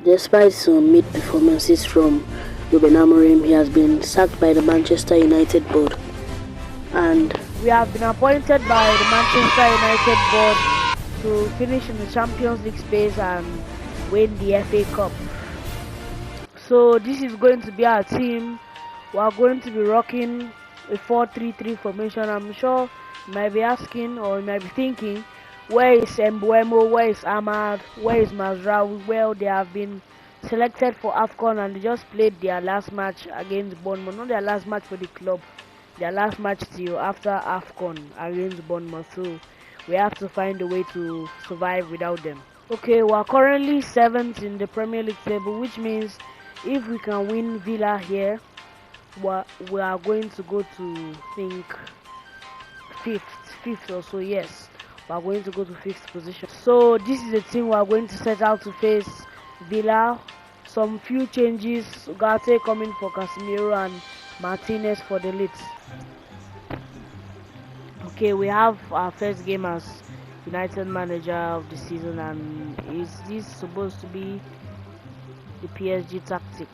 Despite some mid performances from Ruben Amorim, he has been sacked by the Manchester United board. And we have been appointed by the Manchester United board to finish in the Champions League space and win the FA Cup. So this is going to be our team. We are going to be rocking a 4-3-3 formation. I'm sure you might be asking, or you might be thinking, where is Mbeumo, where is Ahmad, where is Mazraoui? Well, they have been selected for AFCON and they just played their last match against Bournemouth. Not their last match for the club, their last match till after AFCON against Bournemouth. So we have to find a way to survive without them. Okay, we are currently 7th in the Premier League table, which means if we can win Villa here, we are going to go to, think, 5th or so. Yes, we are going to go to 5th position. So this is the team we are going to set out to face Villa. Some few changes: Ugarte coming for Casemiro and Martinez for the Leeds. Okay, we have our first game as United manager of the season, and is this supposed to be the PSG tactic?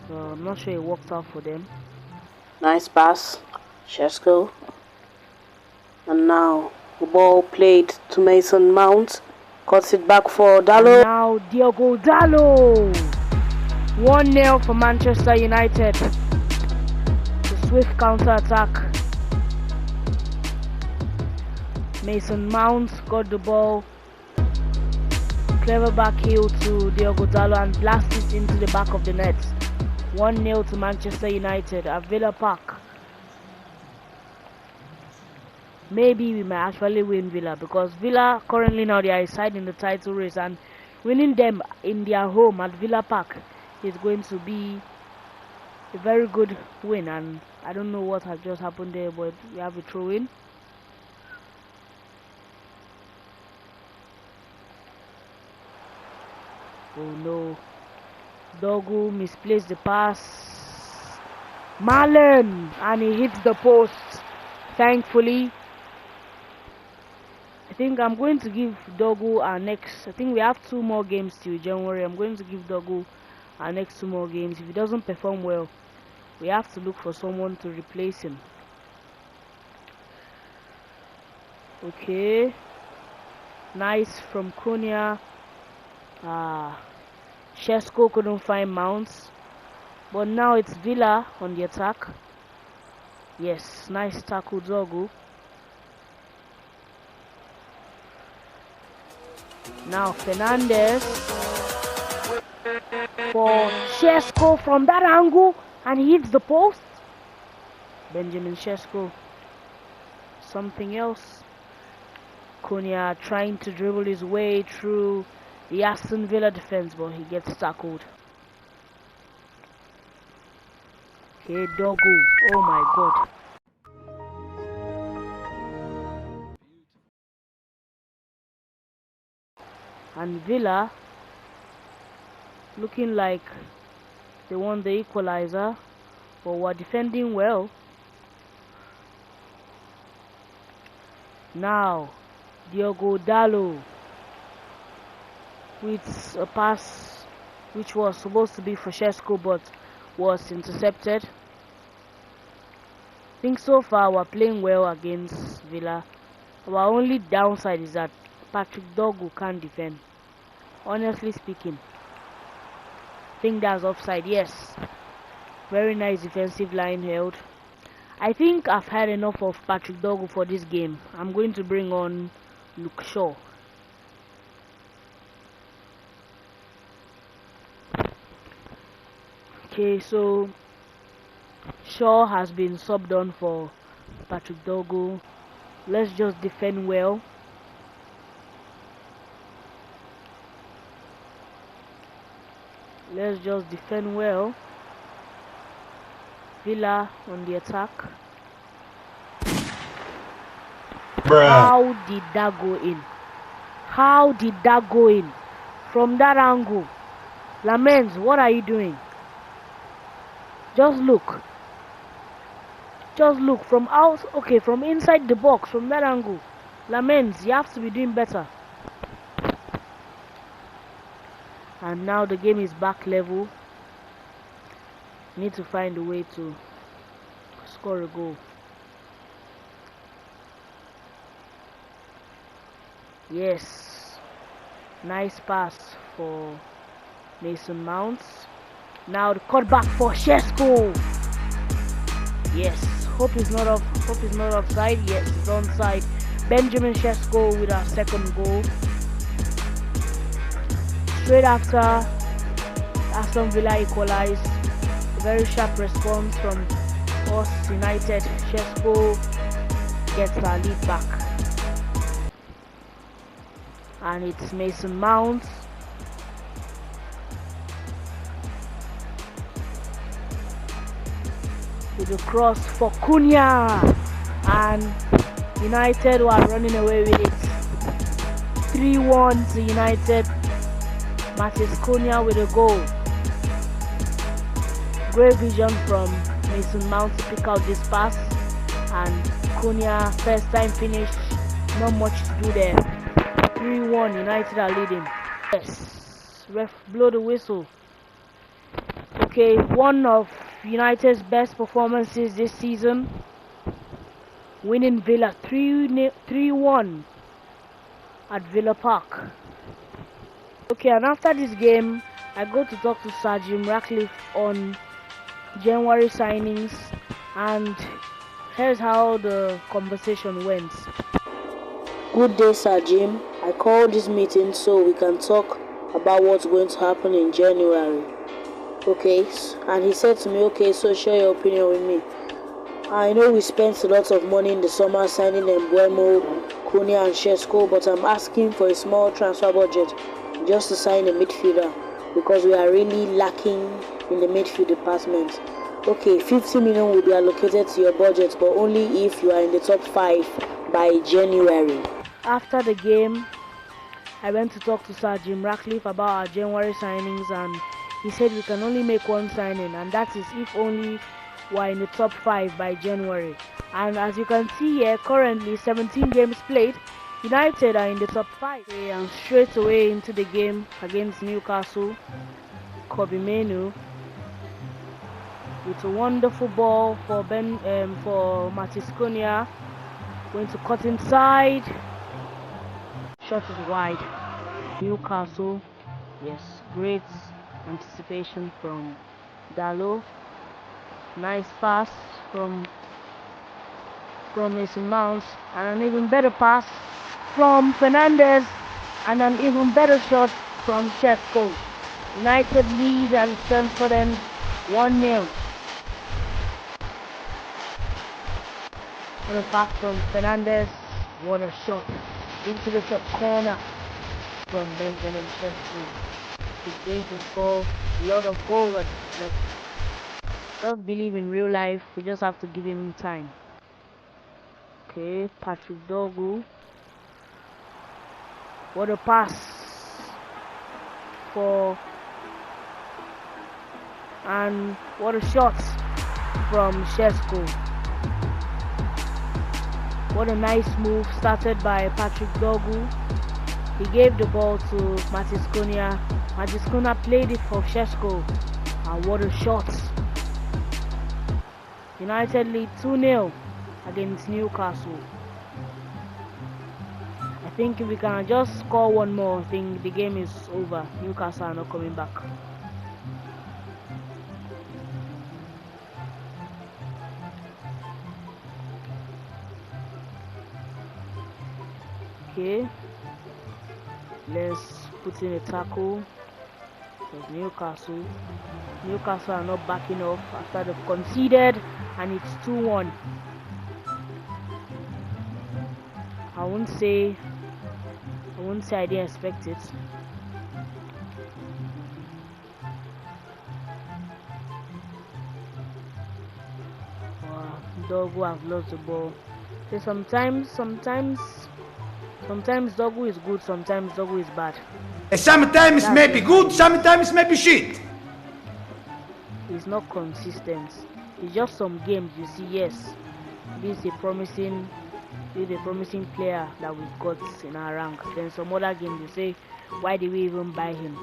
So I'm not sure it worked out for them. Nice pass, Šeško. And now the ball played to Mason Mount. Cuts it back for Dalot. And now Diogo Dalot. 1-0 for Manchester United. The swift counter-attack. Mason Mount got the ball. Clever back heel to Diogo Dalot and blast it into the back of the net. 1-0 to Manchester United at Villa Park. Maybe we might actually win Villa, because Villa currently now they are a side in the title race, and winning them in their home at Villa Park is going to be a very good win. And I don't know what has just happened there, but we have a throw in. Oh no, Dogu misplaced the pass. Malen, and he hits the post. Thankfully, I think I'm going to give Dogu our next. I think we have 2 more games till January. I'm going to give Dogu our next 2 more games. If he doesn't perform well, we have to look for someone to replace him. Okay, nice from Cunha. Šeško couldn't find Mounts, but now it's Villa on the attack. Yes, nice tackle, Dogu. Now Fernandez for Šeško from that angle, and he hits the post. Benjamin Šeško. Something else. Cunha trying to dribble his way through the Aston Villa defense, but he gets tackled. Okay, Dogu. Oh my god. And Villa looking like they won the equalizer, but were defending well. Now Diogo Dalot with a pass which was supposed to be for Šeško but was intercepted. I think so far we're playing well against Villa. Our only downside is that Patrick Dogu can't defend. Honestly speaking, I think that's offside. Yes, very nice defensive line held. I think I've had enough of Patrick Dogu for this game. I'm going to bring on Luke Shaw. Okay, so Shaw has been subbed on for Patrick Dogu. Let's just defend well. Let's just defend well. Villa on the attack. Bruh. How did that go in? How did that go in? From that angle. Lamens, what are you doing? Just look. Just look from out. Okay, from inside the box, from that angle. Lamens, you have to be doing better. And now the game is back level. Need to find a way to score a goal. Yes, nice pass for Mason Mounts. Now the cutback for Shesko. Yes, hope he's not offside. Yes, it's onside. Benjamin Shesko with our second goal. Straight after Aston Villa equalized. A very sharp response from us United. Shesko gets our lead back. And it's Mason Mount. With a cross for Cunha. And United were running away with it. 3-1 to United. Matheus Cunha with a goal. Great vision from Mason Mount to pick out this pass. And Cunha, first time finish. Not much to do there. 3-1, United are leading. Yes, ref blow the whistle. Okay, one of United's best performances this season. Winning Villa 3-1 at Villa Park. Okay, and after this game, I go to talk to Sir Jim Ratcliffe on January signings, and here's how the conversation went. Good day, Sir Jim. I called this meeting so we can talk about what's going to happen in January. Okay, and he said to me, okay, so share your opinion with me. I know we spent a lot of money in the summer signing Mbeumo, Cunha and Shesko, but I'm asking for a small transfer budget just to sign a midfielder because we are really lacking in the midfield department. Okay, 50 million will be allocated to your budget, but only if you are in the top 5 by January. After the game, I went to talk to Sir Jim Ratcliffe about our January signings, and he said we can only make one signing, and that is if only we're in the top 5 by January. And as you can see here, currently 17 games played, United are in the top 5. Okay, and straight away into the game against Newcastle, Kobbie Mainoo with a wonderful ball for Matheus Cunha, going to cut inside. Shot is wide. Newcastle, yes, great anticipation from Dalot. Nice pass from Mason Mount, and an even better pass from Fernandes, and an even better shot from Shesko. United lead and stands for them 1-0. What a pass from Fernandes. What a shot into the top corner from Benjamin Shesko. He's going to score a lot of goals, but don't believe in real life. We just have to give him time. Okay, Patrick Dorgu. What a pass and what a shot from Shesko. What a nice move started by Patrick Dorgu. He gave the ball to Matheus Cunha. Matheus Cunha played it for Shesko, and what a shot. United lead 2-0 against Newcastle. I think if we can just score one more, I think the game is over. Newcastle are not coming back. Okay, let's put in a tackle. Newcastle are not backing off after they've conceded, and it's 2-1. I won't say I didn't expect it. Dorgu have lost the ball. So sometimes Dorgu is good, sometimes Dorgu is bad. Sometimes maybe good, sometimes maybe shit. He's not consistent. It's just some games you see, yes, this is a promising player that we've got in our rank. Then some other games you say, why did we even buy him?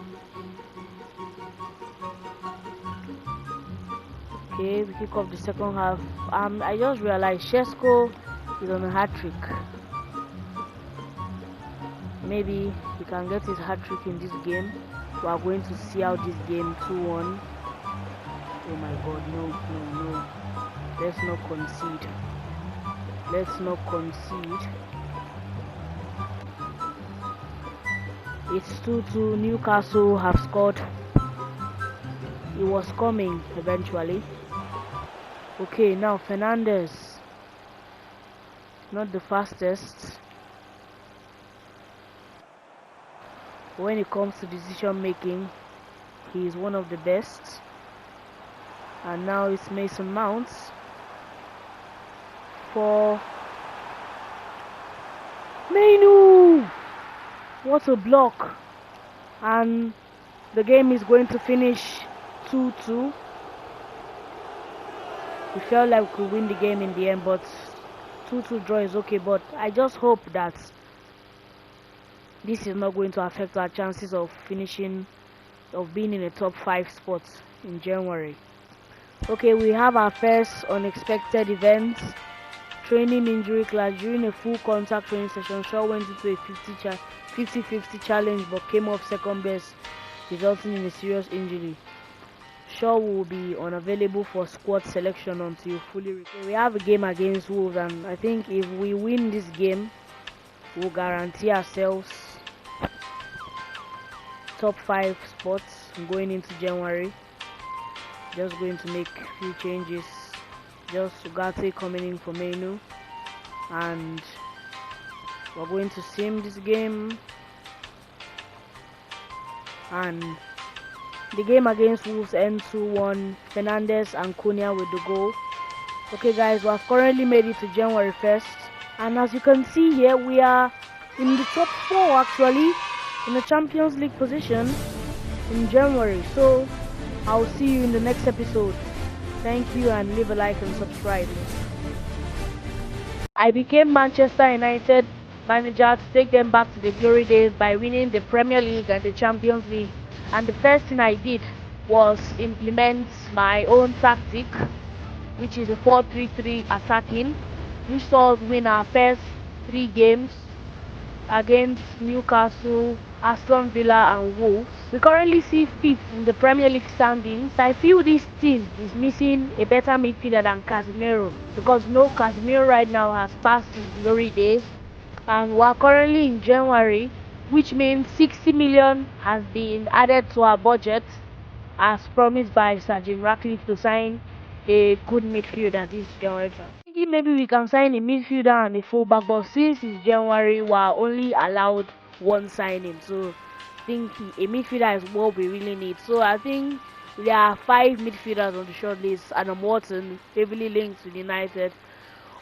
Okay, we kick off the second half. I just realized Shesko is on a hat trick. Maybe he can get his hat trick in this game. We are going to see out this game 2-1. Oh my god, no. Let's not concede. Let's not concede. It's 2-2. Newcastle have scored. It was coming eventually. Okay, now Fernandes. Not the fastest. When it comes to decision making, he is one of the best. And now it's Mason Mount for Mainu. What a block! And the game is going to finish 2-2. We felt like we could win the game in the end, but 2-2 draw is okay. But I just hope that this is not going to affect our chances of being in a top 5 spot in January. Okay, we have our first unexpected event. Training injury class. During a full contact training session, Shaw went into a 50-50 challenge but came off second best, resulting in a serious injury. Shaw will be unavailable for squad selection until fully recovered. We have a game against Wolves, and I think if we win this game, we'll guarantee ourselves top 5 spots going into January. Just going to make a few changes. Just Ugarte coming in for Mainu, and we're going to sim this game. And the game against Wolves ends 2-1. Fernandes and Cunha with the goal. Okay guys, we have currently made it to January 1st, and as you can see here, we are in the top 4 actually, in the Champions League position in January. So I'll see you in the next episode. Thank you, and leave a like and subscribe. I became Manchester United manager to take them back to the glory days by winning the Premier League and the Champions League. And the first thing I did was implement my own tactic, which is a 4-3-3 attacking, which saw us win our first 3 games against Newcastle, Aston Villa and Wolves. We currently sit 5th in the Premier League standings. I feel this team is missing a better midfielder than Casemiro, because no, Casemiro right now has passed his glory days, and we are currently in January, which means 60 million has been added to our budget as promised by Sir Jim Ratcliffe to sign a good midfielder this January. Thinking maybe we can sign a midfielder and a fullback, but since it's January, we are only allowed 1 signing, so I think a midfielder is what we really need. So I think there are 5 midfielders on the short list. Adam Wharton, heavily linked with United.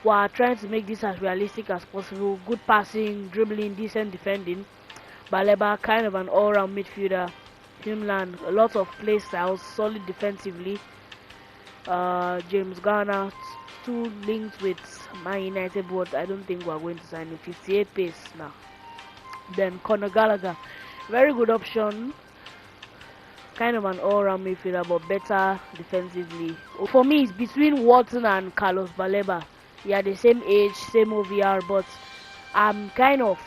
We are trying to make this as realistic as possible. Good passing, dribbling, decent defending. Baleba, kind of an all-round midfielder. Himland, a lot of play styles, solid defensively. James Garner, 2 linked with Man United, but I don't think we are going to sign him. 58 pace now. Then Conor Gallagher, very good option. Kind of an all-round midfielder, but better defensively. For me, it's between Wharton and Carlos Baleba. They are the same age, same OVR, but I'm kind of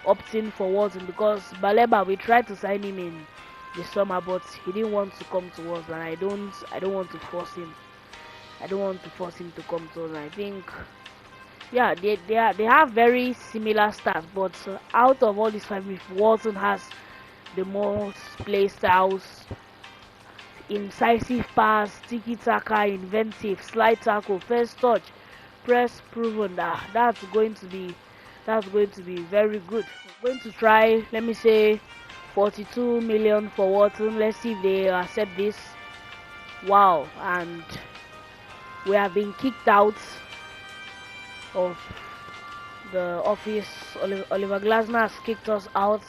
opting for Wharton because Baleba, we tried to sign him in the summer, but he didn't want to come to us, and I don't want to force him. I don't want to force him to come to us. I think, yeah, they have very similar stats, but out of all these 5, Wharton has the most play styles, incisive pass, tiki-taka, inventive, slide tackle, first touch, press proven. That's going to be very good. I'm going to try, let me say 42 million for Wharton. Let's see if they accept this. Wow. And we have been kicked out of the office. Oliver Glasner has kicked us out.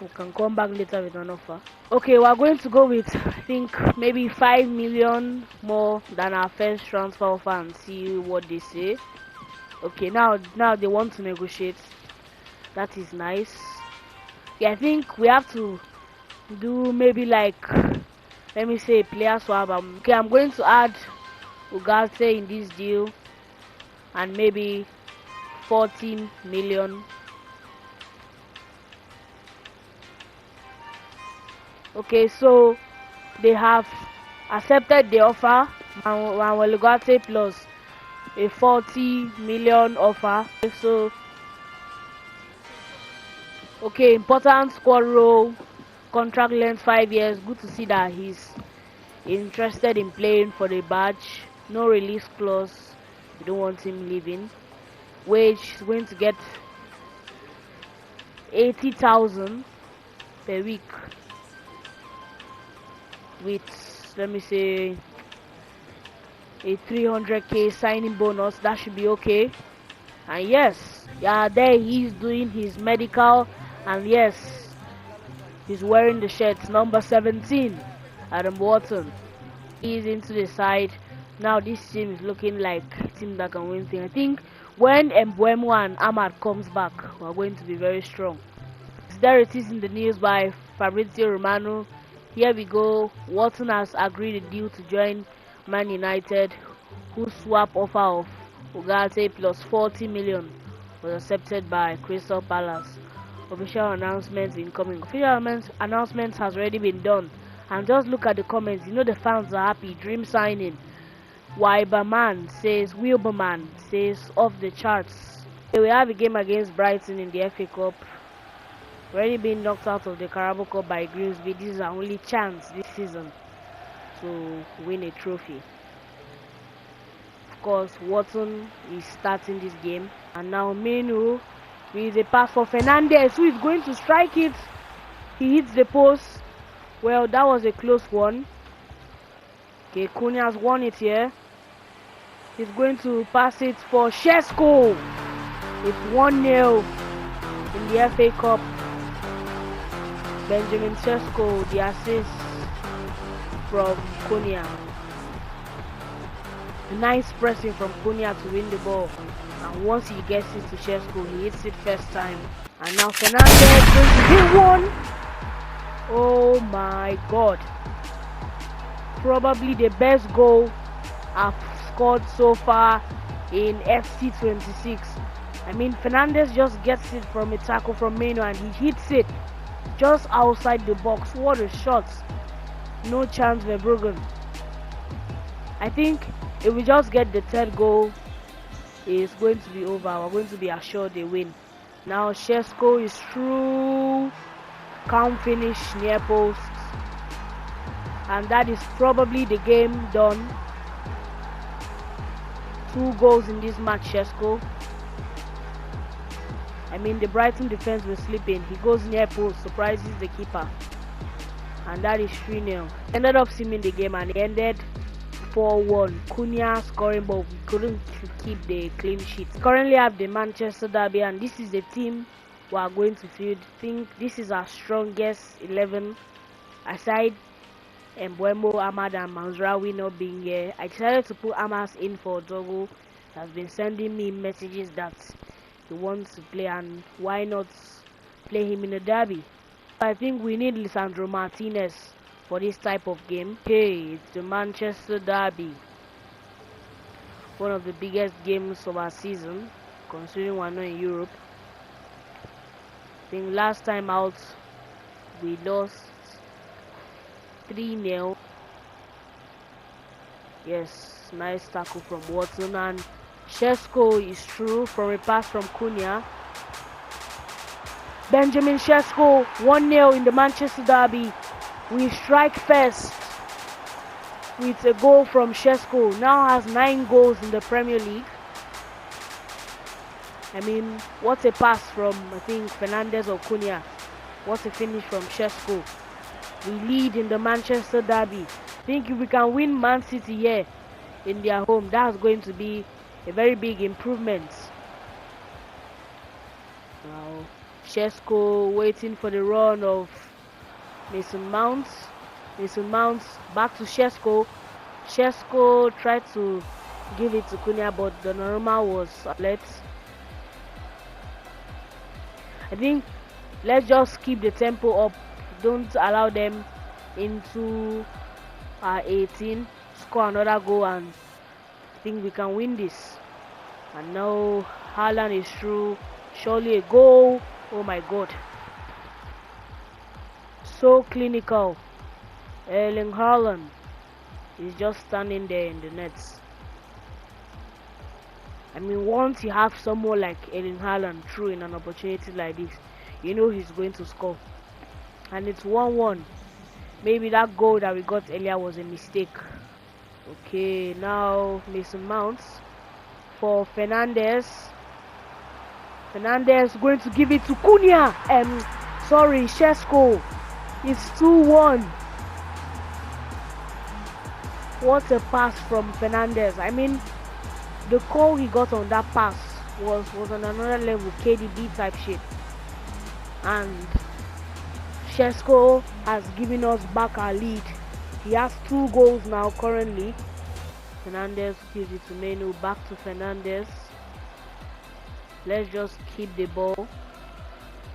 We can come back later with an offer. Okay, we are going to go with, I think, maybe 5 million more than our first transfer offer and see what they say. Okay, now they want to negotiate. That is nice. Yeah, I think we have to do maybe like let me say, player swap. Okay, I'm going to add Ugarte in this deal, and maybe 14 million. Okay, so they have accepted the offer. Manuel Ugarte plus a 40 million offer. So okay, important squad role, contract length 5 years. Good to see that he's interested in playing for the badge. No release clause. You don't want him leaving. Wage is going to get 80,000 per week with, let me say, a 300k signing bonus. That should be okay. And yes, yeah, there he's doing his medical, and yes, he's wearing the shirt number 17, Adam Wharton. He's into the side. Now this team is looking like a team that can win things. I think when Mbeumo and Ahmad comes back, we're going to be very strong. There it is in the news by Fabrizio Romano. Here we go. Wharton has agreed a deal to join Man United, whose swap offer of Ugarte plus 40 million was accepted by Crystal Palace. Official announcements incoming. Official announcements has already been done. And just look at the comments. You know the fans are happy. Dream signing. Wilberman says off the charts. We have a game against Brighton in the FA Cup. Already been knocked out of the Carabao Cup by Grimsby. This is our only chance this season to win a trophy. Of course, Wharton is starting this game, and now Menu with a pass for Fernandez, who is going to strike it. He hits the post. Well, that was a close one. Okay, Cunha has won it here. He's going to pass it for Šeško. It's 1-0 in the FA Cup. Benjamin Šeško, the assist from Cunha. A nice pressing from Cunha to win the ball. And once he gets it to Šeško, he hits it first time. And now Fernandez going to hit one. Oh my god. Probably the best goal I've scored so far in FC26. I mean, Fernandez just gets it from a tackle from Meno and he hits it just outside the box. What a shot. No chance, Verbruggen. I think if we just get the third goal, it's going to be over. We're going to be assured a win. Now Šeško is through. Calm finish near post. And that is probably the game done. 2 goals in this match, Šeško. I mean, the Brighton defense was sleeping. He goes near post, surprises the keeper. And that is 3-0. Ended up seeing the game and it ended 4-1. Cunha scoring, but we couldn't keep the clean sheet. Currently have the Manchester Derby, and this is the team we are going to field. I think this is our strongest 11. Aside Mbeumo, Ahmad and Mazraoui not being here, I decided to put Ahmad in for Dogo. He has been sending me messages that he wants to play, and why not play him in a derby? I think we need Lisandro Martinez for this type of game. Okay, it's the Manchester Derby. One of the biggest games of our season, considering we're not in Europe. I think last time out we lost 3-0. Yes, nice tackle from Wharton, and Šeško is through from a pass from Cunha. Benjamin Šeško, 1-0 in the Manchester Derby. We strike first with a goal from Šeško. Now has 9 goals in the Premier League. I mean, what a pass from, I think, Fernandez or Cunha. What a finish from Šeško. We lead in the Manchester Derby. I think if we can win Man City here in their home, that's going to be a very big improvement. Now, Šeško waiting for the run of Mason Mount. Mason Mount back to Šeško. Šeško tried to give it to Cunha, but Donnarumma was alert. I think let's just keep the tempo up. Don't allow them into our 18, score another goal, and think we can win this. And now Haaland is through, surely a goal. Oh my god, so clinical. Erling Haaland is just standing there in the nets. I mean, once you have someone like Erling Haaland through in an opportunity like this, you know he's going to score. And it's 1-1. Maybe that goal that we got earlier was a mistake. Okay, now Mason Mount for Fernandes. Fernandes going to give it to Cunha. Sorry, Šeško. It's 2-1. What a pass from Fernandes. I mean, the call he got on that pass was on another level, KDB type shit. And Šeško has given us back our lead. He has 2 goals now currently. Fernandes gives it to Menu, back to Fernandes. Let's just keep the ball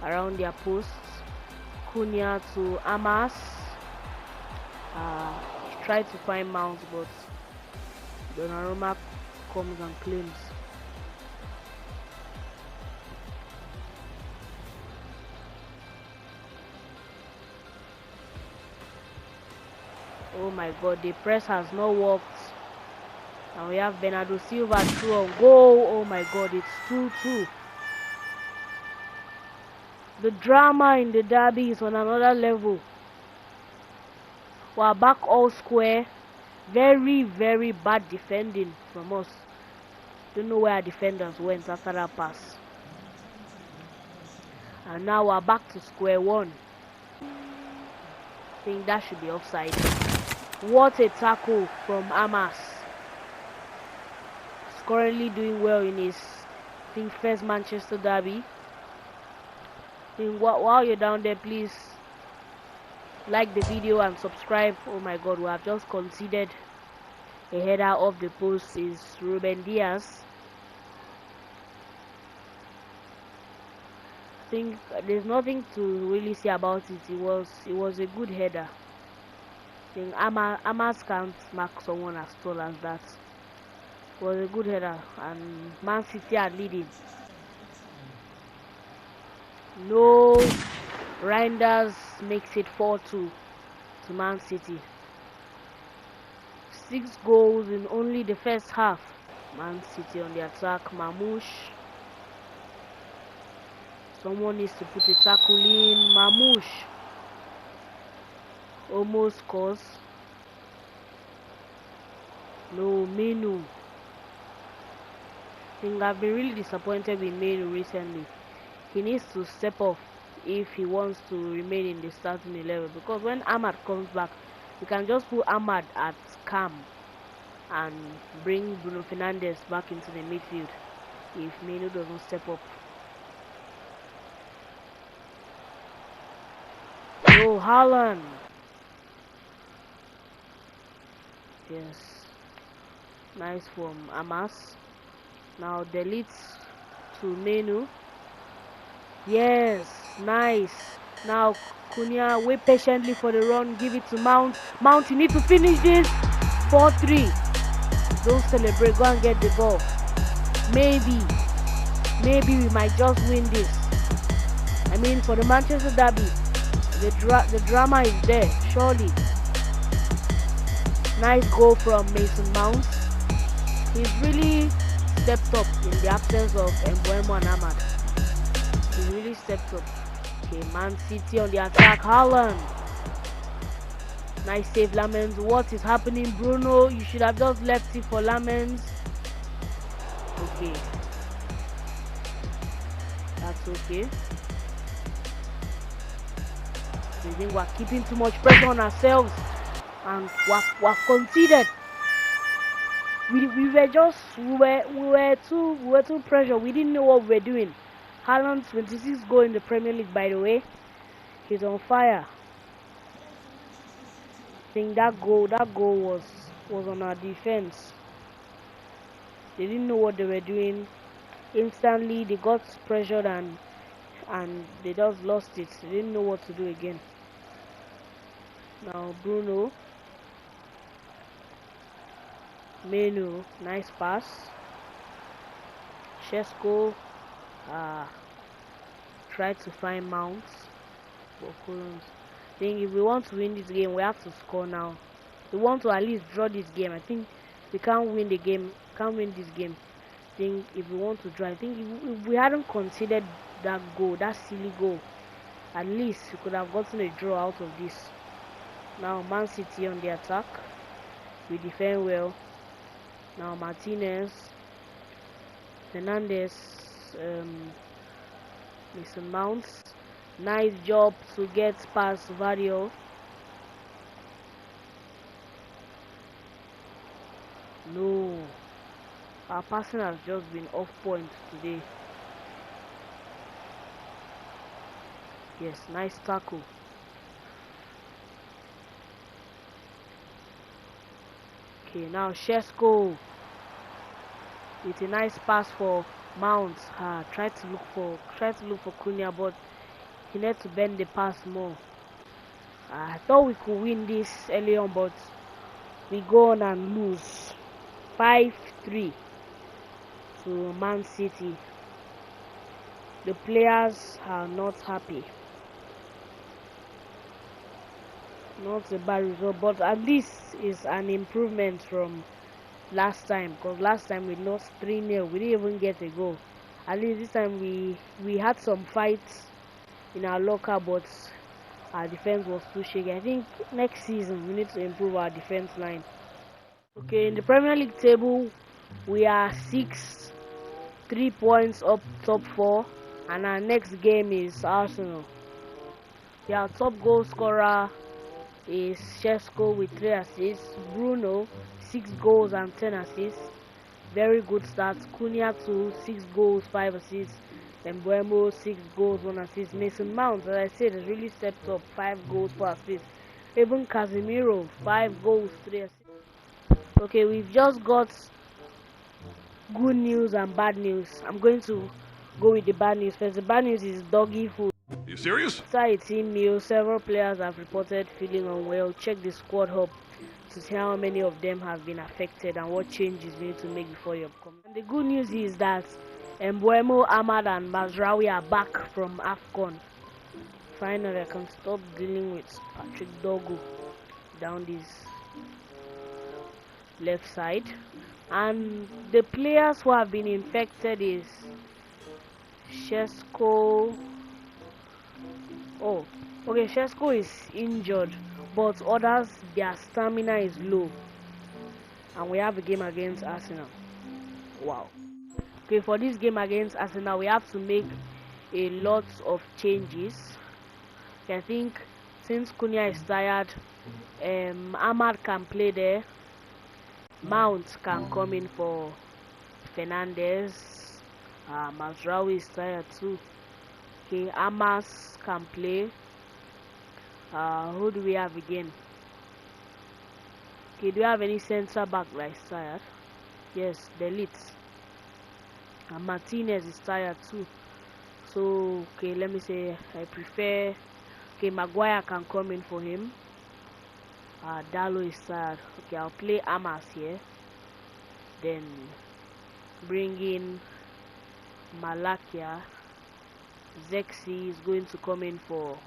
around their posts. Cunha to Amas. Try to find Mount, but Donnarumma comes and claims. Oh my god, the press has not worked. And we have Bernardo Silva through on goal. Oh my god, it's 2-2. The drama in the derby is on another level. We are back all square. Very, very bad defending from us. Don't know where our defenders went after that pass. And now we are back to square one. I think that should be offside. What a tackle from Amas. He's currently doing well in his, I think, first Manchester derby. While you're down there, please like the video and subscribe. Oh my god, we have just conceded a header off the post. Is Ruben Diaz. I think there's nothing to really say about it. It was a good header. I think Amas can't mark someone as tall as that. It was a good header, and Man City are leading. No, Reinders makes it 4-2 to Man City. 6 goals in only the first half. Man City on the attack. Mamouche. Someone needs to put a tackle in. Mamouche almost scores. No, Menu. I think I've been really disappointed with Menu recently. He needs to step off if he wants to remain in the starting 11, because when Ahmad comes back, we can just put Ahmad at cam and bring Bruno Fernandes back into the midfield if Menu doesn't step up. Oh, Haaland. Yes, nice from Amas. Now deletes to Menu. Yes, nice. Now Cunha, wait patiently for the run. Give it to Mount. Mount, you need to finish this. 4-3. Don't celebrate. Go and get the ball. Maybe we might just win this. I mean, for the Manchester derby, the drama is there, surely. Nice goal from Mason Mount. He's really stepped up in the absence of Mbeumo and Ahmad. He really stepped up. Okay, Man City on the attack. Haaland. Nice save, Lamens. What is happening, Bruno? You should have just left it for Lamens. Okay. That's okay. I think we're keeping too much pressure on ourselves, and we're conceded. We were too pressured. We didn't know what we were doing. Haaland, 26 goal in the Premier League, by the way. He's on fire. I think that goal was on our defense. They didn't know what they were doing. Instantly they got pressured and they just lost it. They didn't know what to do again. Now Bruno. Menu, nice pass. Shesko tried to find Mounts, but couldn't. I think if we want to win this game, we have to score now. We want to at least draw this game. I think we can't win the game. Can't win this game. I think if we want to draw, I think if we hadn't conceded that goal, that silly goal, at least we could have gotten a draw out of this. Now Man City on the attack. We defend well. Now Martinez, Fernandez, Mason Mounts. Nice job to get past Vario. No, our passing has just been off point today. Yes, nice tackle. Okay, now Shesko with a nice pass for Mount. Tried to look for Cunha, but he needed to bend the pass more. I thought we could win this early on, but we go on and lose 5-3 to Man City. The players are not happy. Not a bad result, but at least it's an improvement from last time, because last time we lost 3-0. We didn't even get a goal. At least this time we had some fights in our locker, but our defense was too shaky. I think next season we need to improve our defense line. Okay, in the Premier League table, we are 3 points up top 4, and our next game is Arsenal. Our top goal scorer is Shesko with 3 assists. Bruno 6 goals and 10 assists. Very good start. Cunha 6 goals, 5 assists. Mbeumo 6 goals, 1 assist. Mason Mount, as I said, has really stepped up, 5 goals, 4 assists. Even Casemiro 5 goals, 3 assists. Okay, we've just got good news and bad news. I'm going to go with the bad news first. The bad news is doggy food. You serious? After a team meal, several players have reported feeling unwell. Check the squad hub to see how many of them have been affected and what changes we need to make before your upcoming. And the good news is that Mbeumo, Ahmad and Mazraoui are back from AFCON. Finally, I can stop dealing with Patrick Dogu down this left side. And the players who have been infected is Shesko. Oh, okay, Shesko is injured, but others, their stamina is low. And we have a game against Arsenal. Wow. Okay, for this game against Arsenal, we have to make a lot of changes. Okay, I think since Cunha is tired, Ahmad can play there. Mount can come in for Fernandez. Mazraoui is tired too. Okay, Amas can play. Who do we have again? Okay, do we have any centre back that is tired? Yes, Delete. And Martinez is tired too. So, okay, let me say I prefer. Okay, Maguire can come in for him. Dalo is tired. Okay, I'll play Amas here. Then bring in Malakia. Zexi is going to come in for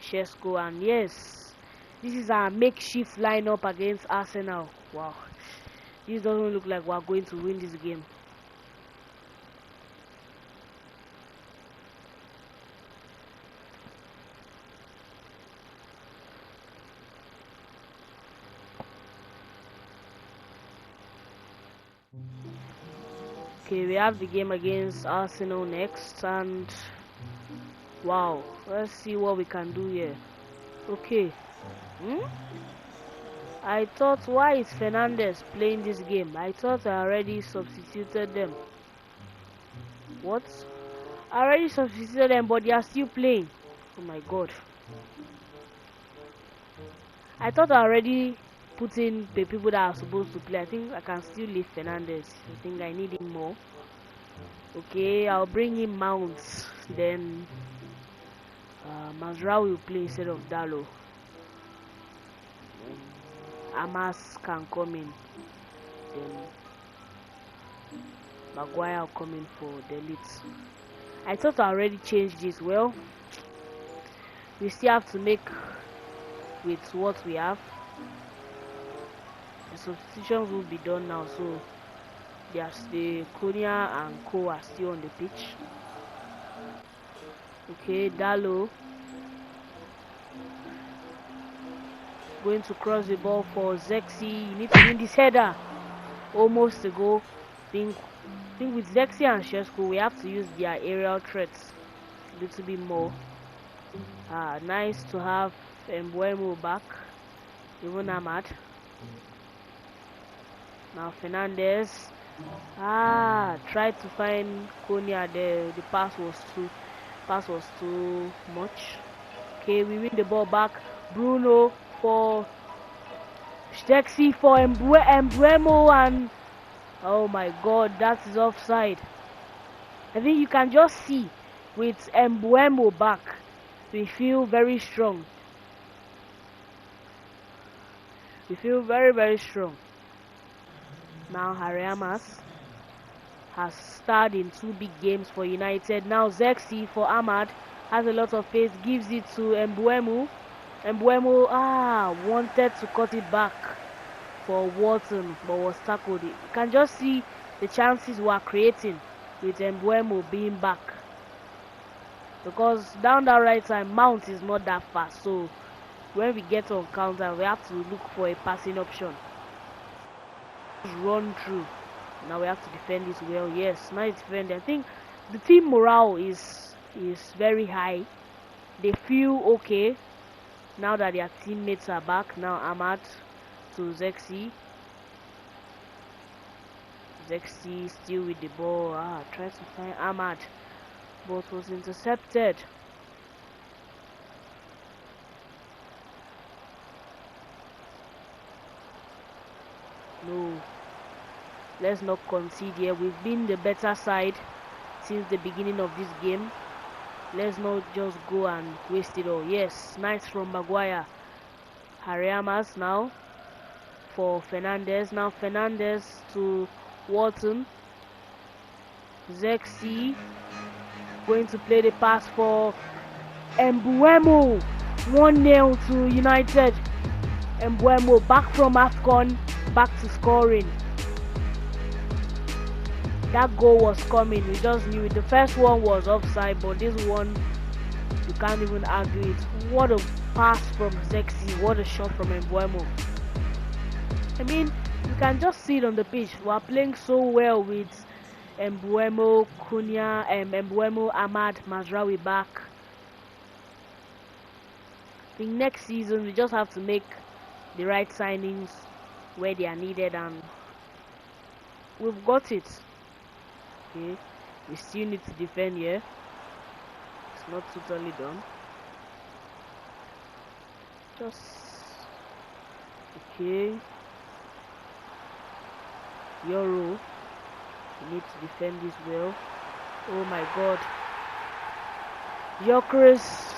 Shesko, and yes, this is our makeshift lineup against Arsenal. Wow, this doesn't look like we're going to win this game. Okay, we have the game against Arsenal next, and wow, let's see what we can do here. Okay, I thought, why is Fernandez playing this game? I thought I already substituted them. What? I already substituted them, but they are still playing. Oh my god. I thought I already put in the people that are supposed to play. I think I can still leave Fernandez. I think I need him more. Okay, I'll bring him Mounts. Then Mazraoui will play instead of Dalo. Amas can come in. Then Maguire coming for Delete. I thought I already changed this. Well, we still have to make with what we have. The substitutions will be done now, so there's the Konya and Co are still on the pitch. Okay, Dalo going to cross the ball for Zexi. You need to win this header. Almost a goal. I think with Zexi and Shesko, we have to use their aerial threats a little bit more. Nice to have Mbeumo back. Even Ahmad. Now Fernandez. Tried to find Konya there. The pass was too much. Okay, we win the ball back. Bruno for Zexi for Mbeumo, and oh my god, that is offside. I think you can just see with Mbeumo back, we feel very strong. We feel very, very strong. Now Harayamas has starred in 2 big games for United. Now Zexi for Ahmad has a lot of pace, gives it to Mbeumo. Mbeumo wanted to cut it back for Wharton, but was tackled. You can just see the chances we are creating with Mbeumo being back, because down that right side Mount is not that fast, so when we get on counter we have to look for a passing option. Run through. Now we have to defend this well. Yes, nice defend. I think the team morale is very high. They feel okay now that their teammates are back. Now Ahmad to Zexi. Zexi still with the ball. Tries to find Ahmad, but was intercepted. No, let's not concede here. We've been the better side since the beginning of this game. Let's not just go and waste it all. Yes, nice from Maguire. Harayamas now for Fernandez. Now Fernandez to Wharton. Zexi going to play the pass for Mbeumo. 1-0 to United. Mbeumo back from AFCON, back to scoring. That goal was coming, we just knew it. The first one was offside, but this one, you can't even argue it. What a pass from Zexi, what a shot from Mbeumo. I mean, you can just see it on the pitch. We are playing so well with Mbeumo, Konya, Mbeumo, Ahmad, Mazraoui back. I think next season we just have to make the right signings where they are needed, and we've got it. Okay, we still need to defend here. It's not totally done. Just okay. Euro, we need to defend this well. Oh my god. Gyökeres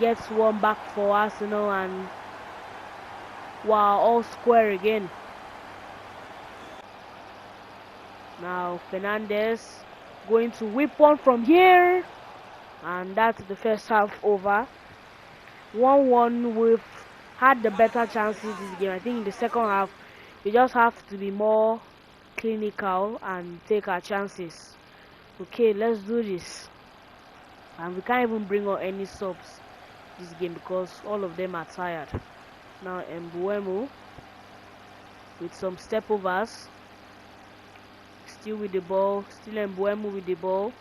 gets one back for Arsenal, and wow, all square again. Now Fernandez going to whip one from here, and that's the first half over. 1-1. We've had the better chances this game. I think in the second half we just have to be more clinical and take our chances. Okay, let's do this. And we can't even bring on any subs this game because all of them are tired. Now Mbeumo with some step overs. Still with the ball, still Mbeumo with the ball.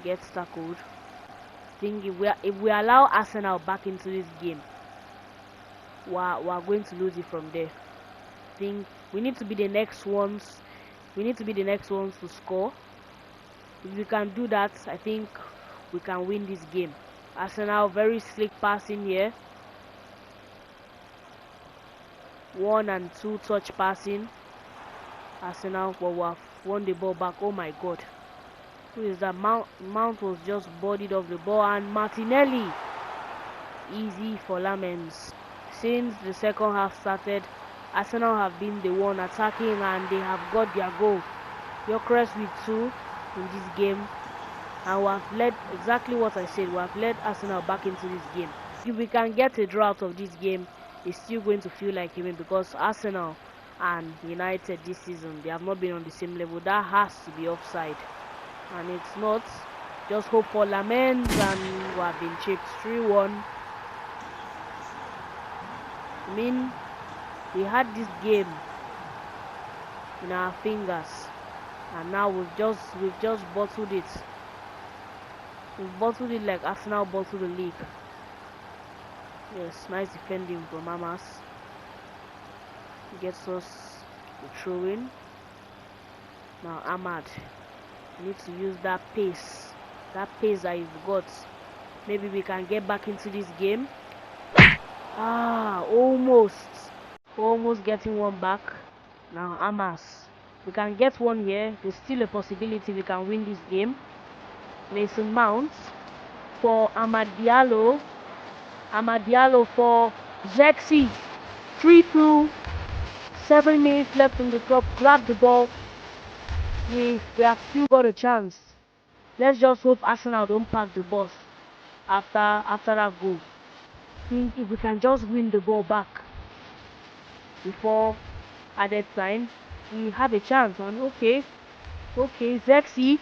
Gets tackled. I think if we allow Arsenal back into this game, we are going to lose it from there. I think we need to be the next ones. We need to be the next ones to score. If we can do that, I think we can win this game. Arsenal very slick passing here. 1 and 2 touch passing. Arsenal, but we have won the ball back. Oh my god, who is that? Mount was just bodied off the ball, and Martinelli. Easy for Lamens. since the second half started, Arsenal have been the one attacking and they have got their goal. Gyökeres with 2 in this game, and we have led, exactly what I said, we have led Arsenal back into this game. If we can get a draw out of this game, it's still going to feel like a win, because Arsenal and United this season, they have not been on the same level. That has to be offside, and it's not. Just hope for Lamens, and we have been chipped 3-1. I mean, we had this game in our fingers, and now we've just bottled it. We've bottled it like Arsenal bottled the league. Yes, nice defending from Amas. Gets us the throw-in. Now Ahmad needs to use that pace that you've got. Maybe we can get back into this game. Almost getting one back. Now Amas, we can get one here. There's still a possibility we can win this game. Mason Mount for Amad Diallo for Zexi. 3-2, 7 minutes left on the clock. Grab the ball. We have still got a chance. Let's just hope Arsenal don't pack the bus after that goal. I think if we can just win the ball back before added time, we have a chance. And okay, Zexi,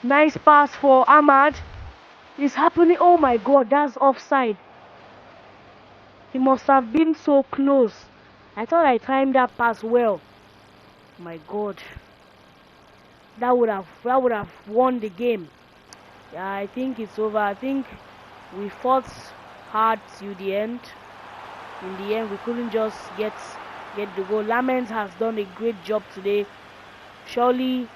nice pass for Ahmad. It's happening. Oh my God, that's offside. He must have been so close. I thought I timed that pass well. My God, that would have won the game. Yeah, I think it's over. I think we fought hard till the end. In the end, we couldn't just get the goal. Lamens has done a great job today. Surely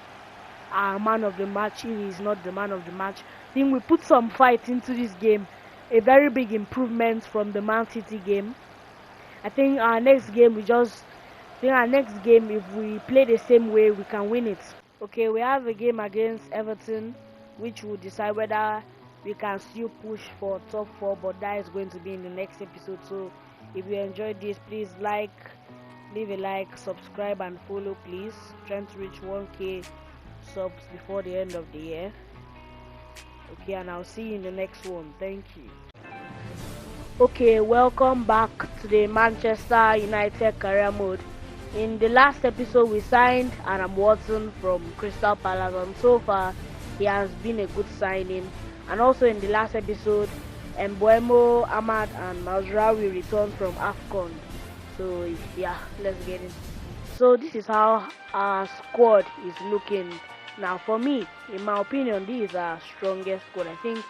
our man of the match. He is not the man of the match. I think we put some fight into this game. A very big improvement from the Man City game. I think our next game, if we play the same way, we can win it. Okay, we have a game against Everton, which will decide whether we can still push for top 4, but that is going to be in the next episode. So if you enjoyed this, please leave a like, subscribe and follow, please. Trying to reach 1k subs before the end of the year. Okay, and I'll see you in the next one. Thank you. Okay, welcome back to the Manchester United career mode. In the last episode, we signed Adam Watson from Crystal Palace, and so far he has been a good signing. And also in the last episode, Mbeumo, Ahmad and Mazraoui returned from AFCON. So yeah, let's get it. So this is how our squad is looking. Now for me, in my opinion, this is our strongest squad. I think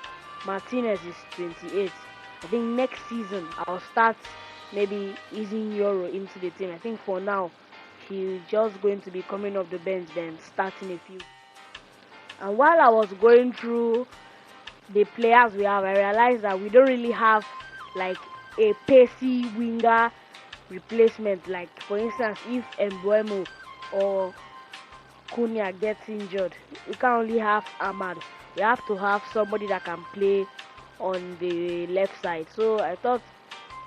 Martinez is 28. I think next season I'll start maybe easing Euro into the team. I think for now he's just going to be coming off the bench, then starting a few. And while I was going through the players we have, I realized that we don't really have like a pacey winger replacement. Like for instance, if Mbeumo or Cunha gets injured, we can only have Ahmad. We have to have somebody that can play on the left side. So I thought,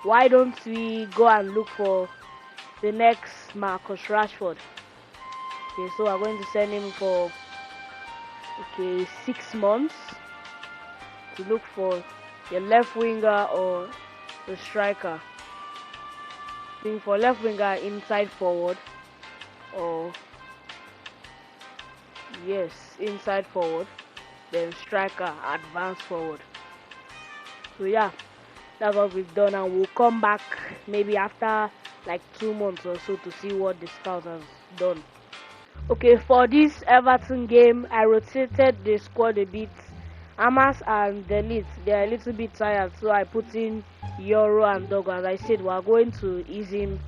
why don't we go and look for the next Marcus Rashford? Okay, so we're going to send him for 6 months to look for the left winger or the striker. I think for left winger, inside forward, or yes, inside forward, then striker, advance forward. So yeah, that's what we've done, and we'll come back maybe after like 2 months or so to see what the scout has done. Okay, for this Everton game, I rotated the squad a bit. Amas and Delete, they're a little bit tired, so I put in Euro and Dogo. As I said, we're going to ease him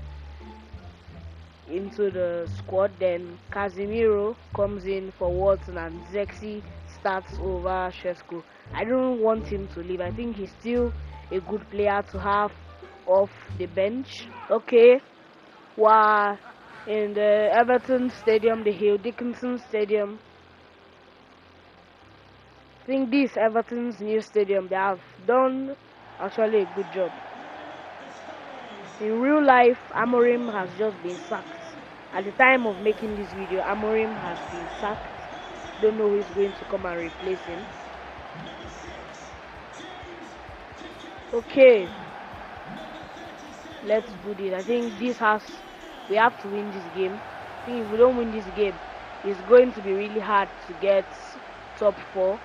into the squad. Then Casemiro comes in for Watson, and Zexi starts over Shesko. I don't want him to leave. I think he's still a good player to have off the bench. Okay, we're in the Everton Stadium, the Hill Dickinson Stadium. I think this Everton's new stadium, they have done actually a good job. In real life, Amorim has just been sacked. At the time of making this video, Amorim has been sacked. Don't know who is going to come and replace him. Okay, let's do this. I think we have to win this game. I think if we don't win this game, it's going to be really hard to get top 4.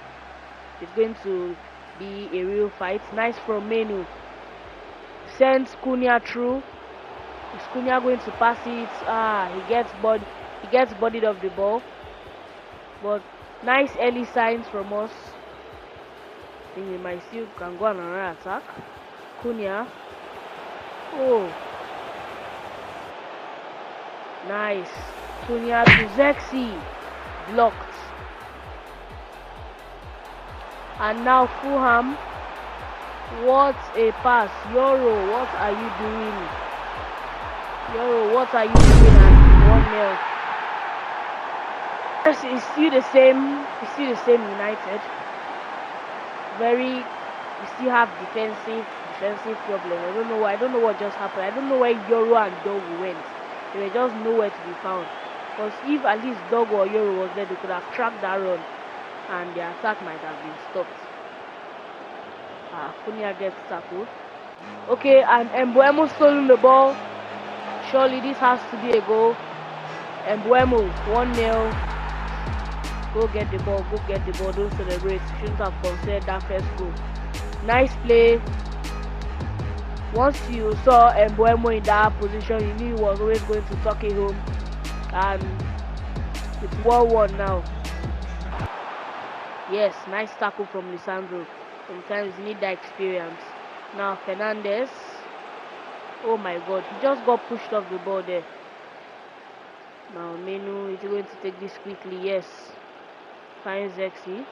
It's going to be a real fight. Nice from Menu. Sends Cunha through. Is Cunha going to pass it? He gets bodied off the ball. But nice early signs from us. I think we might still can go on another attack. Cunha. Oh. Nice. Cunha to Zexi. Blocked. And now Fulham. What a pass. Euro, what are you doing? Euro, what are you doing at 1-0? Yes, it's still the same United. We still have defensive problem. I don't know what just happened. I don't know where Euro and Dogu went. They were just nowhere to be found. Because if at least Dogu or Euro was there, they could have tracked that run and the attack might have been stopped. Cunha gets tackled. Okay, and Mbeumo stolen the ball. Surely this has to be a goal. Mbeumo, 1-0. Go get the ball, don't celebrate. Shouldn't have conceded that first goal. Nice play. Once you saw Mbeumo in that position, you knew he was always going to tuck it home. And it's 1-1 now. Yes, nice tackle from Lisandro. Sometimes you need that experience. Now Fernandes. Oh my god, he just got pushed off the ball there. Now Menu is going to take this quickly. Yes. Finds Zexi.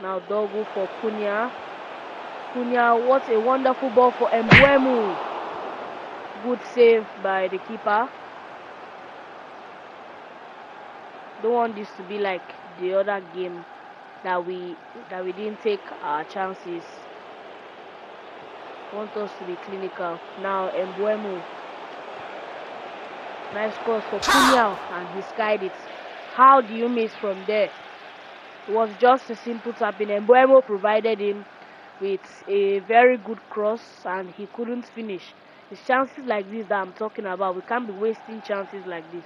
Now Dogu for Cunha. Cunha, what a wonderful ball for Mbeumo. Good save by the keeper. Don't want this to be like the other game that we didn't take our chances. Want us to be clinical. Now Mbeumo. Nice cross for Cunha and he skied it. How do you miss from there? It was just a simple tapping. Mbeumo provided him with a very good cross and he couldn't finish. It's chances like this that I'm talking about. We can't be wasting chances like this.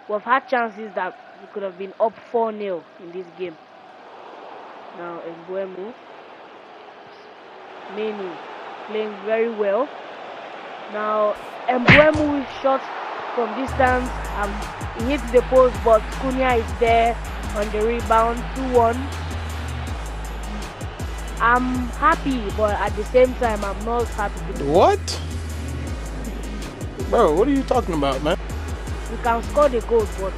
We've had chances that we could have been up 4-0 in this game. Now Mbeumo. Menu playing very well. Now Mbeumo shot from distance. He hits the post, but Cunha is there on the rebound. 2-1. I'm happy, but at the same time, I'm not happy. What? Bro, what are you talking about, man? We can score the goal, but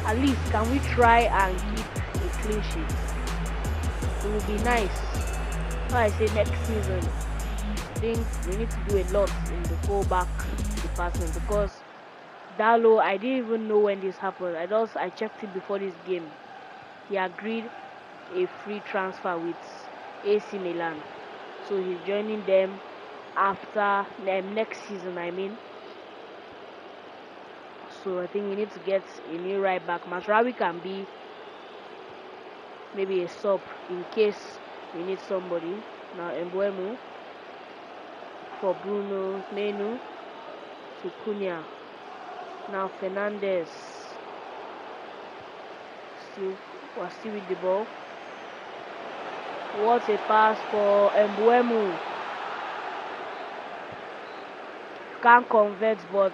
at least can we try and keep a clean sheet? It will be nice. So I say next season, I think we need to do a lot in the fullback department because Dalo, I didn't even know when this happened. I checked it before this game. He agreed a free transfer with AC Milan, so he's joining them after next season. I mean, so I think we need to get a new right back. Masraoui can be maybe a sub in case we need somebody. Now Mbeumo for Bruno. Menu to Cunha. Now Fernandes. We're still with the ball. What a pass for Mbeumo. Can't convert, but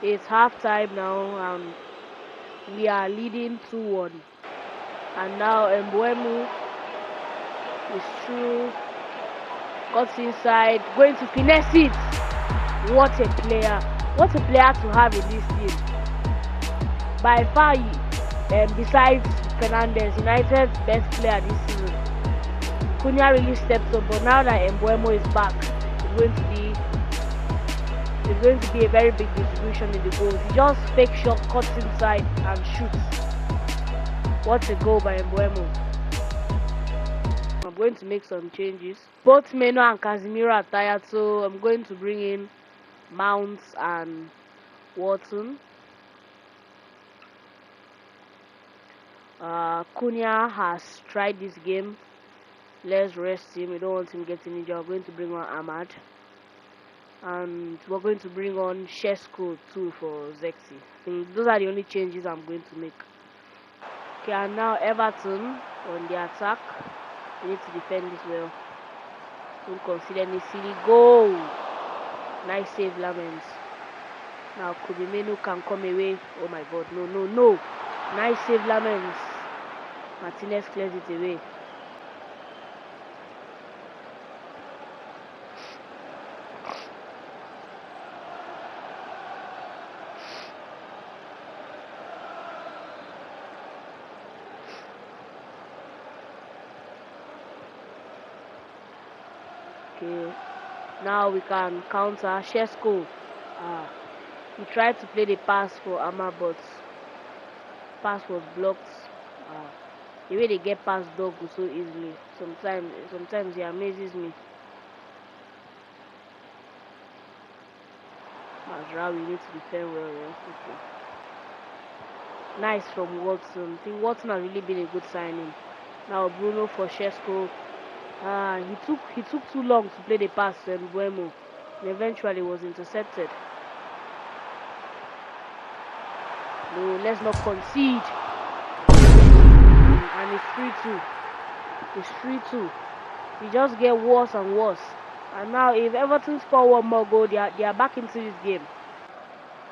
it's half time now and we are leading 2-1. And now Mbeumo is through, cuts inside, going to finesse it. What a player to have in this team. By far, besides Fernandes, United's best player this season. Cunha really steps up, but now that Mbeumo is back, it's going to be a very big distribution in the goals. He just fake shot, cuts inside and shoots. What a goal by Mbeumo. I'm going to make some changes. Both Meno and Casemiro are tired, so I'm going to bring in Mounts and Watson. Cunha has tried this game. Let's rest him. We don't want him getting injured. We're going to bring on Ahmad. And we're going to bring on Shesko too for Zexi. I think those are the only changes I'm going to make. Okay, and now Everton on the attack. We need to defend this well. Don't consider any silly goal. Nice save, Lamens. Now Kubimenu can come away. Oh my god, no. Nice save, Lamens. Martinez clears it away. Okay, now we can counter Shesko. He tried to play the pass for Ama, but pass was blocked. The way they get past Dogu so easily, sometimes he amazes me. Mazraoui needs to defend well. Okay. Nice from Watson. I think Watson has really been a good signing. Now Bruno for Shesko. He took too long to play the pass to Mbeumo, and eventually was intercepted. No, let's not concede. And it's 3-2. It's 3-2. We just get worse and worse. And now, if Everton score one more goal, they are back into this game.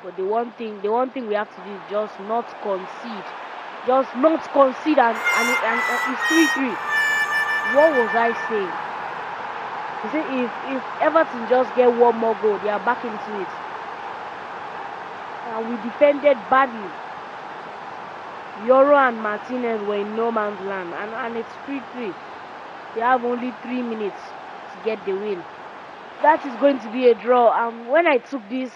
But the one thing we have to do is just not concede. Just not concede, and it's 3-3. What was I saying? You see, if Everton just get one more goal, they are back into it. And we defended badly. Yoro and Martinez were in no man's land, and it's 3-3. They have only 3 minutes to get the win. That is going to be a draw. When I took this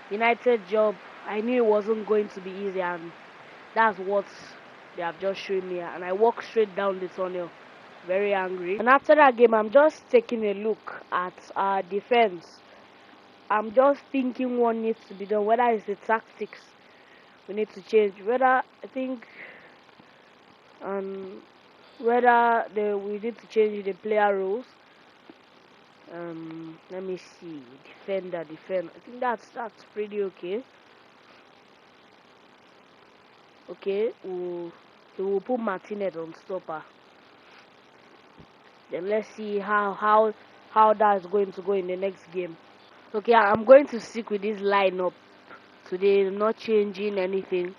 United job, I knew it wasn't going to be easy, and that's what they have just shown me. And I walked straight down the tunnel, very angry. And after that game, I'm just taking a look at our defense. I'm just thinking what needs to be done, whether it's the tactics we need to change, whether we need to change the player roles. Let me see. Defender. I think that's pretty okay. Okay, we'll put Martinez on stopper. Then let's see how that's going to go in the next game. Okay, I'm going to stick with this lineup today, not changing anything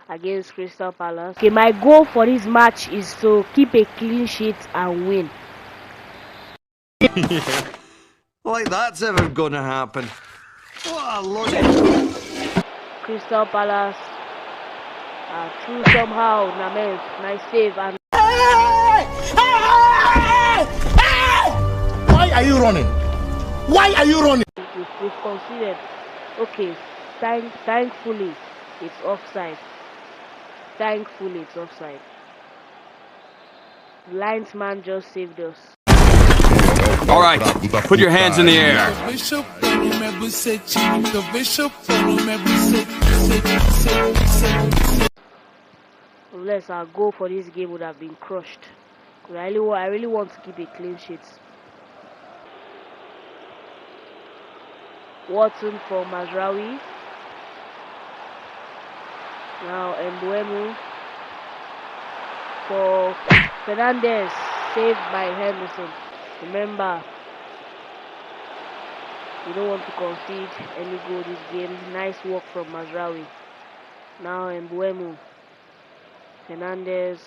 against Crystal Palace. Okay, my goal for this match is to keep a clean sheet and win. Like that's ever gonna happen. What a look. Crystal Palace through somehow. Names, nice save. And Why are you running? Why are you running? we've conceded. Okay, thankfully it's offside. Thankfully it's offside. The linesman just saved us. All right, put your hands in the air. Unless our goal for this game would have been crushed. I really want to keep a clean sheet. Watson for Mazraoui. Now Mbeumo for Fernandez, saved by Henderson. Remember, we don't want to concede any goal this game. Nice work from Mazraoui. Now Mbeumo. Fernandez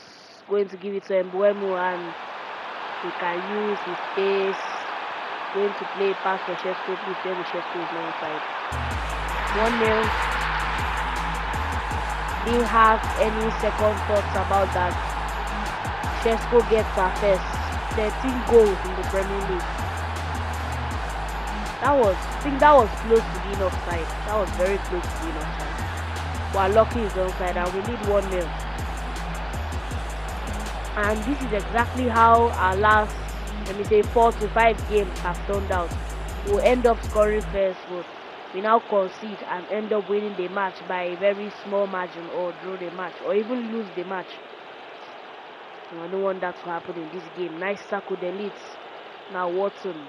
going to give it to Mbeumo, and he can use his pace. Going to play pass for Shesko. Please tell me Shesko is not inside. 1-0. Didn't have any second thoughts about that. Shesko gets our first 13 goals in the Premier League. I think that was close to being offside. That was very close to being offside. But lucky is offside, and we need 1-0. And this is exactly how our last, let me say, 4 to 5 games have turned out. We'll end up scoring first, but we now concede and end up winning the match by a very small margin, or draw the match, or even lose the match. I don't want that to happen in this game. Nice tackle, delete. Now Watson.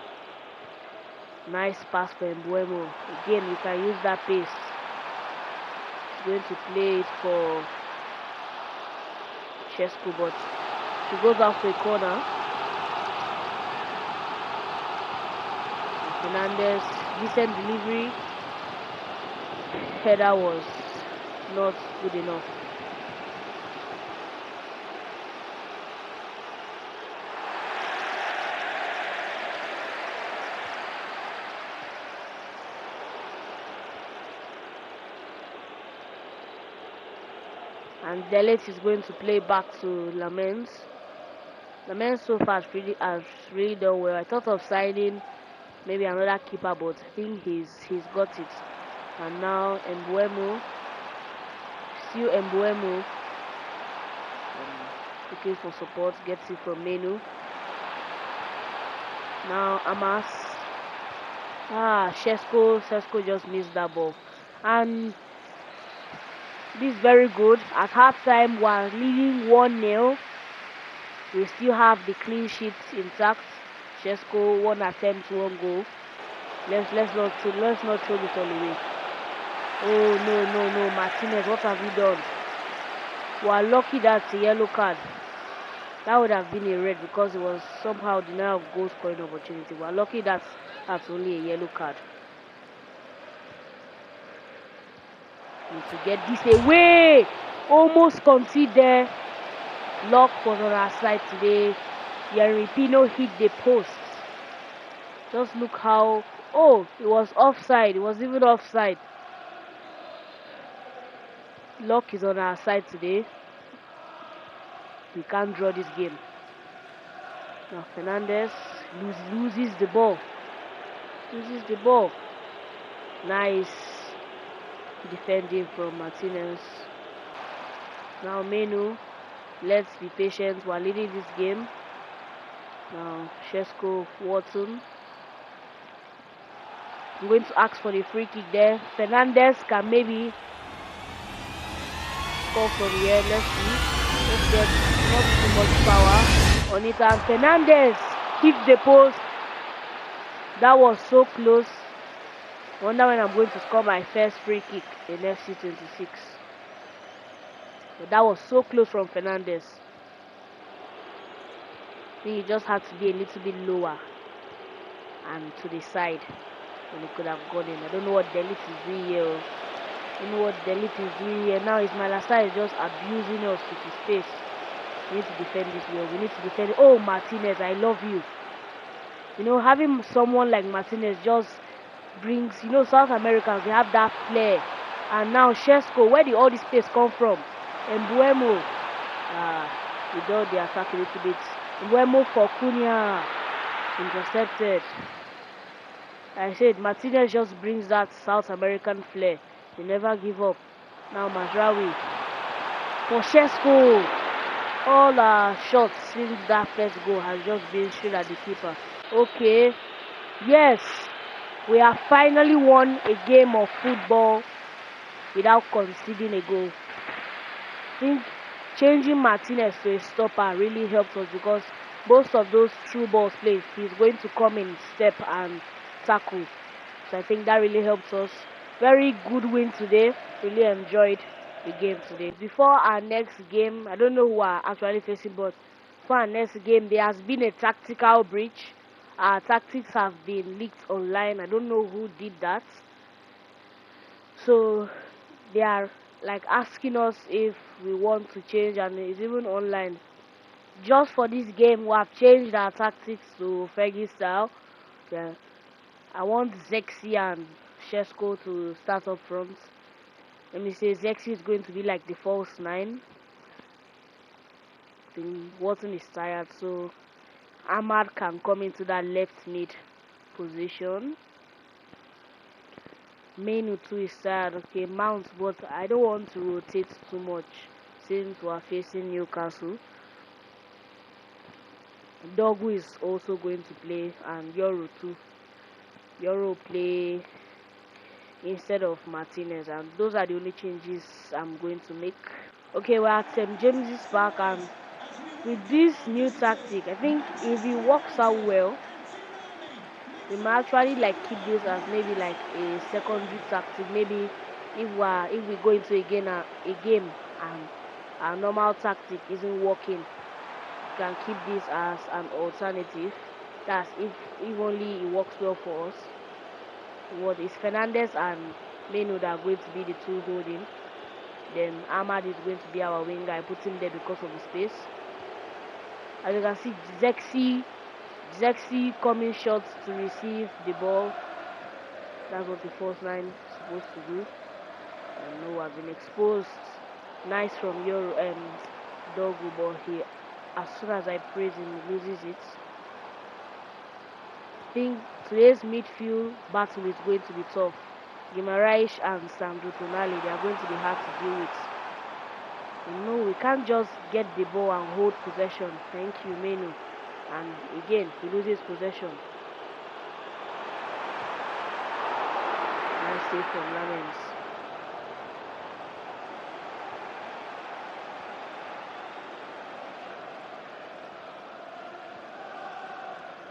Nice pass for Mbeumo. Again, we can use that pace. Going to play it for Šeško, but she goes out for a corner. Fernandez, decent delivery. Header was not good enough. And Delit is going to play back to Lamens. Lamens so far has really done well. I thought of signing maybe another keeper, but I think he's got it. And now Mbeumo, still Mbeumo, looking for support, gets it from Menu. Now Amas. Šeško just missed that ball. And this is very good. At halftime, we're leading 1-0. We still have the clean sheet intact. Šeško, 1 attempt, 1 goal. Let's not throw this all away. Oh no, Martinez, what have you done? We are lucky that's a yellow card. That would have been a red because it was somehow denial of goal scoring opportunity. We are lucky that's only a yellow card. Need to get this away. Almost conceded there. Luck was on our side today. Yerry Pino hit the post. Just look how... Oh, it was offside. It was even offside. Luck is on our side today. We can't draw this game. Now Fernandez loses the ball. Nice defending from Martinez. Now Menu. Let's be patient. We're leading this game. Now Šeško, Watson. I'm going to ask for the free kick there. Fernandez can maybe score from here. Let's see. Let's get not too much power on it. And Fernandez hit the post. That was so close. Wonder when I'm going to score my first free kick in FC 26. But that was so close from Fernandez. I think he just had to be a little bit lower and to the side when he could have gone in. I don't know what Delit is doing here. Now Ismaila Sarr is just abusing us with his face. We need to defend this well. We need to defend it. Oh, Martinez, I love you. You know, having someone like Martinez just brings, you know, South Americans, they have that flair. And now Šeško, where did all this space come from? Mbeumo, we got the attack a little bit. Mbeumo for Cunha, intercepted. I said Martinez just brings that South American flair. They never give up. Now Mazraoui for Šeško. All our shots since that first goal has just been straight at the keeper. Okay, yes, we have finally won a game of football without conceding a goal. I think changing Martinez to a stopper really helped us because most of those through balls played, he's going to come in, step and tackle. So I think that really helped us. Very good win today. Really enjoyed the game today. Before our next game, I don't know who are actually facing, but for our next game, there has been a tactical breach. Our tactics have been leaked online. I don't know who did that. So they are like asking us if we want to change, and it's even online. Just for this game, we have changed our tactics to Fergie style. Yeah. I want Zexi and Šeško to start up front. Let me say Zexi is going to be like the false 9. I think Watson is tired, so Ahmad can come into that left mid position. Menu too is tired. Okay, Mount, but I don't want to rotate too much since we are facing Newcastle. Dogu is also going to play, and Yoro too. Yoro play instead of Martinez, and those are the only changes I'm going to make. Okay, we're at St. James's Park, and with this new tactic, I think if it works out well, we might actually like keep this as maybe like a secondary tactic. Maybe if we go into a game and our normal tactic isn't working, we can keep this as an alternative. That's if only it works well for us. What is Fernandez and Meno that are going to be the two holding. Then Ahmad is going to be our winger. I put him there because of the space. As you can see, Zexi coming short to receive the ball. That's what the first line is supposed to do. And no, has been exposed. Nice from your Dogu, but he, as soon as I praise him, he loses it. I think today's midfield battle is going to be tough. Guimaraes and Sandro Tonali, they are going to be hard to deal with. No, we can't just get the ball and hold possession. Thank you, Menu. And again, he loses possession. Nice save from Lamens.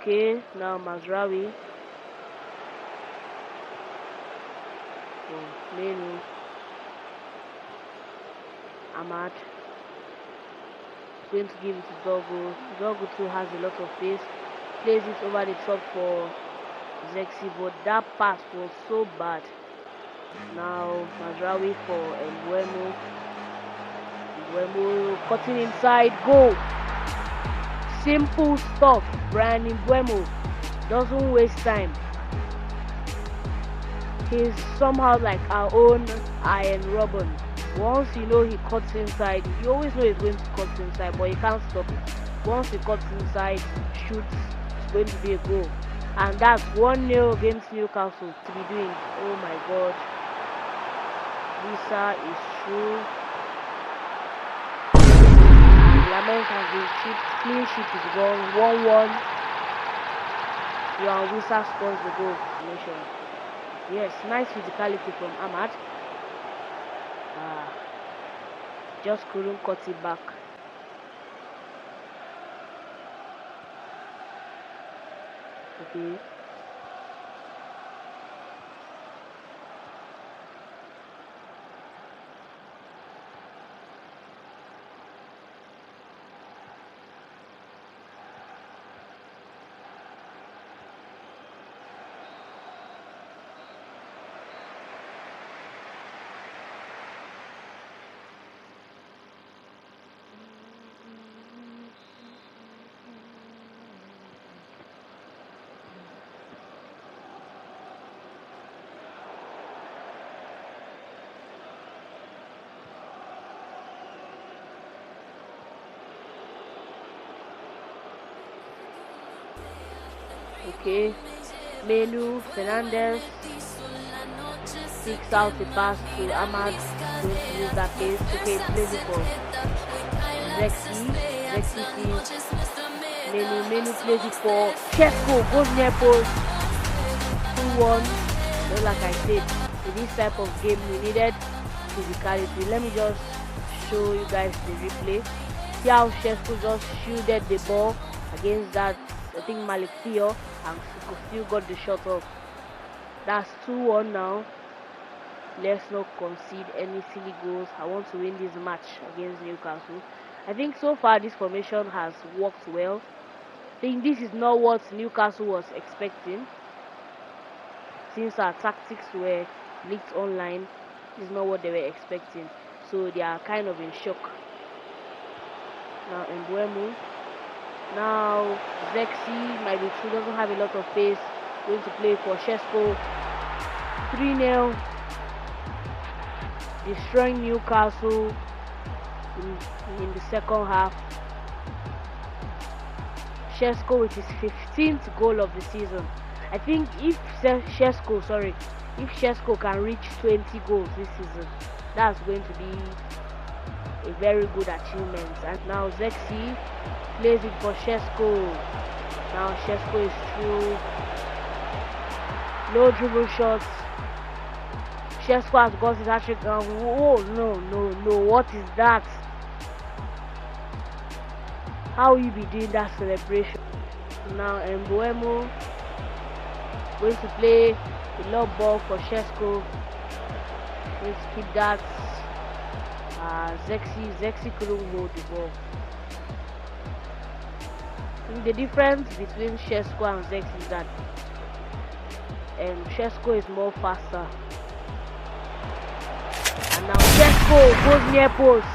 Okay, now Mazraoui. Menu. Ahmad. Going to give it to Dogu. Dogu too has a lot of pace. Plays it over the top for Zexi, but that pass was so bad. Now Mazraoui for Mbeumo. Mbeumo cutting inside, goal. Simple stuff. Bryan Mbeumo doesn't waste time. He's somehow like our own Iron Robben. Once you know he cuts inside, you always know he's going to cut inside, but you can't stop it. Once he cuts inside, shoots, it's going to be a goal. And that's 1-0 against Newcastle to be doing. Oh my god. Visa is true. And Lamens has been chipped. Clean sheet is gone. 1-1. Yohan Wissa scores the goal. Yes, nice physicality from Ahmad. Just couldn't cut it back. Okay. Okay, Menu, Fernandez seeks out the pass to Ahmad, going to use that pace. Okay, plays it for Zexi. Zexi sees Menu plays it for Chesko, goes near post. 2-1. So like I said, in this type of game we needed physicality. Let me just show you guys the replay. See how Chesko just shielded the ball against that, I think, Malik Theo, and still got the shot off. That's 2-1 now. Let's not concede any silly goals. I want to win this match against Newcastle. I think so far this formation has worked well. I think this is not what Newcastle was expecting. Since our tactics were leaked online, this is not what they were expecting. So they are kind of in shock. Now Mbeumo. Now Zexi might be true, doesn't have a lot of pace. Going to play for Chesko. 3-0. Destroying Newcastle in the second half. Chesko with his 15th goal of the season. I think if Chesko can reach 20 goals this season, that's going to be a very good achievement. And now Zexi plays it for Chesko. Now Chesko is through. No dribble shots. Shesko has got his hat-trick. Oh, no, what is that? How will you be doing that celebration? Now Mbeumo going to play a low ball for Shesko. Let's keep that. Zexi couldn't hold the ball. I think the difference between Shesko and Zexi is that Shesko is more faster. And now Shesko goes near post.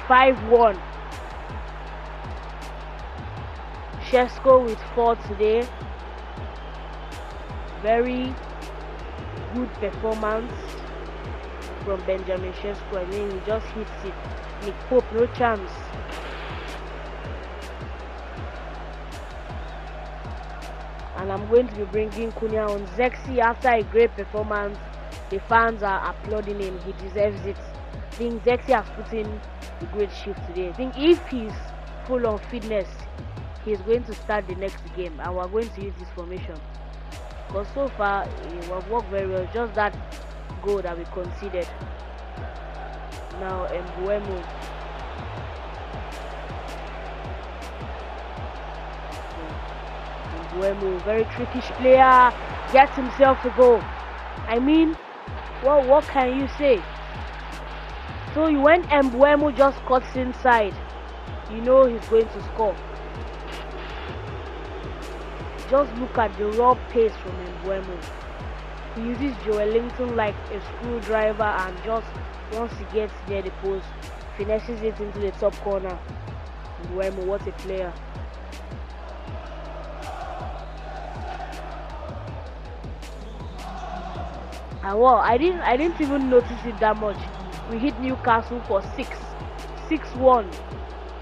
5-1. Shesko with 4 today. Very good performance from Benjamin Shesko. I mean, he just hits it. Nick Pope, no chance. And I'm going to be bringing Cunha on. Zexi, after a great performance, the fans are applauding him. He deserves it. I think Zexi has put in a great shift today. I think if he's full on fitness, he's going to start the next game, and we're going to use this formation. But so far, we've worked very well. Just that goal that we conceded. Now Mbeumo. Mbeumo, very trickish player, gets himself a goal. I mean, well, what can you say? So when Mbeumo just cuts inside, you know he's going to score. Just look at the raw pace from Mbeumo. He uses Joelinton like a screwdriver, and just once he gets near the post, finishes it into the top corner. Mbeumo, what a player. And well, I didn't even notice it that much. We hit Newcastle for 6-1.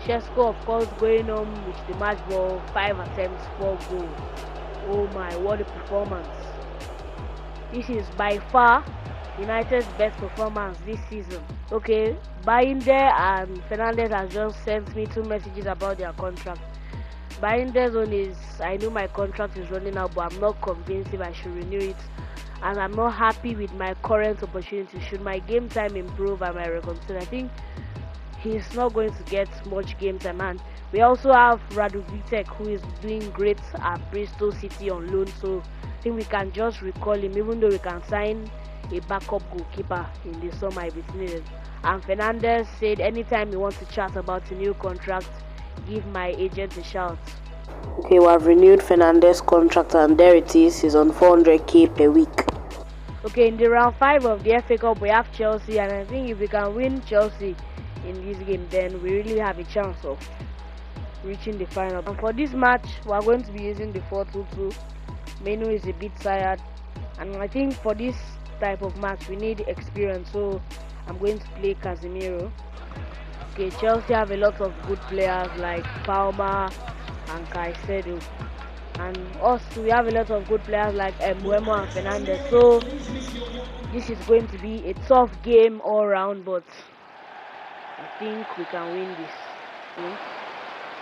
Shesko, of course, going on with the match ball. 5 attempts, 4 goals. Oh my, what a performance. This is by far United's best performance this season. Okay, Bayinde and Fernandes has just sent me 2 messages about their contract. Bayinde's one is, I know my contract is running out, but I'm not convinced if I should renew it. And I'm not happy with my current opportunity. Should my game time improve, I might reconsider. I think he's not going to get much game time. And we also have Radu Vitek, who is doing great at Bristol City on loan. So I think we can just recall him, even though we can sign a backup goalkeeper in the summer if it's needed. And Fernandes said anytime he wants to chat about a new contract, give my agent a shout. Okay, we have renewed Fernandes' contract, and there it is. He's on 400k per week. Okay, in the round 5 of the FA Cup, we have Chelsea, and I think if we can win Chelsea in this game, then we really have a chance of reaching the final. And for this match, we are going to be using the 4-2-2. Menu is a bit tired, and I think for this type of match, we need experience, so I'm going to play Casemiro. Okay, Chelsea have a lot of good players like Palmer and Caicedo, and us we have a lot of good players like Mbeumo and Fernandes. So this is going to be a tough game all round, but I think we can win this.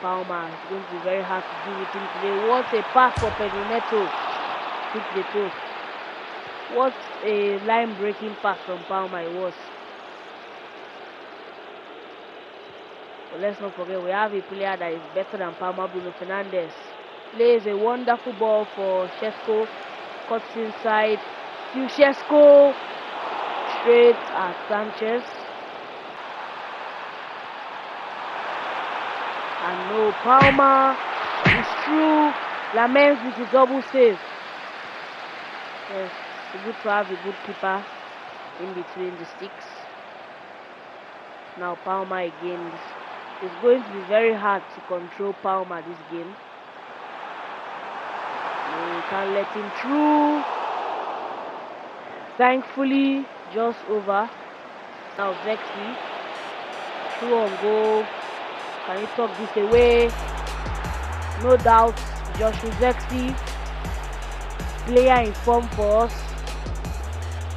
Palmer is going to be very hard to do with him today. What a pass for Pedro Neto, hit the post. What a line breaking pass from Palmer it was. But let's not forget, we have a player that is better than Palmer. Bruno Fernandes plays a wonderful ball for Shesko, cuts inside to Shesko, straight at Sanchez, and no, Palmer is through. Lamens with his double save. Yes, it's good to have a good keeper in between the sticks. Now Palmer again. It's going to be very hard to control Palmer this game. We can't let him through. Thankfully, just over. Now Zexi, through on goal. Can he tuck this away? No doubt, Joshua Zexi, player in form for us,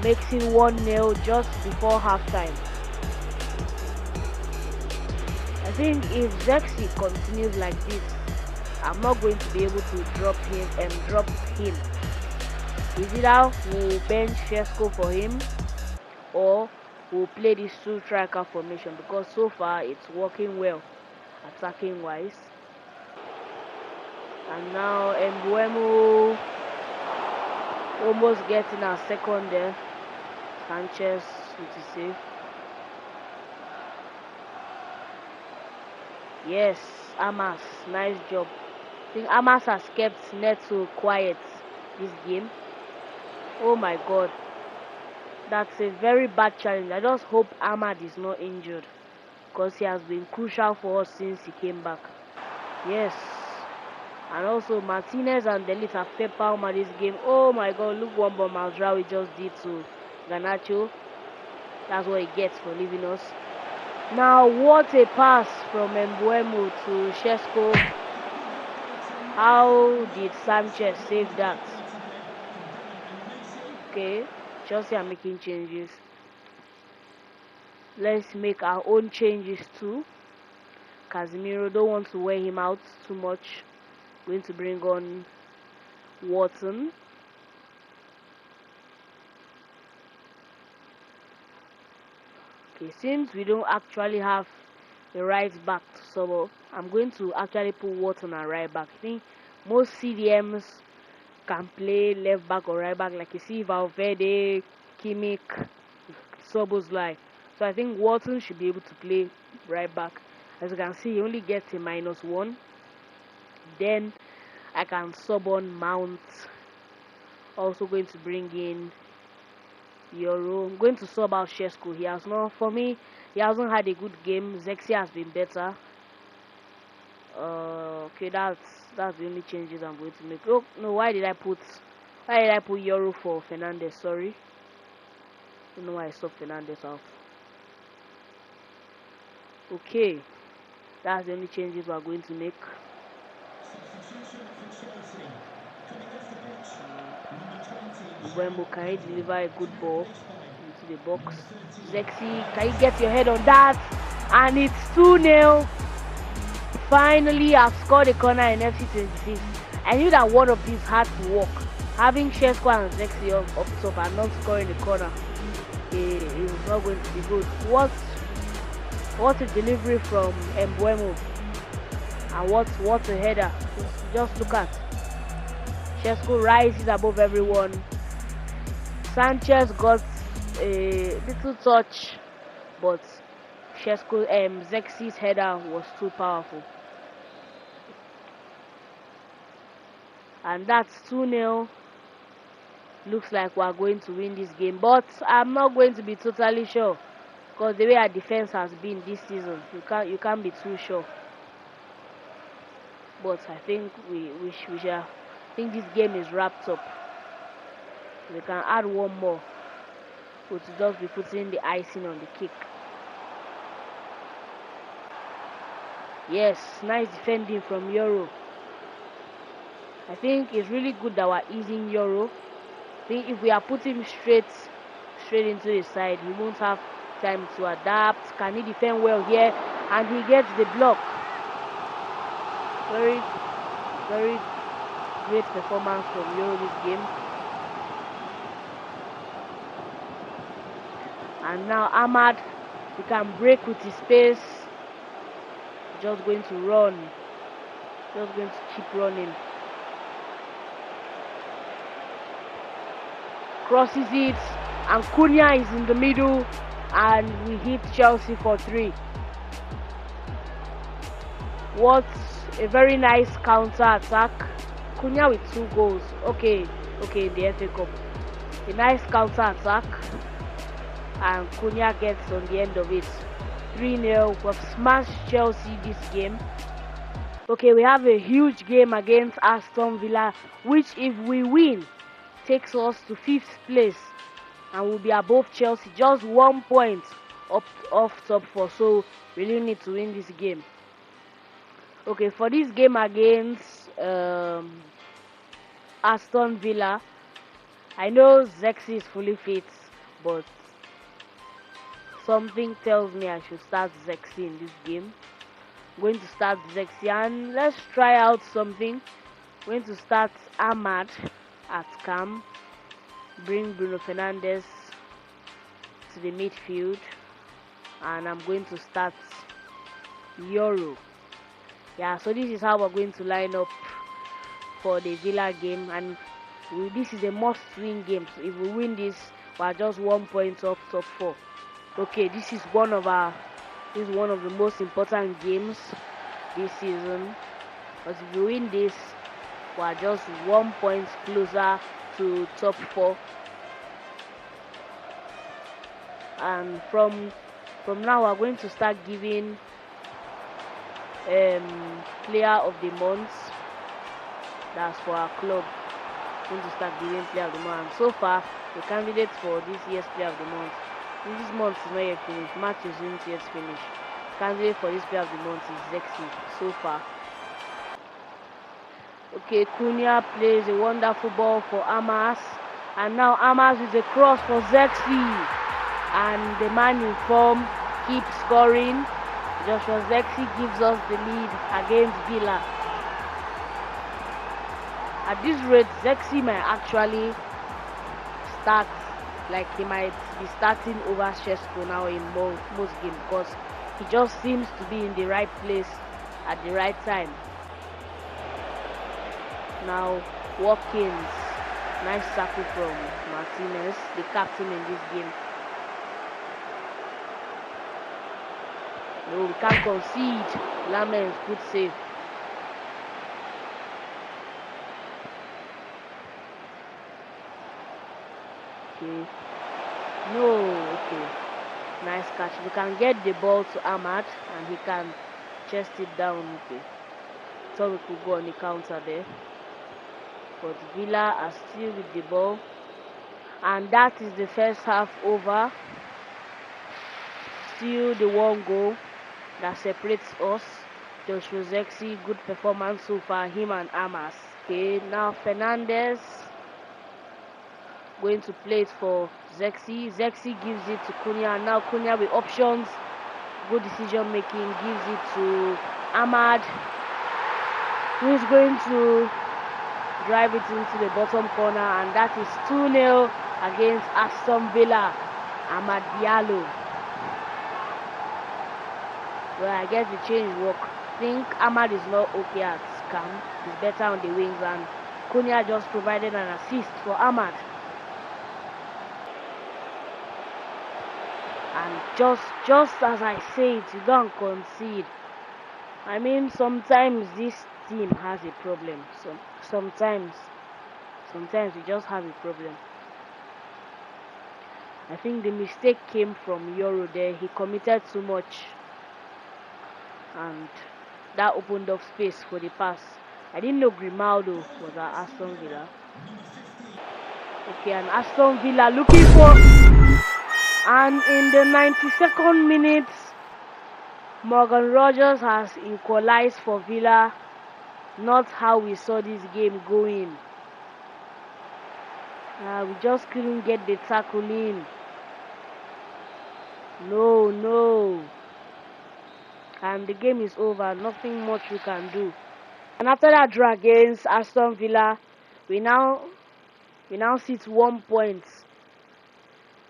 makes it 1-0 just before halftime. I think if Zexi continues like this, I'm not going to be able to drop him. Is it out? We'll bench Shesko for him, or we'll play this 2 striker formation, because so far it's working well attacking wise. And now Mbeumo almost getting our second there. Sanchez with the save. Yes, Amas, nice job. I think Amas has kept Neto quiet this game. Oh my god, that's a very bad challenge. I just hope Ahmad is not injured, because he has been crucial for us since he came back. Yes, and also Martinez and De Ligt have kept Palmer this game. Oh my god, look what Mazraoui just did to Garnacho. That's what he gets for leaving us. Now, what a pass from Mbeumo to Šeško. How did Sanchez save that? Okay, Chelsea are making changes. Let's make our own changes too. Casemiro, don't want to wear him out too much. Going to bring on Watson. Okay, since we don't actually have a right back to sub up, I'm going to actually put Watson at right back. I think most CDMs can play left back or right back, like you see Valverde, Kimmich, Szoboszlai. So I think Watson should be able to play right back. As you can see, he only gets a -1. Then I can sub on Mount. Also going to bring in Euro. I'm going to sub out Šeško. He has not, for me, he hasn't had a good game. Zexi has been better. Okay, that's the only changes I'm going to make. Oh no, why did I put Euro for Fernandes? Sorry, I don't know why I subbed Fernandes out. Okay, that's the only changes we're going to make. Mbeumo, can he deliver a good ball into the box? Zexi, can you get your head on that? And it's 2-0. Finally, I've scored a corner in FC26. I knew that one of these had to work. Having Šeško and Zexi up top and not scoring the corner, it was not going to be good. What a delivery from Mbeumo, and what a header! Just look at Šeško rises above everyone. Sanchez got a little touch, but Šeško, Zexi's header was too powerful. And that's 2-0. Looks like we're going to win this game, but I'm not going to be totally sure, because the way our defense has been this season, you can't be too sure. But I think we shall. I think this game is wrapped up. We can add one more, which will just be putting the icing on the cake. Yes, nice defending from Euro. I think it's really good that we're easing Euro. I think if we are putting him straight into the side, he won't have time to adapt. Can he defend well here? And he gets the block. Very, very great performance from Euro this game. And now Ahmad, he can break with his pace. Just going to run. Just going to keep running. Crosses it, and Cunha is in the middle, and we hit Chelsea for 3. What a very nice counter attack. Cunha with 2 goals. Okay, the FA Cup. A nice counter attack, and Cunha gets on the end of it. 3-0. We've smashed Chelsea this game. Okay, we have a huge game against Aston Villa, which if we win, takes us to 5th place, and we'll be above Chelsea, just 1 point up off top 4. So we really need to win this game. Okay, for this game against Aston Villa, I know Zexi is fully fit, but something tells me I should start Zexi in this game. I'm going to start Zexi, and let's try out something. I'm going to start Ahmad at cam, bring Bruno Fernandes to the midfield, and I'm going to start Euro. Yeah, so this is how we're going to line up for the Villa game, and this is a must-win game. So if we win this, we're just 1 point off top 4. Okay, this is one of the most important games this season. But if we win this, we're just 1 point closer to top 4. And from now, we're going to start giving player of the month. That's for our club. We're going to start giving player of the month. And so far, the candidate for this year's player of the month. This month is not yet finished. March isn't yet finished. Candidate for this player of the month is Zexi so far. Okay, Cunha plays a wonderful ball for Amas, and now Amas is a cross for Zexi, and the man in form keeps scoring. Joshua Zexi gives us the lead against Villa. At this rate, Zexi might actually start, like he might be starting over Shesko now in most games, because he just seems to be in the right place at the right time. Now Watkins, nice tackle from Martinez, the captain in this game. No, we can't concede. Lamens, good save. Okay. No, okay. Nice catch. We can get the ball to Ahmad and he can chest it down. Okay. So we could go on the counter there. But Villa are still with the ball. And that is the first half over. Still the one goal that separates us. Joshua Zexi, good performance so far, him and Amas. Okay, now Fernandez going to play it for Zexi. Zexi gives it to Cunha. Now Cunha with options, good decision making, gives it to Ahmad, who is going to drive it into the bottom corner, and that is 2-0 against Aston Villa. Amad Diallo. Well, I guess the change work. I think Ahmad is not okay at scam. He's better on the wings, and Cunha just provided an assist for Ahmad. And just as I say it, you don't concede. I mean, sometimes this team has a problem. Sometimes we just have a problem. I think the mistake came from Euro there. He committed too much, and that opened up space for the pass. I didn't know Grimaldo was at Aston Villa. Okay, and Aston Villa looking for, and in the 92nd minute, Morgan Rogers has equalized for Villa. Not how we saw this game going. We just couldn't get the tackle in. No. And the game is over. Nothing much we can do. And after that draw against Aston Villa, we now sit 1 point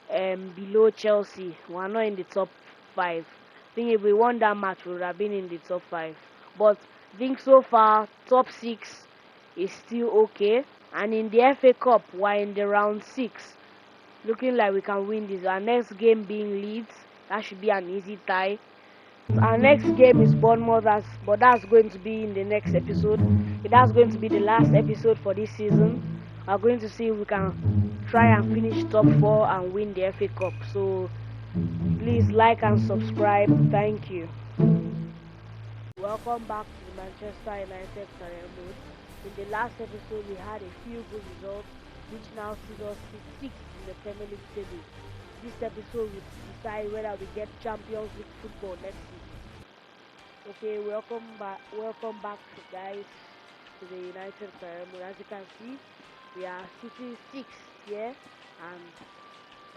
below Chelsea. We are not in the top 5. I think if we won that match, we would have been in the top 5. But I think so far, top 6 is still okay. And in the FA Cup, we're in the round 6. Looking like we can win this. Our next game being Leeds. That should be an easy tie. Our next game is Bournemouth, but that's going to be in the next episode. That's going to be the last episode for this season. We're going to see if we can try and finish top 4 and win the FA Cup. So please like and subscribe. Thank you. Welcome back to the Manchester United career mode. In the last episode, we had a few good results, which now sees us 6th in the Premier League table. This episode will decide whether we get Champions League football next season. Okay, welcome back guys to the United career mode. As you can see, we are sitting 6th here, and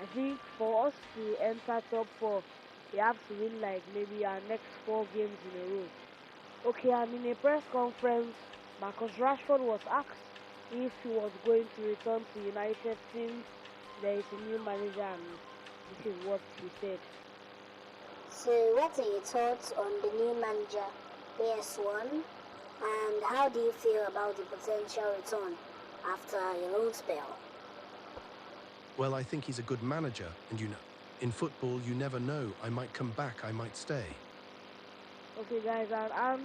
I think for us to enter top 4, we have to win like maybe our next 4 games in a row. Okay, and in a press conference, Marcus Rashford was asked if he was going to return to United since there is a new manager, and This is what he said. So, what are your thoughts on the new manager, PS1, and how do you feel about the potential return after a loan spell? Well, I think he's a good manager, and in football, you never know. I might come back, I might stay. Okay, guys, and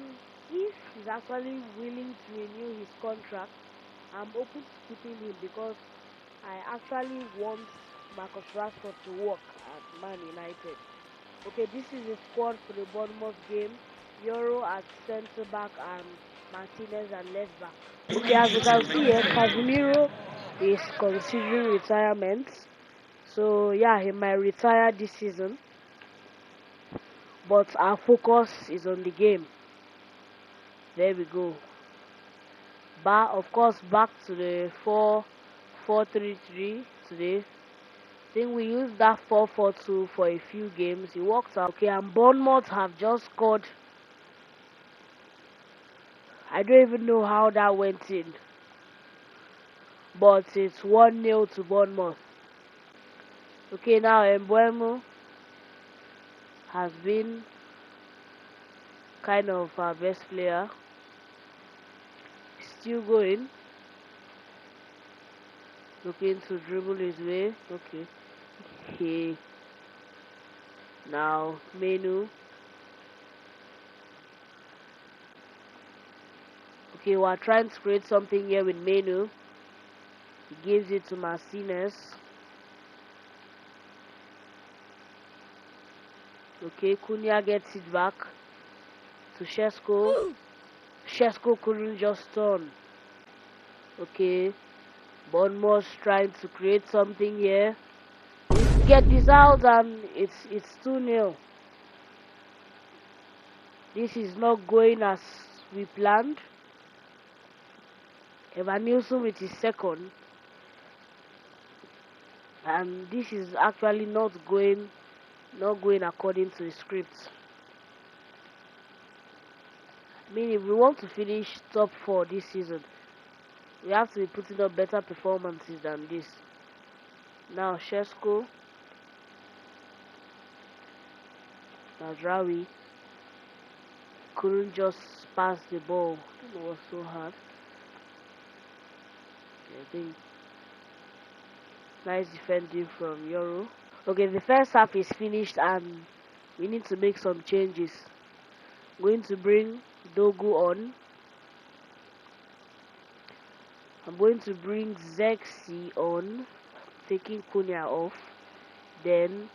if he's actually willing to renew his contract, I'm open to keeping him because I actually want Marcus Rashford to work at Man United. Okay, this is the squad for the Bournemouth game. Euro at centre back and Martinez at left back. Okay, as you can see here, Casemiro is considering retirement. So yeah, he might retire this season. But our focus is on the game. There we go. Of course, back to the 4-4-3-3 today. I think we used that 4-4-2 for a few games. It worked out. Okay, and Bournemouth have just scored. I don't even know how that went in. But it's 1-0 to Bournemouth. Okay, now Mbeumo has been kind of our best player. Still going. Looking to dribble his way. Okay. Now Menu. Okay, we're trying to create something here with Menu. He gives it to Martinez. Okay, Cunha gets it back to Shesko. Shesko couldn't just turn. Okay, Bournemouth trying to create something here. Let's get this out, and it's 2-0. This is not going as we planned. Evan Nilsson with his second, and this is actually not going according to the script. I mean, if we want to finish top 4 this season, we have to be putting up better performances than this. Now Shesko, Mazraoui couldn't just pass the ball. I don't know what's so hard. I think nice defending from Euro. Okay, the first half is finished and we need to make some changes. I'm going to bring Dogu on. I'm going to bring Zexi on, taking Cunha off. Then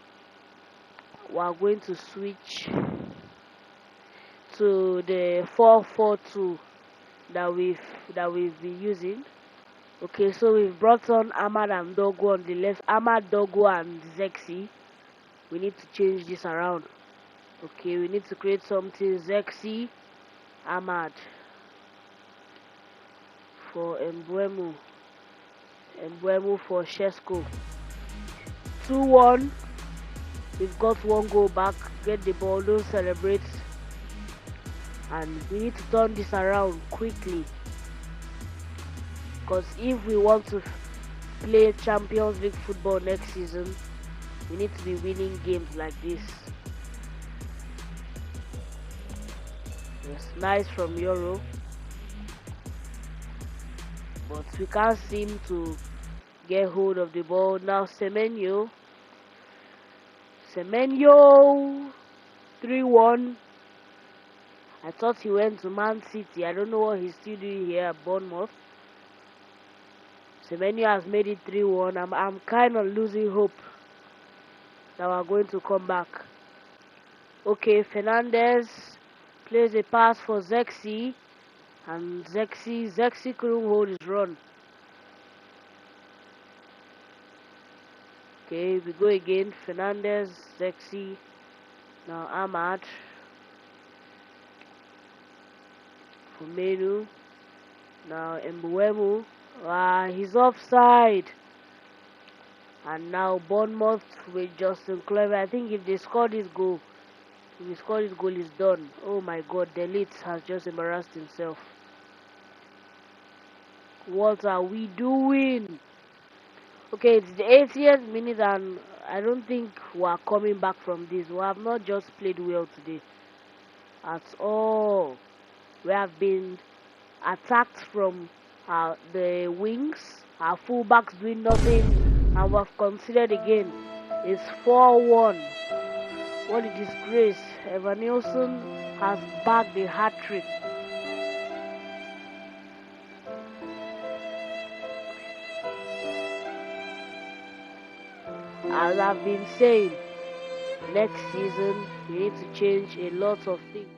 we are going to switch to the 4-4-2 that we've been using. Okay, so we've brought on Ahmad and Dogu on the left. Ahmad, Dogu and Zexi. We need to change this around. Okay, we need to create something. Zexi, Ahmad for Mbeumo. Mbeumo for Shesko. 2-1. We've got 1 goal back. Get the ball, don't celebrate. And we need to turn this around quickly. Because if we want to play Champions League football next season, we need to be winning games like this. Yes, nice from Euro. But we can't seem to get hold of the ball. Now Semenyo. 3-1. I thought he went to Man City. I don't know what he's still doing here at Bournemouth. Semenyo has made it 3-1. I'm kind of losing hope that we're going to come back. Okay, Fernandez plays a pass for Zexi, and Zexi couldn't hold his run. Okay, we go again. Fernandez, Zexi, now Ahmad for Menu. Now Mbeumo. He's offside. And now Bournemouth with Justin Kluivert. I think if they score this goal, it's done. Oh my God, Delete has just embarrassed himself. What are we doing? Okay, it's the 80th minute and I don't think we are coming back from this. We have not just played well today at all. We have been attacked from the wings, our fullbacks doing nothing, and we have conceded again. It's 4-1. What a disgrace. Evan Nielsen has bagged a hat-trick. As I've been saying, next season we need to change a lot of things.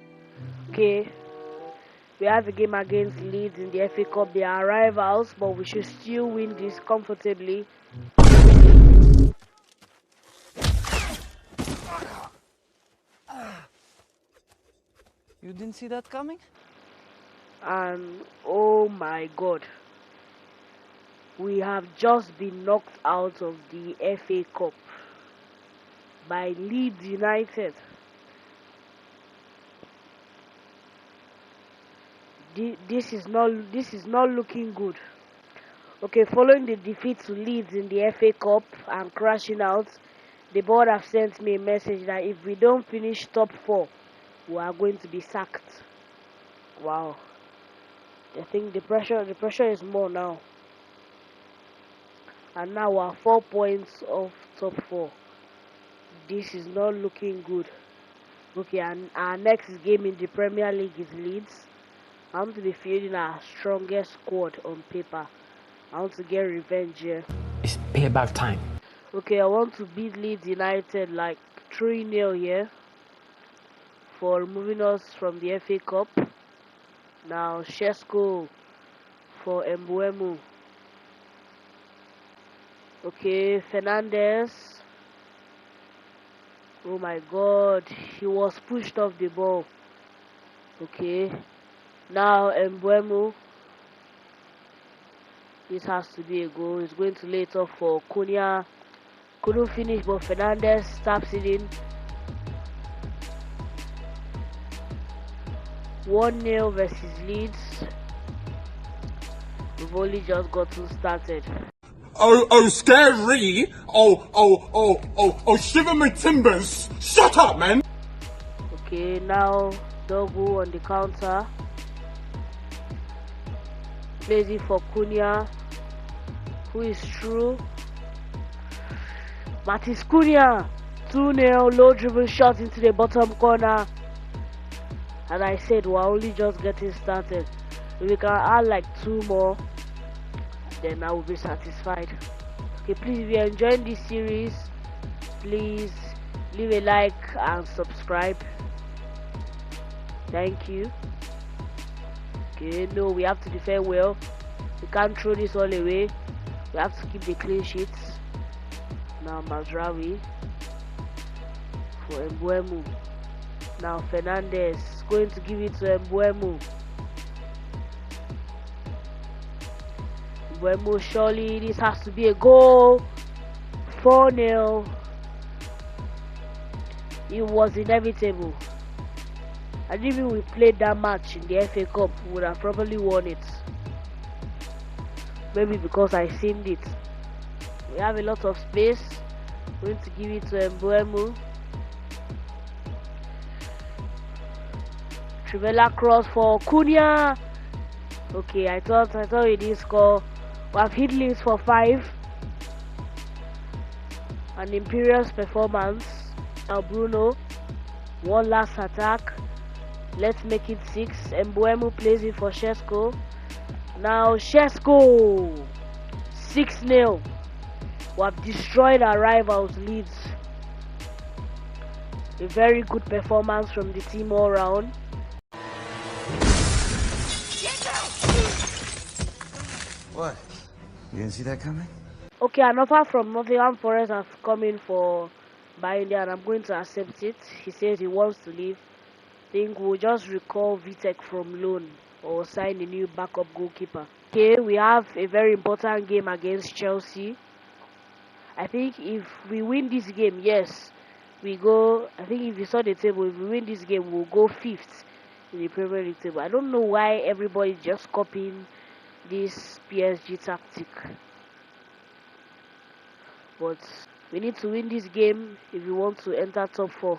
Okay, we have a game against Leeds in the FA Cup. They are rivals, but we should still win this comfortably. You didn't see that coming? And oh my god, we have just been knocked out of the FA Cup by Leeds United. This is not looking good. Okay, following the defeat to Leeds in the FA Cup and crashing out, the board have sent me a message that if we don't finish top 4, we are going to be sacked. Wow. I think the pressure is more now. And now we are 4 points off top 4. This is not looking good. Okay, and our next game in the Premier League is Leeds. I want to be fielding our strongest squad on paper. I want to get revenge here. It's payback time. Okay, I want to beat Leeds United like 3-0 here for removing us from the FA Cup. Now Shesko for Mbeumo. Okay, Fernandes. Oh my god, he was pushed off the ball. Okay, now Mbeumo. This has to be a goal. He's going to lay it off for Cunha. Couldn't finish, but Fernandes taps it in. 1-0 versus Leeds. We've only just gotten started. Oh, scary! Oh, shiver my timbers! Shut up, man! Okay, now Dogu on the counter. Plays it for Cunha, who is through. Matis Cunha, 2-0, low dribble shot into the bottom corner. As I said, we're only just getting started. If we can add like 2 more, then I will be satisfied. Okay, please, if you're enjoying this series, please leave a like and subscribe. Thank you. Okay, no, we have to defend well. We can't throw this all away. We have to keep the clean sheets. Now Mazraoui for Mbeumo. Now Fernandes is going to give it to Mbeumo. Mbeumo, surely this has to be a goal. 4-0. It was inevitable. And even we played that match in the FA Cup, we would have probably won it. Maybe because I seen it. We have a lot of space. We're going to give it to Mbeumo. Trivela cross for Cunha. Okay, I thought he didn't score. We have hit Leeds for 5. An imperious performance. Now Bruno, one last attack. Let's make it 6. Mbeumo plays it for Shesko. Now Shesko, 6-0. We have destroyed our rivals Leeds. A very good performance from the team all round. What? You didn't see that coming? Okay, an offer from Nottingham Forest has come in for Bailey, and I'm going to accept it. He says he wants to leave. I think we'll just recall Vitek from loan or sign a new backup goalkeeper. Okay, we have a very important game against Chelsea. I think if we win this game, yes, we go. I think if you saw the table, if we win this game, we'll go 5th in the Premier League table. I don't know why everybody's just copying this PSG tactic, but We need to win this game if we want to enter top 4.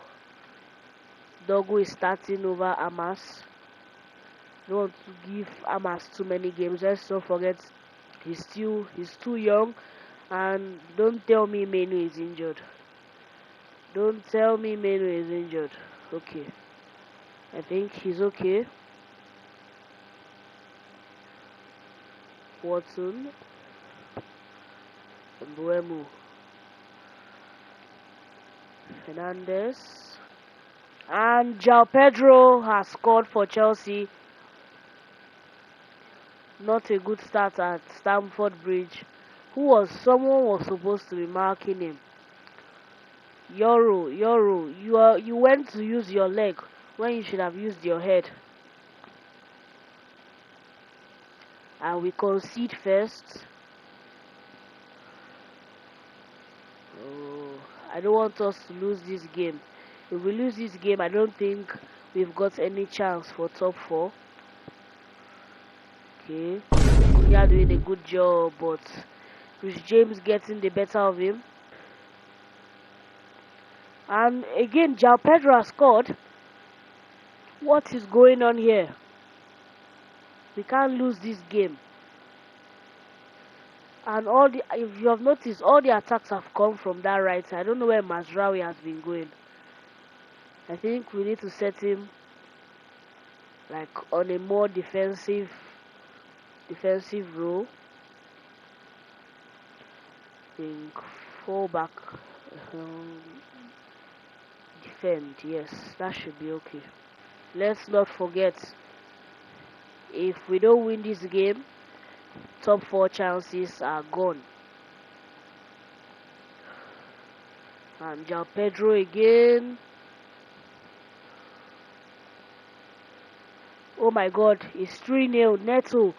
Dogu is starting over Amas. Don't want to give Amas too many games. Let's not forget he's too young, and don't tell me Menu is injured. Don't tell me Menu is injured. Okay. I think he's okay. Watson. Mbuemu. Fernandez. And João Pedro has scored for Chelsea. Not a good start at Stamford Bridge. Someone was supposed to be marking him. Yoro, you went to use your leg when you should have used your head. And we concede first. Oh, I don't want us to lose this game. If we lose this game, I don't think we've got any chance for top 4. Okay, Cunha doing a good job, but Rhys James getting the better of him. And again, João Pedro has scored. What is going on here? We can't lose this game. And if you have noticed, all the attacks have come from that right side. I don't know where Mazraoui has been going. I think we need to set him like on a more defensive role. I think fullback, defend. Yes, that should be okay. Let's not forget, if we don't win this game, top 4 chances are gone. And João Pedro again. Oh my God, it's 3-0. Neto.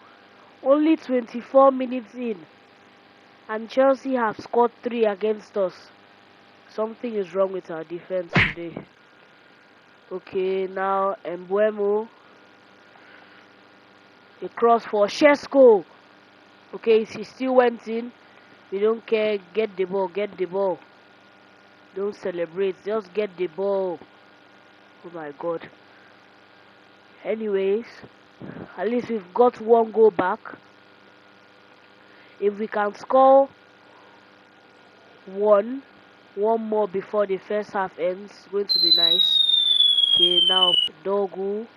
Only 24 minutes in. And Chelsea have scored 3 against us. Something is wrong with our defense today. Okay, now Mbuemo. A cross for Shesko. Okay, he still went in. We don't care. Get the ball. Don't celebrate. Just get the ball. Oh my God. Anyways, at least we've got 1 goal back. If we can score one more before the first half ends, it's going to be nice. Okay, now Dogu.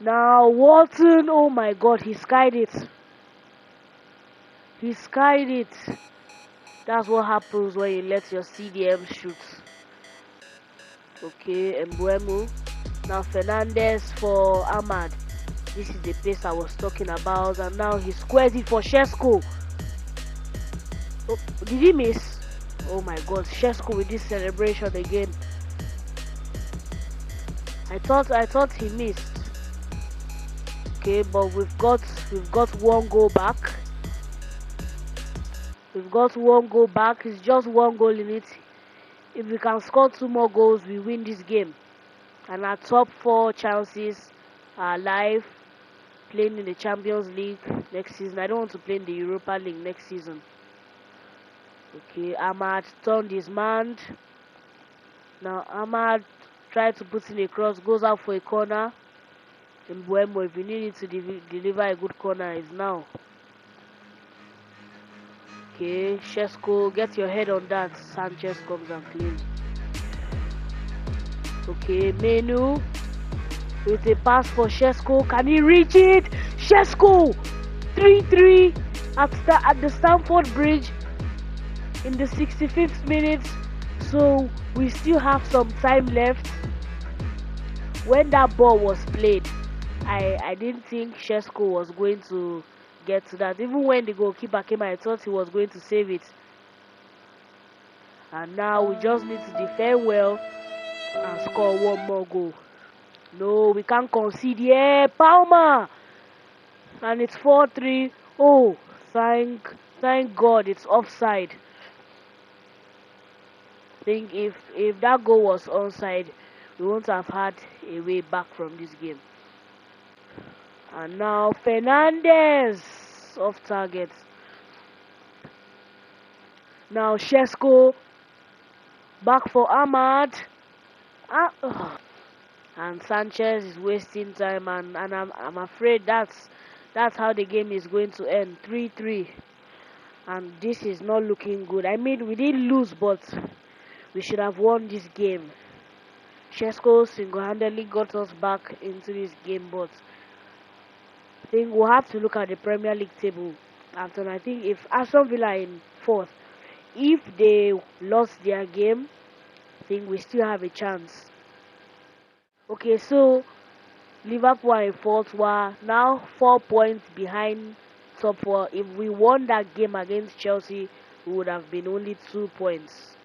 Now Walton. Oh my God, he skied it. That's what happens when you let your CDM shoot. Okay, Mbuemu. Now Fernandez for Ahmad. This is the pace I was talking about, and now he squares it for Shesko. Oh, did he miss? Oh my God, Shesko with this celebration again. I thought he missed. Okay, but we've got 1 goal back. It's just 1 goal in it. If we can score 2 more goals, we win this game. And our top 4 chances are live, playing in the Champions League next season. I don't want to play in the Europa League next season. Okay, Ahmad turned his man. Now Ahmad tried to put in a cross, goes out for a corner. Mbuemo, if you need to deliver a good corner, is now. Okay, Shesko, get your head on that. Sanchez comes and cleans. Okay, Menu with a pass for Shesko. Can he reach it? Shesko! 3-3 at the Stamford Bridge in the 65th minute. So we still have some time left. When that ball was played, I didn't think Shesko was going to get to that. Even when the goalkeeper came, I thought he was going to save it. And now we just need to defend well and score 1 more goal. No, we can't concede. Yeah, Palmer! And it's 4-3. Oh, thank God it's offside. I think if that goal was onside, we won't have had a way back from this game. And now Fernandez off target. Now Shesko back for Ahmad. And Sanchez is wasting time, and I'm afraid that's how the game is going to end. 3-3, and this is not looking good. I mean, we didn't lose, but we should have won this game. Shesko single-handedly got us back into this game, but I think we'll have to look at the Premier League table. After, I think if Aston Villa are in 4th, if they lost their game, I think we still have a chance. Okay, so Liverpool are in 4th, we're now 4 points behind top 4. If we won that game against Chelsea, we would have been only 2 points.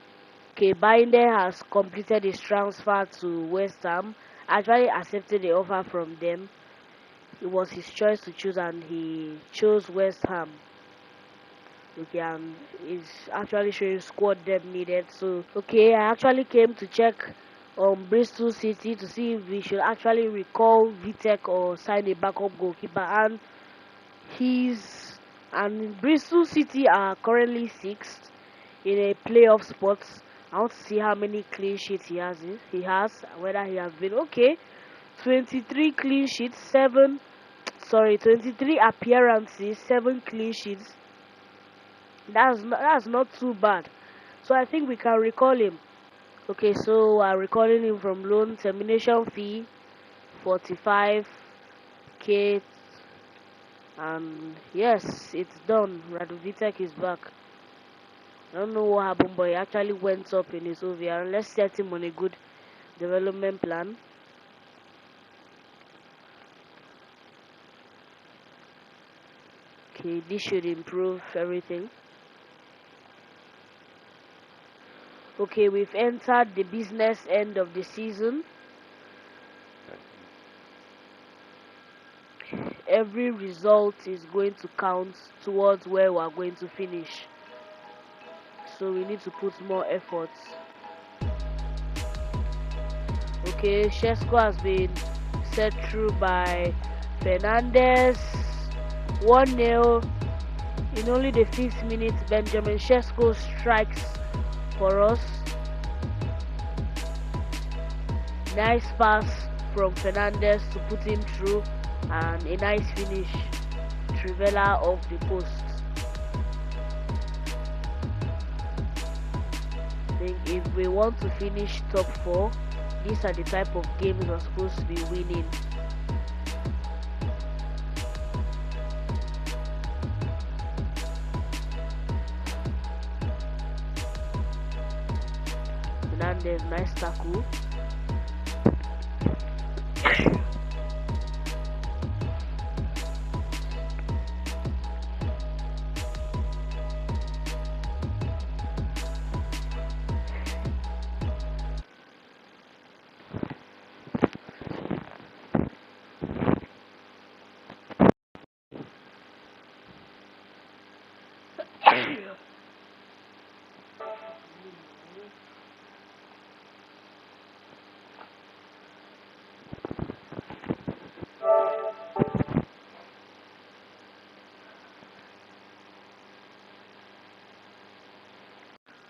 Okay, Binder has completed his transfer to West Ham. Actually accepted the offer from them. It was his choice to choose, and he chose West Ham. Okay, and he's actually showing squad depth needed. So, okay, I actually came to check on Bristol City to see if we should actually recall Vitek or sign a backup goalkeeper. And Bristol City are currently 6th in a playoff spot. I want to see how many clean sheets he has. Whether he has been okay. 23 clean sheets, 23 appearances, 7 clean sheets. That's not too bad. So I think we can recall him. Okay, so we're recalling him from loan. Termination fee 45k, and yes, it's done. Radovitek is back. I don't know what happened, but he actually went up in his OVR. Let's set him on a good development plan. Okay, this should improve everything. Okay, we've entered the business end of the season. Every result is going to count towards where we are going to finish. So we need to put more effort. Okay, Shesko has been set through by Fernandez. 1-0. In only the 5th minute, Benjamin Shesko strikes for us. Nice pass from Fernandez to put him through, and a nice finish. Trivela off the post. I think if we want to finish top 4, these are the type of games we're supposed to be winning. Fernandez, nice tackle.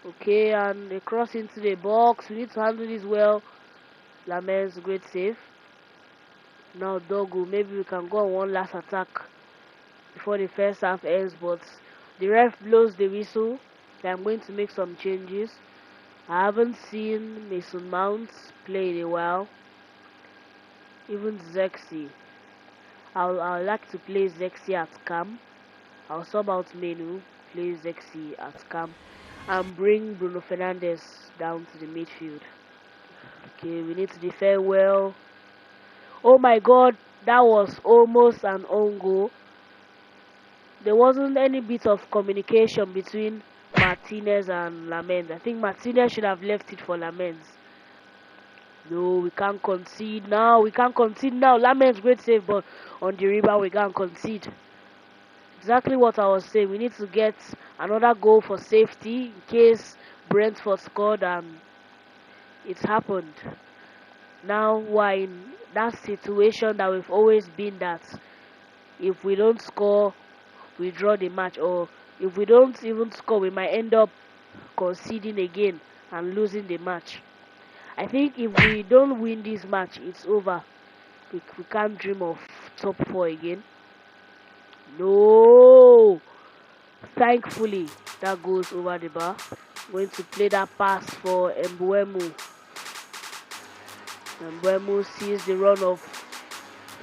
Okay, and a cross into the box. We need to handle this well. Lamens, great save. Now Dogu, maybe we can go on one last attack before the first half ends, but the ref blows the whistle. Okay, I'm going to make some changes. I haven't seen Mason Mount play in a while. Even Zexi. I'll like to play Zexi at cam. I'll sub out Menu, play Zexi at cam, and bring Bruno Fernandes down to the midfield. Okay, we need to defend well. Oh my god, that was almost an own goal. There wasn't any bit of communication between Martinez and Lamens. I think Martinez should have left it for Lamens. No, we can't concede now. Lamens, great save, but on the rebound we can't concede. Exactly what I was saying. We need to get another goal for safety in case Brentford scored and it happened. Now we're in that situation that we've always been, that if we don't score, we draw the match, or if we don't even score, we might end up conceding again and losing the match. I think if we don't win this match, it's over. We can't dream of top 4 again. No! Thankfully, that goes over the bar. Going to play that pass for Mbeumo. Mbeumo sees the run of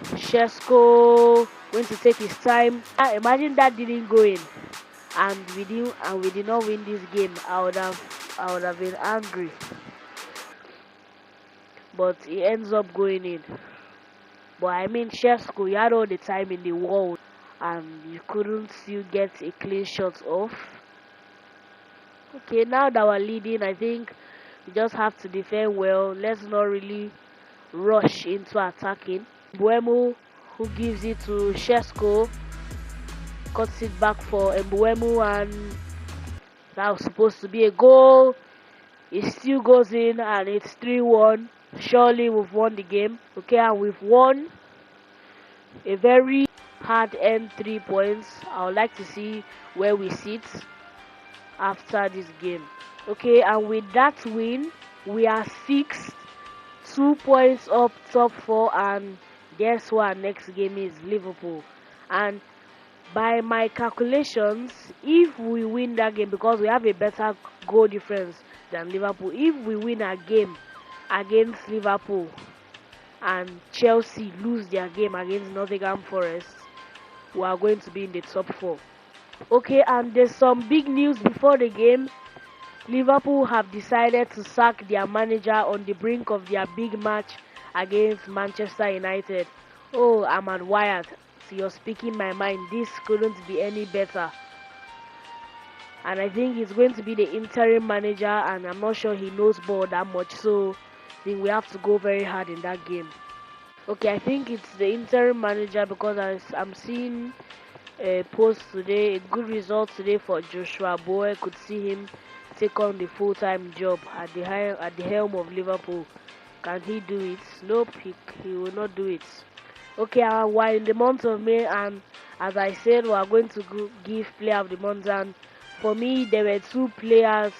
Šeško. Going to take his time. Imagine that didn't go in, and we did not win this game. I would have been angry. But he ends up going in. But I mean, Šeško, you had all the time in the world, and you couldn't still get a clean shot off. Okay, now that we're leading, I think we just have to defend well. Let's not really rush into attacking. Mbeumo, who gives it to Šeško, cuts it back for Mbeumo, and that was supposed to be a goal. It still goes in, and it's 3-1. Surely we've won the game. Okay, and we've won a very hard-earned 3 points. I would like to see where we sit after this game. Okay, and with that win, we are 6th, 2 points up top 4, and guess what? Our next game is Liverpool. And by my calculations, if we win that game, because we have a better goal difference than Liverpool, if we win a game against Liverpool and Chelsea lose their game against Nottingham Forest, we are going to be in the top 4. Okay, and there's some big news before the game. Liverpool have decided to sack their manager on the brink of their big match against Manchester United. Oh, Ahmad Wyatt, so you're speaking my mind. This couldn't be any better. And I think he's going to be the interim manager, and I'm not sure he knows ball that much, so I think we have to go very hard in that game. Okay, I think it's the interim manager because I'm seeing a post today, a good result today for Joshua Boy. Could see him take on the full-time job at the helm of Liverpool. Can he do it? Nope, he will not do it. Okay, we're in the month of May, and as I said, we are going to give player of the month, and for me there were 2 players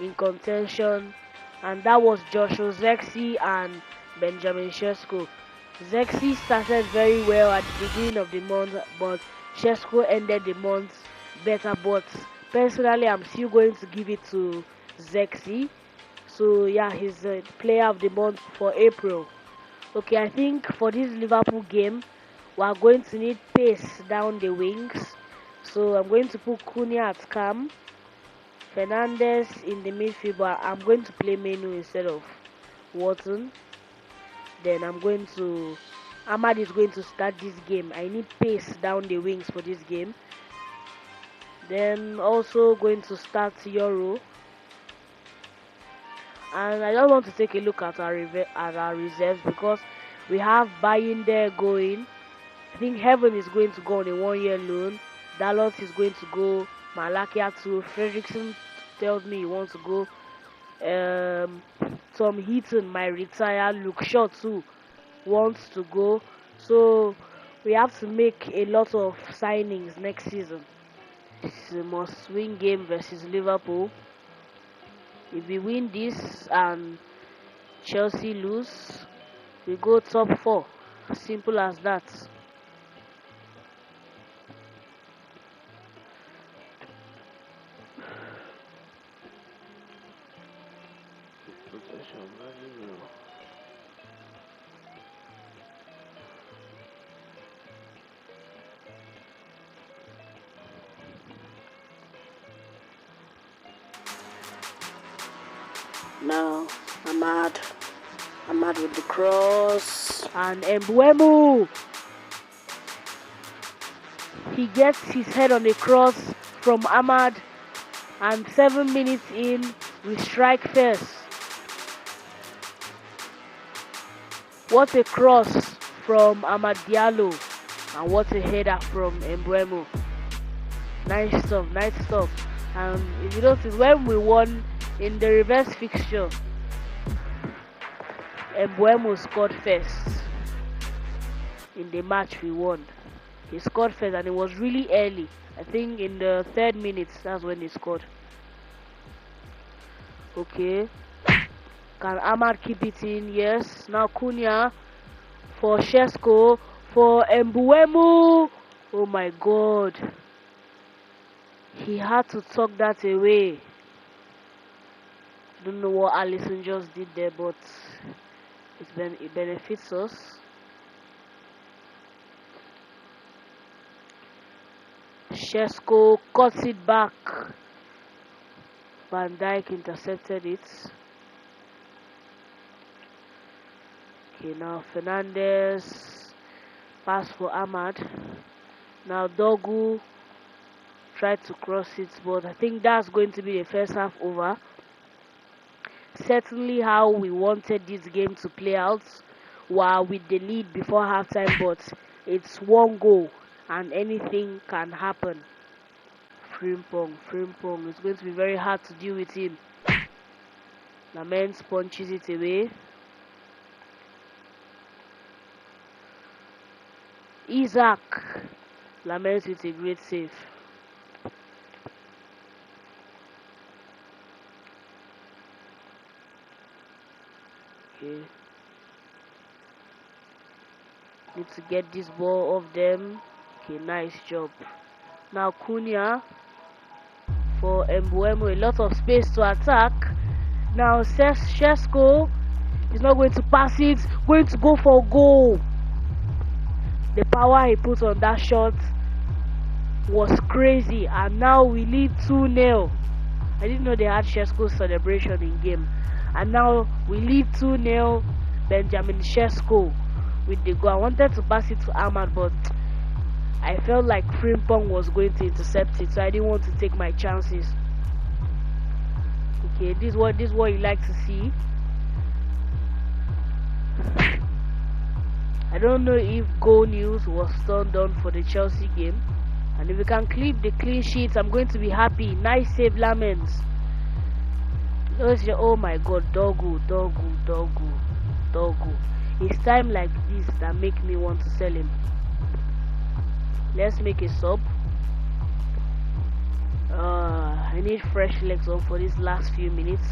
in contention, and that was Joshua Zirkzee and Benjamin Šeško. Zirkzee started very well at the beginning of the month, but Šeško ended the month better. But personally, I'm still going to give it to Zirkzee. So yeah, he's the player of the month for April. Okay, I think for this Liverpool game, we are going to need pace down the wings. So I'm going to put Cunha at cam, Fernandes in the midfield, but I'm going to play Menu instead of Wharton. Then Ahmad is going to start this game. I need pace down the wings for this game. Then also going to start Euro. And I just want to take a look at our reserves, because we have Bayinde going. I think Heaven is going to go on a 1-year loan. Dalot is going to go. Malakia too. Fredrickson tells me he wants to go. Tom Heaton might retire. Luke Shaw too wants to go. So we have to make a lot of signings next season. This is a must-win game versus Liverpool. If we win this and Chelsea lose, we go top 4. Simple as that. Now, Ahmad with the cross. And Mbeumo, he gets his head on a cross from Ahmad, and 7 minutes in, we strike first. What a cross from Amad Diallo, and what a header from Mbeumo. Nice stuff, nice stuff. And if you notice, when we won in the reverse fixture, Mbeumo scored first in the match we won. He scored first, and it was really early. I think in the 3rd minute, that's when he scored. Okay. Can Ahmad keep it in? Yes. Now Cunha for Shesko for Mbuemo. Oh my God. He had to tuck that away. Don't know what Alisson just did there, but it benefits us. Shesko cuts it back. Van Dijk intercepted it. Okay, now Fernandez. Pass for Ahmad. Now Dogu tried to cross it, but I think that's going to be the first half over. Certainly how we wanted this game to play out, while with the lead before halftime, but it's one goal and anything can happen. Frimpong, it's going to be very hard to deal with him. Lamens punches it away. Isaac. Lamens with a great save. Okay. Need to get this ball off them. Okay, nice job. Now Cunha for Mbuemo. A lot of space to attack. Now Shesko is not going to pass it. Going to go for a goal. The power he put on that shot was crazy, and now we lead 2-0. I didn't know they had Shesko's celebration in game, and now we lead 2-0. Benjamin Shesko with the goal. I wanted to pass it to Ahmad, but I felt like Frimpong was going to intercept it, so I didn't want to take my chances. Okay, this is what you like to see. I don't know if goal news was turned on for the Chelsea game, and if we can keep the clean sheets, I'm going to be happy. Nice save, Lamens. Oh my God, Dogu. It's time like this that make me want to sell him. Let's make a sub. I need fresh legs on for these last few minutes.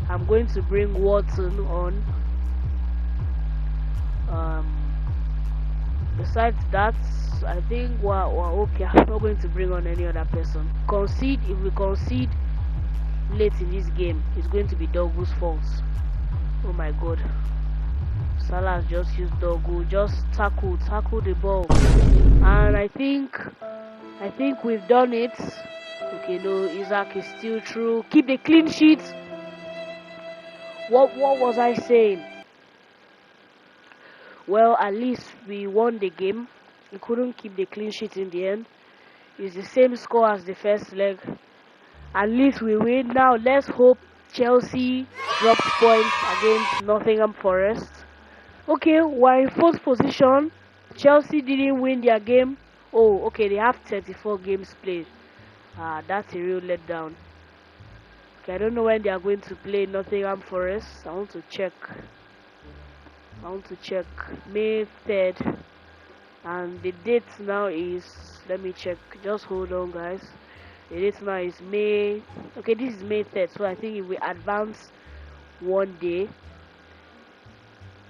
I'm going to bring Watson on. Besides that, I think we're okay. I'm not going to bring on any other person. If we concede late in this game, it's going to be Dogu's fault. Oh my God. Salah just used Dogu, just tackle the ball, and I think we've done it. Okay, no, Isaac is still through. Keep the clean sheet. What was I saying? Well, at least we won the game. We couldn't keep the clean sheet in the end. It's the same score as the first leg. At least we win. Now let's hope Chelsea drops points against Nottingham Forest. Okay, we're in fourth position. Chelsea didn't win their game. Oh, okay, they have 34 games played. That's a real letdown. Okay, I don't know when they are going to play Nottingham Forest. I want to check. May 3rd. And the date now is, let me check. Just hold on, guys. The date now is May. Okay, this is May 3rd. So I think if we advance one day,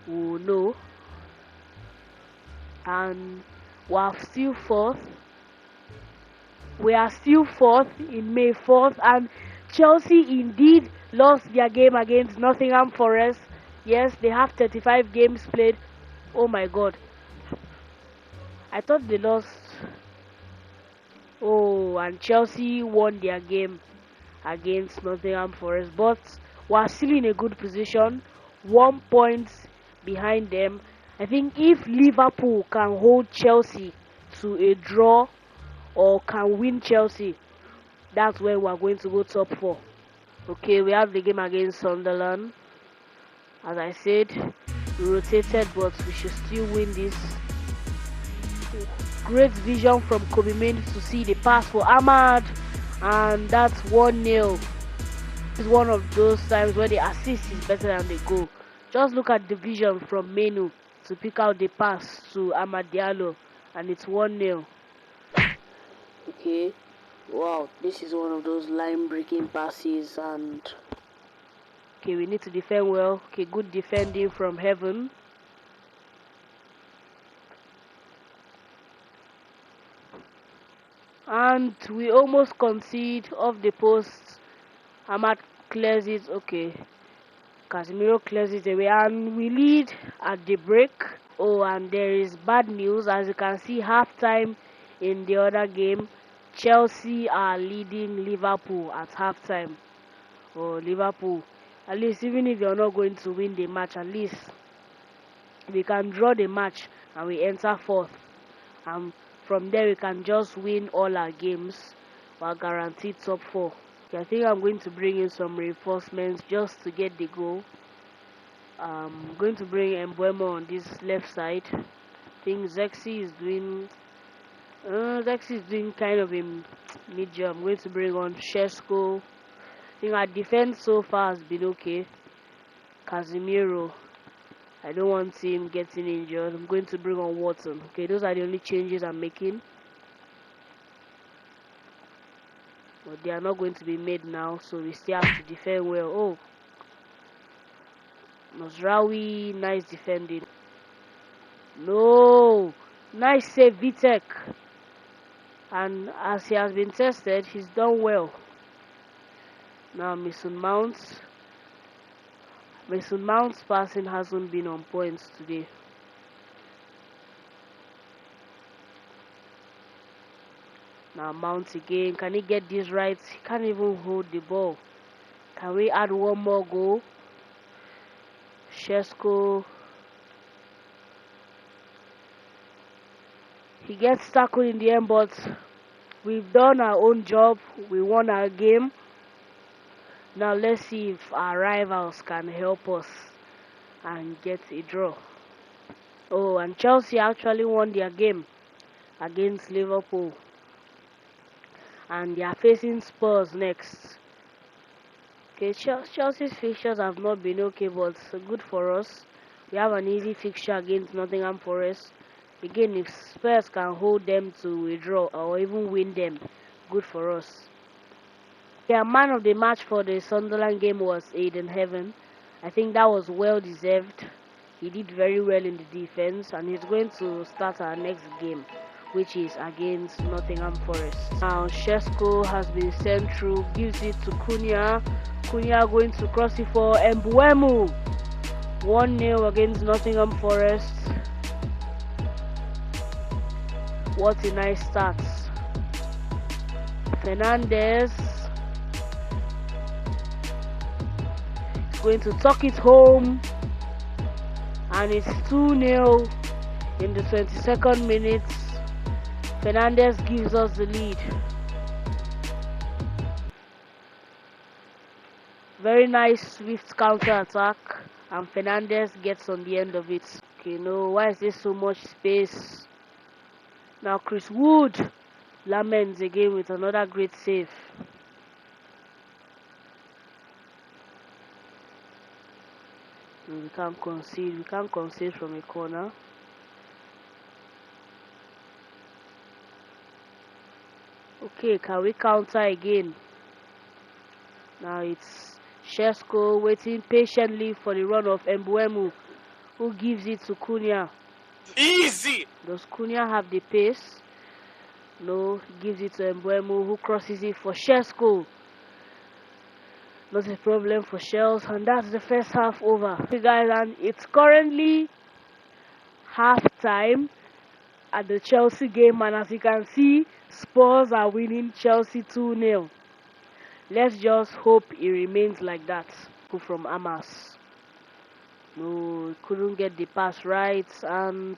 we'll know. And we're still fourth. We are still fourth in May 4th, and Chelsea indeed lost their game against Nottingham Forest. Yes, they have 35 games played. Oh my God. I thought they lost. Oh, and Chelsea won their game against Nottingham Forest, but we're still in a good position. 1 point behind them. I think if Liverpool can hold Chelsea to a draw or can win Chelsea, that's where we're going to go top 4. Okay, we have the game against Sunderland. As I said, we rotated, but we should still win this. Great vision from Kobe Mainoo to see the pass for Ahmad, and that's 1-0. It's one of those times where the assist is better than the goal. Just look at the vision from Mainoo to pick out the pass to Amad Diallo, and it's 1-0. Okay, wow, this is one of those line breaking passes, and Okay, we need to defend well. Okay, good defending from Heaven. And we almost concede off the post. Ahmad clears it. Okay, Casemiro clears it away, and we lead at the break. Oh, and there is bad news. As you can see, halftime in the other game, Chelsea are leading Liverpool at halftime. Oh, Liverpool. At least, even if you're not going to win the match, at least we can draw the match and we enter fourth. And from there, we can just win all our games. We're guaranteed top 4. Okay, I think I'm going to bring in some reinforcements just to get the goal. I'm going to bring Mbeumo on this left side. I think Zexi is doing kind of a mid job. I'm going to bring on Shesko. I think our defense so far has been okay. Casemiro, I don't want him getting injured. I'm going to bring on Watson. Okay, those are the only changes I'm making. But they are not going to be made now, so we still have to defend well. Oh, Mazraoui, nice defending. No, nice save, Vitek. And as he has been tested, he's done well. Now Mason Mount's passing hasn't been on points today. Now Mount again. Can he get this right? He can't even hold the ball. Can we add one more goal? Shesko. He gets tackled in the end, but we've done our own job. We won our game. Now let's see if our rivals can help us and get a draw. Oh, and Chelsea actually won their game against Liverpool. And they are facing Spurs next. Okay, Chelsea's fixtures have not been okay, but good for us. We have an easy fixture against Nottingham Forest. Again, if Spurs can hold them to a draw or even win them, good for us. Yeah, man of the match for the Sunderland game was Aiden Heaven. I think that was well deserved. He did very well in the defense, and he's going to start our next game, which is against Nottingham Forest. Now Shesko has been sent through, gives it to Cunha. Cunha going to cross it for Mbeumo. 1-0 against Nottingham Forest. What a nice start. Fernandez is going to tuck it home, and it's 2-0 in the 22nd minute. Fernandez gives us the lead. Very nice swift counter attack, and Fernandez gets on the end of it. Okay, no, why is there so much space? Now Chris Wood laments again with another great save. We can't concede from a corner. Okay, can we counter again? Now it's Shesko waiting patiently for the run of Mbeumo, who gives it to Cunha. Easy! Does Cunha have the pace? No, he gives it to Mbeumo, who crosses it for Shesko. Not a problem for Shells, and that's the first half over. Okay guys, and it's currently half time at the Chelsea game, and as you can see, Spurs are winning Chelsea 2-0. Let's just hope it remains like that. From Amas. No, couldn't get the pass right, and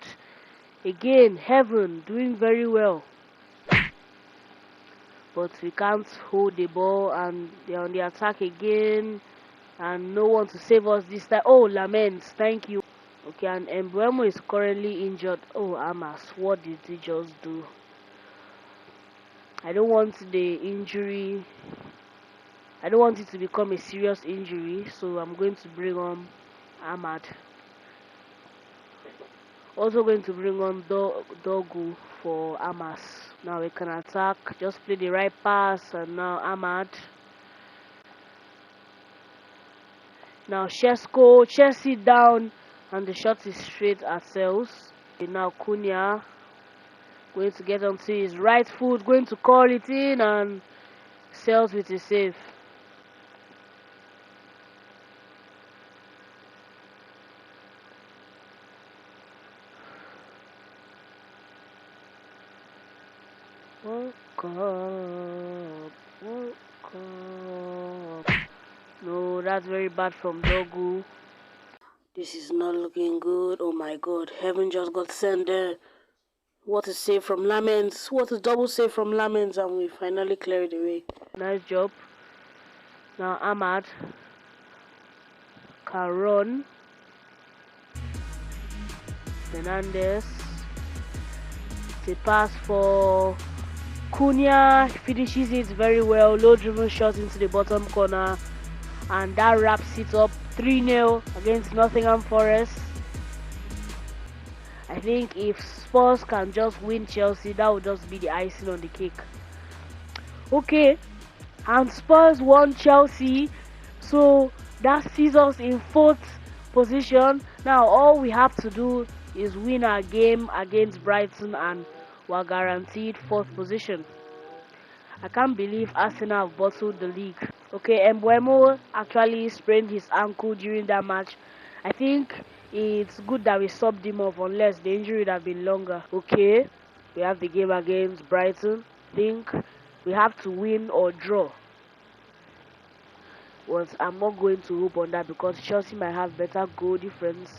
again, Heaven doing very well. But we can't hold the ball, and they're on the attack again, and no one to save us this time. Oh, Laments, thank you. Okay, and Mbeumo is currently injured. Oh, Amas, what did he just do? I don't want the injury. I don't want it to become a serious injury, so I'm going to bring on Ahmad. Also going to bring on Dogu for Amas. Now we can attack, just play the right pass, and now Ahmad. Now Shesko, Chelsea down, and the shot is straight at Sales. Okay, now Cunha going to get onto his right foot, going to call it in, and Sales with a save. World Cup, World Cup. No, that's very bad from Dogu. This is not looking good. Oh my god, Heaven just got sent there. What a save from Lamens. What a double save from Lamens, and we finally clear it away. Nice job. Now Ahmad can run. Fernandez. It's a pass for Cunha. Finishes it very well. Low driven shot into the bottom corner. And that wraps it up 3-0 against Nottingham Forest. I think if Spurs can just win Chelsea, that would just be the icing on the cake. Okay, and Spurs won Chelsea, so that sees us in 4th position. Now all we have to do is win our game against Brighton and we're guaranteed 4th position. I can't believe Arsenal have bottled the league. Okay, Mbeumo actually sprained his ankle during that match. I think it's good that we subbed him off unless the injury would have been longer. Okay, we have the game against Brighton. I think we have to win or draw. But I'm not going to hope on that because Chelsea might have better goal difference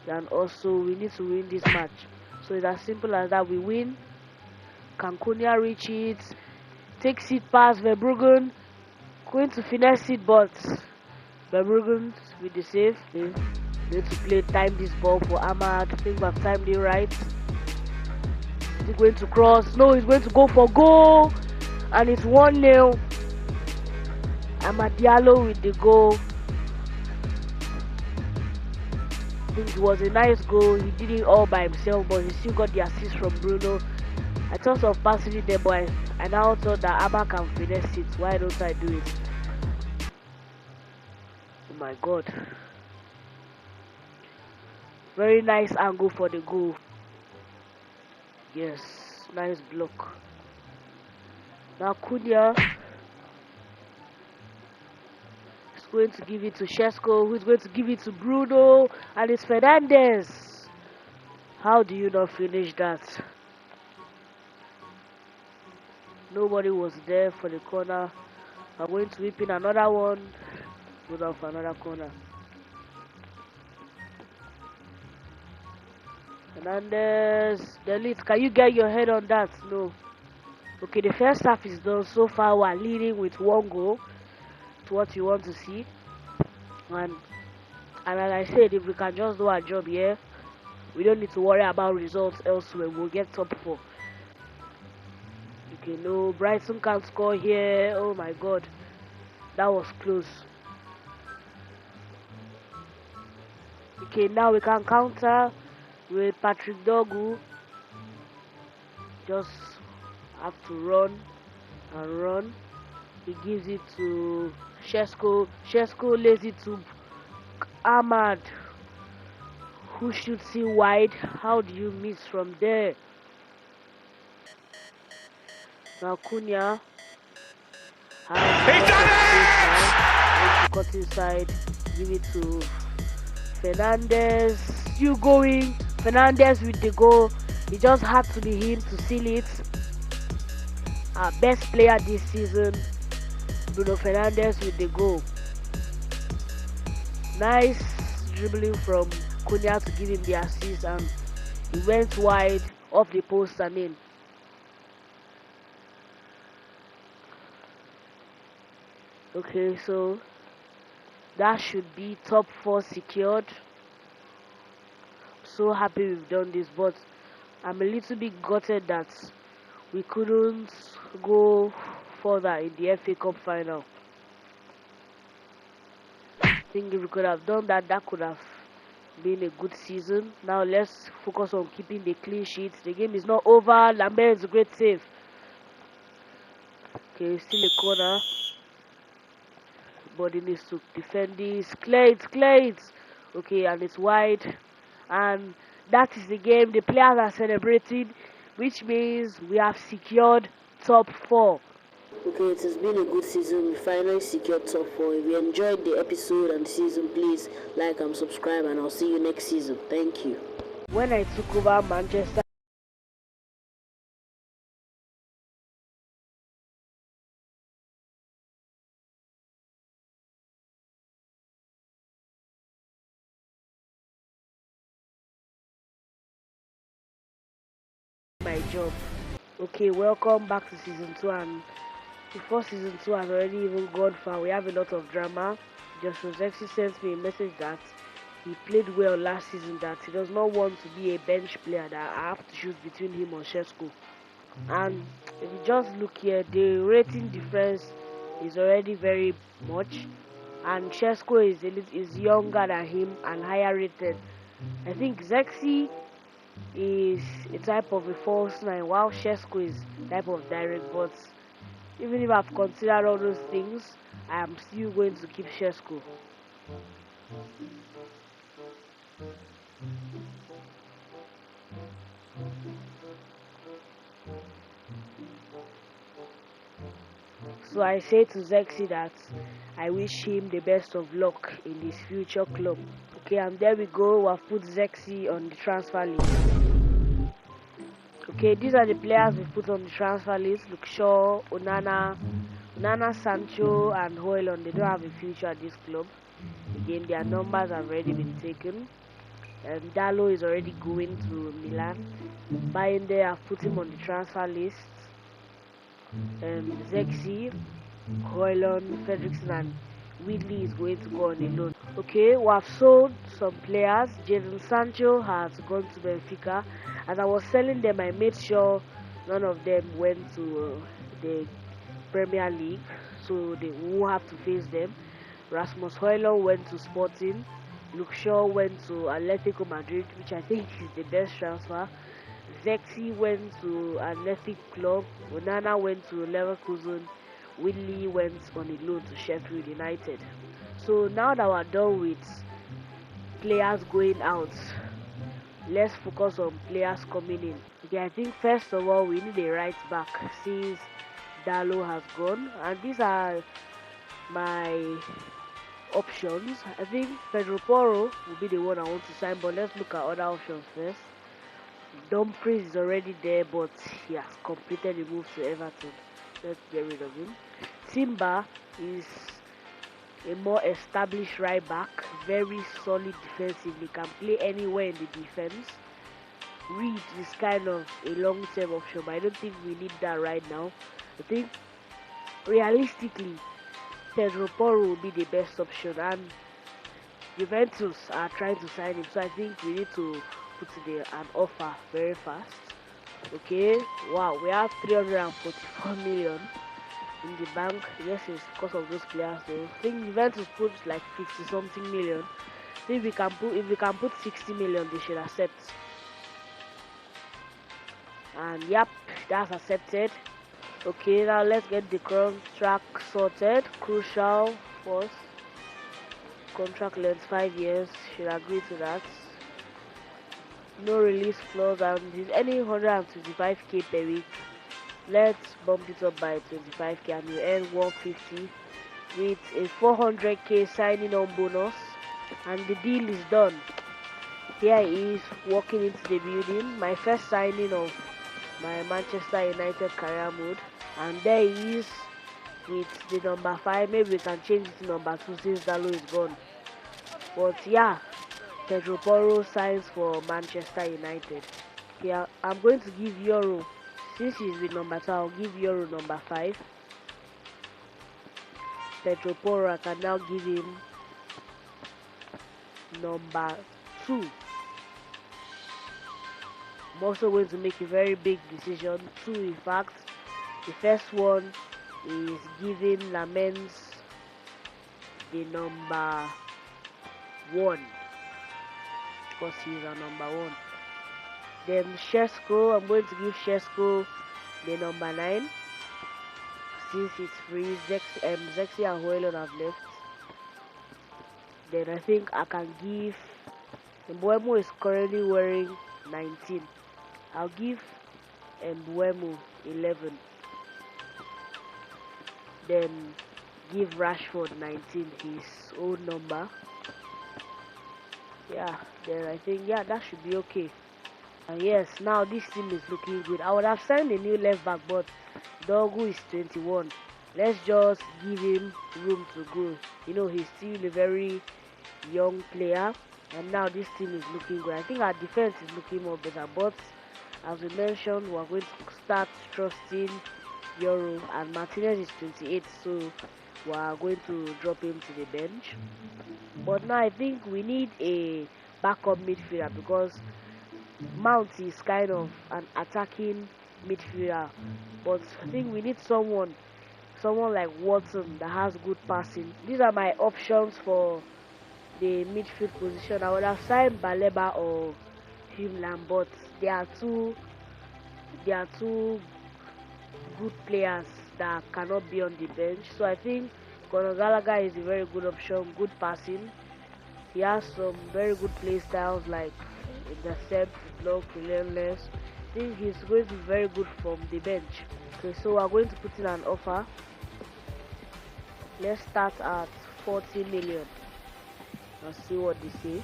than also we need to win this match. So it's as simple as that. We win. Can Cunha reach it? Takes it past Verbruggen. Going to finesse it, but Verbruggen with the save. They need to time this ball for Ahmad. I think we have timed it right. Is he going to cross? No, he's going to go for goal. And it's 1-0. Amad Diallo with the goal. I think it was a nice goal. He did it all by himself, but he still got the assist from Bruno. I thought of passing it there, but I now thought that Abba can finesse it. Why don't I do it? Oh my god. Very nice angle for the goal. Yes, nice block. Now Cunha is going to give it to Shesko, who's going to give it to Bruno, and it's Fernandez. How do you not finish that? Nobody was there for the corner. I'm going to whip in another one. Go down for another corner. Fernandez, Delete, can you get your head on that? No. Okay, the first half is done. So far, we're leading with 1 goal. It's what you want to see. And as I said, if we can just do our job here, we don't need to worry about results elsewhere. We'll get top 4. Okay, no, Brighton can't score here. Oh my god, that was close. Okay, now we can counter with Patrick Dogu. Just have to run and run. He gives it to Shesko. Shesko lays it to Ahmad, who shoots it wide. How do you miss from there? Now Cunha has cut inside, give it to Fernandez. Still going. Fernandez with the goal. It just had to be him to seal it. Our best player this season, Bruno Fernandez with the goal. Nice dribbling from Cunha to give him the assist, and he went wide off the post and in. Okay, so that should be top 4 secured. So happy we've done this, but I'm a little bit gutted that we couldn't go further in the FA Cup final. I think if we could have done that, that could have been a good season. Now let's focus on keeping the clean sheets. The game is not over. Lambert is a great save. Okay, still a corner. but he needs to defend this. Clear it. Okay, and it's wide. And that is the game. The players are celebrating, which means we have secured top 4. Okay, it has been a good season. We finally secured top 4. If you enjoyed the episode and the season, please like and subscribe, and I'll see you next season. Thank you. When I took over Manchester, my job. Okay, welcome back to season 2, and before season 2 has already even gone far, we have a lot of drama. Joshua Zexi sent me a message that he played well last season, that he does not want to be a bench player, that I have to choose between him or Shesko. And if you just look here, the rating difference is already very much, and Shesko is younger than him and higher rated. I think Zexi is a type of a false 9, while Shesko is type of direct. But even if I've considered all those things, I am still going to keep Shesko. So I say to Zexi that I wish him the best of luck in his future club. Okay, and there we go. We have put Zexi on the transfer list. Okay, these are the players we put on the transfer list. Luke Shaw, Onana, Sancho, and Højlund. They don't have a future at this club. Again, their numbers have already been taken. Dalot is already going to Milan. Bayende, I've put him on the transfer list. Zexi, Højlund, Fredrickson, and Whitley is going to go on a loan. Okay, we have sold some players. Jadon Sancho has gone to Benfica. As I was selling them, I made sure none of them went to the Premier League, so they won't have to face them. Rasmus Højlund went to Sporting. Luke Shaw went to Atletico Madrid, which I think is the best transfer. Zexi went to Athletic Club. Onana went to Leverkusen. Whitley went on a loan to Sheffield United. So now that we're done with players going out, let's focus on players coming in. Okay, I think first of all we need a right back since Dalot has gone, and these are my options. I think Pedro Porro will be the one I want to sign, but let's look at other options first. Dumfries is already there, but he has completed the move to Everton. Let's get rid of him. Timber is a more established right back, very solid defensively, can play anywhere in the defense. Reed is kind of a long-term option, but I don't think we need that right now. I think realistically Pedro Porro will be the best option, and Juventus are trying to sign him, so I think we need to put an offer very fast. Okay, wow, we have 344 million in the bank. Yes, it's because of those players. So I think Juventus put like 50 something million. So if we can put 60 million, they should accept. And yep, that's accepted. Okay, now let's get the contract sorted. Crucial first. Contract length 5 years. Should agree to that. No release clause, and is any 125k per week. Let's bump it up by 25k, and you earn 150 with a 400k signing on bonus, and the deal is done. Here he is walking into the building, my first signing of my Manchester United career mode, and there he is with the number 5. Maybe we can change it to number 2 since Dalot is gone. But yeah, Pedro Porro signs for Manchester United. Yeah, I'm going to give Euro, since he's with number 2, I'll give Euro number 5. Pedro Porro, I can now give him number 2. I'm also going to make a very big decision, 2 in fact. The first one is giving Lamens the number 1, because he's a number 1. Then Shesko, I'm going to give Shesko the number 9, since it's free. Zexi and Højlund have left. Then I think I can give Mbuemo is currently wearing 19. I'll give Mbuemo 11. Then give Rashford 19, his own number. Yeah, then I think that should be okay. And yes, now this team is looking good. I would have signed a new left back, but Dogu is 21. Let's just give him room to grow. You know, he's still a very young player, and now this team is looking good. I think our defense is looking more better, but as we mentioned, we're going to start trusting Euro, and Martinez is 28, so we are going to drop him to the bench. But now I think we need a backup midfielder, because Mount is kind of an attacking midfielder, but I think we need someone like Watson that has good passing. These are my options for the midfield position. I would have signed Baleba or Himland, but they are two good players that cannot be on the bench. So I think Conor Gallagher is a very good option, good passing. He has some very good play styles like intercept, block, relentless. I think he's going to be very good from the bench. Okay, so we are going to put in an offer. Let's start at 40 million. Let's see what they say.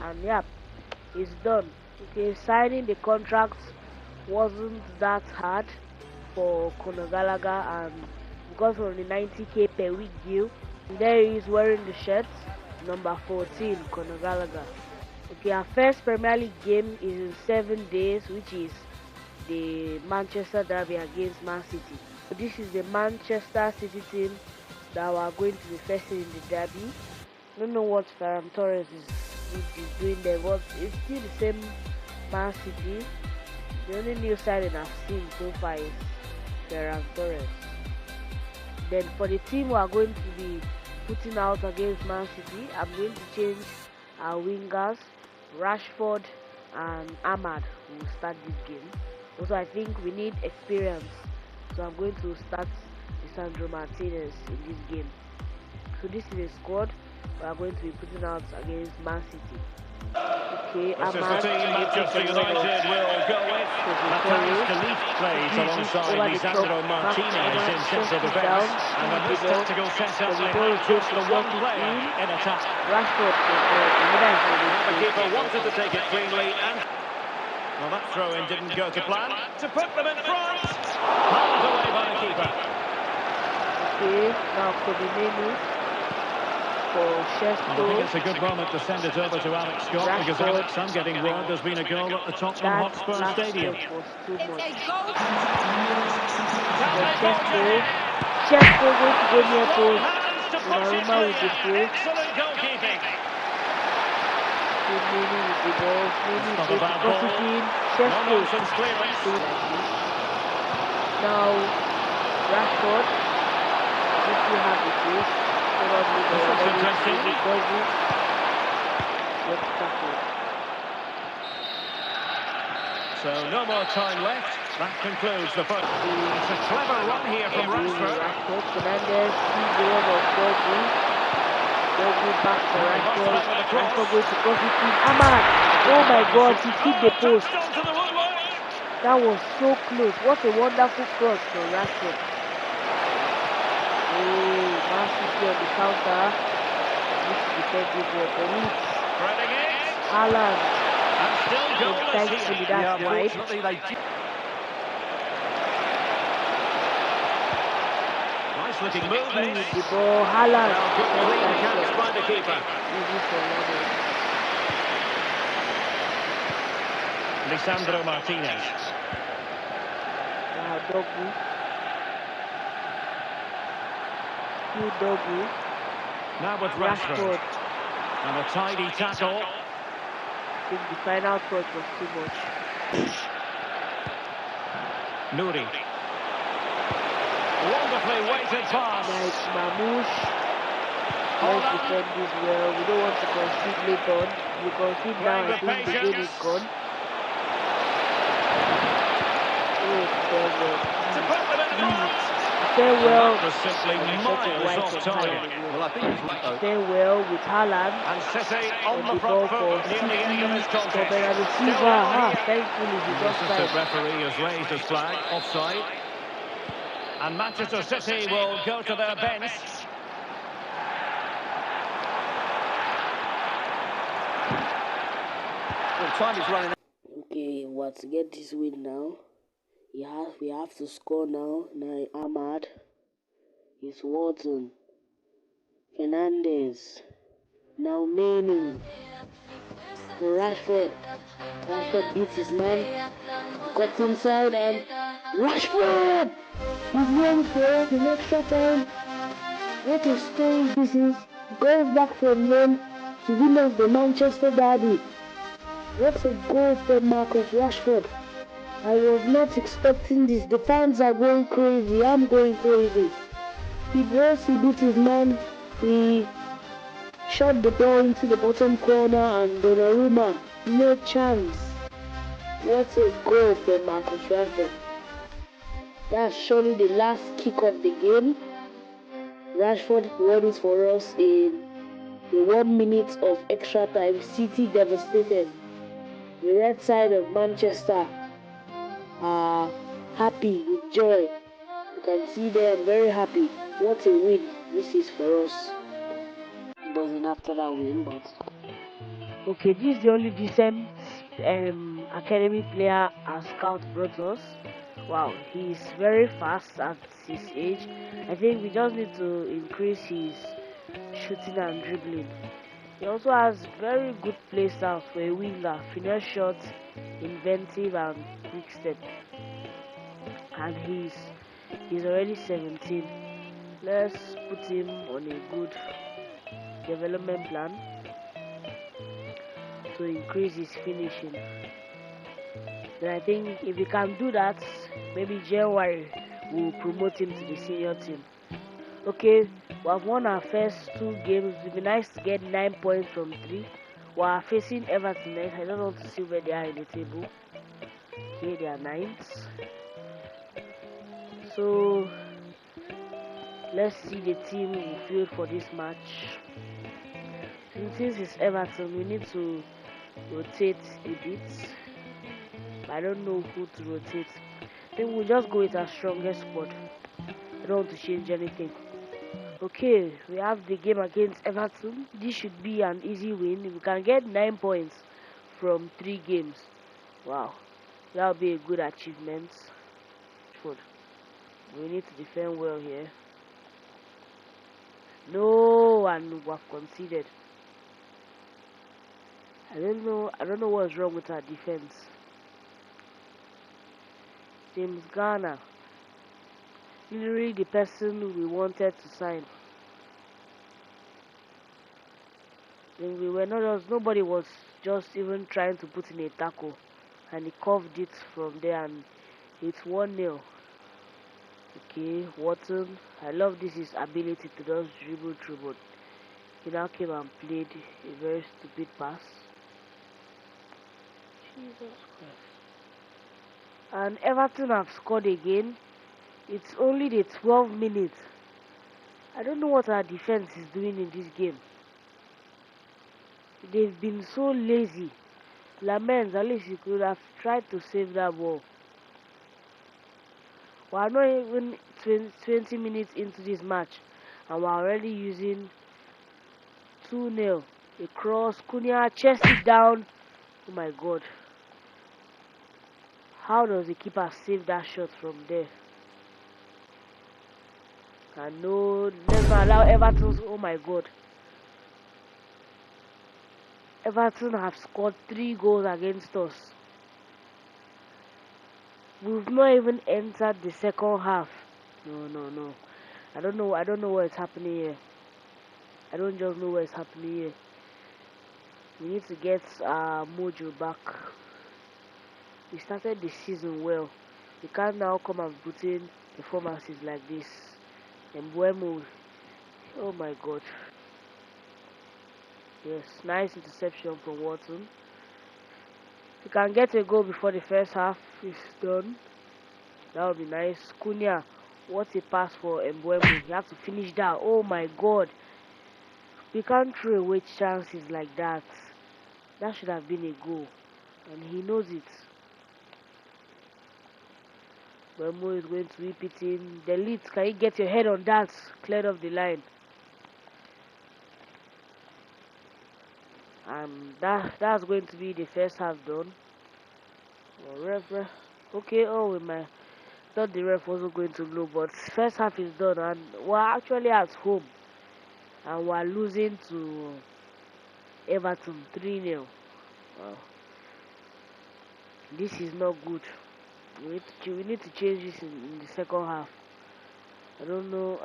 And yeah, it's done. Okay, signing the contract wasn't that hard for Conor Gallagher, and because of the 90k per week deal, there he is wearing the shirt number 14, Conor Gallagher. Okay, our first Premier League game is in 7 days, which is the Manchester Derby against Man City. So this is the Manchester City team that we are going to be facing in the derby. I don't know what Ferran Torres is doing there, but it's still the same Man City. The only new signing I've seen so far is Ferran Torres. Then for the team we are going to be putting out against Man City, I'm going to change our wingers. Rashford and Ahmad will start this game. Also, I think we need experience, so I'm going to start Lisandro Martinez in this game. So this is a squad we are going to be putting out against Man City. Okay, this is the team Manchester United will go with. Matthijs de Ligt plays alongside Lisandro Martinez in central defence, and in this tactical setup they have just the one player in attack. Rashford, the keeper wanted to take it cleanly, and well, that throw-in didn't go to plan. To put them in front, held away by the keeper. Okay, now Kobe for Shesko. I think it's a good moment to send it over to Alex Scott, Rashford. because Alex, I'm getting word there's been a goal at the Tottenham Hotspur Stadium. Was too much. Shesko going to go near post. Donnarumma with the throw. Excellent goalkeeping. Nini with the ball. Nini Not a with bad the ball. team. No Shesko. nonsense clearance. Now Rashford. If you have the pace, probably the This is interesting. So no more time left. That concludes the first. It's a clever run here from Rashford. Rashford, Fernandes, Keyboard of Dogu. Dogu back to Rashford. Rashford goes to coffee team. Ahmad! Oh my God, he hit the post. That was so close. What a wonderful cross for Rashford. Oh, Man City on the counter. This defensive work. Spreading it. Haaland. And still goalless Thankfully, here. that's wide. Nice looking move there. The ball, Haaland. Well, good clean catch by the keeper. Easy for Ronaldo. Lisandro Martinez. Now Dogu. Still Dogu. Now with Rashford. And a tidy tackle. I think the final touch was too much. Nouri. Wonderfully weighted pass. Nice Mamouche. Let's defend this well. We don't want to concede later on. You concede now, I think the game is gone. Oh, To put them in front. Farewell. That was simply miles off target. Well, I think he's right, though. Farewell with Haaland. And City on The the ball front for foot near the end of this for contest. Bernardo Still Silva. nil here. Thankfully he's The assistant offside. referee has raised his flag, offside. And Manchester City will go to their bench. Well, time is running out. Okay, well, to get this win now, we have to score now. Now Ahmad, it's Wharton, Fernandez, now Manu, Rashford. Rashford beats his man, cuts inside, and Rashford! He's going for the extra time. What a story this is. Goes back from home to win us the Manchester derby. What a goal from Marcus Rashford. I was not expecting this. The fans are going crazy. I'm going crazy. He beat his man. He shot the ball into the bottom corner and Donnarumma, no chance. What a goal from Marcus Rashford. That's surely the last kick of the game. Rashford won it for us in the 1 minute of extra time. City devastated. The red side of Manchester are happy with joy. You can see they are very happy. What a win this is for us. It wasn't after that win, but Okay, this is the only decent academy player our scout brought us. Wow, he's very fast at his age. I think we just need to increase his shooting and dribbling. He also has very good play style for a winger, finesse shots, inventive and quick step. And he's already 17. Let's put him on a good development plan to increase his finishing. Then I think if we can do that, maybe January we'll promote him to the senior team. Okay, we have won our first 2 games. It would be nice to get 9 points from 3. We are facing Everton next. I don't want to see where they are in the table. Okay, they are 9th. So let's see the team we field for this match. Since it's Everton, we need to rotate a bit. I don't know who to rotate. I think we'll just go with our strongest squad. I don't want to change anything. Okay, we have the game against Everton. This should be an easy win. We can get 9 points from 3 games. Wow, that will be a good achievement. We need to defend well here. No, and we have conceded. I don't know what's wrong with our defense. James Garner, literally the person we wanted to sign. And nobody was just even trying to put in a tackle, and he curved it from there, and it's 1-0. Okay, Wharton, I love his ability to just dribble through, but he now came and played a very stupid pass. Jesus Christ. And Everton have scored again. It's only the 12th minute. I don't know what our defense is doing in this game. They've been so lazy. Lamens, at least he could have tried to save that ball. We are not even 20 minutes into this match, and we're already using 2-0. A cross, Cunha chest it down. Oh my God. How does the keeper save that shot from there? And no, never allow Everton. Oh my God. Everton have scored 3 goals against us. We've not even entered the second half. No. I don't know what's happening here. I don't just know what's happening here. We need to get our mojo back. We started the season well. We can't now come and put in performances like this. And Mbeumo, oh my God. Yes, nice interception from Wharton. If we can get a goal before the first half is done, that would be nice. Cunha, What a pass for Mbeumo. You have to finish that. Oh my God. We can't throw away chances like that. That should have been a goal. And he knows it. Mbeumo is going to whip it in. Delete. Can you get your head on that? Cleared off the line. And that's going to be the first half done. Oh, ref. Okay, oh, we might thought the ref wasn't going to blow, but first half is done, and we're actually at home, and we're losing to Everton 3-0. Wow. This is not good. We need to change this in the second half. I don't know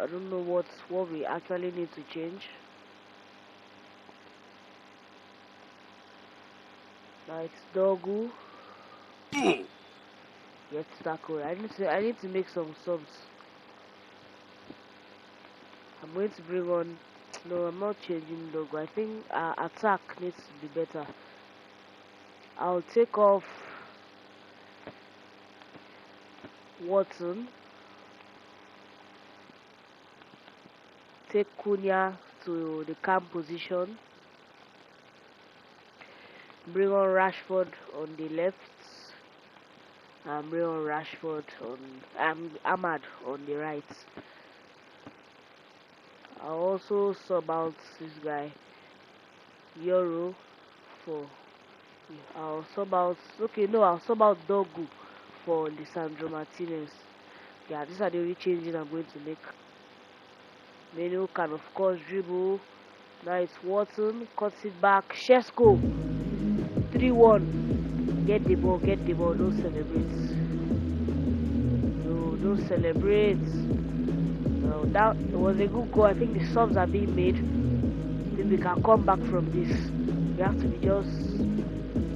what we actually need to change. Now it's Dogu. Get tackle. I need to make some subs. I'm going to bring on. No, I'm not changing Dogu. I think our attack needs to be better. I'll take off Watson. Take Cunha to the camp position. Bring on Rashford on the left. And bring on Rashford on Ahmad on the right. I'll also sub out this guy Euro for. I'll sub out. Okay, no, I'll sub out Dogu for Lisandro Martinez. Yeah, these are the only changes I'm going to make. Menu can of course dribble. Now it's Watson, cuts it back. Shesko, 3-1. Get the ball, don't celebrate. No, don't celebrate. No, that was a good goal. I think the subs are being made. Then we can come back from this. We have to be just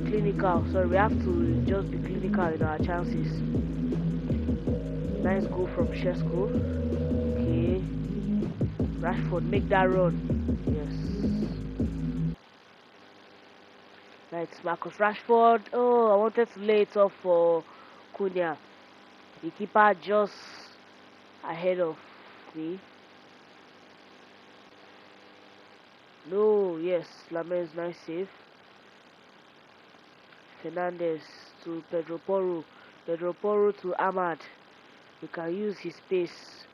clinical. Sorry, we have to just be clinical in our chances. Nice goal from Shesko. Okay. Rashford, make that run. Yes. Right, Marcus Rashford. Oh, I wanted to lay it off for Cunha. The keeper just ahead of me. No, yes, Lamens, nice save. Fernandez to Pedro Porro. Pedro Porro to Ahmad. We can use his pace.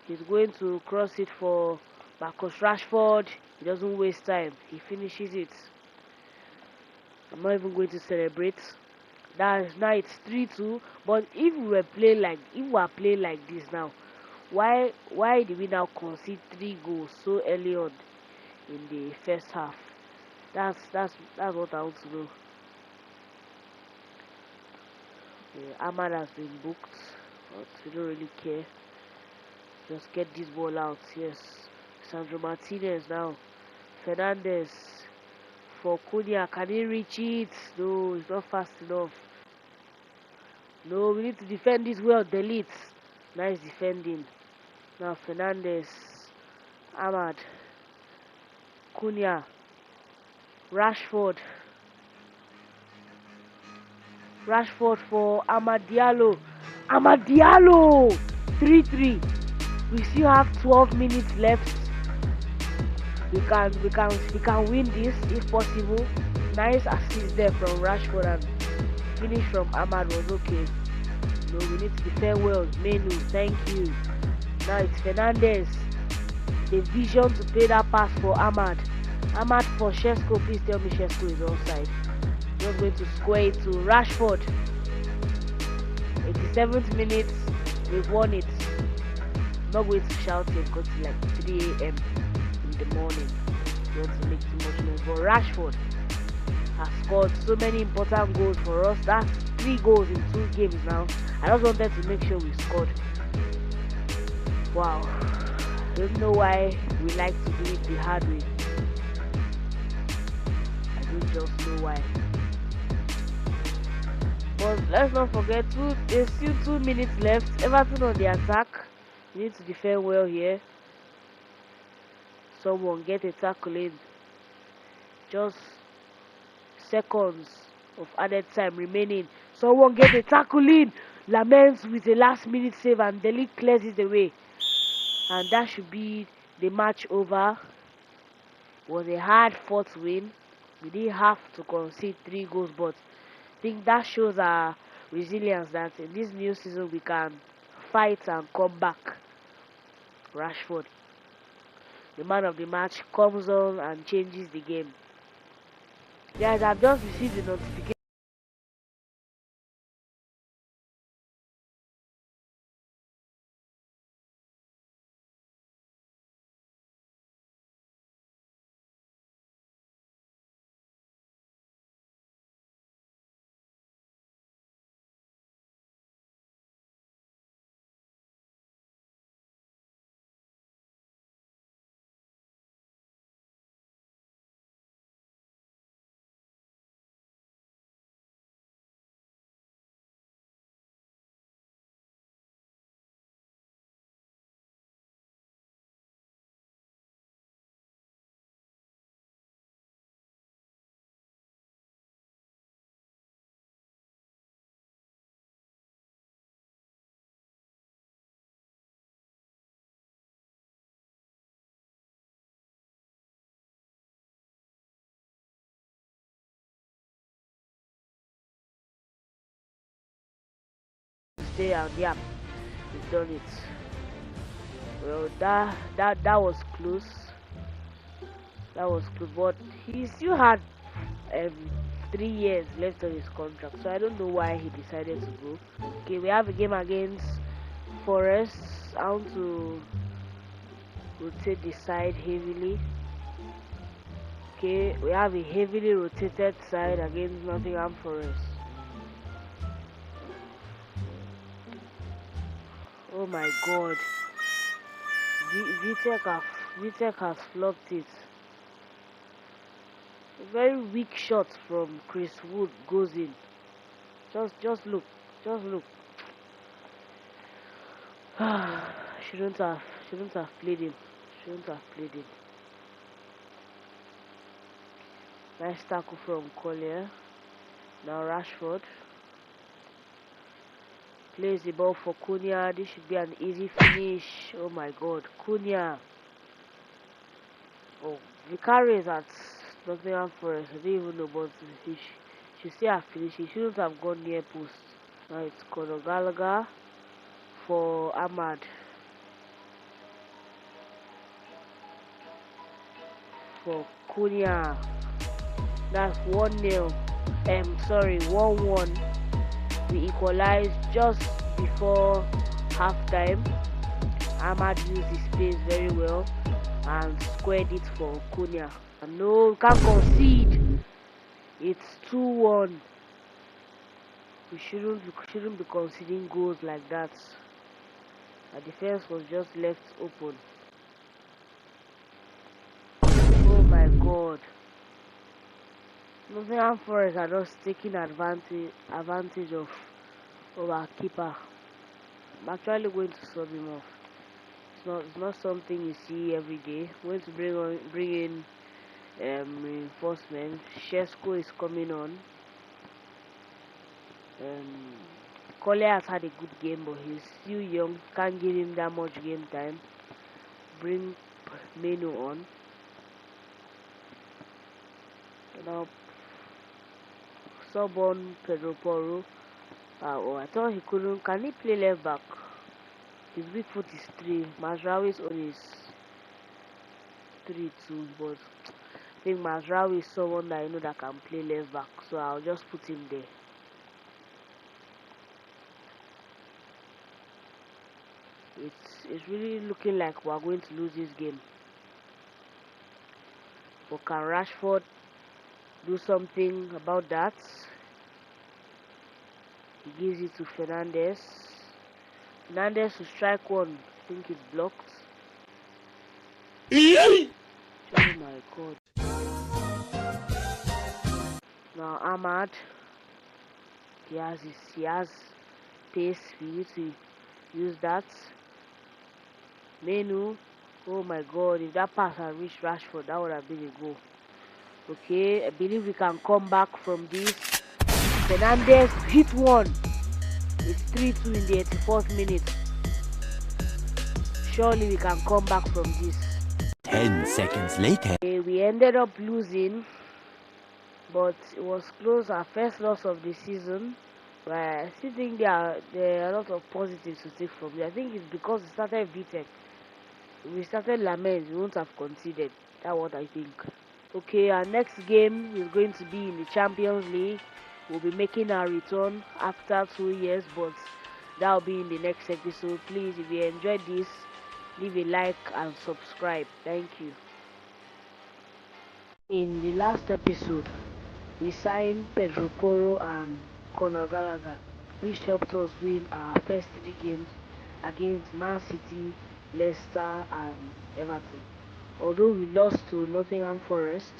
He's going to cross it for Marcus Rashford. He doesn't waste time. He finishes it. I'm not even going to celebrate. Now it's 3-2. But if we are playing like this now, why did we now concede 3 goals so early on in the first half? That's what I want to know. Okay, Ahmad has been booked, but we don't really care. Just get this ball out. Yes, Sandro Martinez now. Fernandez for Cunha. Can he reach it? No, it's not fast enough. No, we need to defend this well. Delete. Nice defending. Now Fernandez, Ahmad, Cunha, Rashford for Amad Diallo. 3-3. We still have 12 minutes left. We can win this if possible. Nice assist there from Rashford, and finish from Ahmad was okay. No, we need to defend well. Menu, thank you. Now it's Fernandez. The vision to play that pass for Ahmad. Ahmad for Shesko. Please tell me Shesko is offside. Just going to square it to Rashford. 87th minute. We've won it. Not going to shout it because it's like 3 a.m. in the morning. Don't want to make too much noise. But Rashford has scored so many important goals for us. That's 3 goals in 2 games now. I just wanted to make sure we scored. Wow. I don't know why we like to do it the hard way. I don't just know why. But let's not forget, there's still 2 minutes left. Everton on the attack. We need to defend well here. Someone get a tackle in. Just seconds of added time remaining. Someone get a tackle in. laments with a last-minute save, and De Ligt clears it away, and that should be the match over. It was a hard-fought win. We didn't have to concede 3 goals, but I think that shows our resilience, that in this new season we can fight and come back. Rashford, the man of the match, comes on and changes the game. Guys, I've just received the notification. Stay and yeah, we've done it. Well, that was close. That was close, but he still had 3 years left on his contract, so I don't know why he decided to go. Okay, we have a game against Forest. I want to rotate the side heavily. Okay, we have a heavily rotated side against Nottingham Forest. Oh my god, Vitek has flopped it. A very weak shot from Chris Wood goes in. Just look. Shouldn't have played him. Nice tackle from Collier. Now Rashford plays the ball for Cunha. This should be an easy finish. Oh my god, Cunha. Oh, Vicario is at Nottingham Forest. I don't even know, but he should still have finished. He shouldn't have gone near post. Now it's Conor Gallagher for Ahmad. For Cunha. That's 1-0. 1-1. We equalized just before half-time. Ahmad used his space very well and squared it for Cunha. No, can't concede. It's 2-1. We shouldn't be conceding goals like that. Our defense was just left open. Oh my god. Nottingham Forest are just taking advantage of our keeper. I'm actually going to sub him off. It's not something you see every day. We're going to bring in reinforcement. Shesko is coming on. Collier has had a good game, but he's still young. Can't give him that much game time. Bring Menu on. Now sub on Pedro Porro. I thought he couldn't. Can he play left back? His weak foot is 3. Mazraoui's on is 3 too, but I think Mazraoui is someone that I know that can play left back, so I'll just put him there. It's really looking like we're going to lose this game. But can Rashford do something about that? He gives it to Fernandes. Fernandes to strike one. I think it's blocked. Oh my god. Now Ahmad. He has pace. We need to use that. Menu. Oh my god, if that pass had reached Rashford, that would have been a goal. Okay, I believe we can come back from this. Fernandes hit one. It's 3-2 in the 84th minute. Surely we can come back from this. 10 seconds later. Okay, we ended up losing, but it was close. Our first loss of the season. But I still think there are a lot of positives to take from it. I think it's because we started VTech. If we started Lamens, we won't have conceded. That's what I think. Okay, our next game is going to be in the Champions League. We'll be making our return after 2 years, but that'll be in the next episode. Please, if you enjoyed this, leave a like and subscribe. Thank you. In the last episode, we signed Pedro Porro and Conor Gallagher, which helped us win our first 3 games against Man City, Leicester and Everton. Although we lost to Nottingham Forest,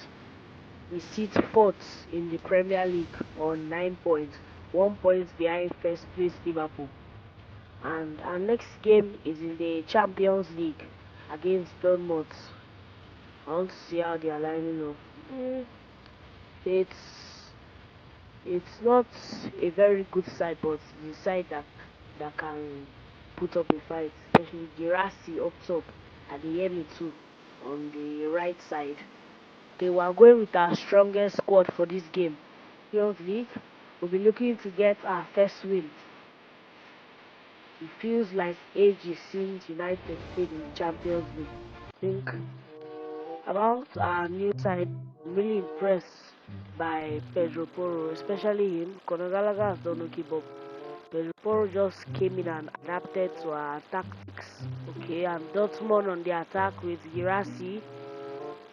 we sit 4th in the Premier League on 9 points, 1 point behind first place Liverpool. And our next game is in the Champions League against Bournemouth. I want to see how they are lining up. It's not a very good side, but it's a side that can put up a fight, especially Girassi up top and the Yemi too on the right side. Okay, we are going with our strongest squad for this game. Champions League, we'll be looking to get our first win. It feels like ages since United played in the Champions League. I think about our new side, I'm really impressed by Pedro Porro, especially him. Conor Gallagher has done okay, but Pedro Porro just came in and adapted to our tactics. Okay, and Dortmund on the attack with Girassi.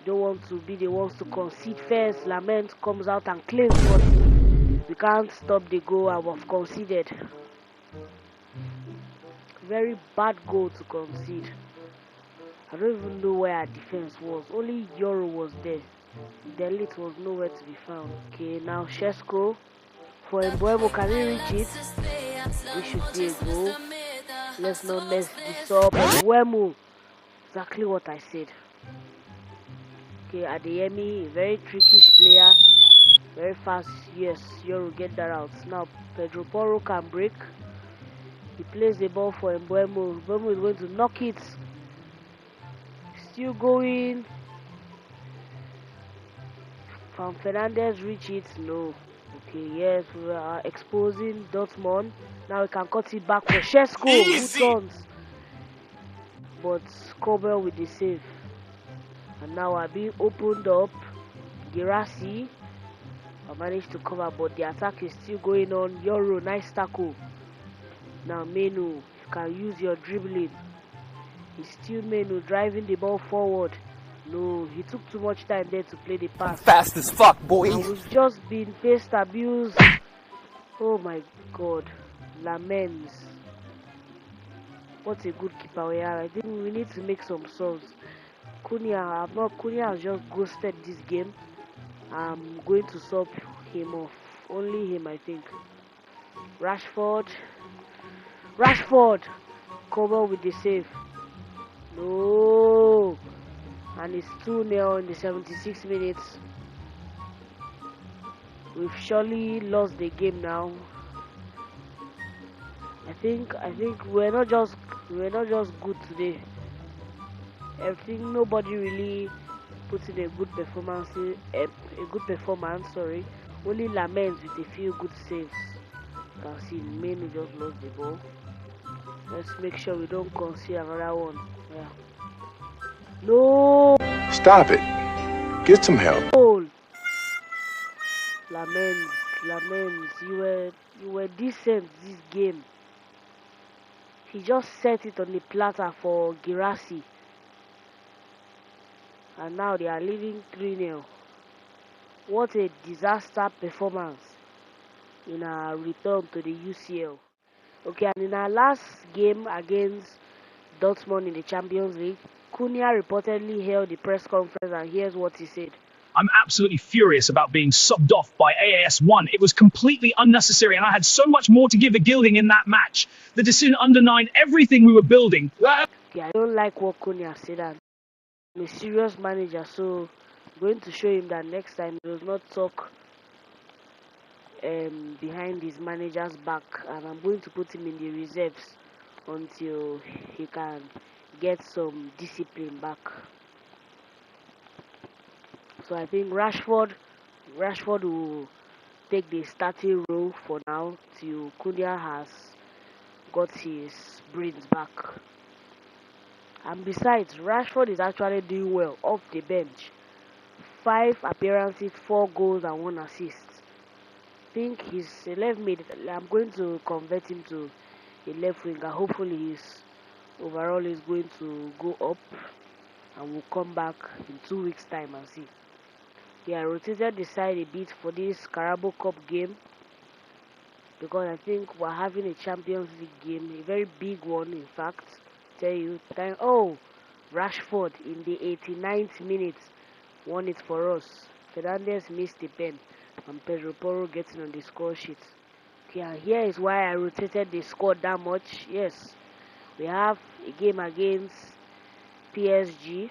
Don't want to be the ones to concede first. Lament comes out and claims, but we can't stop the goal and we've conceded. Very bad goal to concede. I don't even know where our defense was. Only Euro was there. The elite was nowhere to be found. Okay, now Shesko for Mbeumo. Can he reach it? This should be a goal. Let's not mess this up. Mbeumo. Exactly what I said. Okay, Adeyemi, a very trickish player. Very fast. Yes, Euro get that out. Now Pedro Porro can break. He plays the ball for Mbeumo. Mbeumo is going to knock it. Still going. From Fernandez reach it? No. Okay, yes, we are exposing Dortmund. Now we can cut it back for Shesko. Who turns? But Kobel with the save. And now we're being opened up. Girassi managed to cover, but the attack is still going on. Euro, nice tackle. Now Menu, you can use your dribbling. It's still Menu driving the ball forward. No, he took too much time there to play the pass. Fast as fuck, boy. And we've just been faced abuse. Oh my god. Lamens. What a good keeper we are. I think we need to make some subs. Cunha has just ghosted this game. I'm going to sub him off. Only him, I think. Rashford. Cover with the save. No. And it's 2-0 in the 76 minutes. We've surely lost the game now. I think we're not just good today. Everything, nobody really put in a good performance. Sorry. Only Lamens with a few good saves. You can see Menu just lost the ball. Let's make sure we don't concede another one. Yeah. No. Stop it. Get some help. Goal. Lamens, you were decent this game. He just set it on the platter for Girassi. And now they are leading 3-0. What a disaster performance in our return to the UCL. Okay, and in our last game against Dortmund in the Champions League, Cunha reportedly held the press conference, and here's what he said. I'm absolutely furious about being subbed off by AAS1. It was completely unnecessary, and I had so much more to give the Gilding in that match. The decision undermined everything we were building. Okay, I don't like what Cunha said, and I'm a serious manager, so I'm going to show him that next time he does not talk behind his manager's back, and I'm going to put him in the reserves until he can get some discipline back. So I think Rashford will take the starting role for now till Cunha has got his brains back. And besides, Rashford is actually doing well off the bench. 5 appearances, 4 goals and 1 assist. I think he's a left mid. I'm going to convert him to a left winger. Hopefully his overall is going to go up, and we'll come back in 2 weeks time and see. Yeah, I rotated the side a bit for this Carabao Cup game because I think we're having a Champions League game, a very big one in fact. Tell you, oh, Rashford in the 89th minute won it for us. Fernandes missed the pen and Pedro Porro getting on the score sheet. Okay, and here is why I rotated the score that much. Yes, we have a game against PSG.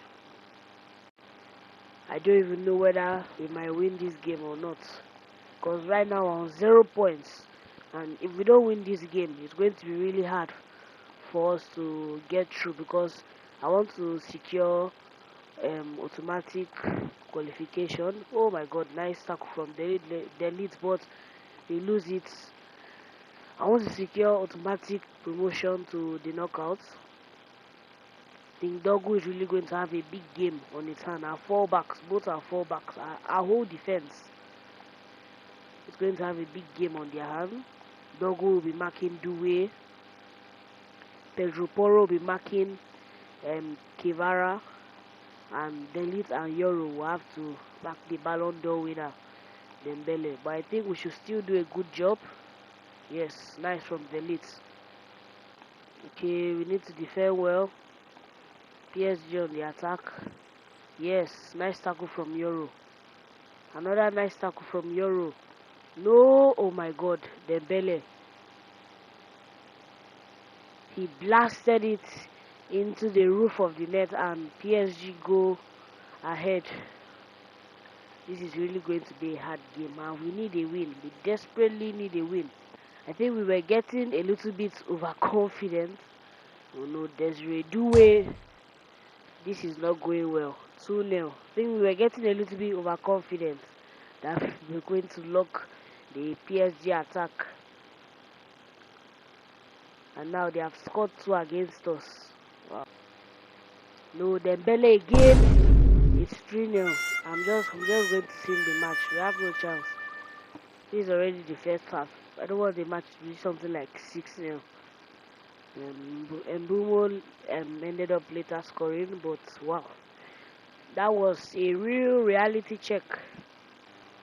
I don't even know whether we might win this game or not, because right now we're on 0 points, and if we don't win this game, it's going to be really hard for us to get through, because I want to secure automatic qualification. Oh my god, nice tackle from the lead, but we lose it. I want to secure automatic promotion to the knockouts. I think Dogu is really going to have a big game on its hand. Our fullbacks, both our fullbacks, our whole defense is going to have a big game on their hand. Dogu will be marking Doué. Pedro Porro will be marking Kivara, and Delete and Yoro will have to back the Ballon d'Or winner Dembele. But I think we should still do a good job. Yes, nice from Delete. Okay, we need to defend well. PSG on the attack. Yes, nice tackle from Yoro. Another nice tackle from Yoro. No, oh my god, Dembele. He blasted it into the roof of the net and PSG go ahead. This is really going to be a hard game, and we need a win. We desperately need a win. I think we were getting a little bit overconfident. Oh no, Desiree Doué. This is not going well. 2-0. I think we were getting a little bit overconfident that we're going to lock the PSG attack. And now they have scored 2 against us. Wow. No, Dembele again. It's 3-0. I'm just going to sing the match. We have no chance. This is already the first half. I don't want the match to be something like 6-0. Mbeumo ended up later scoring, but wow, that was a real reality check.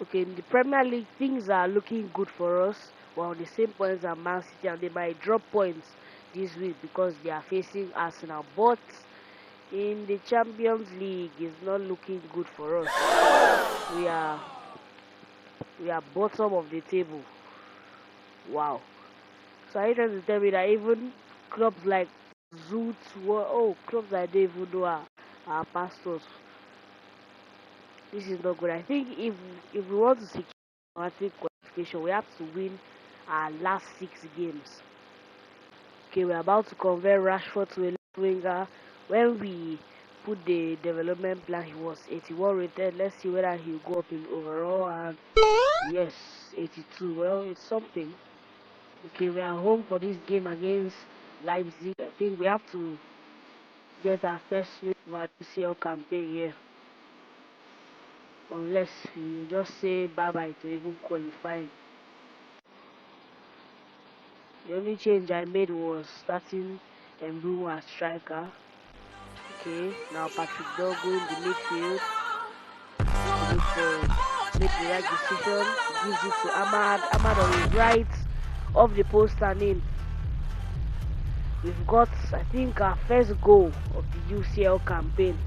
Okay, in the Premier League, things are looking good for us. We're on the same points as Man City, and they might drop points this week because they are facing Arsenal. But in the Champions League, it's not looking good for us. We are bottom of the table. Wow. So are you trying to tell me that even clubs like Zoot, clubs I don't even know are pastors? This is not good. I think if we want to secure automatic qualification, we have to win our last 6 games. Okay, we're about to convert Rashford to a left winger. When we put the development plan, he was 81 rated. Let's see whether he'll go up in overall. And yes, 82. Well, it's something. Okay, we are home for this game against Leipzig. I think we have to get our first win of our UCL campaign here. Unless we just say bye-bye to even qualifying. The only change I made was starting Mbeumo as striker. Okay, now Patrick Dogu in the midfield. Make the right decision. Gives it to Ahmad. Ahmad on his right. Off the post and in. We've got, I think, our first goal of the UCL campaign.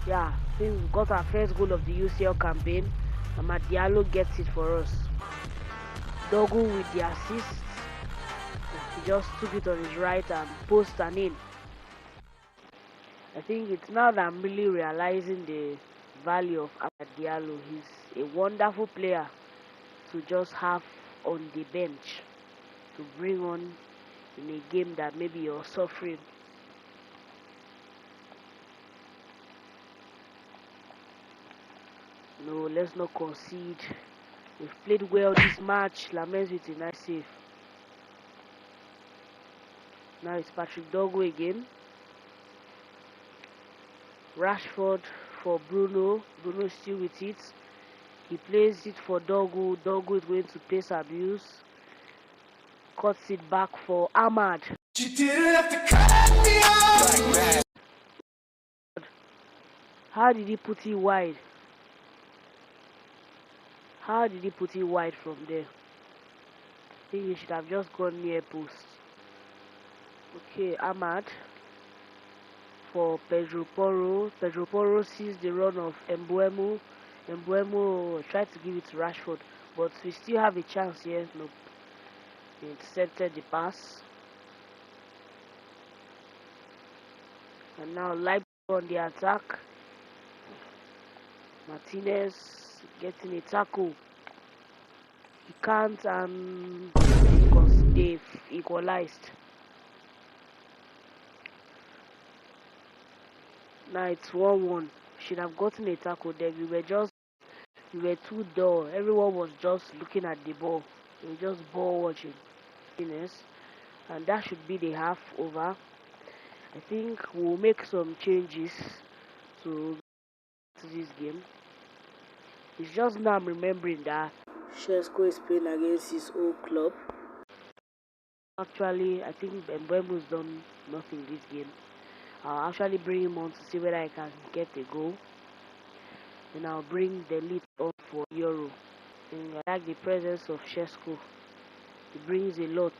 Yeah, I think we've got our first goal of the UCL campaign. Amad Diallo gets it for us. Dogu with the assist. He just took it on his right and post and in. I think it's now that I'm really realizing the value of Amad Diallo. He's a wonderful player. to just have on the bench to bring on in a game that maybe you're suffering. No, let's not concede. We've played well this match. Lamens with a nice save. Now it's Patrick Dogu again. Rashford for Bruno. Bruno is still with it. He plays it for Dogu. Dogu is going to pace abuse. Cuts it back for Ahmad. You didn't have to cut me off. How did he put it wide? How did he put it wide from there? I think he should have just gone near post. Okay, Ahmad for Pedro Porro. Pedro Porro sees the run of Mbeumo. Mbeumo tried to give it to Rashford, but we still have a chance here. Nope. He intercepted the pass. And now Leipzig on the attack. Martinez getting a tackle. He can't, and because they've equalized. Now it's 1-1. Should have gotten a tackle there. We were too dull. Everyone was just looking at the ball. We were just ball watching. And that should be the half over. I think we'll make some changes to this game. It's just now I'm remembering that Šeško is playing against his old club. Actually, I think Mbeumo's done nothing this game. I'll actually bring him on to see whether I can get a goal. And I'll bring the lead on for Euro. And I like the presence of Šeško. He brings a lot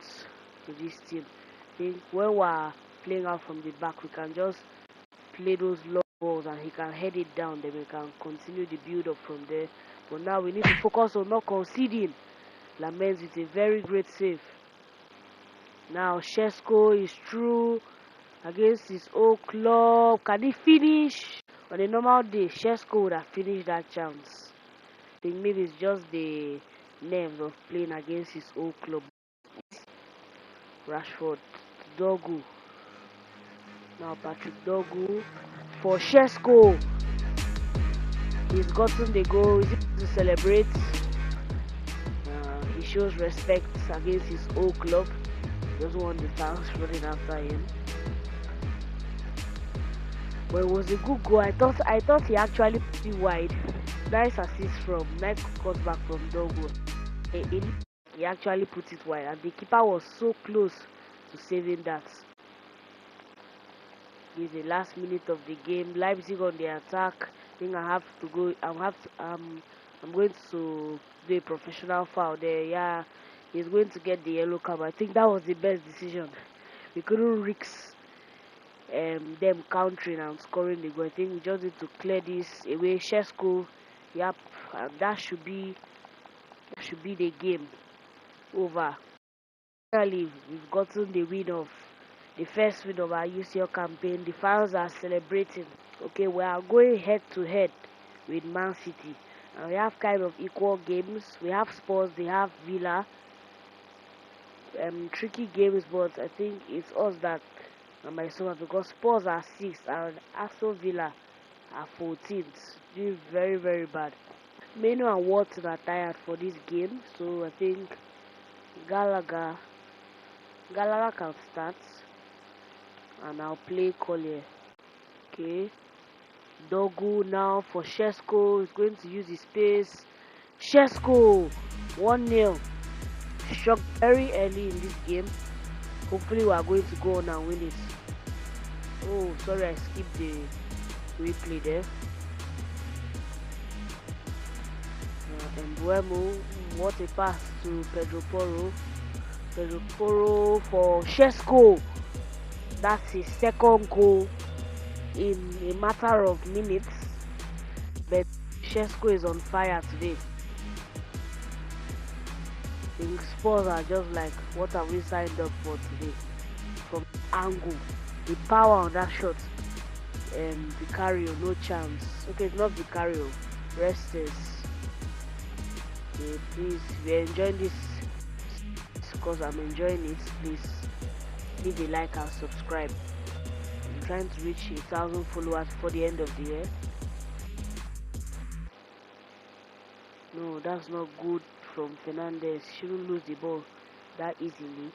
to this team. I think when we're playing out from the back, we can just play those long balls and he can head it down. Then we can continue the build up from there. But now we need to focus on not conceding. Lamens with a very great save. Now Šeško is through against his old club. Can he finish? On a normal day, Šeško would have finished that chance. I think maybe it's just the nerves of playing against his old club. Rashford, Dogu. Now Patrick Dogu for Šeško. He's gotten the goal. He's able to celebrate. He shows respect against his old club. Doesn't want the fans running after him. But it was a good goal. I thought he actually put it wide. Nice assist from nice cutback from Dogu. He actually put it wide, and the keeper was so close to saving that. This is the last minute of the game. Leipzig on the attack. I think I have to go. I'm going to do a professional foul there. Yeah, he's going to get the yellow card. I think that was the best decision. We couldn't risk them countering and scoring the goal. I think we just need to clear this away. Šeško, yep, that should be the game over. Finally, we've gotten the win of the first win of our UCL campaign. The fans are celebrating. Okay, we are going head to head with Man City, and we have kind of equal games. We have Spurs, they have Villa. Tricky games, but I think it's us that are my stomach, because Spurs are 6th and Aston Villa are 14th. Doing very, very bad. Meno and Watson are tired for this game, so I think Gallagher can start, and I'll play Collier. Okay, Dogu now for Šeško. He's going to use his space. Šeško, 1-0. Shocked very early in this game. Hopefully we are going to go on and win it. Oh, sorry, I skipped the replay there. Mbeumo, what a pass to Pedro Porro. Pedro Porro for Šeško. That's his second goal in a matter of minutes. But Šeško is on fire today. The Spurs are just like, what have we signed up for today? From angle, the power on that shot. Vicario, no chance. Okay, it's not Vicario. Restes. Okay, please, if you're enjoying this because I'm enjoying it, please leave a like and subscribe. I'm trying to reach 1,000 followers before the end of the year. No, that's not good from Fernandez. Shouldn't lose the ball that easily.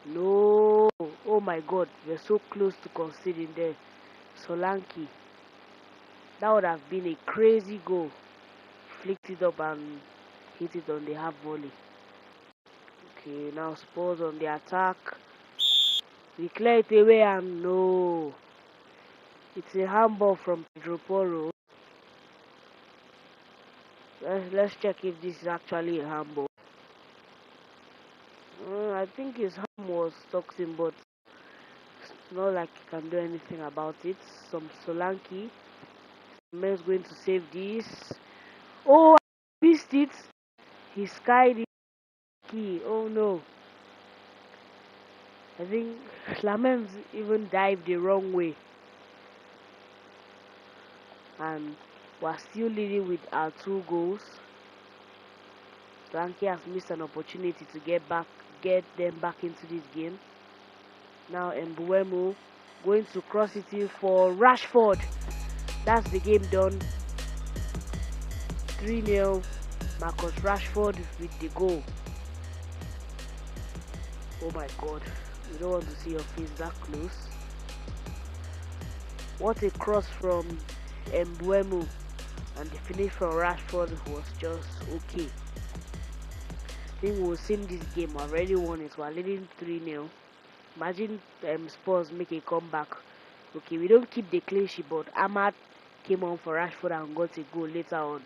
No, oh my god, we're so close to conceding there. Solanke, that would have been a crazy goal. Flicked it up and hit it on the half volley. Okay, now Spurs on the attack. We clear it away and no. It's a handball from Pedro Porro. Let's check if this is actually a handball. I think his hand was tucked in, but it's not like he can do anything about it. Some Solanke. Man's going to save this. Oh, I missed it. He skied the key. Oh no. I think Lamens even dived the wrong way. And we're still leading with our 2 goals. Solanke has missed an opportunity to get them back into this game. Now Mbeumo going to cross it in for Rashford. That's the game done. 3-0. Marcus Rashford with the goal. Oh my god. You don't want to see your face that close. What a cross from Mbeumo. And the finish from Rashford was just okay. I think we'll see this game. We already won it. We're leading 3-0. Imagine Spurs make a comeback. Okay, we don't keep the clean sheet, but Ahmad came on for Rashford and got a goal later on.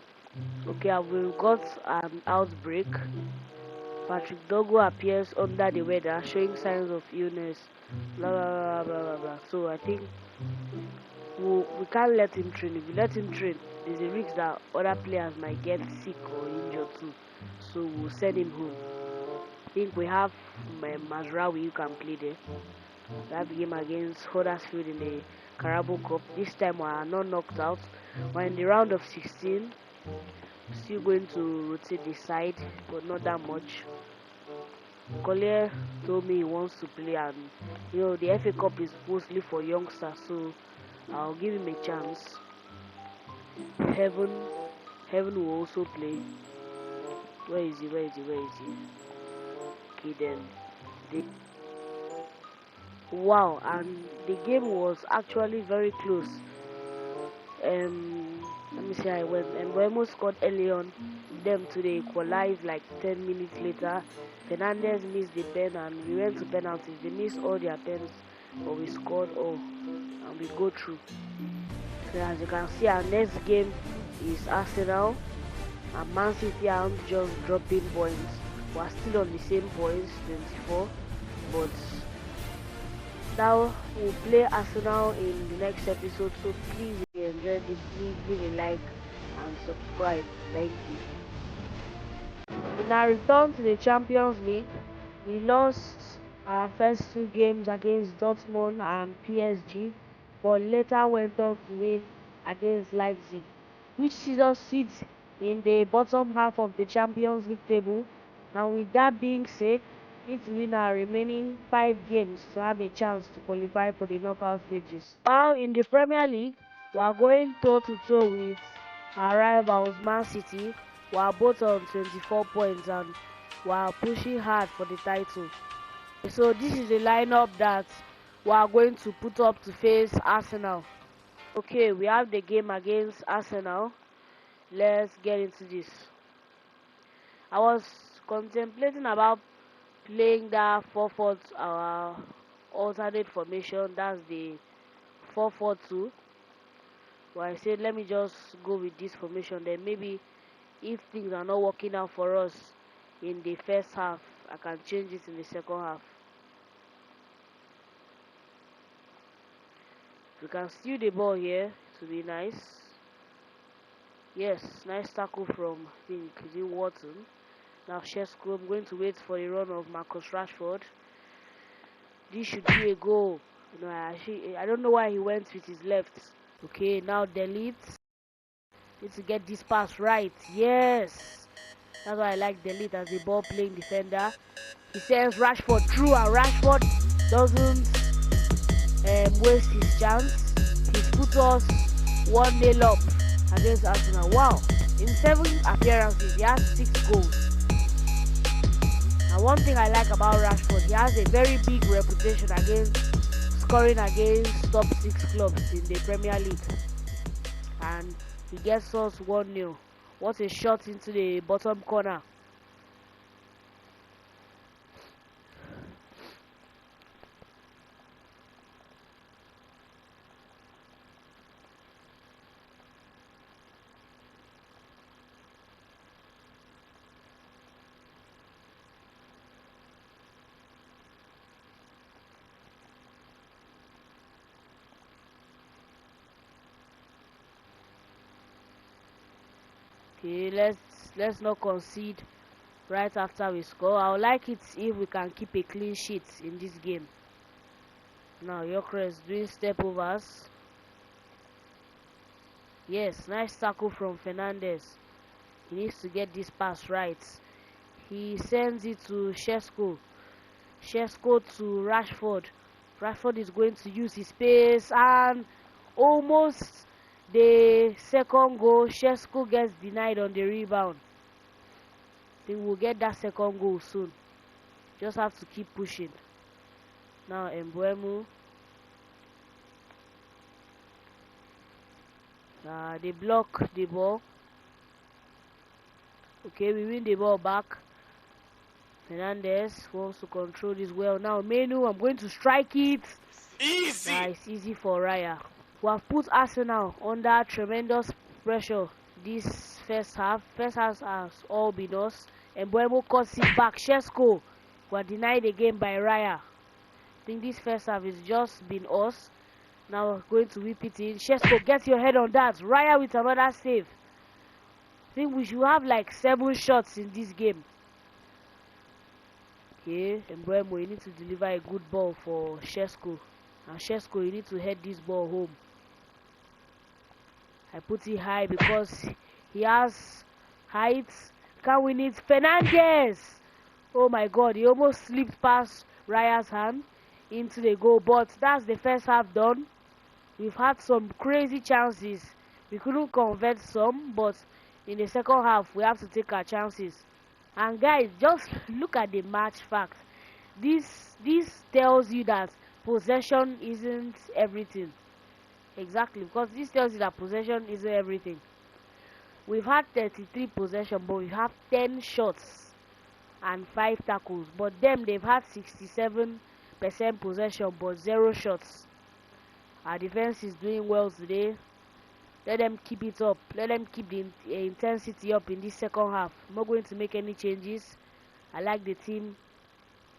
Okay, we've got an outbreak. Patrick Dogo appears under the weather, showing signs of illness. Blah blah blah blah blah. So I think we can't let him train. If we let him train, there's a risk that other players might get sick or injured too. So we'll send him home. I think we have Mazraoui who can play there. That game against Huddersfield in the Carabao Cup. This time we are not knocked out. We're in the round of 16. Still going to rotate the side, but not that much. Collier told me he wants to play, and you know the FA Cup is mostly for youngsters, so I'll give him a chance. Heaven will also play. Where is he? Okay then. Wow, and the game was actually very close. Let me see how it went. And Mbeumo scored early on. Them today equalized like 10 minutes later. Fernandez missed the pen and we went to penalties. They missed all their pens, but we scored all and we go through. So as you can see, our next game is Arsenal and Man City aren't just dropping points. We're still on the same points, 24, but now we'll play Arsenal in the next episode. So please, if you enjoyed this, please leave a like and subscribe. Thank you. In our return to the Champions League, we lost our first 2 games against Dortmund and PSG, but later went on to win against Leipzig, which sees us sit in the bottom half of the Champions League table. Now with that being said, we need to win our remaining 5 games to have a chance to qualify for the knockout stages. While in the Premier League, we are going toe-to-toe with our rivals Man City. We are both on 24 points and we are pushing hard for the title. So this is the lineup that we are going to put up to face Arsenal. Okay, we have the game against Arsenal. Let's get into this. I was contemplating about playing that 4-4, our alternate formation. That's the 4-4-2. Well, I said let me just go with this formation. Then maybe if things are not working out for us in the first half, I can change it in the second half. We can steal the ball here to be nice. Yes, nice tackle from, I think, is it Wharton? Now Šeško. I'm going to wait for the run of Marcus Rashford. This should be a goal. No, I don't know why he went with his left. Okay, now delete. Need to get this pass right. Yes. That's why I like Delete as a ball playing defender. He sends Rashford through, and Rashford doesn't waste his chance. He's put us 1-0 up against Arsenal. Wow. In 7 appearances, he has 6 goals. And one thing I like about Rashford, he has a very big reputation against scoring against top 6 clubs in the Premier League. And he gets us 1-0. What a shot into the bottom corner. Okay, let's not concede right after we score. I would like it if we can keep a clean sheet in this game. Now Gyökeres doing step overs. Yes, nice tackle from Fernandes. He needs to get this pass right. He sends it to Šeško. Šeško to Rashford. Rashford is going to use his pace, and almost the second goal. Šeško gets denied on the rebound. I think we'll get that second goal soon. Just have to keep pushing. Now Mbeumo. They block the ball. Okay, we win the ball back. Fernandes wants to control this well. Now Menu, I'm going to strike it. Easy. Nice, easy for Raya. We have put Arsenal under tremendous pressure this first half. First half has all been us. Mbeumo cuts it back. Šeško were denied again by Raya. I think this first half has just been us. Now we're going to whip it in. Šeško, get your head on that. Raya with another save. I think we should have like 7 shots in this game. Okay, Mbeumo, you need to deliver a good ball for Šeško. And Šeško, you need to head this ball home. I put it high because he has height. Can win it. Fernandes! Oh my god, he almost slipped past Raya's hand into the goal. But that's the first half done. We've had some crazy chances. We couldn't convert some, but in the second half, we have to take our chances. And guys, just look at the match fact. This tells you that possession isn't everything. Exactly, because this tells you that possession isn't everything. We've had 33 possession, but we have 10 shots and 5 tackles. But them, they've had 67% possession, but 0 shots. Our defense is doing well today. Let them keep it up. Let them keep the intensity up in this second half. I'm not going to make any changes. I like the team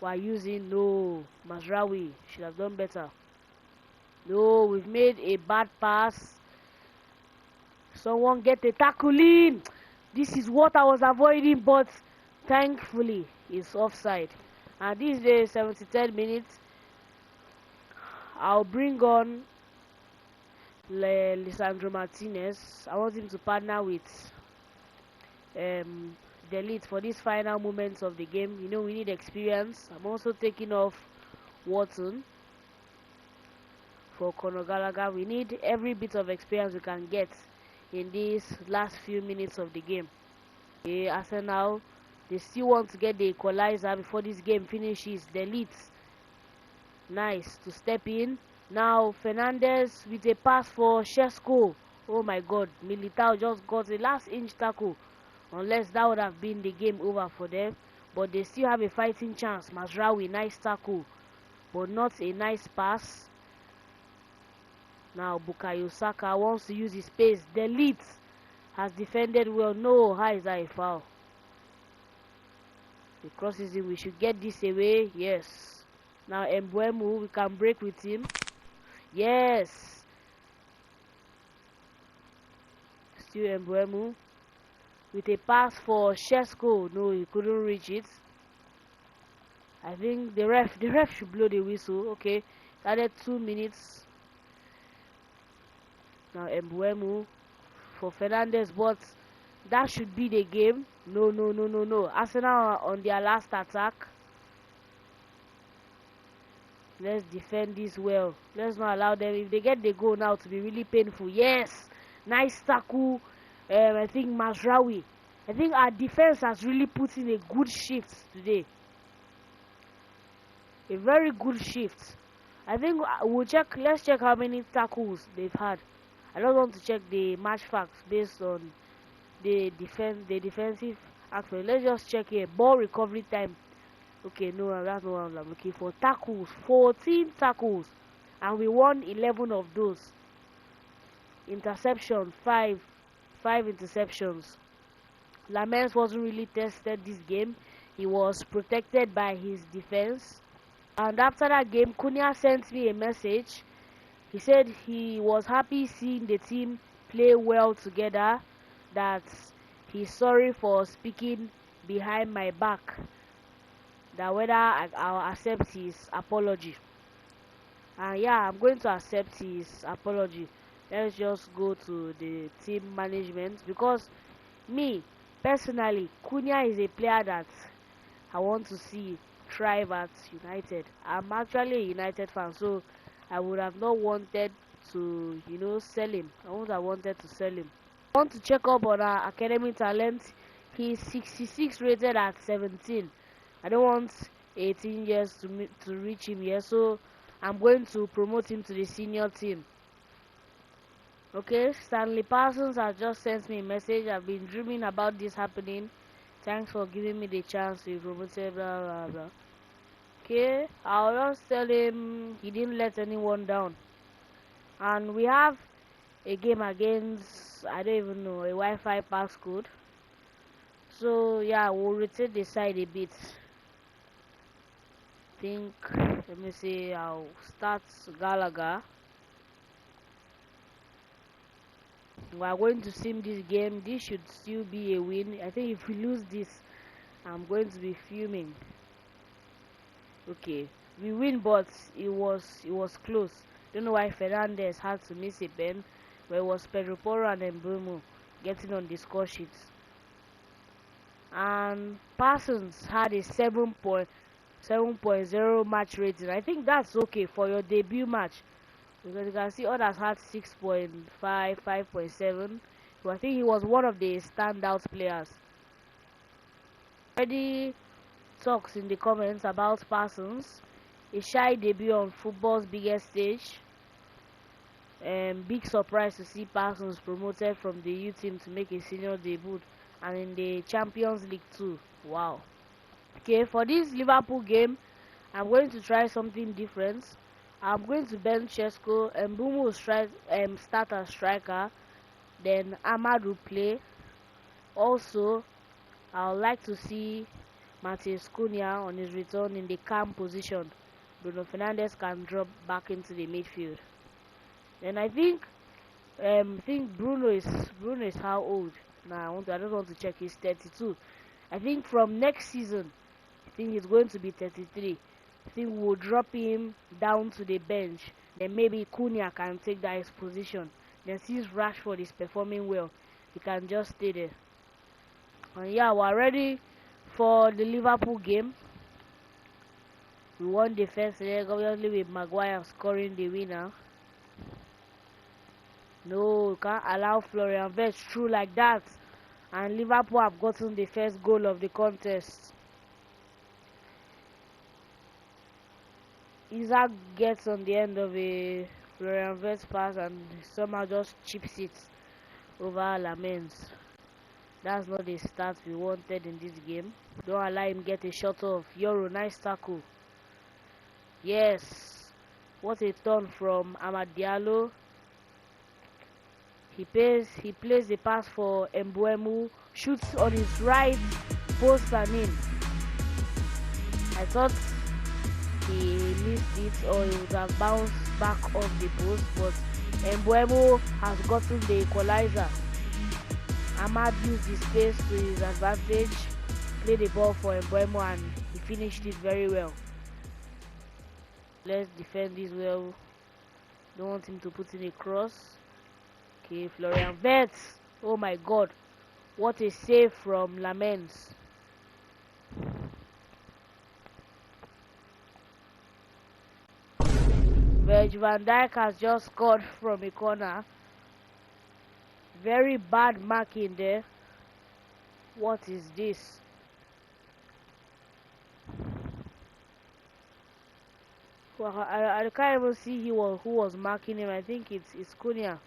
we're using. No, Mazraoui should have done better. No, we've made a bad pass. Someone get a tackle in. This is what I was avoiding, but thankfully it's offside. And this is the 73rd minute. I'll bring on Lisandro Martinez. I want him to partner with Delete for these final moments of the game. You know, we need experience. I'm also taking off Watson for Conor Gallagher. We need every bit of experience we can get in these last few minutes of the game. Okay, Arsenal, they still want to get the equalizer before this game finishes. Delete, nice to step in. Now Fernandes with a pass for Šeško. Oh my god, Militao just got a last inch tackle. Unless that would have been the game over for them. But they still have a fighting chance. Mazraoui, nice tackle, but not a nice pass. Now Bukayo Saka wants to use his pace. Delete has defended well. No, how is that a foul? He crosses it. We should get this away. Yes. Now Mbeumo, we can break with him. Yes. Still Mbeumo with a pass for Šeško. No, he couldn't reach it. I think the ref should blow the whistle. Okay, added 2 minutes. Now Mbeumo for Fernandes, but that should be the game. No. Arsenal are on their last attack. Let's defend this well. Let's not allow them, if they get the goal now, to be really painful. Yes, nice tackle. I think Mazraoui. I think our defense has really put in a good shift today. A very good shift. I think we'll check. Let's check how many tackles they've had. I don't want to check the match facts based on the defensive aspect. Let's just check here. Ball recovery time. Okay, no, that's not what I'm looking for. Tackles, 14 tackles, and we won 11 of those. Interception, 5 interceptions. Lamens wasn't really tested this game. He was protected by his defense. And after that game, Cunha sent me a message. He said he was happy seeing the team play well together, that he's sorry for speaking behind my back, that whether I'll accept his apology. And yeah, I'm going to accept his apology. Let's just go to the team management, because me personally, Cunha is a player that I want to see thrive at United. I'm actually a United fan, so I would have not wanted to, sell him. I wouldn't have wanted to sell him. I want to check up on our academy talent. He's 66 rated at 17. I don't want 18 years to reach him here, so I'm going to promote him to the senior team. Okay, Stanley Parsons has just sent me a message. I've been dreaming about this happening. Thanks for giving me the chance to be promoted, blah blah blah. Okay, I'll just tell him he didn't let anyone down. And we have a game against, I don't even know, a Wi-Fi passcode. So yeah, we'll rotate the side a bit. Let me see, I'll start Gallagher. We are going to sim this game. This should still be a win. I think if we lose this, I'm going to be fuming. Okay, we win, but it was close. Don't know why Fernandes had to miss a pen, but it was Pedro Porro and Mbeumo getting on the score sheets. And Parsons had a 7.0 match rating. I think that's okay for your debut match, because you can see others had 6.5, 5.7. So I think he was one of the standout players. Already talks in the comments about Parsons. A shy debut on football's biggest stage. Big surprise to see Parsons promoted from the youth team to make a senior debut, and in the Champions League too. Wow. Okay, for this Liverpool game, I'm going to try something different. I'm going to bench Chesko, and Mbeumo will start as striker. Then Ahmad will play. Also, I would like to see Matheus Cunha on his return in the cam position. Bruno Fernandes can drop back into the midfield. Then I think Bruno is how old? Nah, I just want to check. He's 32. I think from next season, I think he's going to be 33. I think we'll drop him down to the bench. Then maybe Cunha can take that his position. Then since Rashford is performing well, he can just stay there. And yeah, we're ready for the Liverpool game. We won the first leg, obviously, with Maguire scoring the winner. No, you can't allow Florian Wirtz through like that. And Liverpool have gotten the first goal of the contest. Isaac gets on the end of a Florian Wirtz pass and somehow just chips it over Lamens. That's not the start we wanted in this game. Don't allow him get a shot off. Euro, nice tackle. Yes. What a turn from Amad Diallo. He plays the pass for Mbeumo. Shoots on his right post and in. I thought he missed it, or he would have bounced back off the post, but Mbeumo has gotten the equalizer. Ahmad used his space to his advantage, played the ball for Mbeumo, and he finished it very well. Let's defend this well. Don't want him to put in a cross. Okay, Florian Wirtz. Oh my God. What a save from Lamens. Virgil van Dijk has just scored from a corner. Very bad marking there. What is this? Well, I can't even see who was marking him. I think it's Cunha.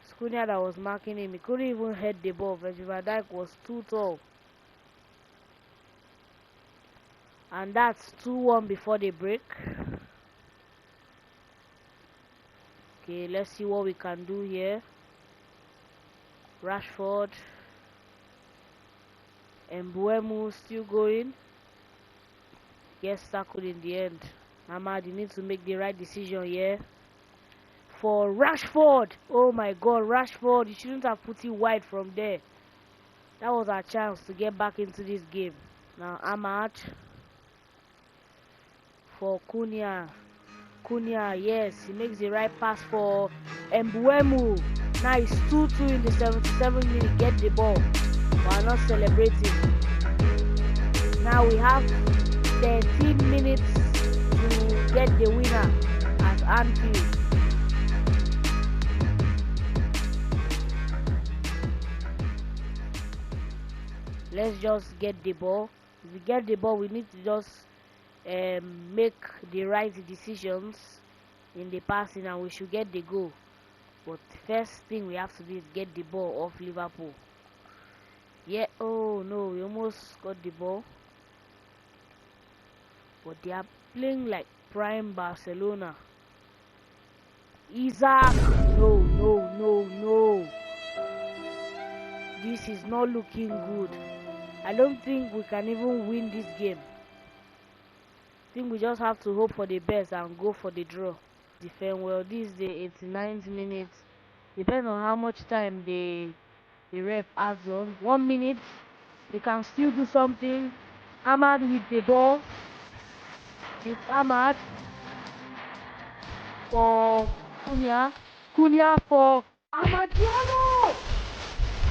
It's Cunha that was marking him. He couldn't even head the ball. Virgil van Dijk was too tall. And that's 2-1 before the break. Okay, let's see what we can do here. Rashford. Mbuemu still going. Gets tackled in the end. Ahmad, you need to make the right decision here. For Rashford. Oh my God, Rashford. You shouldn't have put it wide from there. That was our chance to get back into this game. Now Ahmad. For Cunha. Cunha, yes, he makes the right pass for Mbuemu. Now it's 2-2 in the 77th minute. Get the ball. We're not celebrating. Now we have 13 minutes to get the winner at Anfield. Let's just get the ball. If we get the ball, we need to just make the right decisions in the passing, and we should get the goal. But the first thing we have to do is get the ball off Liverpool. Yeah, oh no, we almost got the ball. But they are playing like prime Barcelona. Isaac! No, no, no, no. This is not looking good. I don't think we can even win this game. I think we just have to hope for the best and go for the draw. Defend well. This is the 89th minute. Depending on how much time the ref adds on. 1 minute. They can still do something. Ahmad with the ball. It's Ahmad for Cunha. Cunha for Ahmad Diallo.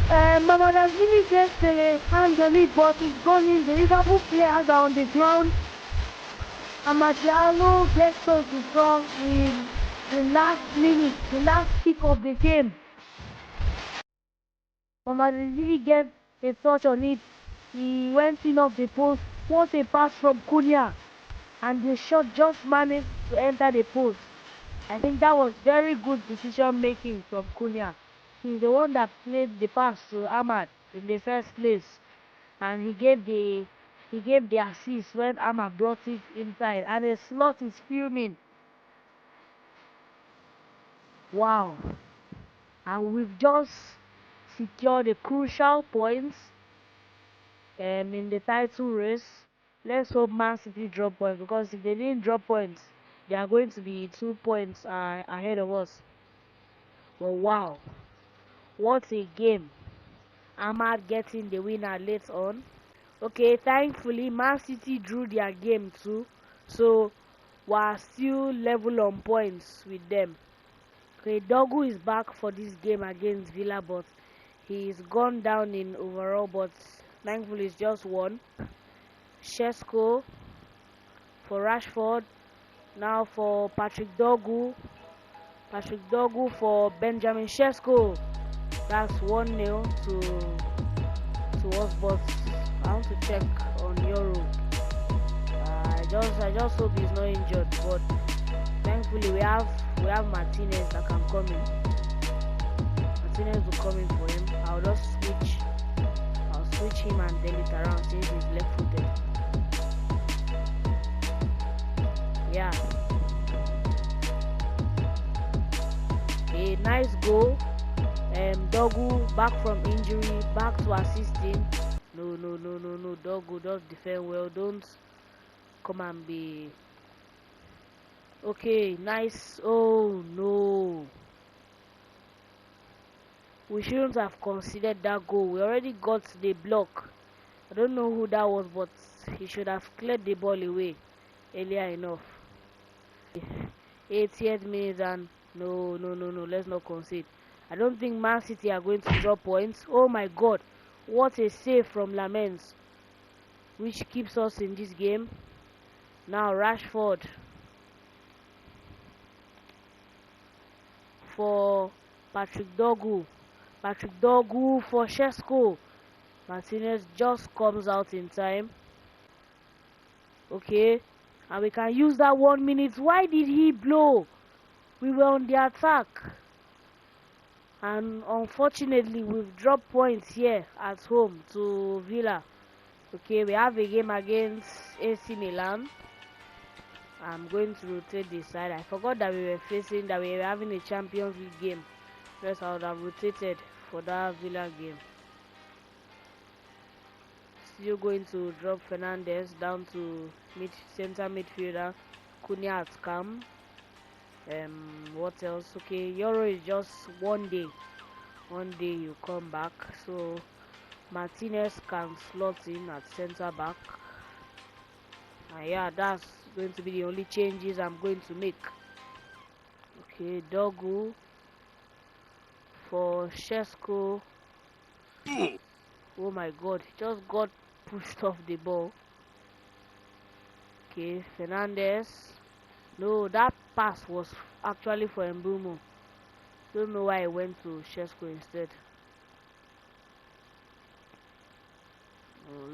Mamardashvili gets the hands on it, but it's gone in. The Liverpool players are on the ground. Ahmad Diallo gets us the draw in the last minute, the last kick of the game. Mamardashvili gets a touch on it. He went in off the post. What a pass from Cunha. And the shot just managed to enter the post. I think that was very good decision making from Cunha. He's the one that played the pass to Ahmad in the first place, and he gave the assist when Ahmad brought it inside, and the slot is fuming. Wow. And we've just secured the crucial points in the title race. Let's hope Man City drop points, because if they didn't drop points, they are going to be 2 points ahead of us. But wow, what a game. Ahmad getting the winner late on. Okay, thankfully Man City drew their game too, so we're still level on points with them. Okay, Dogu is back for this game against Villa, but he's gone down in overall, but thankfully it's just one. Šeško for Rashford. Now for Patrick Dogu. Patrick Dogu for Benjamin Šeško. That's 1-0 to us, but I want to check on Euro. I just hope he's not injured, but thankfully we have Martinez that can come in. Martinez will come in for him. I'll switch him and then it around since he's left footed. Yeah. A nice goal. Dogu back from injury, back to assisting. No, Dogu, just defend well. Don't come and be... Okay, nice. Oh no, we shouldn't have considered that goal. We already got the block. I don't know who that was, but he should have cleared the ball away earlier enough. 80th minute, and no, let's not concede. I don't think Man City are going to drop points. Oh my God, what a save from Lamens, which keeps us in this game. Now Rashford for Patrick Dorgu. Patrick Dorgu for Šeško. Martinez just comes out in time. Okay, and we can use that 1 minute. Why did he blow? We were on the attack, and unfortunately we've dropped points here at home to Villa. Okay, we have a game against AC Milan. I'm going to rotate this side. I forgot that we were having a Champions League game. Yes, I would have rotated for that Villa game. Still going to drop Fernandes down to center midfielder Cunha at cam. What else? Okay, Euro is just 1 day. 1 day you come back. So Martinez can slot in at center back. Yeah, that's going to be the only changes I'm going to make. Okay, Dorgu for Šeško. Oh my God, he just got pushed off the ball. Okay, Fernandes. No, that pass was actually for Mbeumo. Don't know why I went to Šeško instead.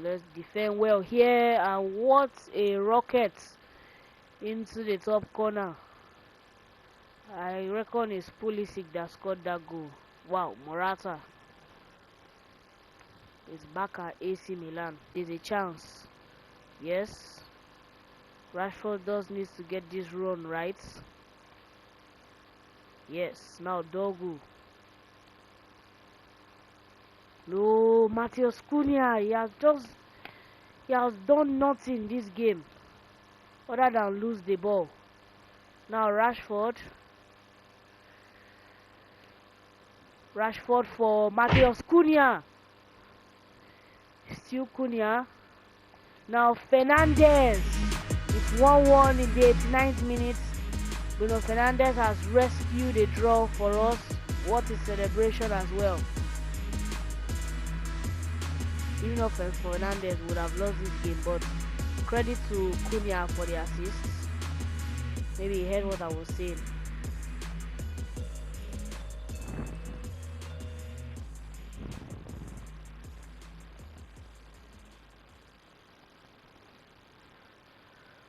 Let's defend well here, and what a rocket into the top corner. I reckon it's Pulisic that scored that goal. Wow, Morata is back at AC Milan. There's a chance. Yes, Rashford does need to get this run right. Yes, now Dorgu. No, Matheus Cunha, he has done nothing this game other than lose the ball. Now Rashford for Matheus Cunha. Still Cunha. Now Fernandes. It's 1-1 in the 89th minute. Bruno Fernandes has rescued a draw for us. What a celebration as well. Even if Fernandes would have lost this game, but credit to Cunha for the assists. Maybe he heard what I was saying.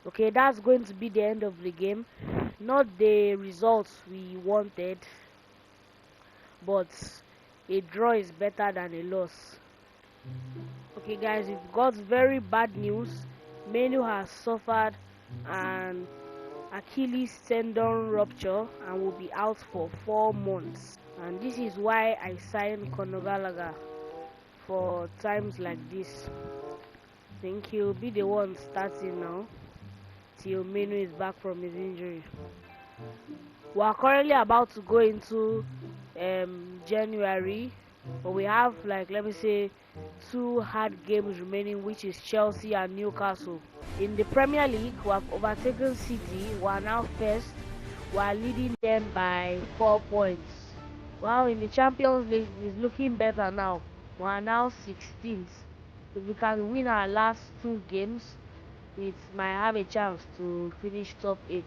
Okay, that's going to be the end of the game. Not the results we wanted, but a draw is better than a loss. Okay guys, we've got very bad news. Menu has suffered an Achilles tendon rupture and will be out for 4 months. And this is why I signed Conor Gallagher for times like this. I think he'll be the one starting now till Menu is back from his injury. We are currently about to go into January, but we have, like, let me say, 2 hard games remaining, which is Chelsea and Newcastle. In the Premier League, we have overtaken City. We are now first. We are leading them by 4 points. Wow, in the Champions League, it's looking better now. We are now 16th. If we can win our last 2 games, it might have a chance to finish top 8.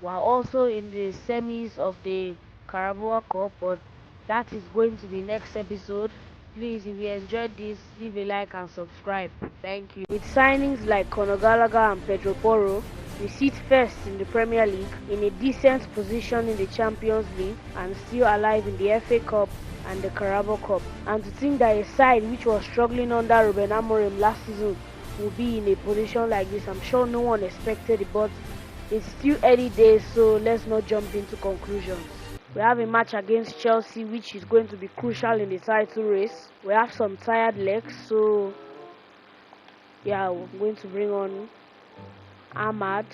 We are also in the semis of the Carabao Cup, but that is going to be next episode. Please, if you enjoyed this, leave a like and subscribe. Thank you. With signings like Conor Gallagher and Pedro Porro, we sit first in the Premier League, in a decent position in the Champions League, and still alive in the FA Cup and the Carabao Cup. And to think that a side which was struggling under Ruben Amorim last season will be in a position like this, I'm sure no one expected it, but it's still early days, so let's not jump into conclusions. We have a match against Chelsea, which is going to be crucial in the title race. We have some tired legs, so yeah, we're going to bring on Ahmad,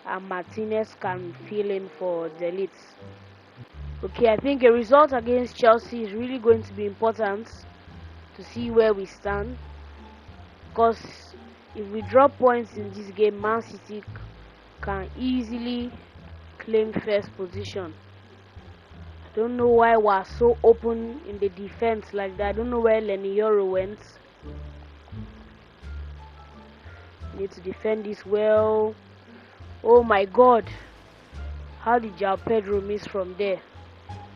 and Martinez can fill in for De Ligt. Okay, I think a result against Chelsea is really going to be important to see where we stand, because if we drop points in this game, Man City can easily claim first position. Don't know why we're so open in the defense like that. I don't know where Leny Yoro went. Need to defend this well. Oh my god. How did João Pedro miss from there?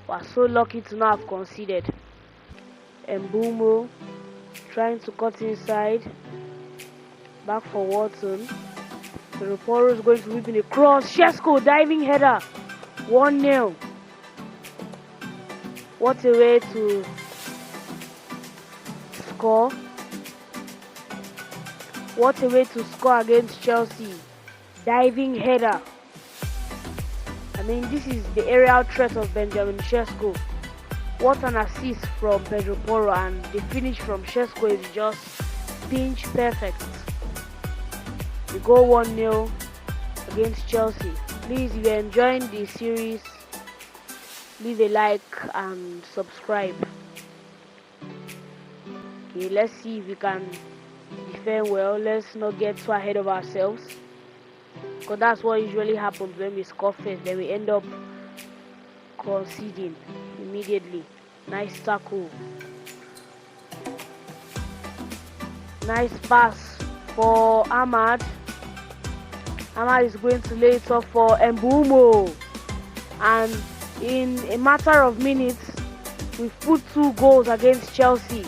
We're so lucky to not have conceded. Mbeumo trying to cut inside. Back for Watson. Pedro Porro is going to whip in a cross. Šeško diving header. 1-0. What a way to score. What a way to score against Chelsea. Diving header. I mean, this is the aerial threat of Benjamin Šeško. What an assist from Pedro Porro, and the finish from Šeško is just pinch perfect. We go 1-0 against Chelsea. Please, if you're enjoying the series, leave a like and subscribe. Okay, let's see if we can defend well. Let's not get too ahead of ourselves, because that's what usually happens when we score first. Then we end up conceding immediately. Nice tackle. Nice pass for Amad. Amad is going to lay it up for Mbeumo, and in a matter of minutes we've put 2 goals against Chelsea.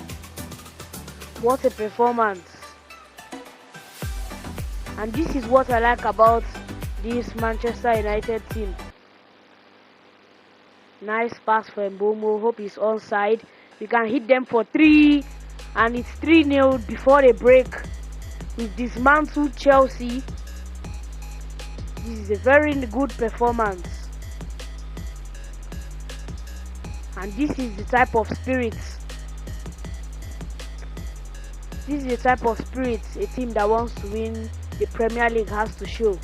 What a performance. And this is what I like about this Manchester United team. Nice pass for Mbeumo. Hope he's onside. We can hit them for 3, and it's 3-0 before the break. We've dismantled Chelsea. This is a very good performance, and this is the type of spirit. This is the type of spirit a team that wants to win the Premier League has to show.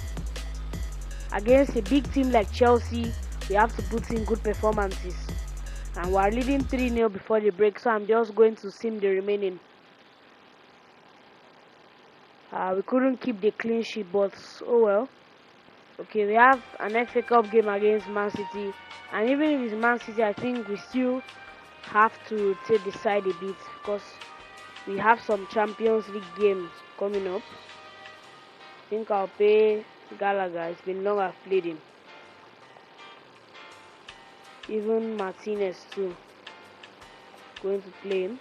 Against a big team like Chelsea, we have to put in good performances, and we're leading 3-0 before the break, so I'm just going to sim the remaining. We couldn't keep the clean sheet, but oh well. Okay, we have an FA Cup game against Man City, and even if it's Man City, I think we still have to take the side a bit, because we have some Champions League games coming up. I think I'll pay Gallagher. It's been long I've played him. Even Martinez too. Going to play him.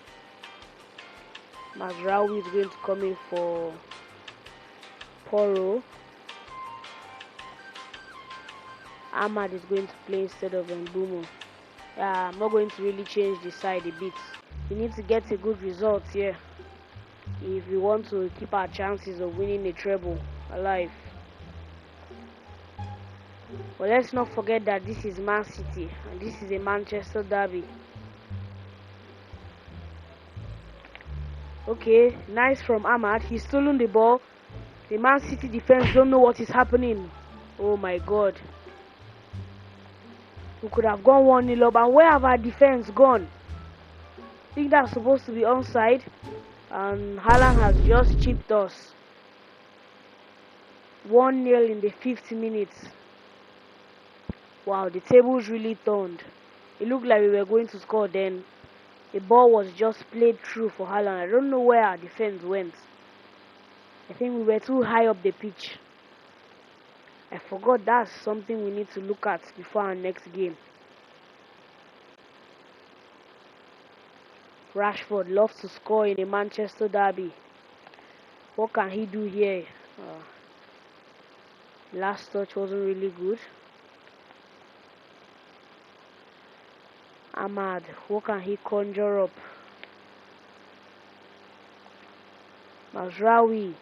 Mazraoui is going to come in for Porro. Amad is going to play instead of Mbeumo. I'm not going to really change the side a bit. We need to get a good result here if we want to keep our chances of winning a treble alive. But let's not forget that this is Man City and this is a Manchester derby. Okay, nice from Amad. He's stolen the ball. The Man City defense don't know what is happening. Oh my god. We could have gone 1-0 up, and where have our defense gone? I think that's supposed to be onside, and Haaland has just chipped us. 1-0 in the 50 minutes. Wow, the tables really turned. It looked like we were going to score, then the ball was just played through for Haaland. I don't know where our defense went. I think we were too high up the pitch. I forgot that's something we need to look at before our next game. Rashford loves to score in a Manchester derby. What can he do here? Last touch wasn't really good. Amad, what can he conjure up? Mazraoui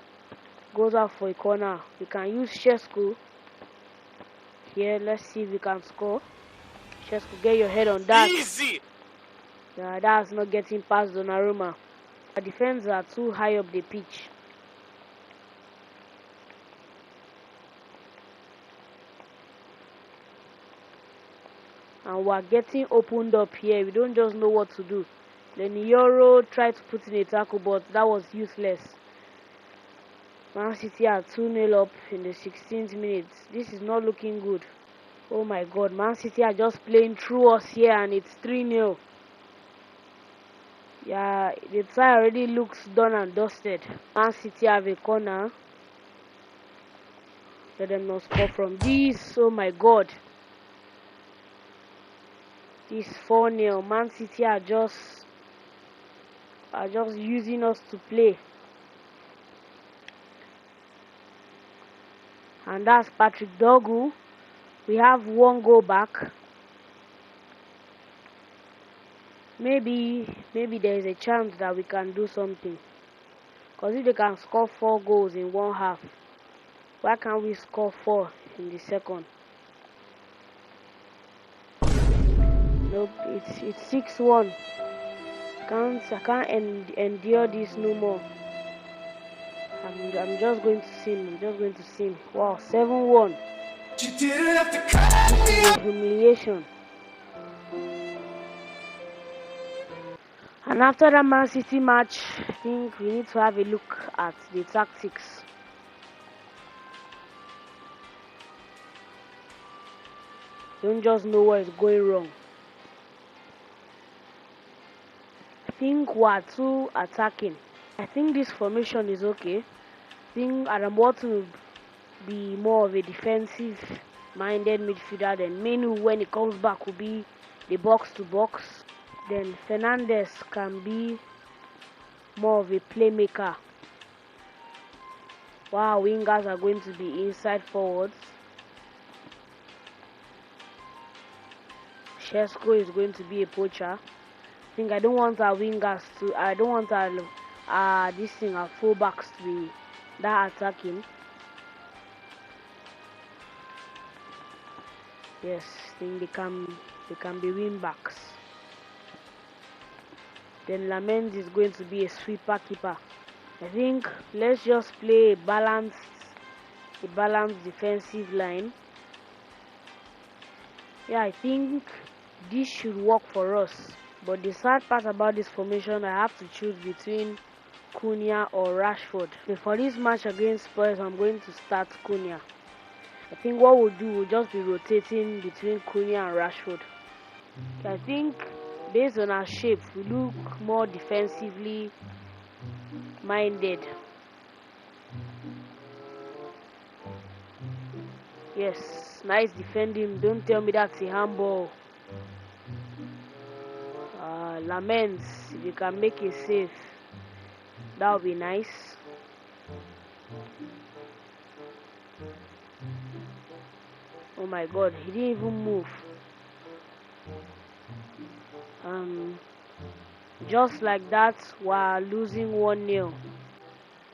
goes out for a corner. We can use Šeško here. Let's see if we can score. Šeško, get your head on that. Easy. Yeah, that's not getting past Donnarumma. Our defense are too high up the pitch. And we're getting opened up here. We don't just know what to do. Leny Yoro tried to put in a tackle, but that was useless. Man City are 2-0 up in the 16th minute. This is not looking good. Oh my God, Man City are just playing through us here, and it's 3-0. Yeah, the tie already looks done and dusted. Man City have a corner. Let them not score from this. Oh my God. This 4-0. Man City are just using us to play. And that's Patrick Dogu. We have 1 goal back. Maybe there is a chance that we can do something. Because if they can score 4 goals in 1 half, why can't we score 4 in the second? Nope, it's 6-1. I can't endure this no more. I'm just going to sim. Wow, 7-1. Humiliation. And after that Man City match, I think we need to have a look at the tactics. Don't just know what is going wrong. I think we are too attacking. I think this formation is okay. I think Adam Watson will be more of a defensive-minded midfielder. Then Menu, when he comes back, will be the box-to-box. Then Fernandes can be more of a playmaker. Wow, wingers are going to be inside forwards. Shesko is going to be a poacher. I think I don't want our wingers to. I don't want our fullbacks to be that attacking. Yes, I think they can be wing backs. Then Lamens is going to be a sweeper keeper. I think let's just play a balanced defensive line. Yeah, I think this should work for us. But the sad part about this formation, I have to choose between Cunha or Rashford. So for this match against Spurs, I'm going to start Cunha. I think what we'll do, we'll just be rotating between Cunha and Rashford. I think based on our shape, we look more defensively minded. Yes, nice defending. Don't tell me that's a handball. Lamens, if you can make it safe, that would be nice. Oh my God, he didn't even move. Just like that, we're losing 1-0.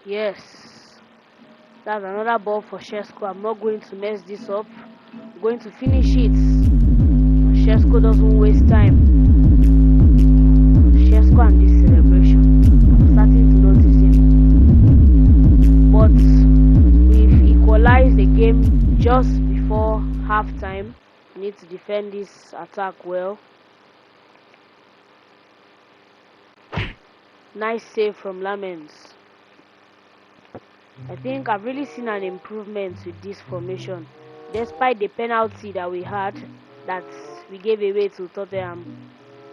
Yes, that's another ball for Shesko. I'm not going to mess this up. I'm going to finish it. Shesko doesn't waste time. Shesko and this celebration, I'm starting to notice him. But we've equalized the game just before halftime. We need to defend this attack well. Nice save from Lamens. I think I've really seen an improvement with this formation. Despite the penalty that we had, that we gave away to Tottenham,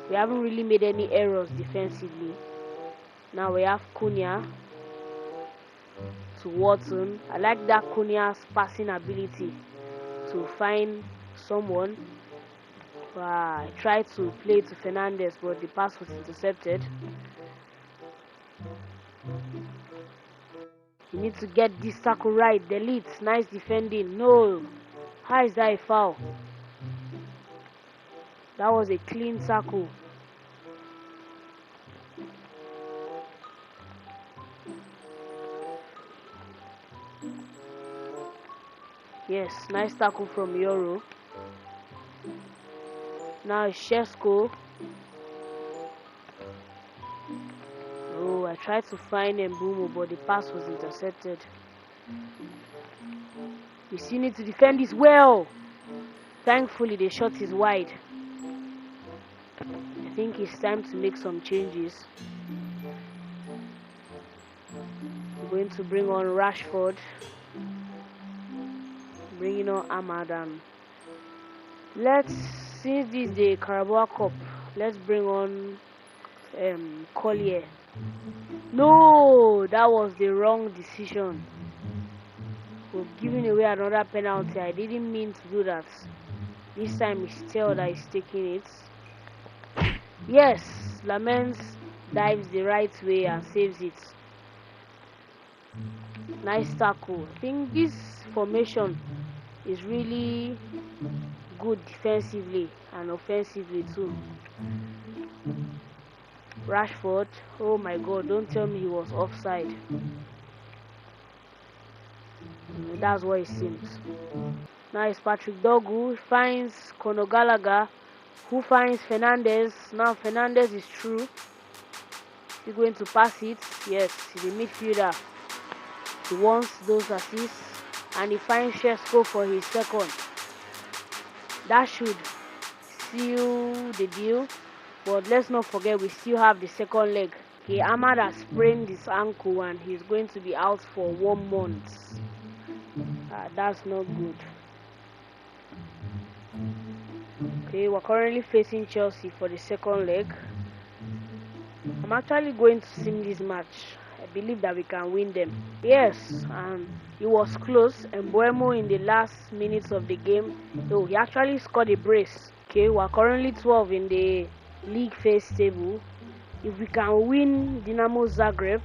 we haven't really made any errors defensively. Now we have Cunha to Watson. I like that Cunha's passing ability to find someone. I tried to play to Fernandes, but the pass was intercepted. You need to get this tackle right. Delete. Nice defending. No. How is that a foul? That was a clean tackle. Yes, nice tackle from Euro. Now Shesko. Oh, I tried to find Mbeumo, but the pass was intercepted. We still need to defend this well. Thankfully, the shot is wide. I think it's time to make some changes. I'm going to bring on Rashford. Bringing on Ahmad and Since this is the Carabao Cup, let's bring on Collier. No, that was the wrong decision. We're giving away another penalty. I didn't mean to do that. This time it's Tell that is taking it. Yes, Lamens dives the right way and saves it. Nice tackle. I think this formation is really good defensively and offensively too. Rashford, oh my god, don't tell me he was offside. That's what it seems. Now it's Patrick Dogu, finds Conor Gallagher, who finds Fernandez. Now Fernandez is through. He's going to pass it. Yes, he's the midfielder. He wants those assists, and he finds Shesko for his second. That should seal the deal, but let's not forget we still have the second leg. Okay, Ahmad has sprained his ankle and he's going to be out for 1 month. That's not good. Okay, we're currently facing Chelsea for the second leg. I'm actually going to sim this match. I believe that we can win them. Yes, it was close. And Mbeumo in the last minutes of the game, he actually scored a brace. Okay, we're currently 12 in the league phase table. If we can win Dinamo Zagreb,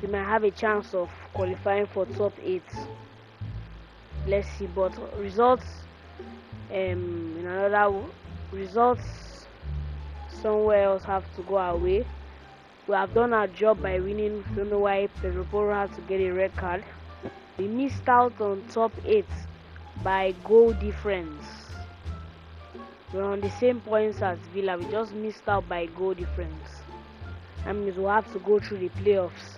we might have a chance of qualifying for top 8. Let's see, but results results somewhere else have to go our way. We have done our job by winning. Don't know why Pedro Porro had to get a red card. We missed out on top 8 by goal difference. We're on the same points as Villa. We just missed out by goal difference. That means we'll have to go through the playoffs.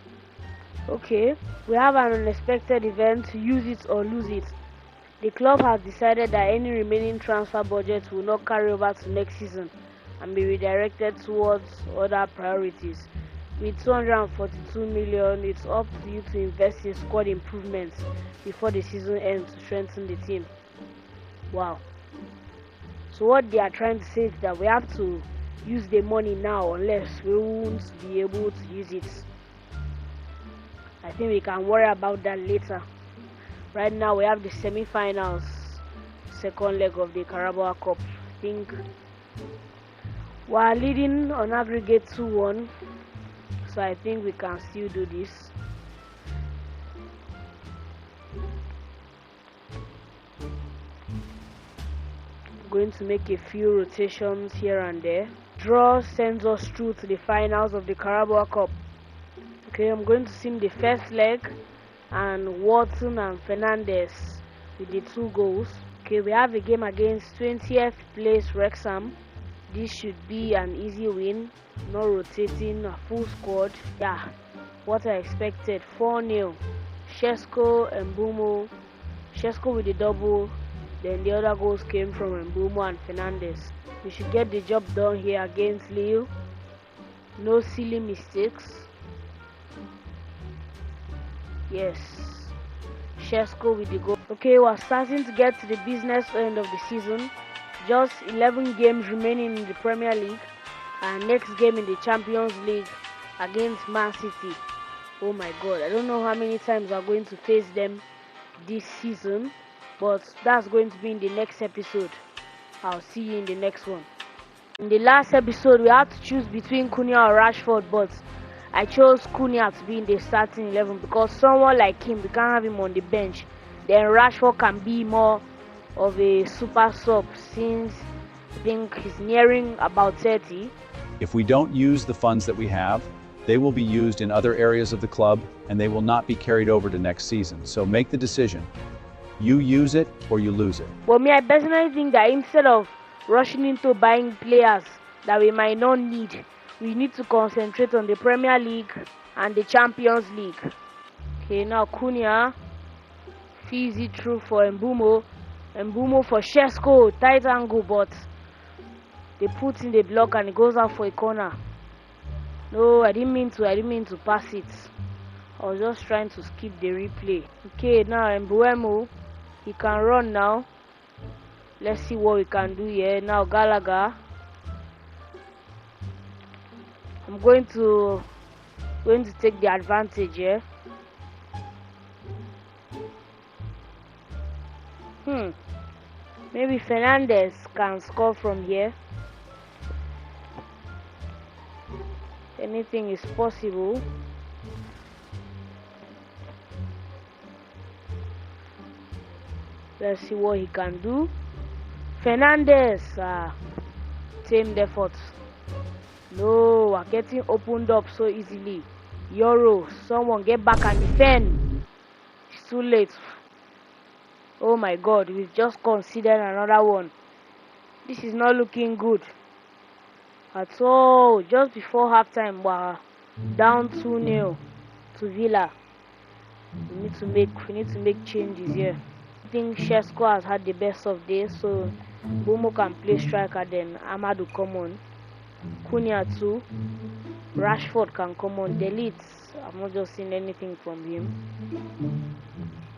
Okay, we have an unexpected event. Use it or lose it. The club has decided that any remaining transfer budget will not carry over to next season and be redirected towards other priorities. With 242 million, it's up to you to invest in squad improvements before the season ends to strengthen the team. Wow. So what they are trying to say is that we have to use the money now unless we won't be able to use it. I think we can worry about that later. Right now we have the semi-finals, second leg of the Carabao Cup. I think we are leading on aggregate 2-1, so I think we can still do this. Going to make a few rotations here and there. Draw sends us through to the finals of the Carabao Cup. Okay, I'm going to sim the first leg, and Watson and Fernandez with the 2 goals. Okay, we have a game against 20th place Wrexham. This should be an easy win. Not rotating, a full squad. Yeah, what I expected. 4-0. Shesko and Mbeumo. Shesko with the double. Then the other goals came from Mbeumo and Fernandez. We should get the job done here against Lille. No silly mistakes. Yes, Shesko with the goal. Okay, we're starting to get to the business end of the season. Just 11 games remaining in the Premier League, and next game in the Champions League against Man City. Oh my god, I don't know how many times we're going to face them this season, but that's going to be in the next episode. I'll see you in the next one. In the last episode, we had to choose between Cunha or Rashford, but I chose Cunha to be in the starting 11 because someone like him, we can't have him on the bench. Then Rashford can be more of a super sub since I think he's nearing about 30. If we don't use the funds that we have, they will be used in other areas of the club and they will not be carried over to next season. So make the decision. You use it or you lose it. Well, me, I personally think that instead of rushing into buying players that we might not need, we need to concentrate on the Premier League and the Champions League. Okay, now Cunha feeds it through for Mbeumo. Mbeumo for Shesko, tight angle, but they put in the block and it goes out for a corner. No, I didn't mean to pass it. I was just trying to skip the replay. Okay, now Mbeumo, he can run now. Let's see what we can do here. Now Gallagher. I'm going to take the advantage here. Maybe Fernandez can score from here. Anything is possible. Let's see what he can do. Fernandez, tamed effort. No, we're getting opened up so easily. Euro, someone get back and defend. It's too late. Oh my God, we've just considered another one. This is not looking good at all. Just before halftime, we're down 2-0 to Villa. We need to make changes here. I think Shesko has had the best of days, so Mbeumo can play striker, then Amadu come on. Cunha too. Rashford can come on. Delete. I've not just seen anything from him.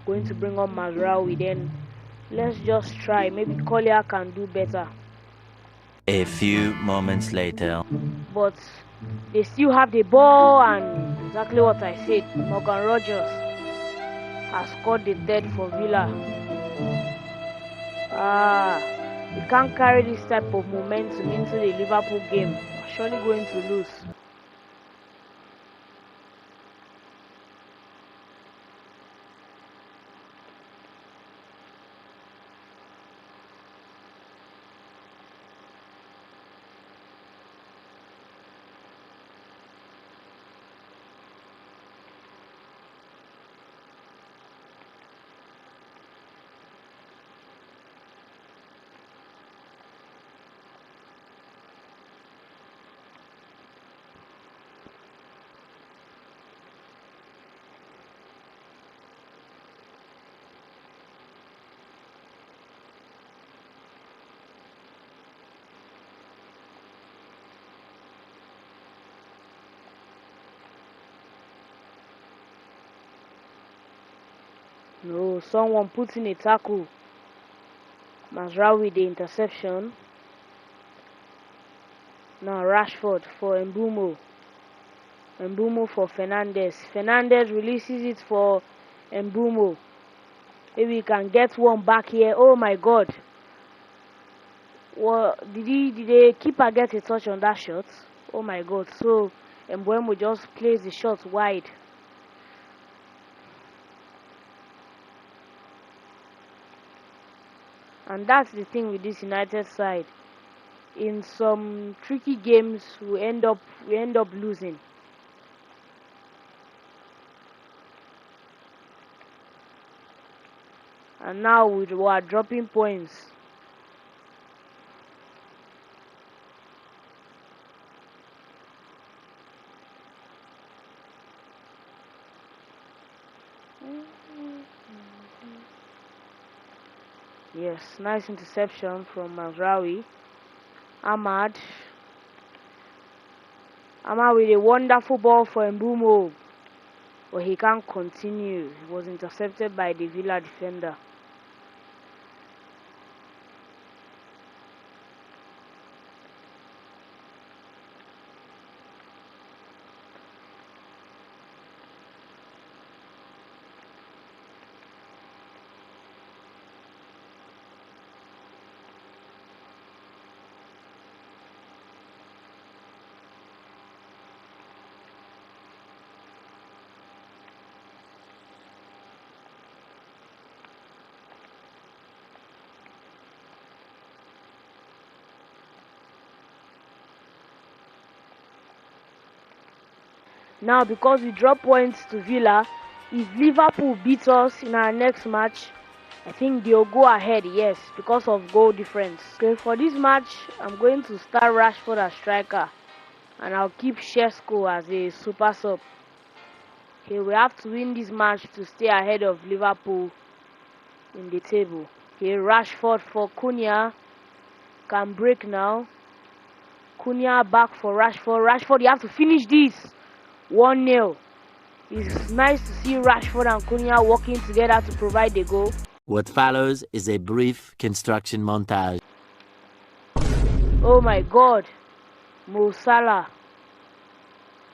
Going to bring on Mazraoui, then let's just try. Maybe Collier can do better. A few moments later. But they still have the ball, and exactly what I said, Morgan Rogers has scored the third for Villa. We can't carry this type of momentum into the Liverpool game. We're surely going to lose. No, someone puts in a tackle. Mazraoui with the interception. Now Rashford for Mbeumo. Mbeumo for Fernandez. Fernandez releases it for Mbeumo. Maybe he can get one back here. Oh my God. Well, did the keeper get a touch on that shot? Oh my God. So Mbeumo just plays the shot wide. And that's the thing with this United side. In some tricky games, we end up losing. And now we are dropping points. Yes, nice interception from Mazraoui. Ahmad with a wonderful ball for Mbeumo. But he can't continue. He was intercepted by the Villa defender. Now, because we drop points to Villa, if Liverpool beats us in our next match, I think they'll go ahead, yes, because of goal difference. Okay, for this match, I'm going to start Rashford as striker, and I'll keep Shesko as a super sub. Okay, we have to win this match to stay ahead of Liverpool in the table. Okay, Rashford for Cunha, can break now. Cunha back for Rashford. Rashford, you have to finish this. 1-0. It's nice to see Rashford and Cunha working together to provide the goal. What follows is a brief construction montage. Oh my God, Mo Salah.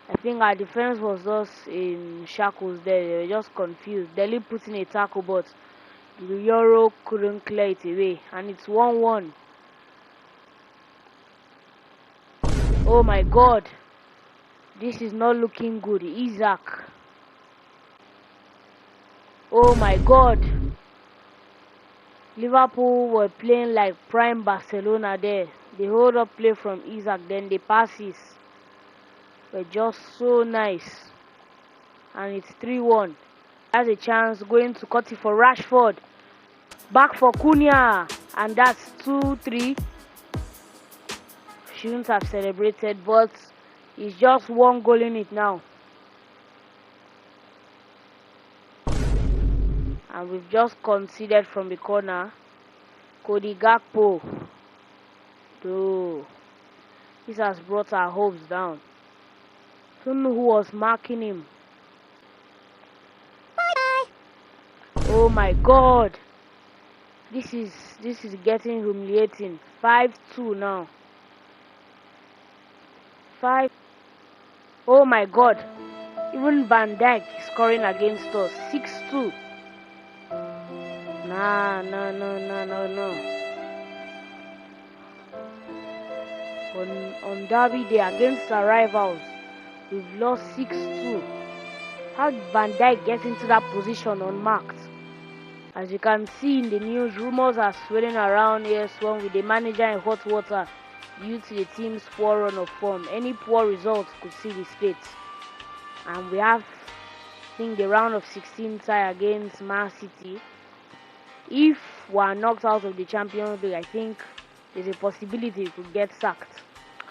I think our defense was just in shackles there. They were just confused. Delhi put in a tackle, but the Euro couldn't clear it away, and it's 1-1. Oh my God, this is not looking good. Isaac. Oh my God, Liverpool were playing like prime Barcelona there. They hold up play from Isaac, then the passes were just so nice, and it's 3-1. Has a chance going to cut it for Rashford. Back for Cunha, and that's 2-3. Shouldn't have celebrated, but it's just one goal in it now. And we've just conceded from the corner. Cody Gakpo. Though this has brought our hopes down. Don't know who was marking him. Oh my God. This is getting humiliating. 5-2 now. 5. Oh my God. Even Van Dijk scoring against us. 6-2. Nah. On Derby Day against our rivals, we've lost 6-2. How did Van Dijk get into that position unmarked? As you can see in the news, rumors are swirling around AS1 with the manager in hot water due to the team's poor run of form. Any poor results could see the split. And we have, I think, the round of 16 tie against Man City. If we are knocked out of the Champions League, I think there's a possibility we could get sacked.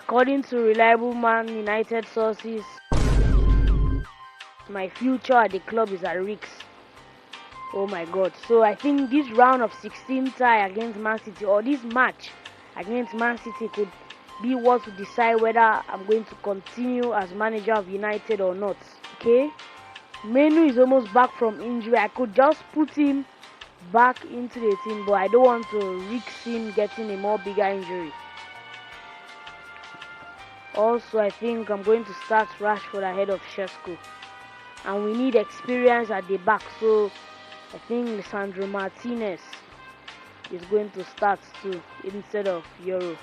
According to reliable Man United sources, my future at the club is at risk. Oh my God. So I think this round of 16 tie against Man City, or this match against Man City, could be what to decide whether I'm going to continue as manager of United or not. Okay, Menu is almost back from injury. I could just put him back into the team, but I don't want to risk him getting a more bigger injury. Also, I think I'm going to start Rashford ahead of Šeško, and we need experience at the back, so I think Lisandro Martinez is going to start too instead of Euro.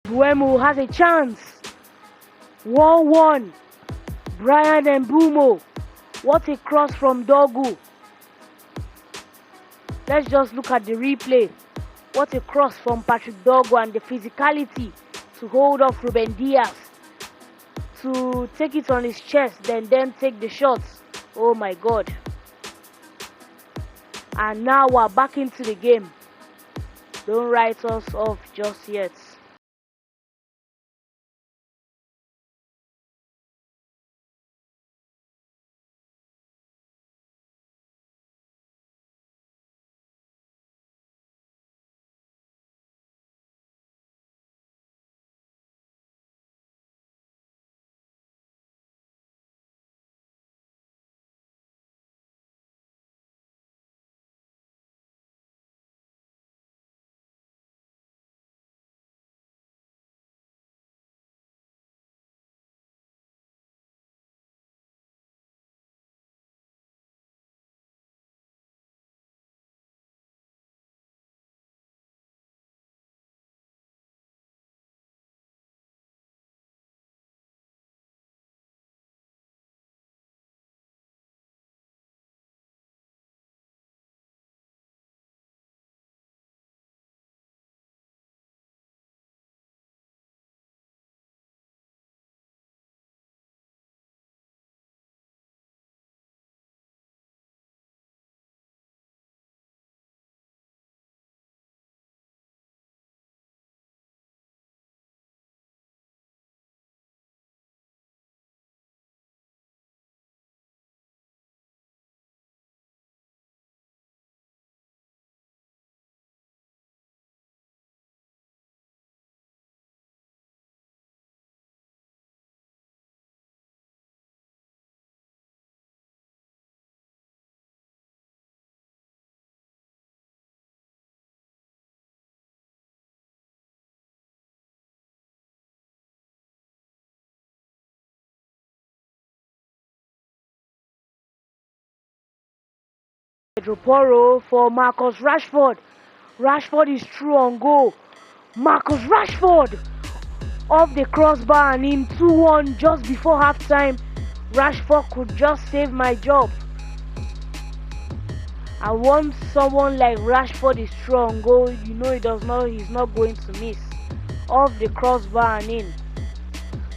Buemo has a chance. 1-1. Brian Mbeumo. What a cross from Dogu. Let's just look at the replay. What a cross from Patrick Dogu, and the physicality to hold off Ruben Diaz, to take it on his chest, then take the shots. Oh my God. And now we're back into the game. Don't write us off just yet. Pedro Porro for Marcus Rashford. Rashford is through on goal. Marcus Rashford off the crossbar and in 2-1 just before halftime. Rashford could just save my job. And once someone like Rashford is through on goal, you know he's not going to miss. Off the crossbar and in.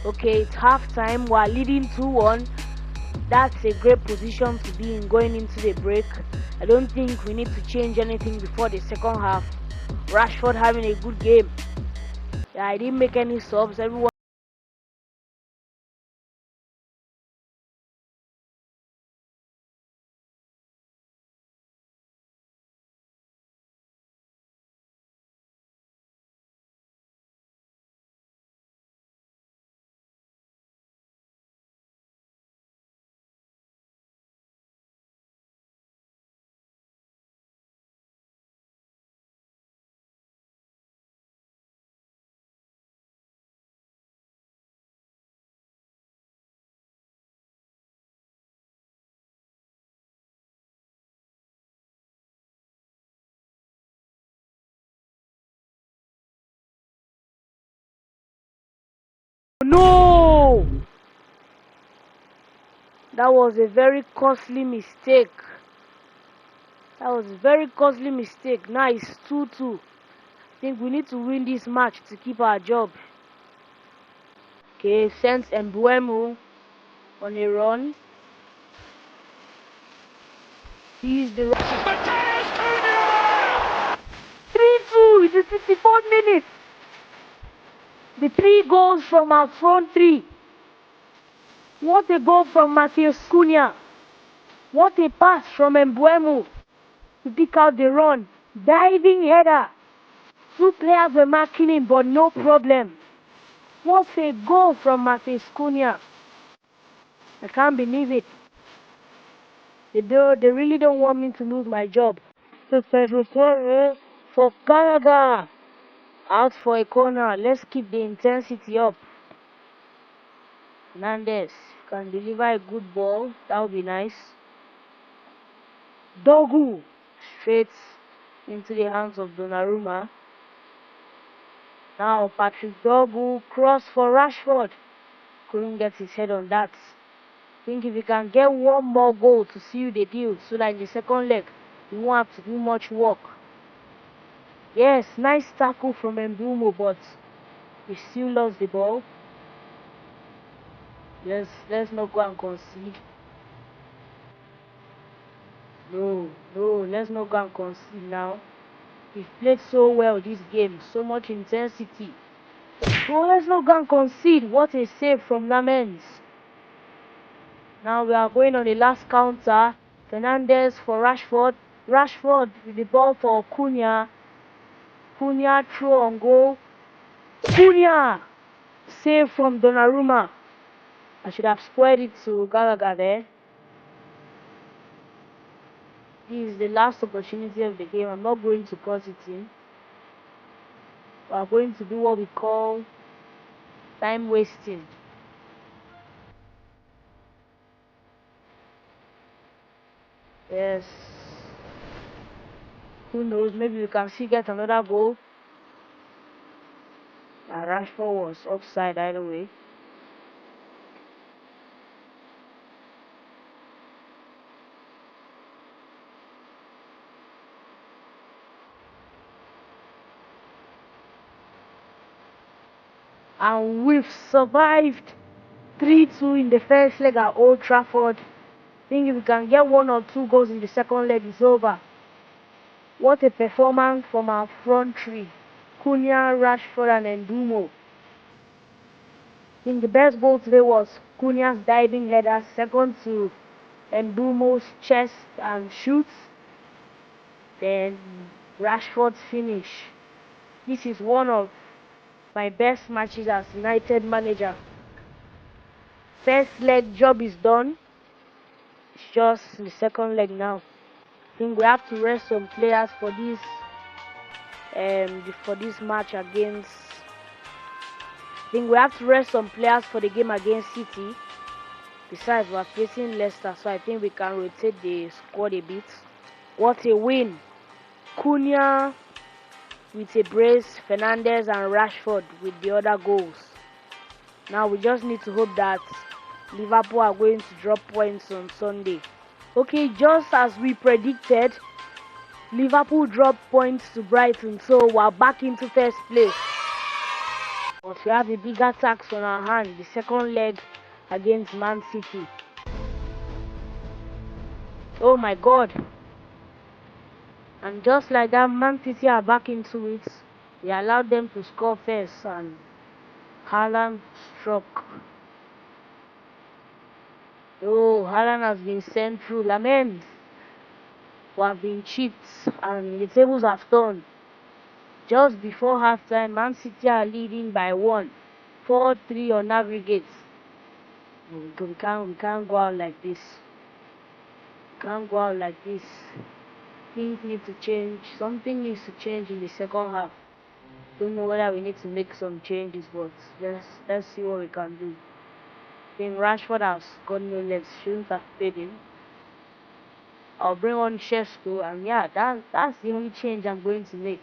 Okay, it's halftime. We're leading 2-1. That's a great position to be in going into the break. I don't think we need to change anything before the second half. Rashford having a good game. Yeah, I didn't make any subs. Everyone. No! That was a very costly mistake. Now it's 2-2. I think we need to win this match to keep our job. Okay, sends Mbeumo on a run. He's the 3-2 in the 64th minute. The 3 goals from our front 3. What a goal from Matheus Cunha. What a pass from Mbeumo to pick out the run. Diving header. 2 players were marking him, but no problem. What a goal from Matheus Cunha. I can't believe it. They really don't want me to lose my job. So Pedro Porro for Gallagher. Out for a corner. Let's keep the intensity up. Fernandes can deliver a good ball. That would be nice. Dogu straight into the hands of Donnarumma. Now Patrick Dogu cross for Rashford. Couldn't get his head on that. I think if we can get one more goal to seal the deal, so that in the second leg we won't have to do much work. Yes, nice tackle from Mbeumo, but we still lost the ball. Let's not go and concede. No, let's not go and concede now. We've played so well this game, so much intensity. No, let's not go and concede. What a save from Lamens. Now we are going on the last counter. Fernandes for Rashford. Rashford with the ball for Cunha. Cunha throw on goal. Cunha! Save from Donnarumma. I should have squared it to Gallagher there. This is the last opportunity of the game. I'm not going to cross it in. We are going to do what we call time wasting. Yes. Who knows? Maybe we can still get another goal. And Rashford was offside either way. And we've survived 3-2 in the first leg at Old Trafford. I think if we can get 1 or 2 goals in the second leg, it's over. What a performance from our front 3. Cunha, Rashford and Mbeumo. I think the best goal today was Cunha's diving header, second to Mbeumo's chest and shoots. Then Rashford's finish. This is one of my best matches as United manager. First leg job is done. It's just the second leg now. I think we have to rest some players for this match against. I think we have to rest some players for the game against City. Besides, we're facing Leicester, so I think we can rotate the squad a bit. What a win. Cunha with a brace, Fernandes and Rashford with the other goals. Now we just need to hope that Liverpool are going to drop points on Sunday. Okay, just as we predicted, Liverpool dropped points to Brighton, so we're back into first place. But we have a bigger task on our hand, the second leg against Man City. Oh my God. And just like that, Man City are back into it. We allowed them to score first and Haaland struck. Oh, Haaland has been sent through. Lament. We have been cheated and the tables have turned. Just before halftime, Man City are leading by 1. 4-3 on aggregate. We can't go out like this. Can't go out like this. Things need to change. Something needs to change in the second half. Don't know whether we need to make some changes, but let's see what we can do. I think Rashford has got no legs, shouldn't have played him. I'll bring on Šeško, and yeah, that's the only change I'm going to make.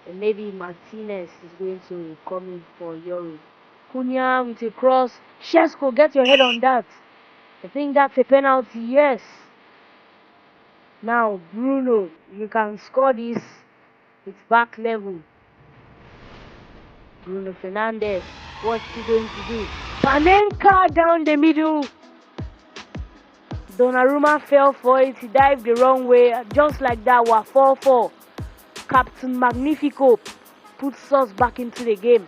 And maybe Martinez is going to come in for Yoro. Cunha with a cross. Šeško, get your head on that. I think that's a penalty, yes. Now, Bruno, you can score this. It's back level. Bruno Fernandes, what's he going to do? Panenka down the middle. Donnarumma fell for it. He dived the wrong way. Just like that, we're 4-4. Captain Magnifico puts us back into the game.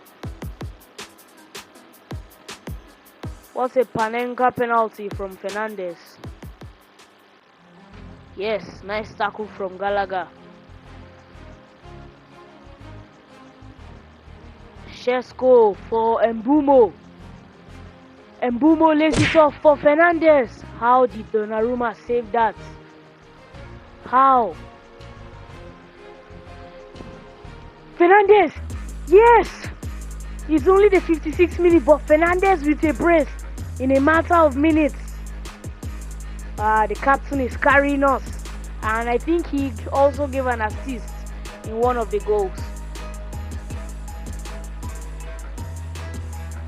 What's a Panenka penalty from Fernandes? Yes, nice tackle from Gallagher. Šeško for Mbeumo. Mbeumo lays it off for Fernandes. How did Donnarumma save that? How? Fernandes! Yes! It's only the 56th minute, but Fernandes with a brace in a matter of minutes. The captain is carrying us. And I think he also gave an assist in one of the goals.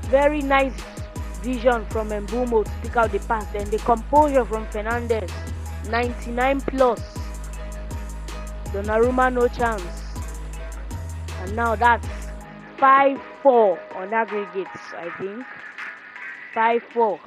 Very nice vision from Mbeumo to pick out the pass. Then the composure from Fernandes. 99 plus. Donnarumma no chance. And now that's 5-4 on aggregates, I think. 5-4.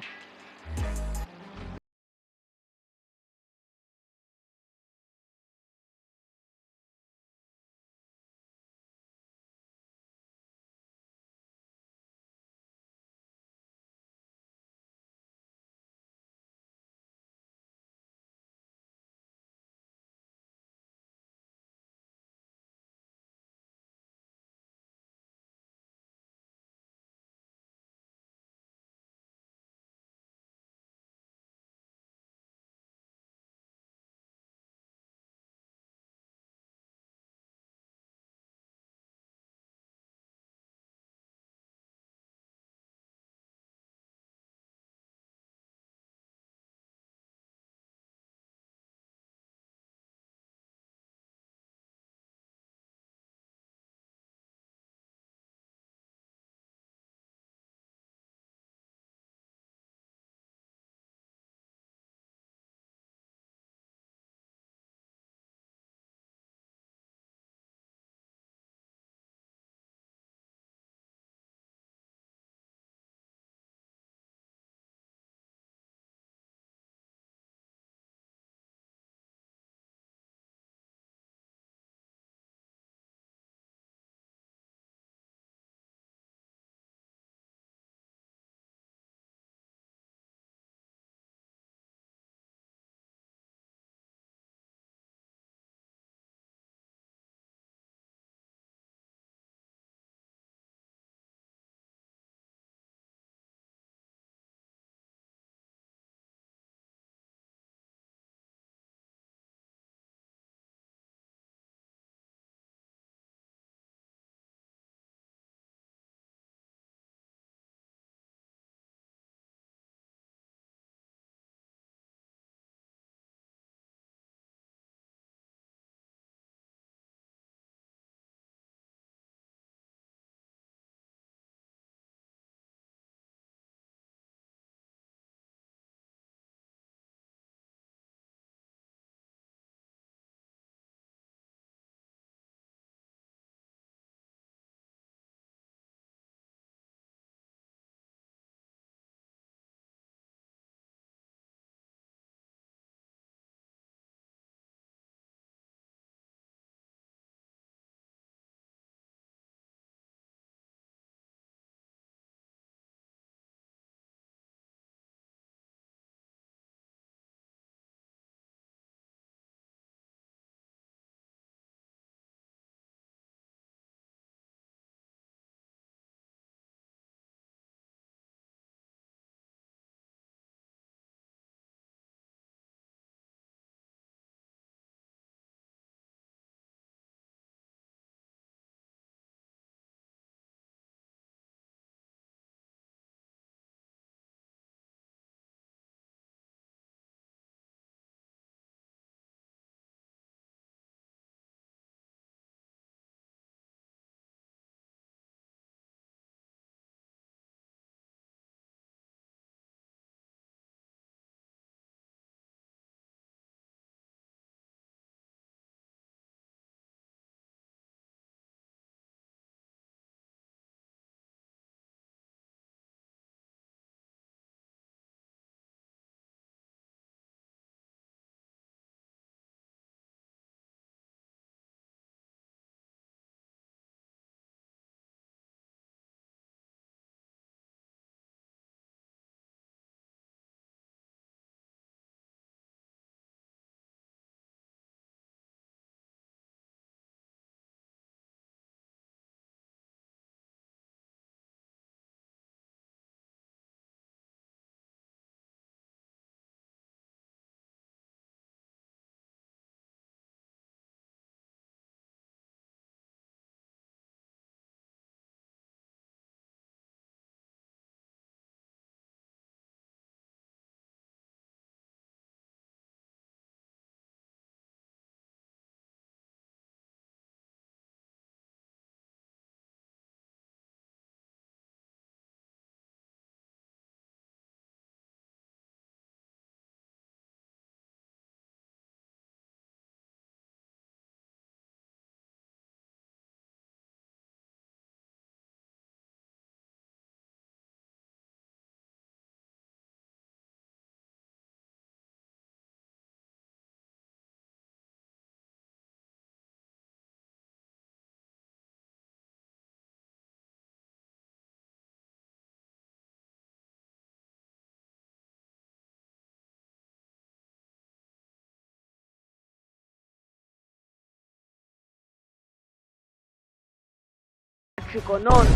hat-trick or not.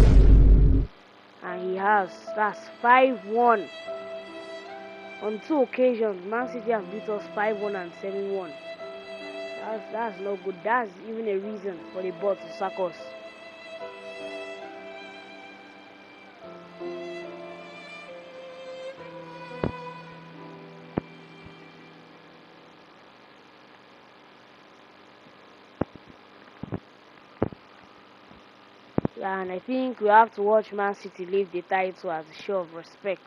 And he has. That's 5-1. On 2 occasions, Man City have beat us 5-1 and 7-1. That's not good. That's even a reason for the board to sack us. Yeah, and I think we have to watch Man City leave the title as a show of respect.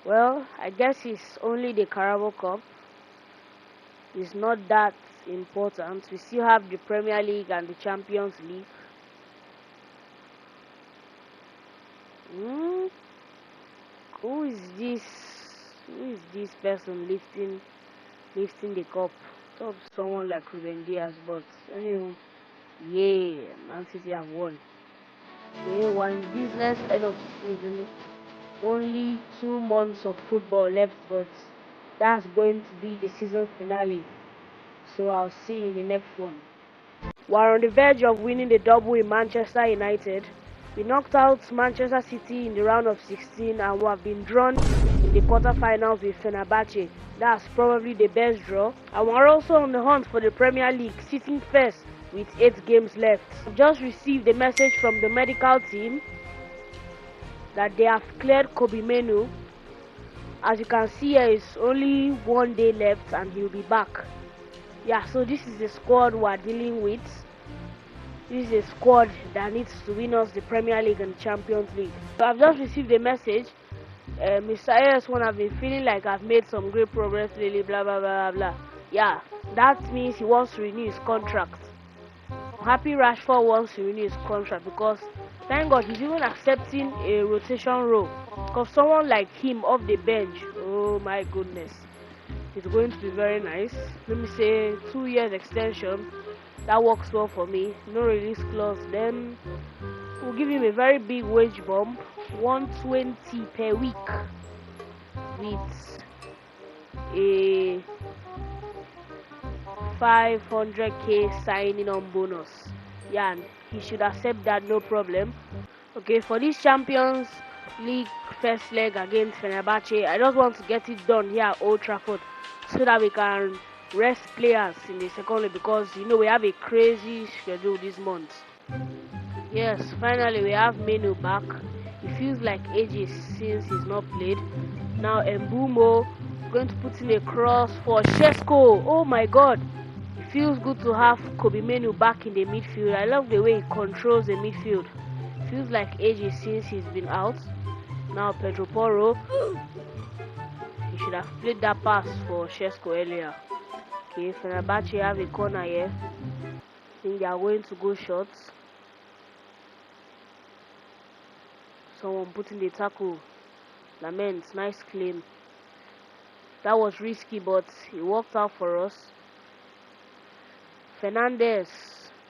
Well, I guess it's only the Carabao Cup. It's not that important. We still have the Premier League and the Champions League. Who is this person lifting the cup? Thought someone like Ruben Diaz, but anyway, yeah, Man City have won. They won business end of the season. Only 2 months of football left, but that's going to be the season finale. So I'll see you in the next one. We're on the verge of winning the double in Manchester United. We knocked out Manchester City in the round of 16 and we have been drawn in the quarterfinals with Fenerbahce. That's probably the best draw. And we're also on the hunt for the Premier League, sitting first with 8 games left. I've just received a message from the medical team that they have cleared Kobbie Mainoo. As you can see here, it's only 1 day left and he'll be back. Yeah, so this is the squad we're dealing with. This is a squad that needs to win us the Premier League and Champions League. So I've just received a message. Mr. AS1, I've been feeling like I've made some great progress lately, blah blah blah blah. Yeah, that means he wants to renew his contract. I'm happy Rashford wants to renew his contract because thank God he's even accepting a rotation role. Because someone like him off the bench, oh my goodness, it's going to be very nice. Let me say 2 years extension. That works well for me. No release clause. Then we'll give him a very big wage bump, 120 per week, with a 500k signing on bonus. Yeah, and he should accept that, no problem. Okay, for this Champions League first leg against Fenerbahce, I just want to get it done here at Old Trafford so that we can rest players in the second leg, because you know we have a crazy schedule this month. Yes, finally we have Mainoo back. It feels like ages since he's not played. Now Mbeumo going to put in a cross for Šeško. Oh my god, it feels good to have Kobbie Mainoo back in the midfield. I love the way he controls the midfield. It feels like ages since he's been out. Now Pedro Porro, he should have played that pass for Šeško earlier. Okay, Fenerbahce have a corner here. I think they are going to go shots. Someone putting the tackle. Laments, nice claim. That was risky, but it worked out for us. Fernandez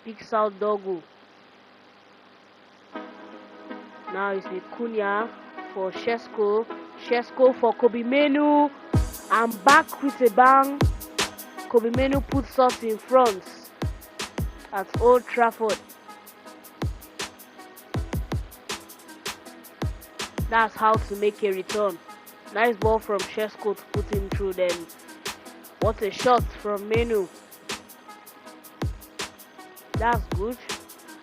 picks out Dogu. Now it's with Cunha for Šeško. Šeško for Kobbie Mainoo. I'm back with a bang. Kobbie Mainoo puts us in front at Old Trafford. That's how to make a return. Nice ball from Šeško to put him through then. What a shot from Mainoo. That's good.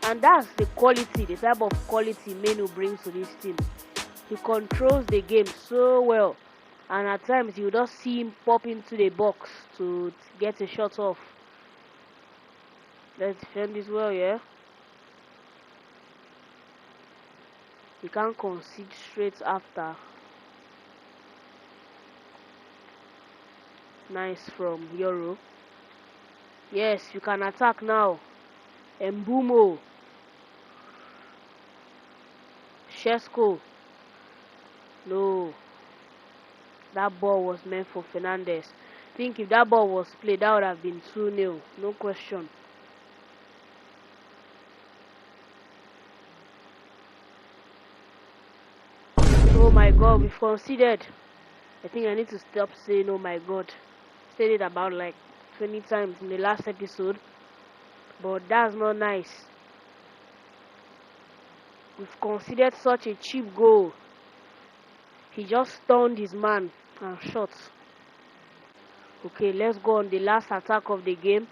And that's the quality, the type of quality Mainoo brings to this team. He controls the game so well. And at times you just see him pop into the box to get a shot off. Let's defend this well, yeah. You can't concede straight after. Nice from Yoro. Yes, you can attack now. Mbeumo. Šeško. No. That ball was meant for Fernandes. I think if that ball was played, that would have been 2-0. No question. Oh my God, we've conceded. I think I need to stop saying oh my God. I said it about like 20 times in the last episode. But that's not nice. We've conceded such a cheap goal. He just stunned his man and shot. Okay, let's go on the last attack of the game.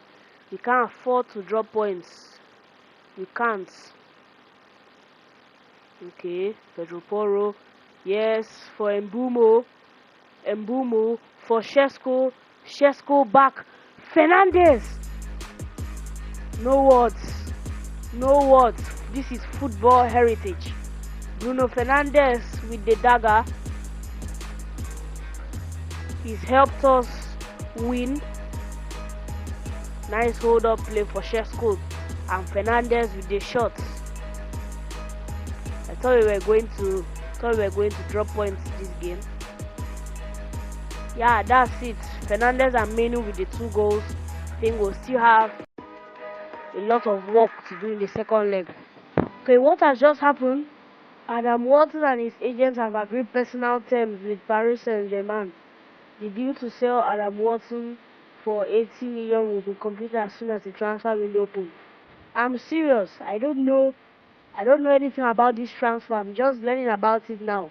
We can't afford to drop points. We can't. Okay, Pedro Porro. Yes, for Mbumo. Mbumo for Šeško. Šeško back. Fernandes. No words. No words. This is football heritage. Bruno Fernandes with the dagger. He's helped us win. Nice hold up play for Šeško and Fernandes with the shots. I thought we were going to drop points this game. Yeah, that's it. Fernandes and Menu with the 2 goals. I think we'll still have a lot of work to do in the second leg. Okay, what has just happened? Adam Wharton and his agents have agreed personal terms with Paris Saint-Germain. The deal to sell Adam Wharton for 80 million will be completed as soon as the transfer window opens. I'm serious. I don't know anything about this transfer. I'm just learning about it now.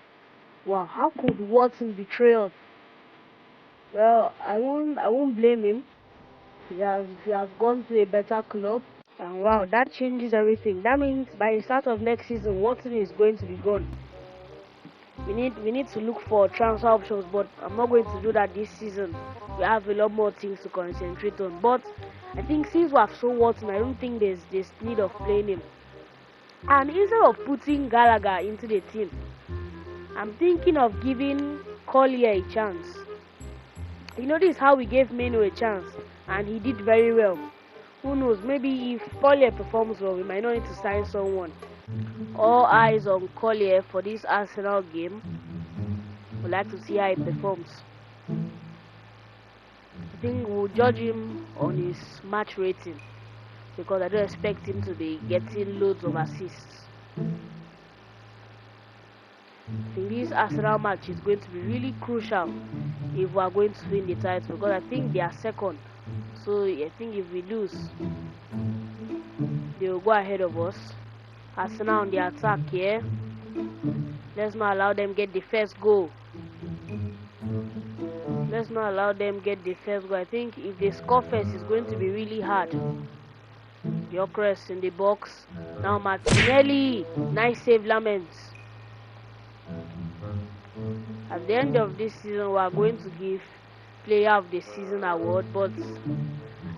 Wow, how could Wharton betray us? Well, I won't blame him. He has gone to a better club, and wow, that changes everything. That means by the start of next season, Wharton is going to be gone. We need to look for transfer options, but I'm not going to do that this season. We have a lot more things to concentrate on. But I think since we have sold Wharton, I don't think there's need of playing him. And instead of putting Gallagher into the team, I'm thinking of giving Collier a chance. You know, this is how we gave Menu a chance, and he did very well. Who knows, maybe if Collier performs well, we might not need to sign someone. All eyes on Collier for this Arsenal game. We'd like to see how he performs. I think we'll judge him on his match rating, because I don't expect him to be getting loads of assists. I think this Arsenal match is going to be really crucial if we are going to win the title, because I think they are second. So I think if we lose, they will go ahead of us. Arsenal on the attack here. Let's not allow them get the first goal. Let's not allow them get the first goal. I think if they score first, it's going to be really hard. Gyökeres in the box. Now Martinelli. Nice save, Lamens. At the end of this season, we are going to give Player of the Season award, but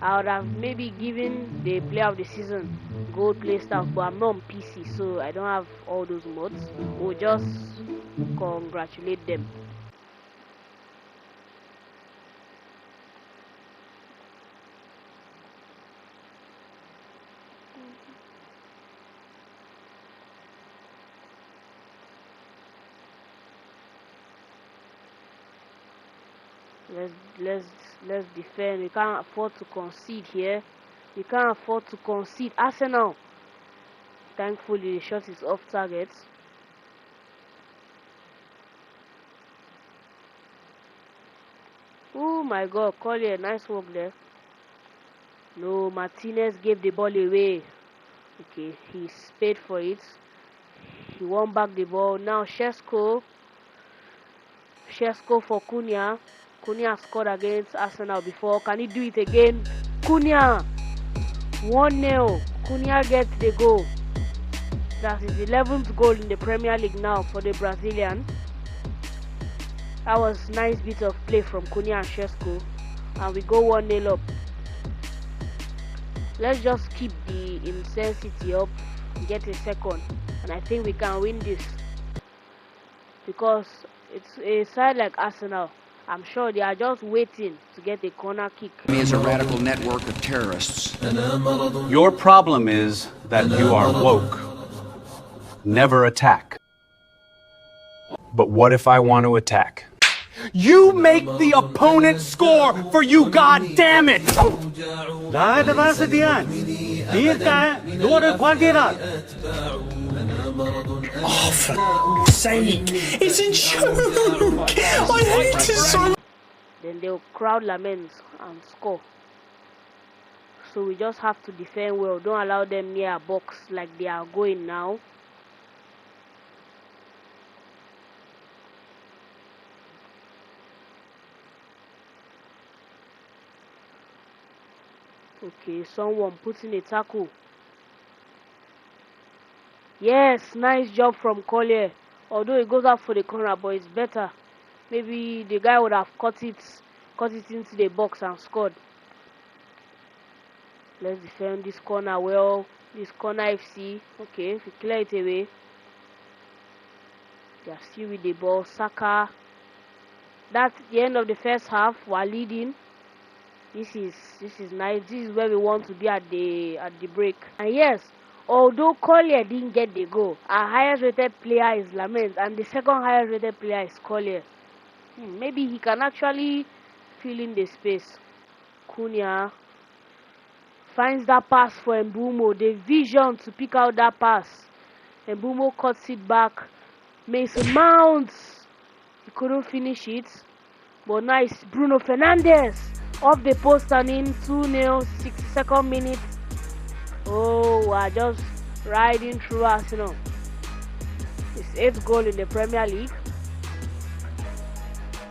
I would have maybe given the Player of the Season gold play staff, but I'm not on PC, so I don't have all those mods. We'll just congratulate them. Let's defend. We can't afford to concede here. We can't afford to concede. Arsenal. Thankfully, the shot is off target. Oh my God, Collier, nice work there. No, Martinez gave the ball away. Okay, he paid for it. He won back the ball. Now Šeško for Cunha. Cunha scored against Arsenal before. Can he do it again? Cunha! 1-0. Cunha gets the goal. That's his 11th goal in the Premier League now for the Brazilian. That was a nice bit of play from Cunha and Šeško. And we go 1-0 up. Let's just keep the intensity up. Get a second. And I think we can win this. Because it's a side like Arsenal. I'm sure they are just waiting to get a corner kick. Is a radical network of terrorists. Your problem is that you are woke. Never attack. But what if I want to attack? You make the opponent score for you, goddammit! Oh, for sake! It's a joke! I hate it so much! Then they'll crowd laments and score. So we just have to defend well. Don't allow them near a box like they are going now. Okay, someone puts in a tackle. Yes, nice job from Collier. Although it goes out for the corner, but it's better. Maybe the guy would have cut it into the box and scored. Let's defend this corner well. This corner FC. Okay, if we clear it away. They are still with the ball. Saka. That's the end of the first half. We're leading. This is nice. This is where we want to be at the break. And yes, although Collier didn't get the goal, our highest rated player is Lament, and the second highest rated player is Collier. Maybe he can actually fill in the space. Cunha finds that pass for Mbumo. The vision to pick out that pass. Mbumo cuts it back. Mason Mount. He couldn't finish it. But nice. Bruno Fernandes off the post and in. 2-0. 62nd minute. Oh, we're just riding through Arsenal. His 8th goal in the Premier League.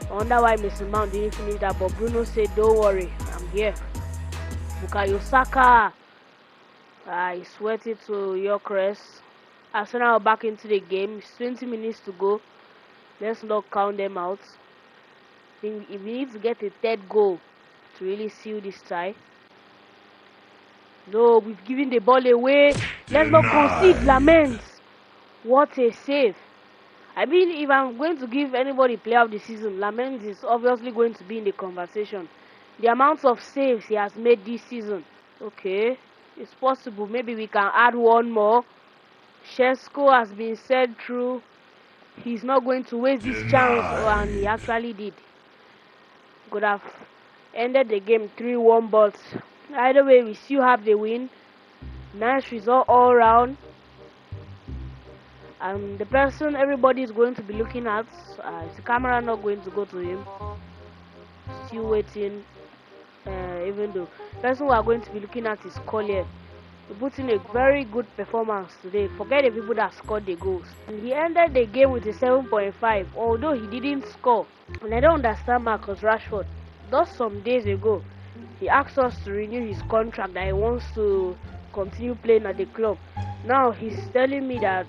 I wonder why Mason Mount didn't finish that, but Bruno said, don't worry, I'm here. Bukayo Saka. He sweated to Gyökeres. Arsenal are back into the game. It's 20 minutes to go. Let's not count them out. I think we need to get a 3rd goal to really seal this tie. No, we've given the ball away. Let's not concede. Lament. What a save. I mean, if I'm going to give anybody player of the season, Lament is obviously going to be in the conversation. The amount of saves he has made this season. Okay, it's possible. Maybe we can add one more. Shesko has been said through. He's not going to waste this chance, and he actually did. Could have ended the game 3-1, but either way, we still have the win. Nice result all round. And the person everybody is going to be looking at, is the camera not going to go to him? Still waiting. Even though the person we are going to be looking at is Collier. He put in a very good performance today. Forget the people that scored the goals. And he ended the game with a 7.5, although he didn't score. And I don't understand Marcus Rashford. Just some days ago, he asked us to renew his contract, that he wants to continue playing at the club. Now he's telling me that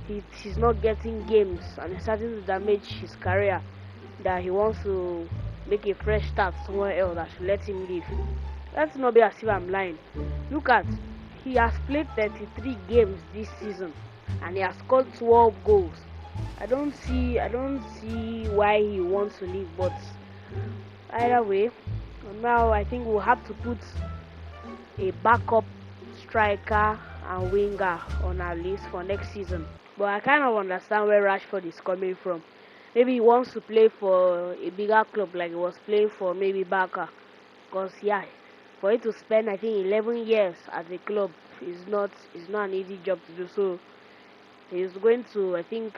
he's not getting games and it's starting to damage his career, that he wants to make a fresh start somewhere else, that should let him leave. Let's not be as if I'm lying. Look at, he has played 33 games this season and he has scored 12 goals. I don't see why he wants to leave, but either way, now I think we'll have to put a backup striker and winger on our list for next season. But I kind of understand where Rashford is coming from. Maybe he wants to play for a bigger club like he was playing for maybe Barca. Because yeah, for him to spend I think 11 years at the club is not an easy job to do. So he's going to, I think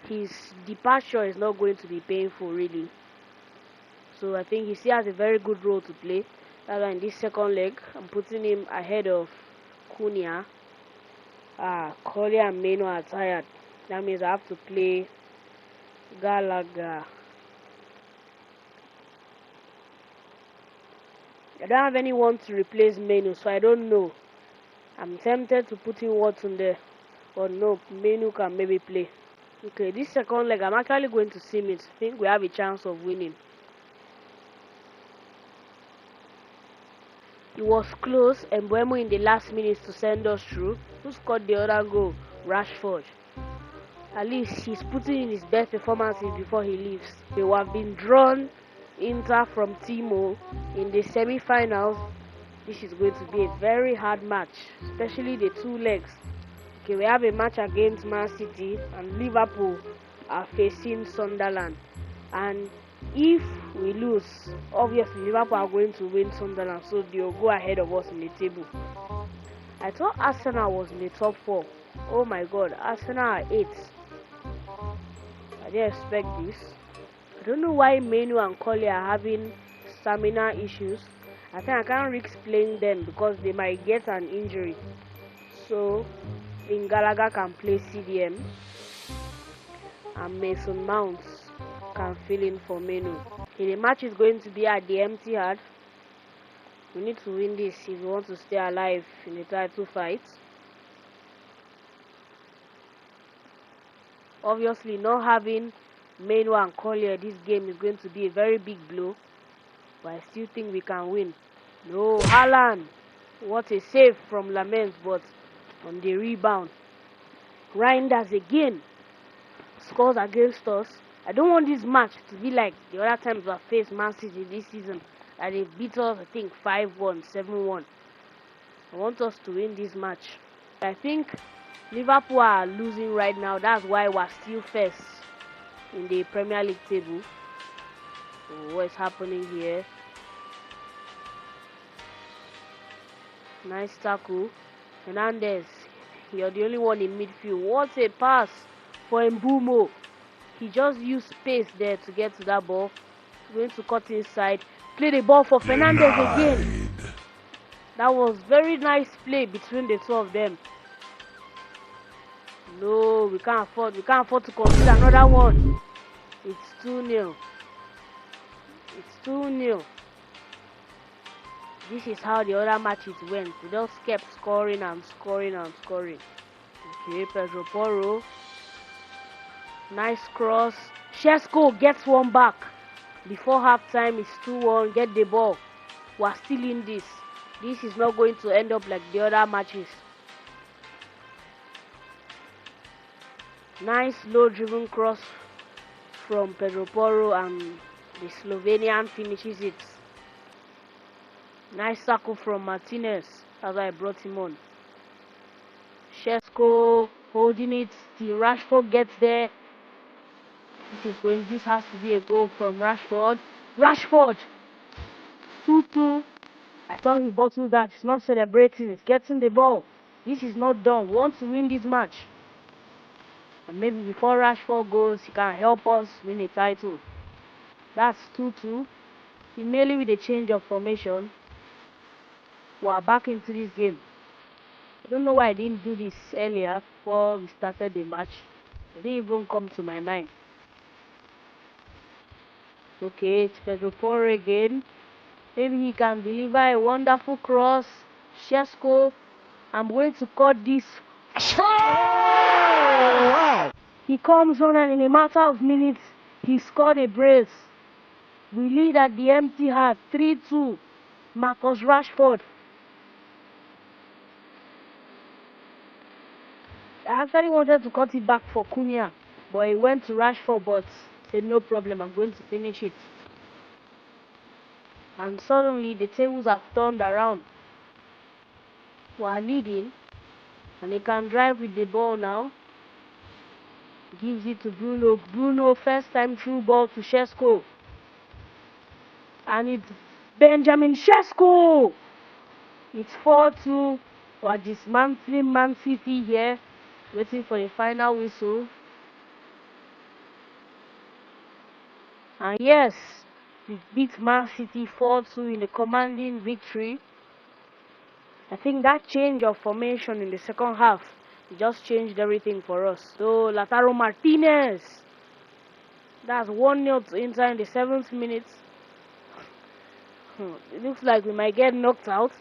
his departure is not going to be painful really. So I think he still has a very good role to play. That's why in this second leg I'm putting him ahead of Cunha. Collier and Meno are tired. That means I have to play Gallagher. I don't have anyone to replace Meno, so I don't know. I'm tempted to put in Watson there. But no, Meno can maybe play. Okay, this second leg I'm actually going to sim it. I think we have a chance of winning. It was close, and Mbeumo in the last minutes to send us through. Who scored the other goal? Rashford. At least he's putting in his best performances before he leaves. They have been drawn Inter from Timo in the semi-finals. This is going to be a very hard match, especially the 2 legs. Okay, we have a match against Man City and Liverpool are facing Sunderland, and if we lose, obviously Liverpool are going to win Sunderland, so they'll go ahead of us in the table. I thought Arsenal was in the top 4. Oh my god, Arsenal are 8th. I didn't expect this. I don't know why Menu and Collier are having stamina issues. I think I can't risk playing them because they might get an injury. So, Gallagher can play CDM and Mason Mount can fill in for Menu. Okay, the match is going to be at the Etihad. We need to win this if we want to stay alive in the title fight. Obviously, not having Menu and Collier this game is going to be a very big blow, but I still think we can win. No, Haaland, what a save from Lamens, but on the rebound, Reinders again scores against us. I don't want this match to be like the other times we have faced Man City this season, and they beat us, I think, 5-1, 7-1. I want us to win this match. I think Liverpool are losing right now. That's why we're still first in the Premier League table. So what is happening here? Nice tackle. Fernandes, you're the only one in midfield. What a pass for Mbeumo. He just used space there to get to that ball. Going to cut inside. Play the ball for Fernandes again. That was very nice play between the two of them. No, we can't afford to concede another one. It's 2-0. It's 2-0. This is how the other matches went. We just kept scoring and scoring and scoring. Okay, Pedro Porro. Nice cross. Šeško gets one back. Before halftime, it's 2-1. Get the ball. We're still in this. This is not going to end up like the other matches. Nice low-driven cross from Pedro Porro, and the Slovenian finishes it. Nice tackle from Martinez. That's why I brought him on. Šeško holding it till Rashford gets there. This has to be a goal from Rashford. Rashford! 2-2. I thought he bottled that. He's not celebrating. He's getting the ball. This is not done. We want to win this match. And maybe before Rashford goes, he can help us win a title. That's 2-2. Immediately with a change of formation, we are back into this game. I don't know why I didn't do this earlier before we started the match. It didn't even come to my mind. Okay, it's Pedro Porro again. Maybe he can deliver a wonderful cross. Šeško, I'm going to cut this. Oh! He comes on, and in a matter of minutes, he scored a brace. We lead at the Etihad 3-2. Marcus Rashford. I actually wanted to cut it back for Cunha, but he went to Rashford, but said no problem, I'm going to finish it. And suddenly the tables have turned around. We are leading, and they can drive with the ball now. Gives it to Bruno. Bruno, first time through ball to Šeško. And it's Benjamin Šeško. It's 4-2. We are dismantling Man City here, waiting for the final whistle. And yes, we beat Man City 4-2 in a commanding victory. I think that change of formation in the second half just changed everything for us. So Lautaro Martinez, that's 1-0 to Inter in the 7th minute. It looks like we might get knocked out.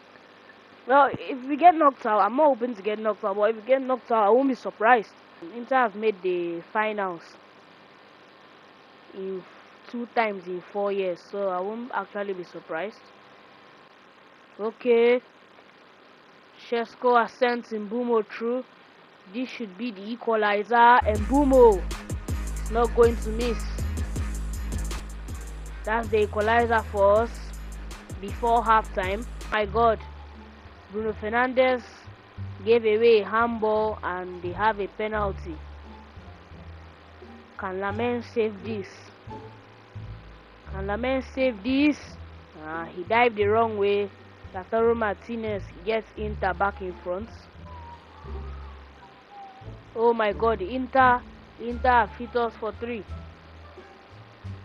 Well, if we get knocked out, I'm not hoping to get knocked out, but if we get knocked out, I won't be surprised. Inter have made the finals in 2 times in 4 years, so I won't actually be surprised. Okay, Šeško has sent Mbeumo through. This should be the equalizer. Mbeumo is not going to miss. That's the equalizer for us before halftime. My God, Bruno Fernandes gave away a handball and they have a penalty. Can Lamine save this? Can Lamine save this? He dived the wrong way. Lautaro Martinez gets Inter back in front. Oh my God, Inter have hit us for 3.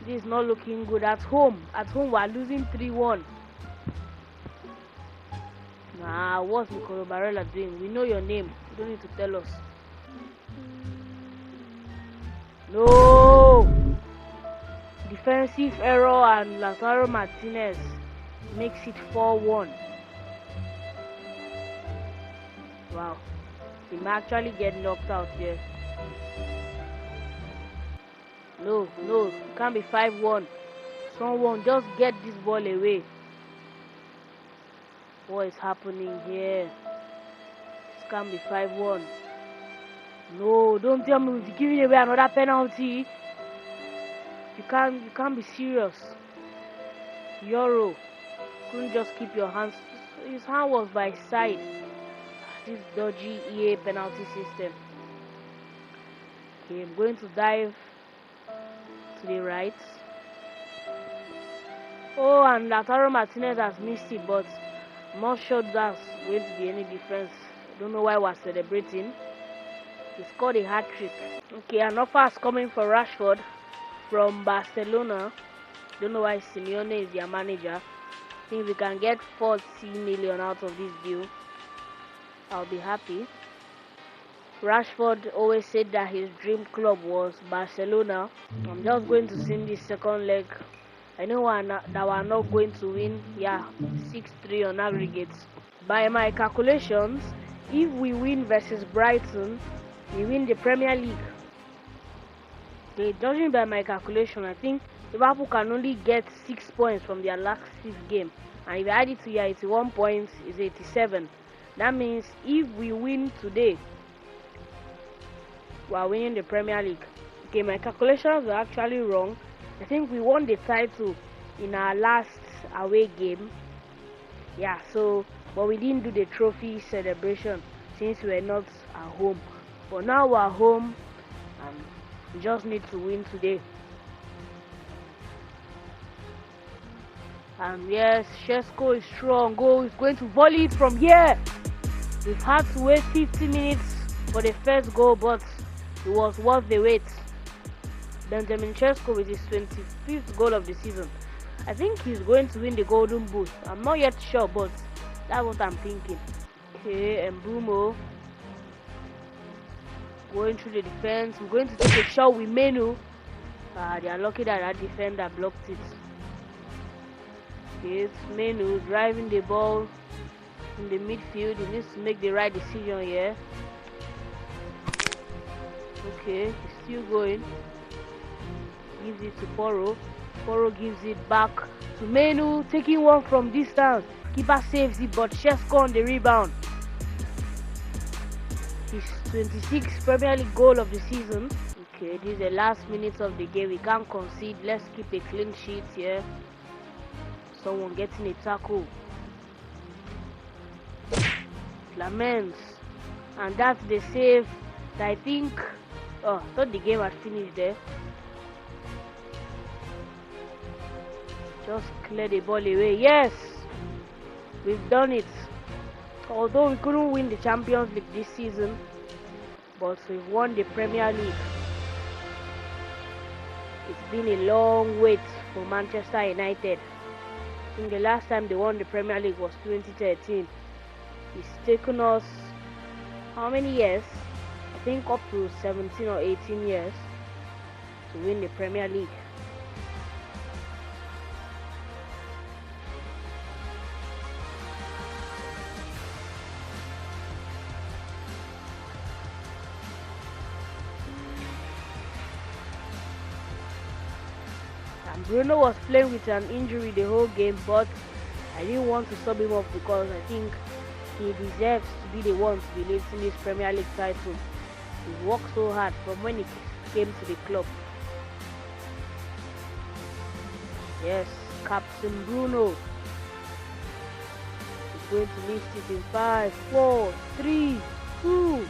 This is not looking good at home. At home we are losing 3-1. What's Nicolo Barella doing? We know your name. You don't need to tell us. No! Defensive error and Lautaro Martinez makes it 4-1. Wow. He might actually get knocked out here. No, it can't be 5-1. Someone just get this ball away. What is happening here? This can't be 5-1. No, don't tell me we're giving away another penalty. You can't be serious. Euro couldn't just keep your hands. His hand was by his side. This dodgy EA penalty system. Okay, I'm going to dive to the right. Oh, and Lautaro Martinez has missed it, but I'm not sure that's going to be any difference. I don't know why we're celebrating. He scored a hat-trick. Okay, an offer is coming for Rashford from Barcelona. Don't know why Simeone is their manager. I think we can get 40 million out of this deal, I'll be happy. Rashford always said that his dream club was Barcelona. I'm just going to sing this second leg. I know that we're not going to win. Yeah, 6-3 on aggregate. By my calculations, if we win versus Brighton, we win the Premier League. Okay, judging by my calculation, I think Liverpool can only get 6 points from their last 6 games. And if I add it to your 81 points, it's 87. That means if we win today, we are winning the Premier League. Okay, my calculations were actually wrong. I think we won the title in our last away game. Yeah, so, but we didn't do the trophy celebration since we were not at home. But now we're home and we just need to win today. And yes, Šeško is strong. Goal is going to volley it from here. We've had to wait 50 minutes for the first goal, but it was worth the wait. Benjamin Šeško with his 25th goal of the season. I think he's going to win the Golden Boot. I'm not yet sure, but that's what I'm thinking. Okay, Mbeumo going through the defense. We're going to take a shot with Menu. They are lucky that that defender blocked it. Okay, it's Menu driving the ball in the midfield. He needs to make the right decision here. Okay, he's still going. Gives it to Porro. Porro gives it back to Menu, taking one from distance. Keeper saves it, but Šeško on the rebound. His 26th Premier League goal of the season. Okay, this is the last minute of the game. We can't concede. Let's keep a clean sheet here. Someone getting a tackle. Lamens. And that's the save that I think... Oh, I thought the game had finished there. Just clear the ball away. Yes! We've done it. Although we couldn't win the Champions League this season, but we've won the Premier League. It's been a long wait for Manchester United. I think the last time they won the Premier League was 2013. It's taken us how many years? I think up to 17 or 18 years to win the Premier League. And Bruno was playing with an injury the whole game, but I didn't want to sub him off because I think he deserves to be the one to be lifting this Premier League title. He worked so hard from when he came to the club. Yes, Captain Bruno is going to lift it in 5, 4, 3, 2,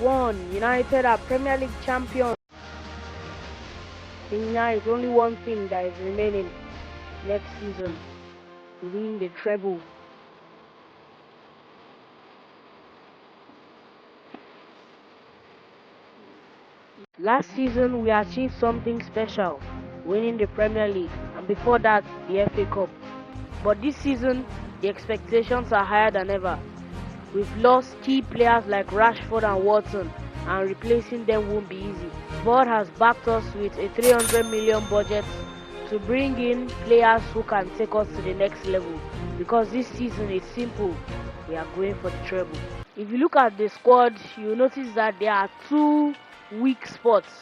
1. United are Premier League champions. think now it's only one thing that is remaining next season to win the treble. Last season we achieved something special, winning the Premier League, and before that the FA Cup. But this season the expectations are higher than ever. We've lost key players like Rashford and Watson, and replacing them won't be easy. Board has backed us with a 300 million budget to bring in players who can take us to the next level, because this season is simple, we are going for the treble. If you look at the squad, you notice that there are two weak spots.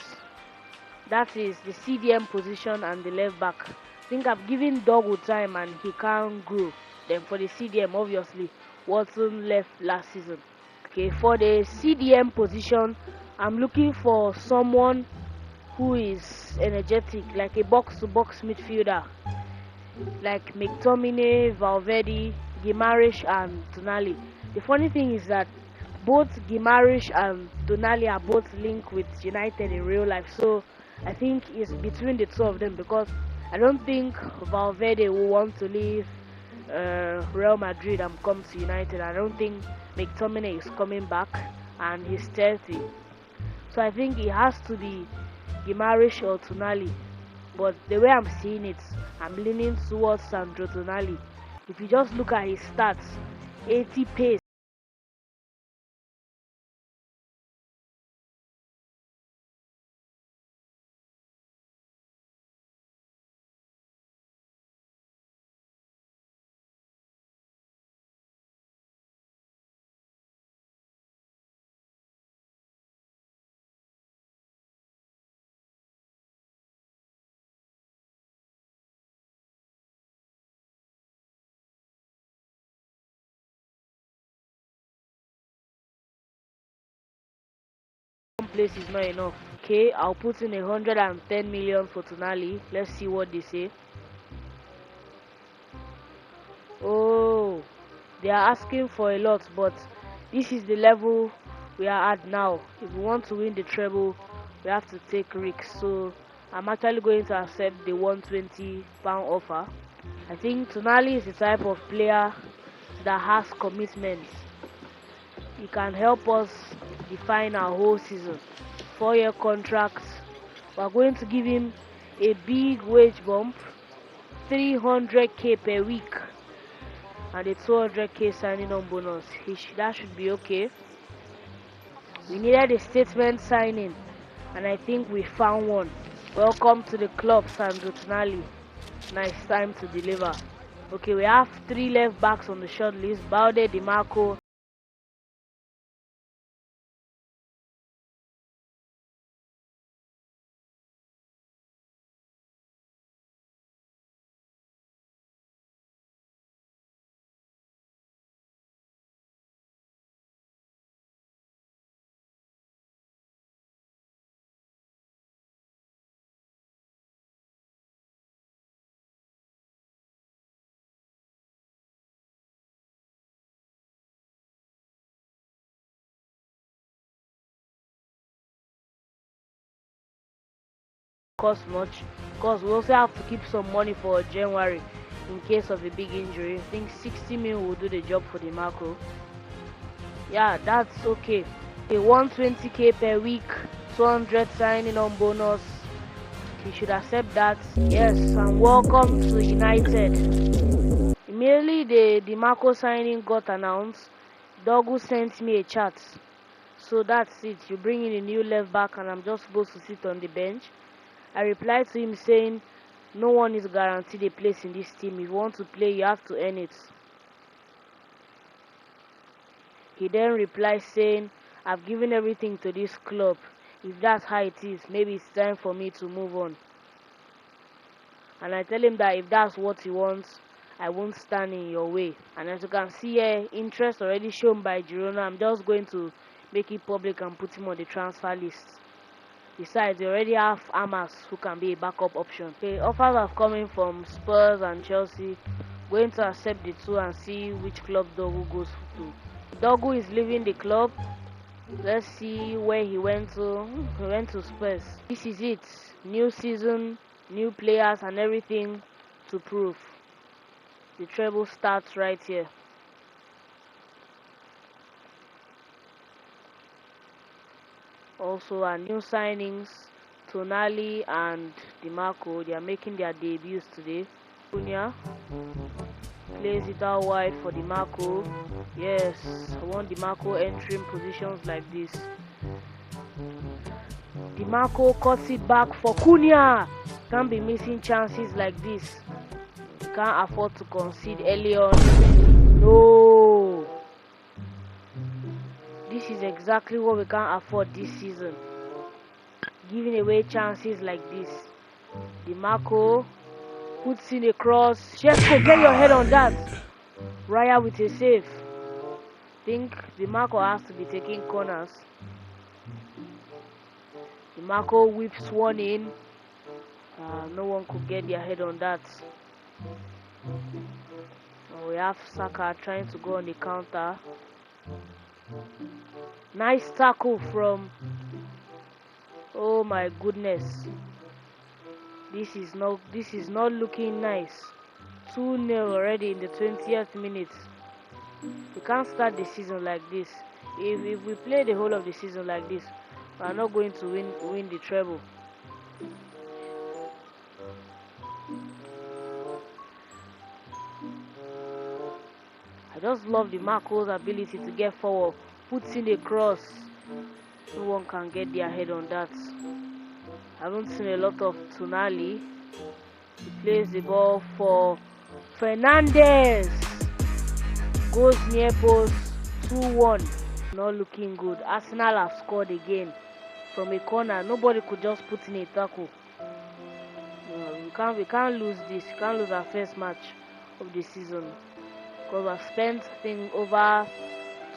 That is the CDM position and the left back. I think I've given Dogu time and he can't grow. Then for the CDM, obviously Watson left last season. Okay, for the CDM position, I'm looking for someone who is energetic, like a box-to-box midfielder, like McTominay, Valverde, Guimaraes and Tonali. The funny thing is that both Guimaraes and Tonali are both linked with United in real life, so I think it's between the two of them, because I don't think Valverde will want to leave Real Madrid and come to United. I don't think McTominay is coming back, and he's 30, so I think it has to be Guimaraes or Tonali. But the way I'm seeing it, I'm leaning towards Sandro Tonali. If you just look at his stats, 80 pace, place is not enough. Okay, I'll put in 110 million for Tonali. Let's see what they say. Oh, they are asking for a lot, but this is the level we are at now. If we want to win the treble, we have to take risks. So I'm actually going to accept the £120 offer. I think Tonali is the type of player that has commitment. He can help us define our whole season. 4-year contract. We're going to give him a big wage bump, 300k per week, and a 200k signing on bonus. That should be okay. We needed a statement signing, and I think we found one. Welcome to the club, Sandro Tonali. Nice time to deliver. Okay, we have 3 left backs on the short list: Balde, DiMarco, cost much, because we also have to keep some money for January in case of a big injury. I think 60 mil will do the job for DiMarco. Yeah, that's okay. A 120k per week, 200 signing on bonus. You should accept that. Yes, and welcome to United. Immediately the DiMarco signing got announced, Dogu sent me a chat. So that's it. You bring in a new left back and I'm just supposed to sit on the bench. I replied to him saying, no one is guaranteed a place in this team. If you want to play, you have to earn it. He then replied saying, I've given everything to this club. If that's how it is, maybe it's time for me to move on. And I tell him that if that's what he wants, I won't stand in your way. And as you can see here, interest already shown by Girona. I'm just going to make it public and put him on the transfer list. Besides, they already have Amas who can be a backup option. Okay, offers have come in from Spurs and Chelsea. Going to accept the two and see which club Dogu goes to. Dogu is leaving the club. Let's see where he went to. He went to Spurs. This is it. New season, new players and everything to prove. The treble starts right here. Also, our new signings, Tonali and DiMarco, they are making their debuts today. Cunha plays it out wide for DiMarco. Yes, I want DiMarco entering positions like this. DiMarco cuts it back for Cunha. Can't be missing chances like this. Can't afford to concede early on. No. This is exactly what we can't afford this season. Giving away chances like this. DiMarco puts in a cross. Šeško, get your head on that. Raya with a save. Think DiMarco has to be taking corners. DiMarco whips one in. No one could get their head on that. We have Saka trying to go on the counter. Nice tackle from... Oh my goodness. This is not looking nice. 2-0 already in the 20th minute. We can't start the season like this. If we play the whole of the season like this, we are not going to win the treble. I just love DiMarco's ability to get forward. Puts in a cross. No one can get their head on that. I haven't seen a lot of Tonali. He plays the ball for Fernandes. Goes near post. 2-1. Not looking good. Arsenal have scored again from a corner. Nobody could just put in a tackle. We can't lose this. We can't lose our first match of the season. Because I've spent, I think, over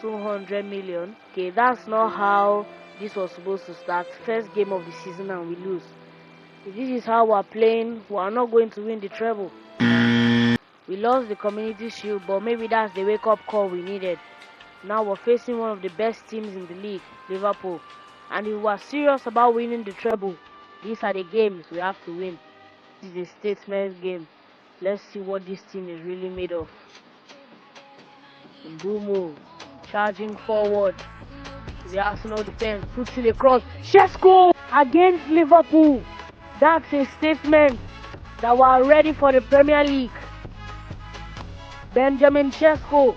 200 million. Okay, that's not how this was supposed to start. First game of the season and we lose. If this is how we're playing, we are not going to win the treble. We lost the Community Shield, but maybe that's the wake-up call we needed. Now we're facing one of the best teams in the league, Liverpool. And if we're serious about winning the treble, these are the games we have to win. This is a statement game. Let's see what this team is really made of. Mbeumo charging forward. The Arsenal defense puts in a cross. Šeško against Liverpool. That's a statement that we are ready for the Premier League. Benjamin Šeško.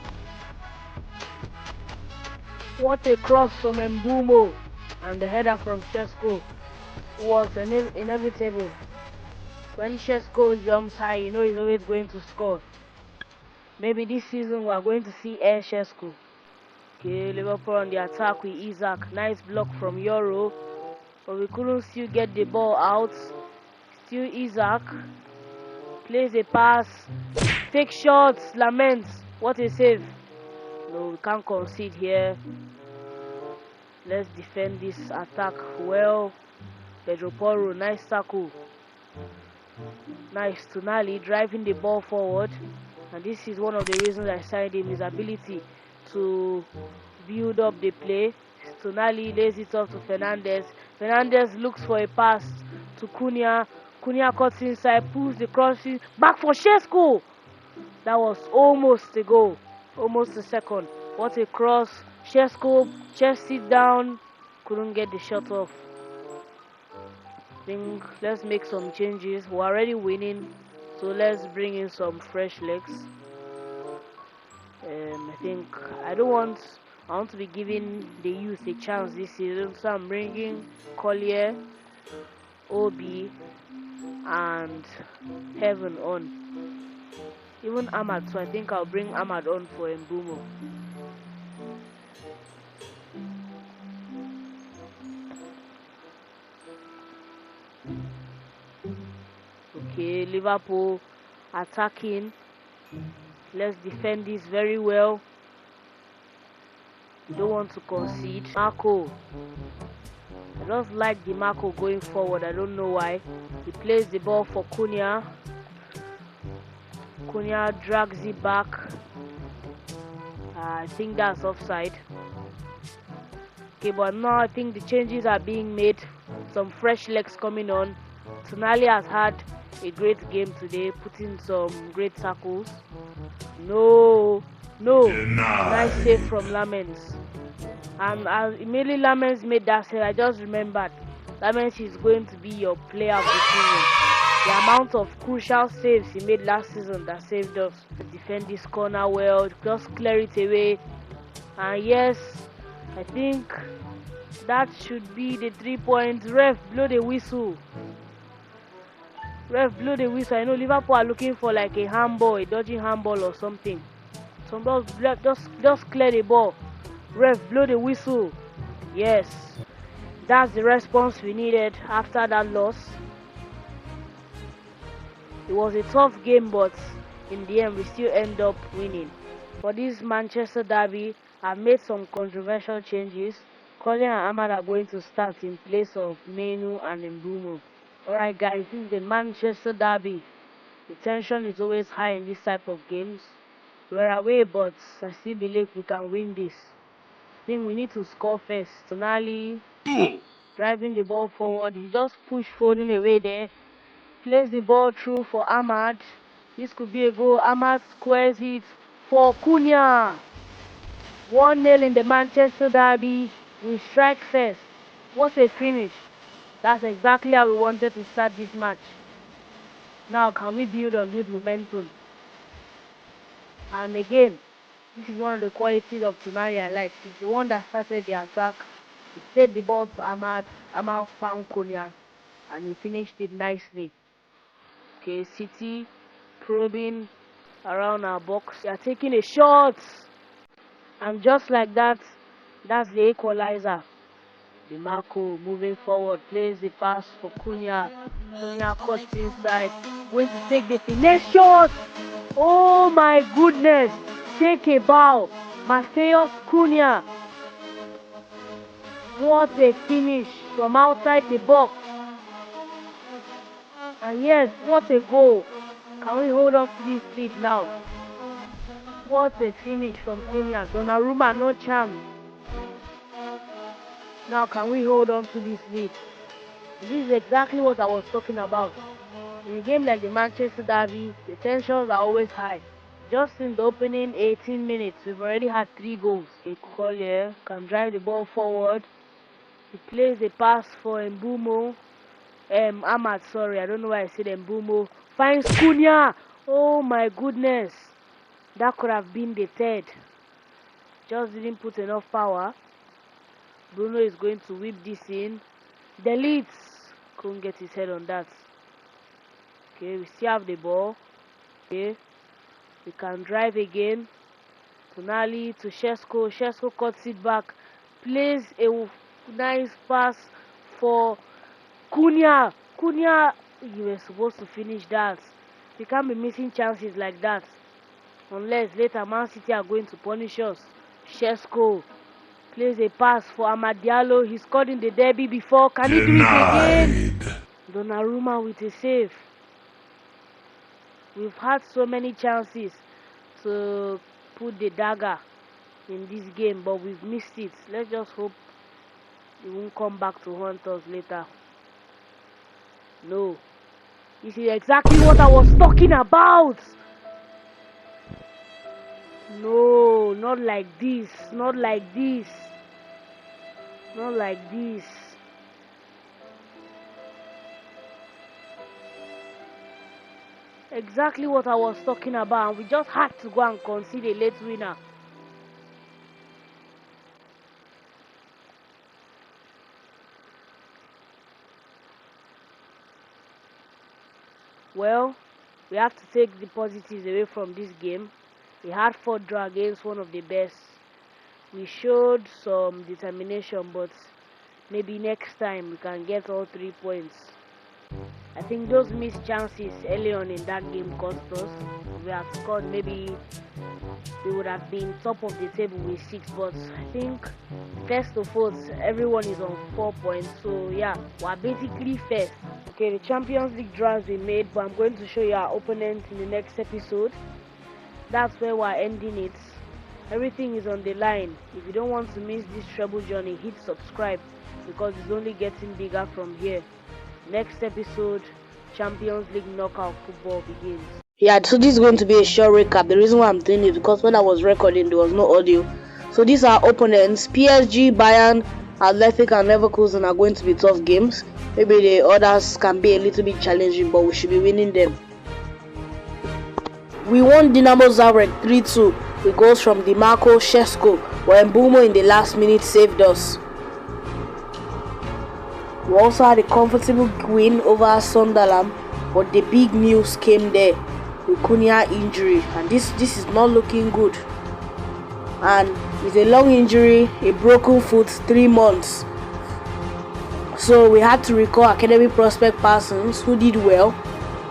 What a cross from Mbeumo, and the header from Šeško was inevitable. When Šeško jumps high, you know he's always going to score. Maybe this season we are going to see Air Šeško. Okay, Liverpool on the attack with Isak. Nice block from Euro, but we couldn't still get the ball out. Still Isak plays a pass. Fake shots. Laments. What a save. No, we can't concede here. Let's defend this attack well. Pedro Porro, nice tackle. Nice. Tonali driving the ball forward. And this is one of the reasons I signed him, his ability to build up the play. Tonali lays it off to Fernandes. Fernandes looks for a pass to Cunha. Cunha cuts inside, pulls the crosses back for Šeško. That was almost a goal, almost a second. What a cross. Šeško chest it down, couldn't get the shot off. I think let's make some changes. We're already winning, so let's bring in some fresh legs. I want to be giving the youth a chance this season, so I'm bringing Collier, Obi, and Heaven on. Even Ahmad, so I think I'll bring Ahmad on for Mbeumo. Okay, Liverpool attacking. Let's defend this very well. We don't want to concede. Marco. I just like DiMarco going forward. I don't know why. He plays the ball for Cunha. Cunha drags it back. I think that's offside. Okay, but now I think the changes are being made. Some fresh legs coming on. Tonali has had a great game today, putting some great tackles. No. Nice save from Lamens. And as immediately Lamens made that save, I just remembered Lamens is going to be your player of the season. The amount of crucial saves he made last season that saved us. Defend this corner well, just clear it away. And yes, I think that should be the 3 points. Ref, blow the whistle. Ref, blow the whistle. I know Liverpool are looking for like a handball, a dodgy handball or something. So just clear the ball. Ref, blow the whistle. Yes, that's the response we needed after that loss. It was a tough game, but in the end we still end up winning. For this Manchester derby, I've made some controversial changes. Colin and Ahmad are going to start in place of Menu and Mbeumo. Alright guys, this is the Manchester derby. The tension is always high in this type of games. We're away, but I still believe we can win this. I think we need to score first. Tonali driving the ball forward. He just pushed Foden away there. Plays the ball through for Ahmad. This could be a goal. Ahmad squares it for Cunha. 1-0 in the Manchester derby. We strike first. What a finish. That's exactly how we wanted to start this match. Now can we build on this momentum? And again, this is one of the qualities of Tonali I like. He's the one that started the attack. He played the ball to Ahmad. Ahmad found Cunha and he finished it nicely. Okay, City probing around our box. They are taking a shot. And just like that, that's the equalizer. DiMarco moving forward, plays the pass for Cunha. Cunha cuts inside, going to take the finesse shot. Oh my goodness! Take a bow, Matheus Cunha. What a finish from outside the box. And yes, what a goal. Can we hold on to this lead now? What a finish from Cunha. Donnarumma, no chance. Now can we hold on to this lead? This is exactly what I was talking about. In a game like the Manchester derby, the tensions are always high. Just in the opening 18 minutes, we've already had 3 goals. Collier can drive the ball forward. He plays a pass for Mbeumo. Ahmad, sorry, I don't know why I said Mbeumo. Finds Cunha. Oh my goodness. That could have been the third. Just didn't put enough power. Bruno is going to whip this in. Delete. Couldn't get his head on that. Okay, we still have the ball. Okay, we can drive again. Tonali to Šeško. Šeško cuts it back. Plays a nice pass for Cunha. Cunha, you were supposed to finish that. You can't be missing chances like that. Unless later Man City are going to punish us. Šeško plays a pass for Amad Diallo. He scored in the derby before. Can he do it again? Donnarumma with a save. We've had so many chances to put the dagger in this game, but we've missed it. Let's just hope it won't come back to haunt us later. No. This is exactly what I was talking about. No, not like this. Not like this. Not like this. Exactly what I was talking about. And we just had to go and concede a late winner. Well, we have to take the positives away from this game. We had fought draw against one of the best. We showed some determination, but maybe next time we can get all 3 points. I think those missed chances early on in that game cost us. If we had scored, maybe we would have been top of the table with 6, but I think first of all, everyone is on 4 points, so yeah, we're basically first. Okay, the Champions League draws we made, but I'm going to show you our opponent in the next episode. That's where we're ending it. Everything is on the line. If you don't want to miss this treble journey, hit subscribe because it's only getting bigger from here. Next episode, Champions League knockout football begins. Yeah, so this is going to be a short recap. The reason why I'm doing it is because when I was recording, there was no audio. So these are opponents. PSG, Bayern, Athletic and Leverkusen are going to be tough games. Maybe the others can be a little bit challenging, but we should be winning them. We won Dinamo Zagreb 3-2 with goals from Dimarco, Šeško, while Mbeumo in the last minute saved us. We also had a comfortable win over Sunderland, but the big news came there with Cunha injury, and this is not looking good. And with a long injury, a broken foot, 3 months. So we had to recall academy prospect Parsons, who did well.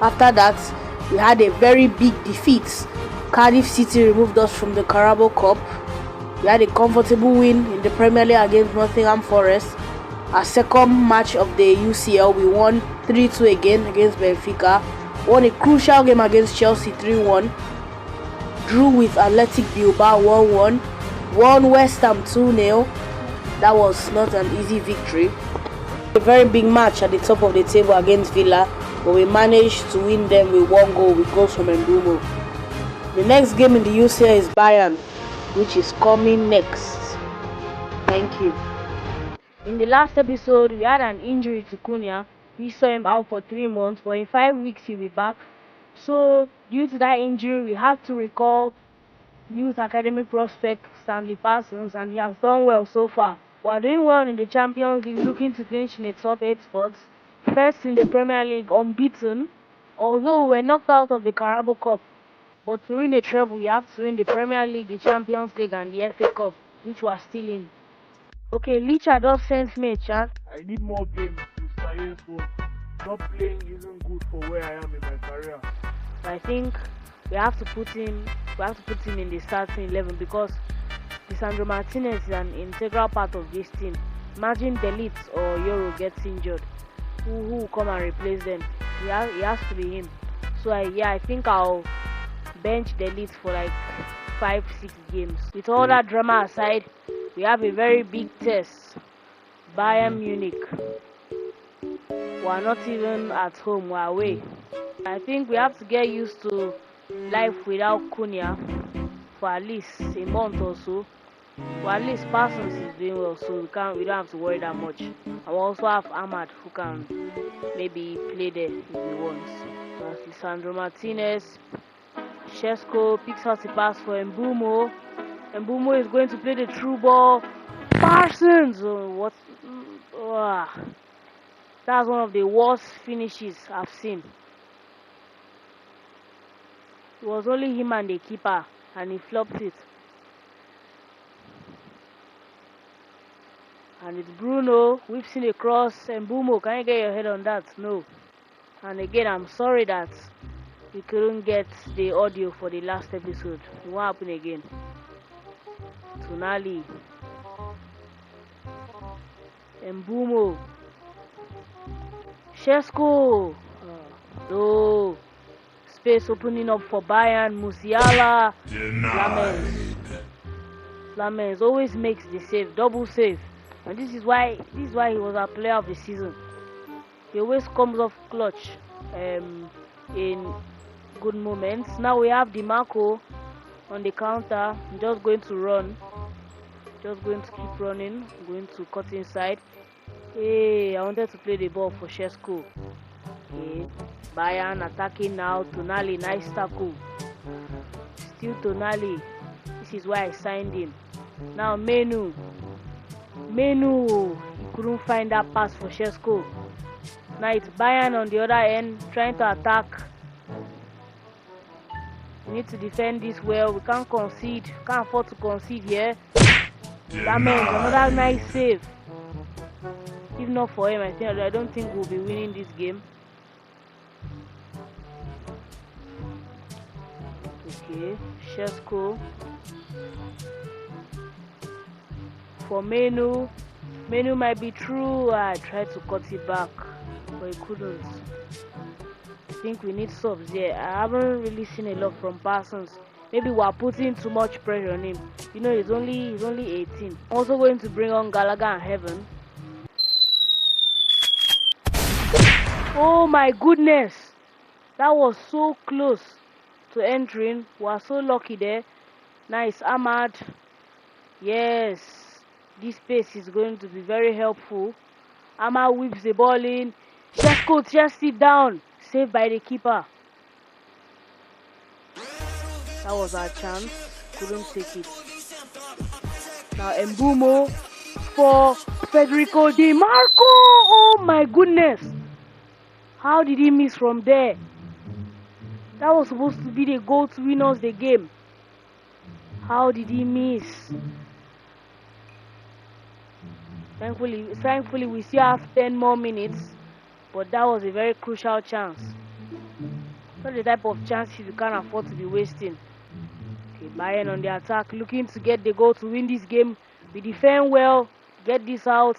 After that, we had a very big defeat. Cardiff City removed us from the Carabao Cup. We had a comfortable win in the Premier League against Nottingham Forest. Our second match of the UCL, we won 3-2 again against Benfica. Won a crucial game against Chelsea 3-1. Drew with Athletic Bilbao 1-1. Won West Ham 2-0. That was not an easy victory. A very big match at the top of the table against Villa, but we managed to win them with 1 goal with goals from Mbeumo. The next game in the UCL is Bayern, which is coming next. Thank you. In the last episode, we had an injury to Cunha. We saw him out for 3 months, but in 5 weeks he'll be back. So, due to that injury, we had to recall youth academy prospect Stanley Parsons, and he has done well so far. We are doing well in the Champions League, looking to finish in the top 8 spots. First in the Premier League, unbeaten, although we're knocked out of the Carabao Cup. But to win the treble, you have to win the Premier League, the Champions League, and the FA Cup, which we are still in. Okay, Licha just sent me a chat. I need more games to silence one. Not playing isn't good for where I am in my career. I think we have to put him in the starting 11 because Lisandro Martinez is an integral part of this team. Imagine Delete or Euro gets injured. Who will come and replace them? He has to be him. So I think I'll bench Delete for like 5-6 games. With all that drama aside, we have a very big test. Bayern Munich. We are not even at home, we are away. I think we have to get used to life without Cunha for at least a month or so. Well, at least Parsons is doing well, so we don't have to worry that much. And we also have Ahmad who can maybe play there if he wants. Lisandro Martinez. Šeško picks out the pass for Mbeumo. Mbeumo is going to play the through ball. Parsons! That's one of the worst finishes I've seen. It was only him and the keeper, and he flopped it. And it's Bruno whips in a cross. Mbeumo, can you get your head on that? No. And again, I'm sorry that we couldn't get the audio for the last episode. It won't happen again. Tonali. Mbeumo. Šeško. No. Space opening up for Bayern. Musiala. Lamens always makes the save, double save. And this is why he was our player of the season. He always comes off clutch in good moments. Now we have Dimarco on the counter, just going to run. Just going to keep running, going to cut inside. Hey, I wanted to play the ball for Šeško. Okay. Bayern attacking now. Tonali, nice tackle. Still Tonali. This is why I signed him. Now Menu, he couldn't find that pass for Šeško. Now it's Bayern on the other end trying to attack. We need to defend this well. We can't concede. Can't afford to concede here. That means another nice save. If not for him, I don't think we'll be winning this game. Okay, Šeško. For Menu might be true. I tried to cut it back, but he couldn't. I think we need subs here. I haven't really seen a lot from Parsons. maybe we are putting too much pressure on him. You know, he's only 18. Also going to bring on Gallagher and Heaven. Oh my goodness, that was so close to entering. We are so lucky there. Nice, Ahmad. Yes, this pace is going to be very helpful. Ahmad whips the ball in. Shesko just sit down. Saved by the keeper. That was our chance. Couldn't take it. Now Mbumo for Federico Di Marco. Oh my goodness. How did he miss from there? That was supposed to be the goal to win us the game. How did he miss? Thankfully we still have 10 more minutes. But that was a very crucial chance. Not the type of chances you can't afford to be wasting. Okay, Bayern on the attack, looking to get the goal to win this game. We defend well, get this out.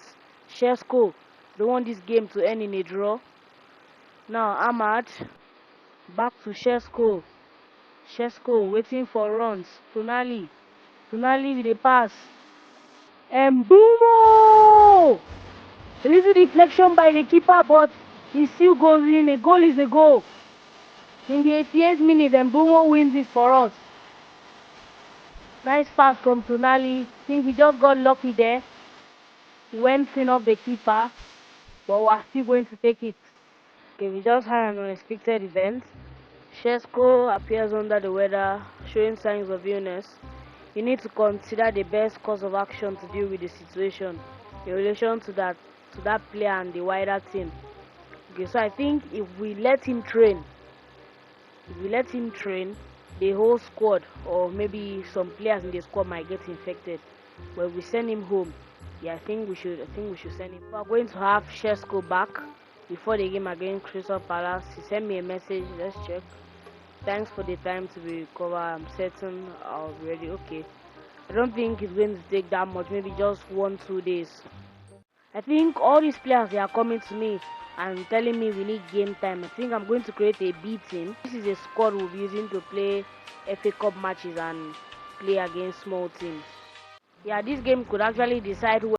Shesko, don't want this game to end in a draw. Now Ahmad, back to Shesko. Shesko waiting for runs. Tonali with a pass. Mbumo! A little deflection by the keeper, but he still goes in. A goal is a goal. In the 88th minute, Mbumo wins it for us. Nice pass from Tonali. I think he just got lucky there. He went in off the keeper, but we're still going to take it. Okay, we just had an unexpected event. Shesko appears under the weather, showing signs of illness. You need to consider the best course of action to deal with the situation in relation to that player and the wider team. Okay, so I think if we let him train, the whole squad or maybe some players in the squad might get infected. But we send him home. Yeah, I think we should send him. We are going to have Shesko back before the game against Crystal Palace. He sent me a message. Let's check. Thanks for the time to be recovered. I'm certain I'll be ready. Okay. I don't think it's going to take that much. Maybe just 1-2 days. I think all these players, they are coming to me and telling me we need game time. I think I'm going to create a B team. This is a squad we'll be using to play FA Cup matches and play against small teams. Yeah, this game could actually decide who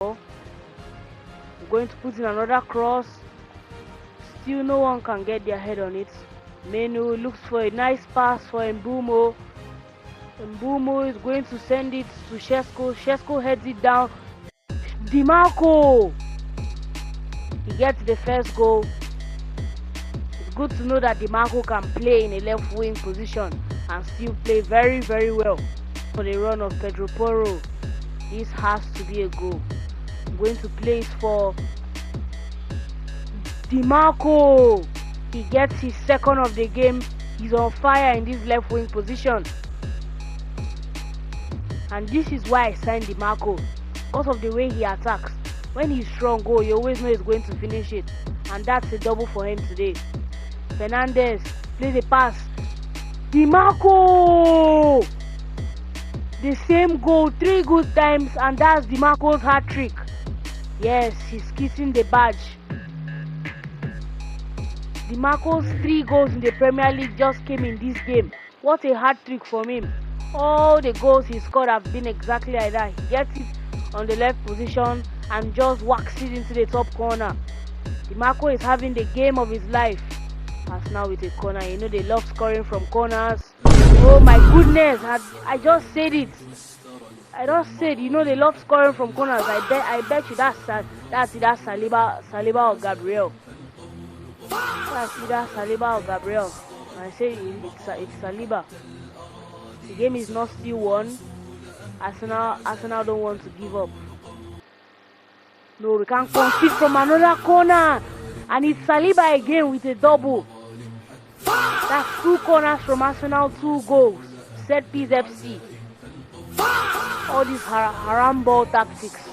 I'm going to put in another cross. Still no one can get their head on it. Menu looks for a nice pass for Mbumo. Mbumo is going to send it to Shesko. Shesko heads it down. Di Marco! He gets the first goal. It's good to know that Di Marco can play in a left wing position and still play very, very well. For the run of Pedro Porro, this has to be a goal. I'm going to place for Di Marco. He gets his second of the game. He's on fire in this left wing position. And this is why I signed Di Marco, because of the way he attacks. When he's strong, you always know he's going to finish it. And that's a double for him today. Fernandez plays a pass. Di Marco! The same goal 3 good times, and that's Di Marco's hat-trick. Yes, he's kissing the badge. Di Marco's 3 goals in the Premier League just came in this game. What a hat-trick from him. All the goals he scored have been exactly like that. He gets it on the left position and just whacks it into the top corner. Di Marco is having the game of his life. As now with a corner, you know they love scoring from corners. Oh my goodness, I just said it. I just said, you know they love scoring from corners. I bet you that's Saliba or Gabriel. That's either Saliba or Gabriel. And I say it's Saliba. The game is not still won. Arsenal don't want to give up. No, we can't concede from another corner. And it's Saliba again with a double. That's 2 corners from Arsenal, 2 goals. Set piece FC. All these haram ball tactics.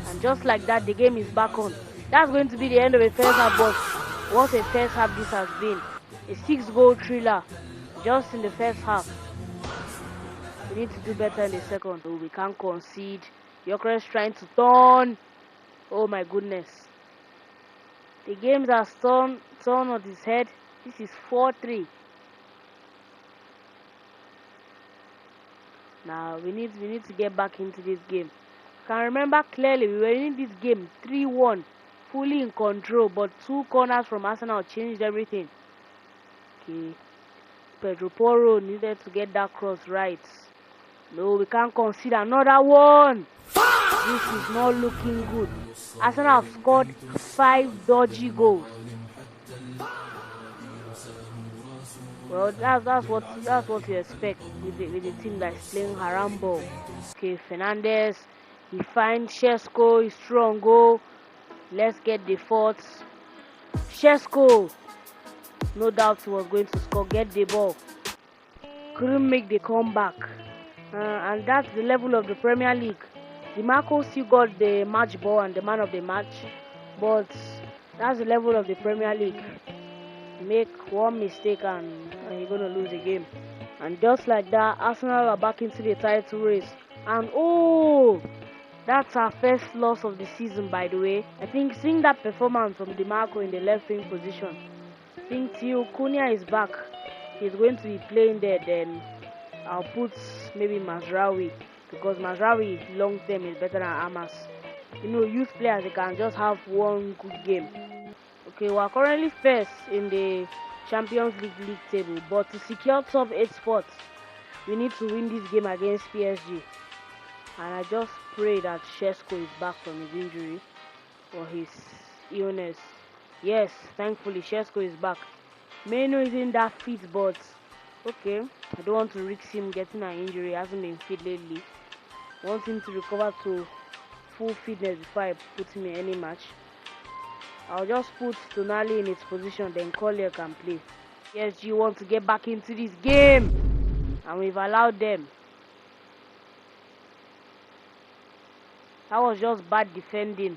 And just like that, the game is back on. That's going to be the end of the first half, but what a first half this has been. A 6-goal thriller just in the first half. We need to do better in the second. So we can't concede. Gyökeres trying to turn. Oh my goodness. The games are turned on his head. This is 4-3. Now we need to get back into this game. I can remember clearly we were in this game 3-1, fully in control, but 2 corners from Arsenal changed everything. Okay. Pedro Porro needed to get that cross right. No, we can't concede another one. This is not looking good. Arsenal have scored 5 dodgy goals. Well, that's what you expect with the team that's playing haram ball. Okay, Fernandes, he finds Šeško, he's through on goal. Let's get the 4th. Šeško, no doubt he was going to score. Get the ball. Couldn't make the comeback. And that's the level of the Premier League. DiMarco still got the match ball and the man of the match, but that's the level of the Premier League. Make one mistake and you're gonna lose the game. And just like that, Arsenal are back into the title race. And oh, that's our first loss of the season, by the way. I think seeing that performance from DiMarco in the left wing position, I think Theo Cunha is back. He's going to be playing there. Then I'll put maybe Mazraoui, because Mazraoui long term is better than Amas. You know, youth players, they can just have one good game. Okay, we are currently first in the Champions League table, but to secure top 8 spots, we need to win this game against PSG. And I just pray that Šeško is back from his injury or his illness. Yes, thankfully Šeško is back. Meno isn't that fit, but okay, I don't want to risk him getting an injury. He hasn't been fit lately. I want him to recover to full fitness before I put him in any match. I'll just put Tonali in its position, then Collier can play. PSG want to get back into this game, and we've allowed them. That was just bad defending.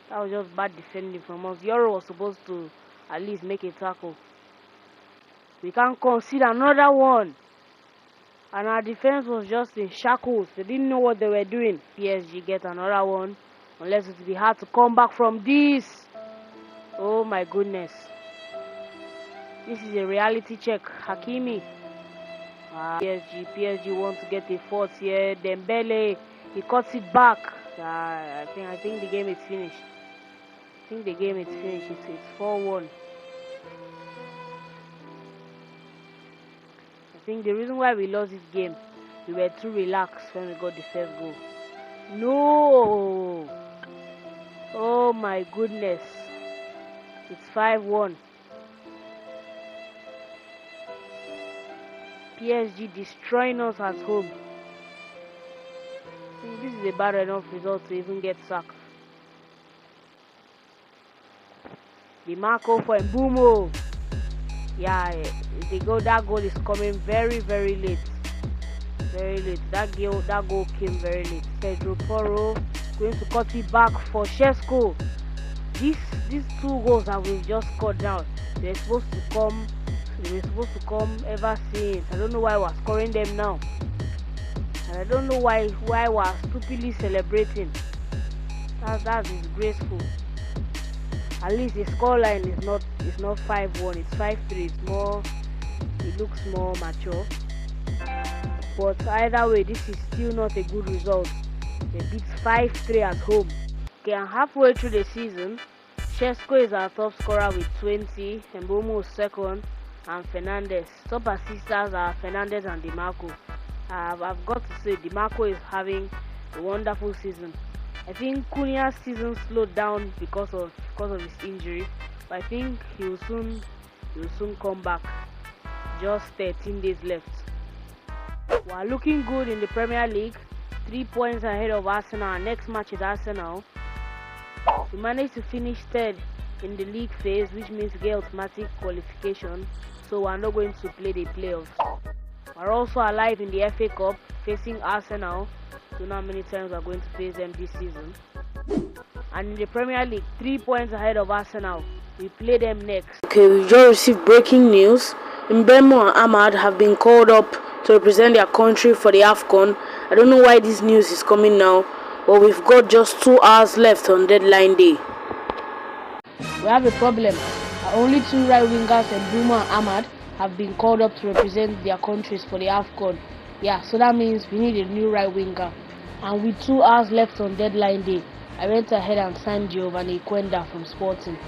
From us. Euro was supposed to at least make a tackle. We can't concede another one. And our defense was just in shackles. They didn't know what they were doing. PSG get another one. Unless it will be hard to come back from this. Oh my goodness. This is a reality check. Hakimi. PSG want to get a 4th here. Dembele, he cuts it back. I think the game is finished. It's 4-1. I think the reason why we lost this game, we were too relaxed when we got the first goal. No! Oh my goodness. It's 5-1. PSG destroying us at home. I think this is a bad enough result to even get sacked. DiMarco for Mbeumo. Yeah, that goal is coming very, very late. That goal came very late. Pedro Porro going to cut it back for Šeško. These 2 goals that we've just scored now, they were supposed to come ever since. I don't know why we're scoring them now. And I don't know why we're stupidly celebrating. That's disgraceful. At least the scoreline is not 5-1, it's 5-3. It looks more mature. But either way, this is still not a good result. They beat 5-3 at home. Okay, and halfway through the season, Šeško is our top scorer with 20, Mbeumo is 2nd, and Fernandes. Top assisters are Fernandes and DiMarco. I've got to say, DiMarco is having a wonderful season. I think Cunha's season slowed down because of his injury, but I think he will soon come back. Just 13 days left. We are looking good in the Premier League, 3 points ahead of Arsenal. Our next match is Arsenal. We managed to finish third in the league phase, which means get automatic qualification, so we are not going to play the playoffs. We are also alive in the FA Cup, facing Arsenal. Don't know how many times we are going to face them this season. And in the Premier League, 3 points ahead of Arsenal. We play them next. Okay, we just received breaking news. Mbemo and Ahmad have been called up to represent their country for the AFCON. I don't know why this news is coming now, but we've got just 2 hours left on deadline day. We have a problem. Only 2 right wingers, Mbemo and Ahmad, have been called up to represent their countries for the AFCON. Yeah, so that means we need a new right winger. And with 2 hours left on deadline day, I went ahead and signed Giovanni Quenda from Sporting.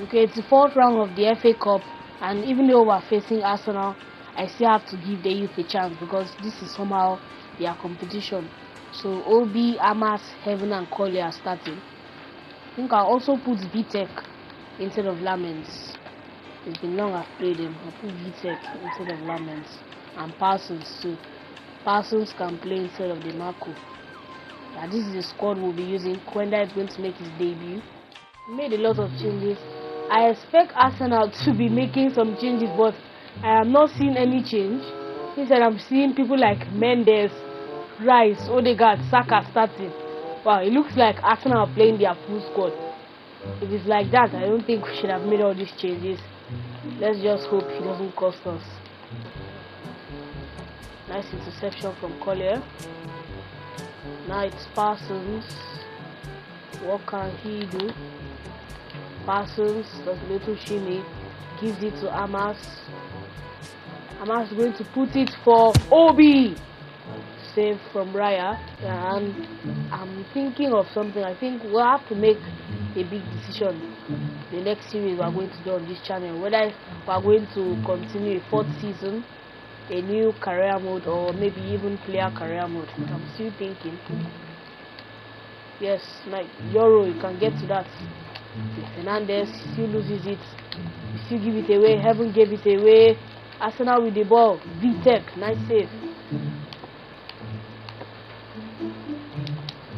Okay, it's the 4th round of the FA Cup, and even though we're facing Arsenal, I still have to give the youth a chance because this is somehow their competition. So Obi, Amas, Heaven and Collier are starting. I think I'll also put Vitek instead of Lamens. It's been long I've played him. I'll put Vitek instead of Lamens. And Parsons too. Parsons can play instead of DeMarco. Yeah, this is the squad we'll be using. Quenda is going to make his debut. We made a lot of changes. I expect Arsenal to be making some changes, but I am not seeing any change. Instead, I'm seeing people like Mendes, Rice, Odegaard, Saka starting. Wow, it looks like Arsenal are playing their full squad. If it's like that, I don't think we should have made all these changes. Let's just hope he doesn't cost us. Nice interception from Collier. Now it's Parsons. What can he do? Parsons does a little shimmy, gives it to Amas. Amas is going to put it for Obi. Save from Raya. And I'm thinking of something. I think we'll have to make a big decision the next series we are going to do on this channel. Whether we are going to continue a 4th season, a new career mode, or maybe even player career mode. I'm still thinking. Yes, like Euro, you can get to that. Fernandes still loses it. You still give it away. Heaven gave it away. Arsenal with the ball. Vitek, nice save.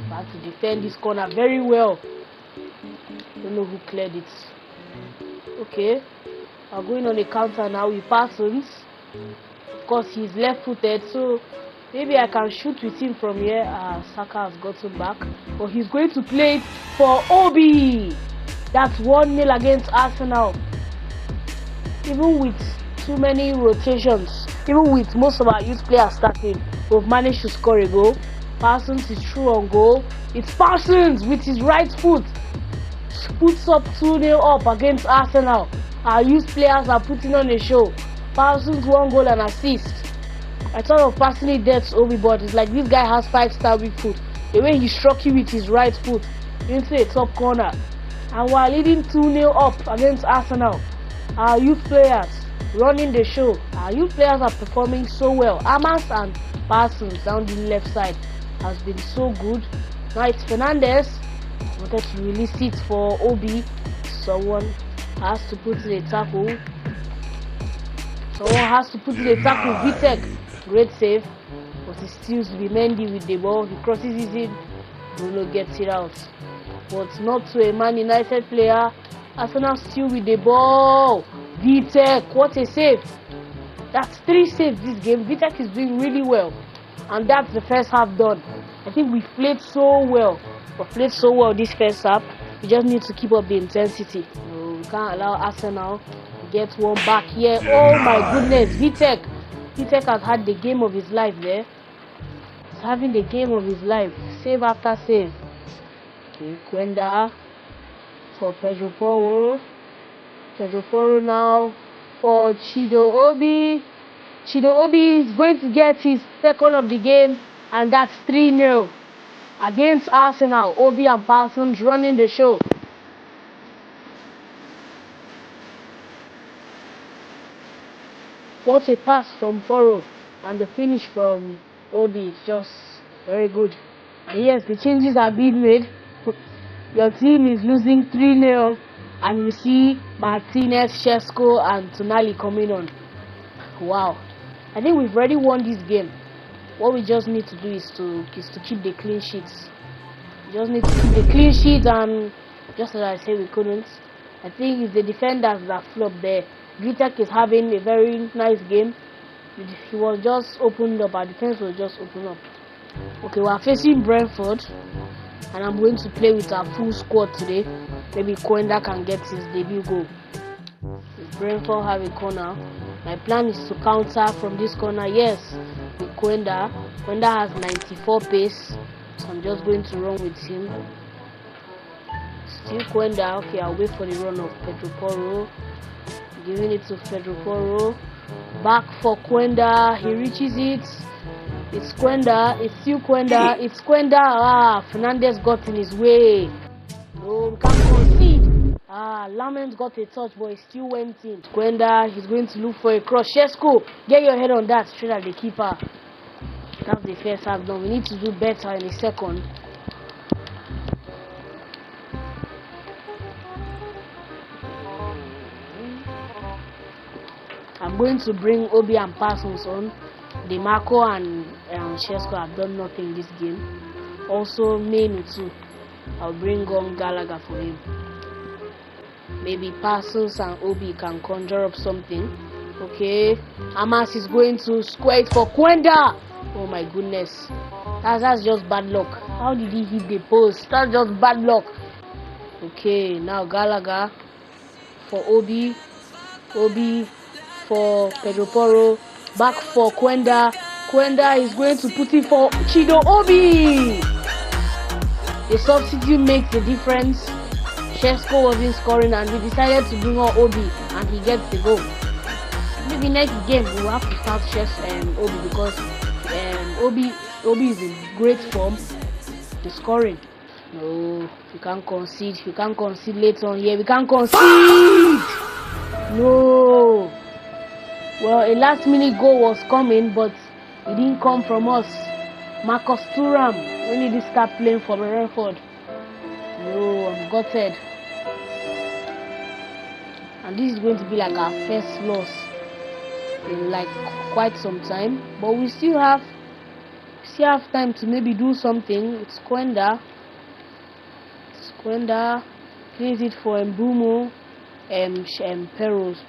Back to defend this corner very well. Don't know who cleared it. Okay, we're going on a counter now with Parsons. Of course, he's left-footed, so maybe I can shoot with him from here. Saka has gotten back, but he's going to play it for Obi. That's 1-0 against Arsenal. Even with too many rotations, even with most of our youth players starting, we've managed to score a goal. Parsons is through on goal. It's Parsons with his right foot. Puts up 2-0 up against Arsenal. Our youth players are putting on a show. Parsons 1 goal and assist. I thought of passing it there to Obi, but it's like this guy has 5-star weak foot. The way he struck you with his right foot into a top corner. And we're leading 2-0 up against Arsenal. Our youth players running the show. Our youth players are performing so well. Amas and Parsons down the left side has been so good. Now it's Fernandes. Wanted to release it for Obi. Someone has to put in a tackle. Someone has to put in a tackle. Vitek. Great save. But it still to be Mendy with the ball. He crosses it in. Bruno gets it out. But not to a Man United player. Arsenal still with the ball. Vitek, what a save. That's 3 saves this game. Vitek is doing really well. And that's the first half done. I think we played so well. We played so well this first half. We just need to keep up the intensity. No, we can't allow Arsenal to get one back here. Oh my goodness, Vitek. Vitek has had the game of his life there. He's having the game of his life. Save after save. Okay, Quenda for Pedro Porro. Pedro Porro now for Chido Obi. Chido Obi is going to get his 2nd of the game, and that's 3-0 against Arsenal. Obi and Parsons running the show. What a pass from Porro, and the finish from Obi is just very good. Yes, the changes are being made. Your team is losing 3-0, and you see Martinez, Shesko, and Tonali coming on. Wow, I think we've already won this game. What we just need to do is to keep the clean sheets. We just need to keep the clean sheet, and just as I said, we couldn't. I think it's the defenders that flopped there. Gitek is having a very nice game. He was just opened up. Our defense was just opened up. Okay, we are facing Brentford, and I'm going to play with our full squad today. Maybe Kwenda can get his debut goal. If Brentford have a corner, my plan is to counter from this corner. Yes, with Kwenda. Kwenda has 94 pace, so I'm just going to run with him. Still Kwenda. Okay, I'll wait for the run of Pedro Porro. Giving it to Pedro Porro. Back for Kwenda. He reaches it. It's Kwenda. It's still Kwenda. It's Kwenda. Ah, Fernandez got in his way. No, we can't concede. Ah, Lamens got a touch, but he still went in. Kwenda, he's going to look for a cross. Shesko, get your head on that straight at the keeper. That's the first half done. We need to do better in the second. I'm going to bring Obi and Parsons on. DeMarco and Shesko have done nothing this game. Also, Mainu too. I'll bring on Gallagher for him. Maybe Parsons and Obi can conjure up something. Okay. Amas is going to square it for Kwenda. Oh my goodness. That's just bad luck. How did he hit the post? That's just bad luck. Okay, now Gallagher for Obi. Obi for Pedro Porro. Back for Kwenda. Kwenda is going to put it for Chido Obi. The substitute makes the difference. Shesko wasn't scoring, and we decided to bring on Obi, and he gets the goal. Maybe next game we'll have to start Shesko and Obi, because Obi is in great form. The scoring. No, we can't concede. We can't concede later on here. We can't concede. No. Well, a last-minute goal was coming, but it didn't come from us. Marcus Thuram, when did he start playing for Brentford? No, I'm gutted. And this is going to be like our first loss in like quite some time. But we still have time to maybe do something. It's Kwenda. Kwenda plays it for Mbumo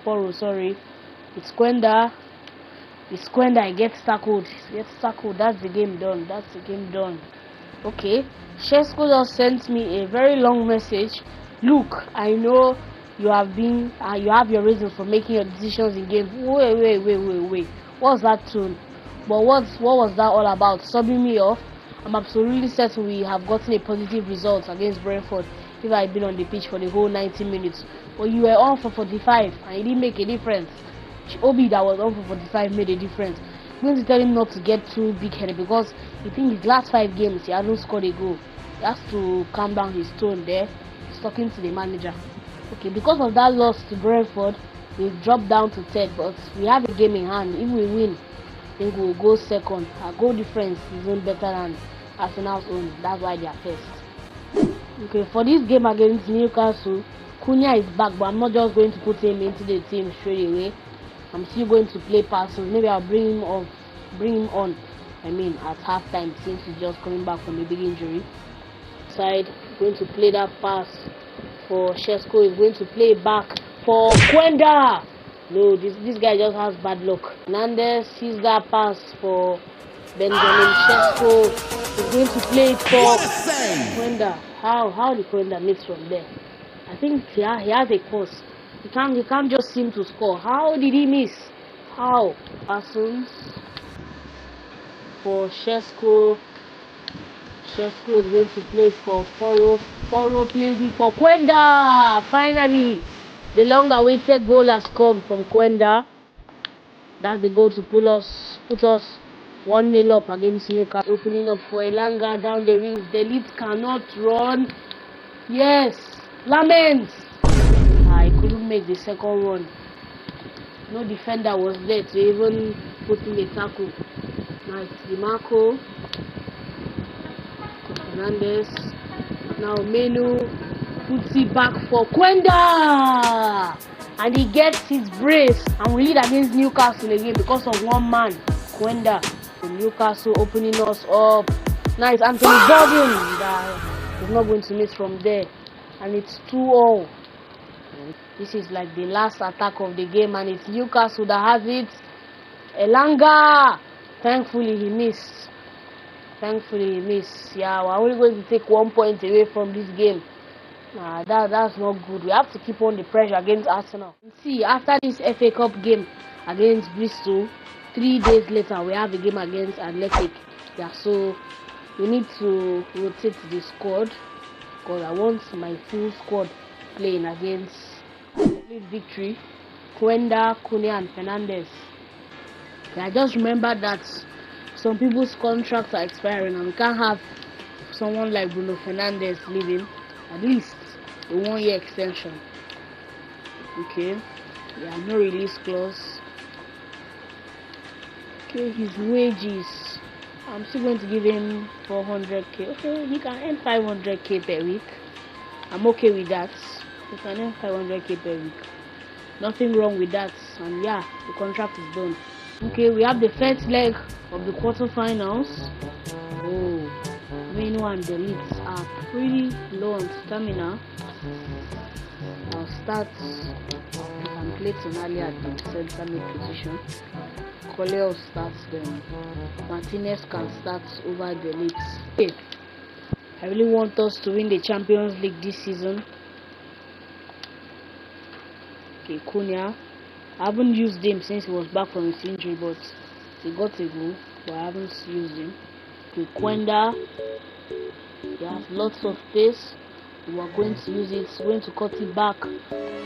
Porro, sorry. It's Kwenda. It's Kwenda. He gets tackled. That's the game done. Okay. Shesko just sent me a very long message. Look, I know you have your reasons for making your decisions in games. Wait. What's that tune? But what was that all about? Subbing me off? I'm absolutely certain we have gotten a positive result against Brentford if I had been on the pitch for the whole 90 minutes. But you were on for 45 and it didn't make a difference. Obi that was on for 45 made a difference. I'm going to tell him not to get too big-headed, because I think his last 5 games he hasn't scored a goal. He has to calm down his tone there. He's talking to the manager. Okay, because of that loss to Brentford, we've dropped down to 3rd, but we have a game in hand. If we win, I think we'll go 2nd. Our goal difference is even better than Arsenal's own. That's why they are 1st. Okay, for this game against Newcastle, Cunha is back, but I'm not just going to put him into the team straight away. I'm still going to play Parsons. Maybe I'll bring him on. At halftime, since he's just coming back from a big injury. Side, going to play that pass for Shesko. Is going to play back for Kwenda. No, this guy just has bad luck. Fernandez sees that pass for Benjamin Shesko. Is going to play it for Kwenda. How did Kwenda miss from there? I think he has a course. He can't just seem to score. How did he miss? How? Parsons for Shesko. Shesko is going to play for Porro. Porro plays it for Kwenda. Finally, the long-awaited goal has come from Kwenda. That's the goal to put us 1-0 up against Newcastle. Opening up for Elanga down the wings. The lead cannot run. Yes, Lamens. I couldn't make the second one. No defender was there to even put in a tackle. Now it's DeMarco. Fernandes. Now Menu puts it back for Quenda, and he gets his brace, and we lead against Newcastle again because of one man, Quenda from Newcastle, opening us up. Now it's Anthony Gordon that is not going to miss from there, and it's 2-2. This is like the last attack of the game, and it's Newcastle that has it. Elanga, thankfully he missed. Yeah, we're only going to take 1 point away from this game. Nah, that's not good. We have to keep on the pressure against Arsenal. See, after this FA Cup game against Bristol, 3 days later we have a game against Athletic. Yeah, so we need to rotate the squad because I want my full squad playing against Victory, Quenda, Cunha and Fernandes. I just remember that some people's contracts are expiring and we can't have someone like Bruno Fernandes leaving at least a 1-year extension. Okay, yeah, no release clause. Okay, his wages, I'm still going to give him 400k. Okay, he can earn 500k per week. I'm okay with that. He can earn 500k per week. Nothing wrong with that. And yeah, the contract is done. Okay, we have the first leg of the quarterfinals. Oh, Menu and the Leeds are pretty low on stamina. I'll start. I can play Tonali at the center mid position. Coleo starts them. Martinez can start over the Leeds. Okay, I really want us to win the Champions League this season. Okay, Cunha. I haven't used him since he was back from his injury, but he got a goal, but I haven't used him. Okay, Quenda. He has lots of pace. We are going to use it. We're going to cut it back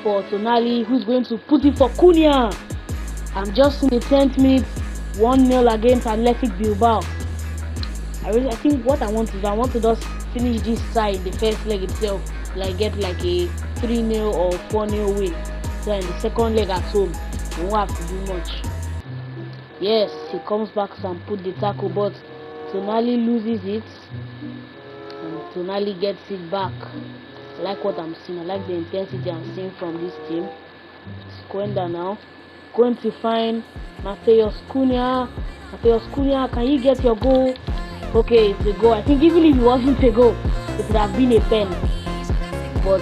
for Tonali, who's going to put it for Cunha. I'm just in the 10th minute, 1-0 against Athletic Bilbao. I think what I want is I want to just finish this side in the first leg itself, like get like a 3-0 or 4-0 win. So in the second leg at home, we won't have to do much. Yes, he comes back and put the tackle, but Tonali loses it, and Tonali gets it back. I like what I'm seeing. I like the intensity I'm seeing from this team. It's Quenda now. Going to find Matheus Cunha. Matheus Cunha, can you get your goal? Okay, it's a goal. I think even if it wasn't a goal, it would have been a pen. But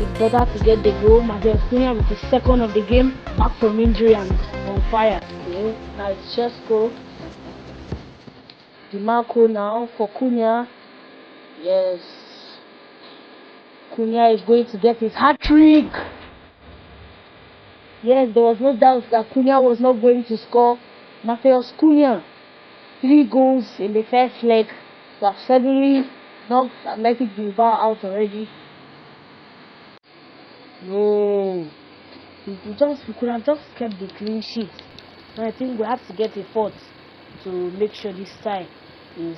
it's better to get the goal. Matheus Cunha with his second of the game, back from injury and on fire. Okay, now it's Chesko. DiMarco now for Cunha. Yes. Cunha is going to get his hat-trick. Yes, there was no doubt that Cunha was not going to score. Matheus Cunha, 3 goals in the first leg. We have suddenly knocked Athletic Bilbao out already. No, we could have just kept the clean sheet. And I think we have to get a fourth to make sure this tie is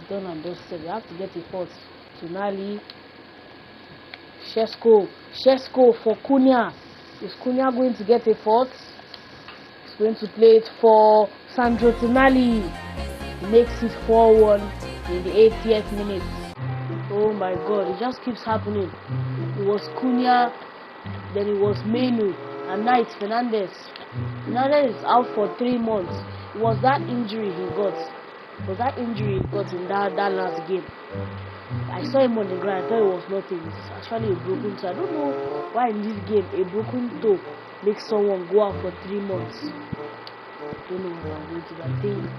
done and dusted. We have to get a fourth. Tonali, Chesko for Cunha. Is Cunha going to get a fourth? He's going to play it for Sandro Tonali. He makes it 4-1 in the 80th minute. Oh my god, it just keeps happening. It was Cunha, then it was Menu, and now it's Fernandes. Fernandes is out for 3 months. It was that injury he got. It was that injury he got in that last game. I saw him on the ground. I thought it was nothing. It's actually a broken toe. I don't know why in this game a broken toe makes someone go out for 3 months. I don't know what I'm going to do. I think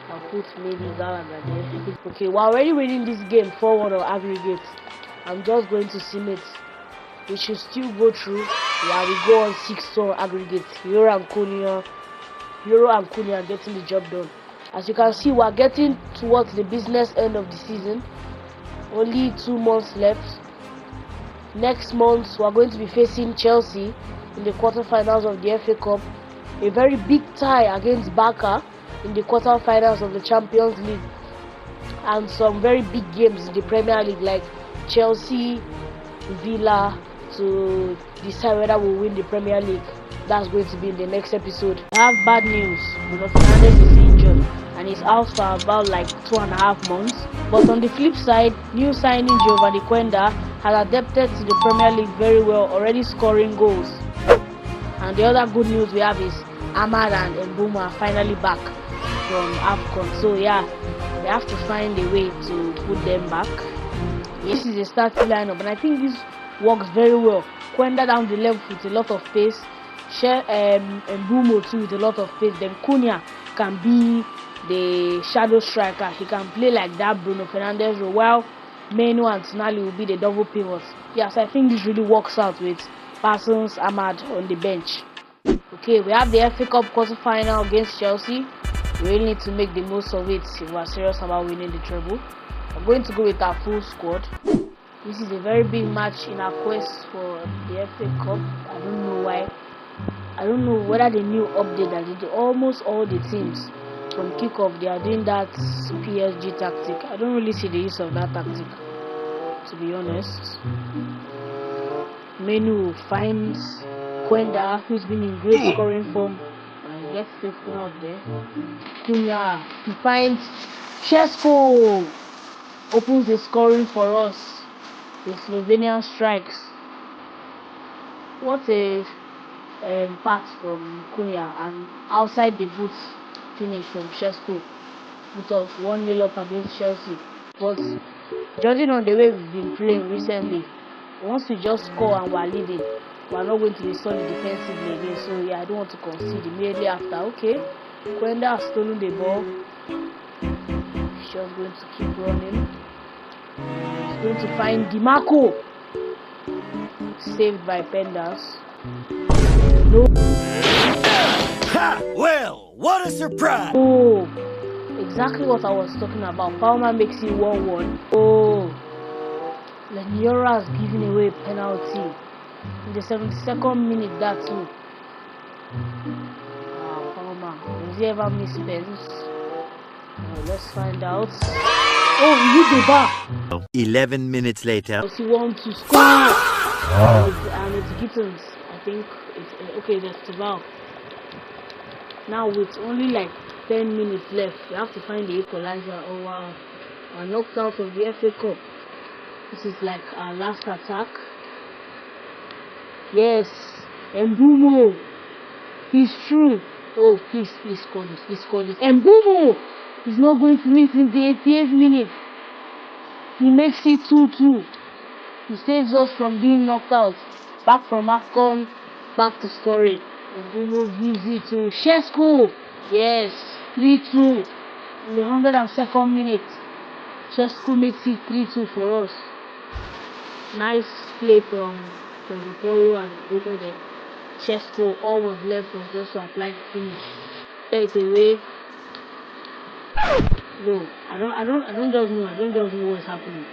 I'll put maybe Gallagher there. Okay, we're already winning this game 4-1 on aggregate. I'm just going to sim it. We should still go through while we go on 6-4 aggregate. Euro and Cunha are getting the job done. As you can see, we're getting towards the business end of the season. Only 2 months left. Next month, we're going to be facing Chelsea in the quarterfinals of the FA Cup. A very big tie against Barca in the quarterfinals of the Champions League. And some very big games in the Premier League like Chelsea, Villa, to decide whether we'll win the Premier League. That's going to be in the next episode. I have bad news. Bruno Fernandes is injured and he's out for about like 2.5 months. But on the flip side, new signing Giovanni Quenda has adapted to the Premier League very well, already scoring goals. And the other good news we have is Ahmad and Mbeumo are finally back from AFCON. So yeah, they have to find a way to put them back. This is a starting lineup, and I think this works very well. Quenda down the left with a lot of pace, Mbeumo too with a lot of pace. Then Cunha can be the shadow striker. He can play like that Bruno Fernandes role, while Menu and Tonali will be the double pivots. Yes, I think this really works out with Parsons, Ahmad on the bench. Okay, we have the FA Cup quarter-final against Chelsea. We really need to make the most of it if we are serious about winning the treble. I'm going to go with our full squad. This is a very big match in our quest for the FA Cup. I don't know why. I don't know whether the new update that did almost all the teams from kickoff, they are doing that PSG tactic. I don't really see the use of that tactic, to be honest. Menu finds Quenda, who's been in great scoring form, and gets taken out there. Cunha, he finds Šeško, opens the scoring for us. The Slovenian strikes. What a pass from Cunha, and outside the boot finish from Šeško. Put us 1-0 up against Chelsea. But judging on the way we've been playing recently, once we just score and we're leading, we're not going to be solid defensively again. So yeah, I don't want to concede immediately after. Okay, Quenda has stolen the ball. He's just going to keep running. He's going to find Dimarco. Saved by Pendas. No. Ha! Well, what a surprise! Oh, exactly what I was talking about. Palmer makes it 1-1. Oh, Leniora has given away a penalty in the 72nd minute. That too. Palmer, does he ever miss pens? Let's find out. Oh, he hit the bar. 11 minutes later. Does he want to score? And it's Gittins. I think it's okay. That's Tavao. Now with only like 10 minutes left, we have to find the equalizer. Oh wow, we're knocked out of the FA Cup. This is like our last attack. Yes, Mbeumo, he's through. Oh, please score this, please score this. Mbeumo is not going to miss in the 88th minute. He makes it 2-2. He saves us from being knocked out. Back from AFCON, back to scoring. Mbeumo gives it to Šeško. Yes, 3-2 in the 102nd minute. Šeško makes it 3-2 for us. Nice play from Polo and over there. Šeško, all was left was just to apply the finish. Take it away. No, I don't just know what's happening.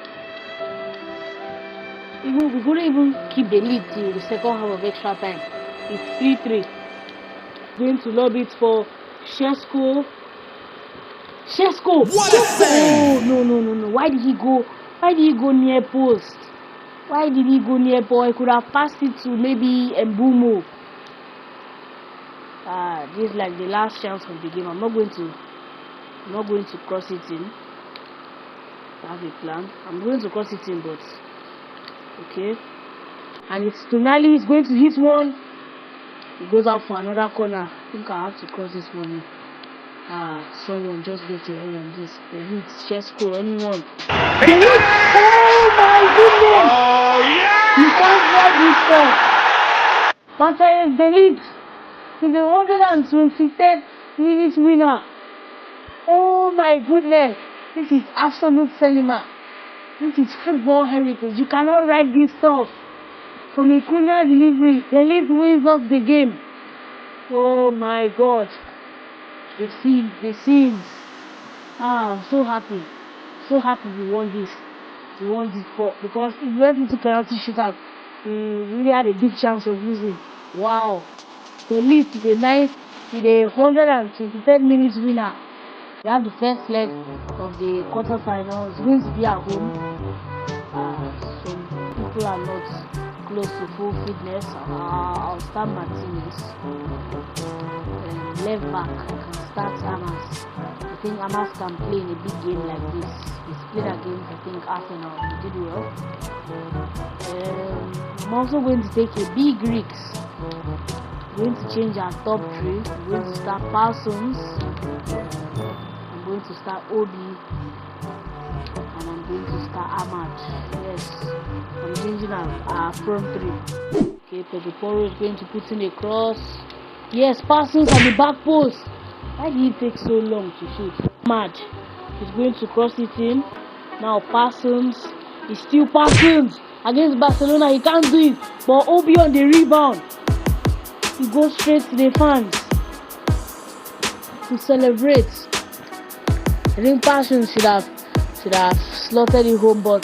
We couldn't even keep the lead till the second half of extra time. It's 3-3. Going to lob it for Šeško. Šeško! What a save! Oh, no. Why did he go near post? Why did he go near post? I could have passed it to maybe Mbeumo. This is like the last chance of the game. I'm not going to cross it in. I have a plan. I'm going to cross it in, but okay. And it's Tonali is going to hit one. He goes out for another corner. I think I have to cross this one in. Someone just get your head on this. The hit, Šeško, anyone. The hit! Oh my goodness! Oh yeah! You can't get this stuff. Martinez, the hit. He's the 123rd minute winner. Oh my goodness! This is absolute cinema. This is football heritage. You cannot write this stuff. From a Cunha delivery, the lead wins us the game. Oh my God. The scenes. I'm so happy. So happy we won this. We won this because if we went into penalty shootout, we really had a big chance of losing. Wow. The lead to the 123rd minute winner. We have the first leg of the quarterfinals. It's going to be at home. Some people are not close to full fitness, I'll start Martinez. Left back, I can start Amas. I think Amas can play in a big game like this. He's played against, I think, Arsenal. He did well. I'm also going to take a big risk. I'm going to change our top three. I'm going to start Parsons. I'm going to start Obi. And I'm going to start Ahmad. Yes, I'm changing our front three. Okay, Pedro Porro is going to put in a cross. Yes, Parsons at the back post. Why did he take so long to shoot? Ahmad is going to cross it in. Now Parsons is still Parsons against Barcelona. He can't do it, but Obi on the rebound. He goes straight to the fans to celebrate. I think Parsons should have slotted it home, but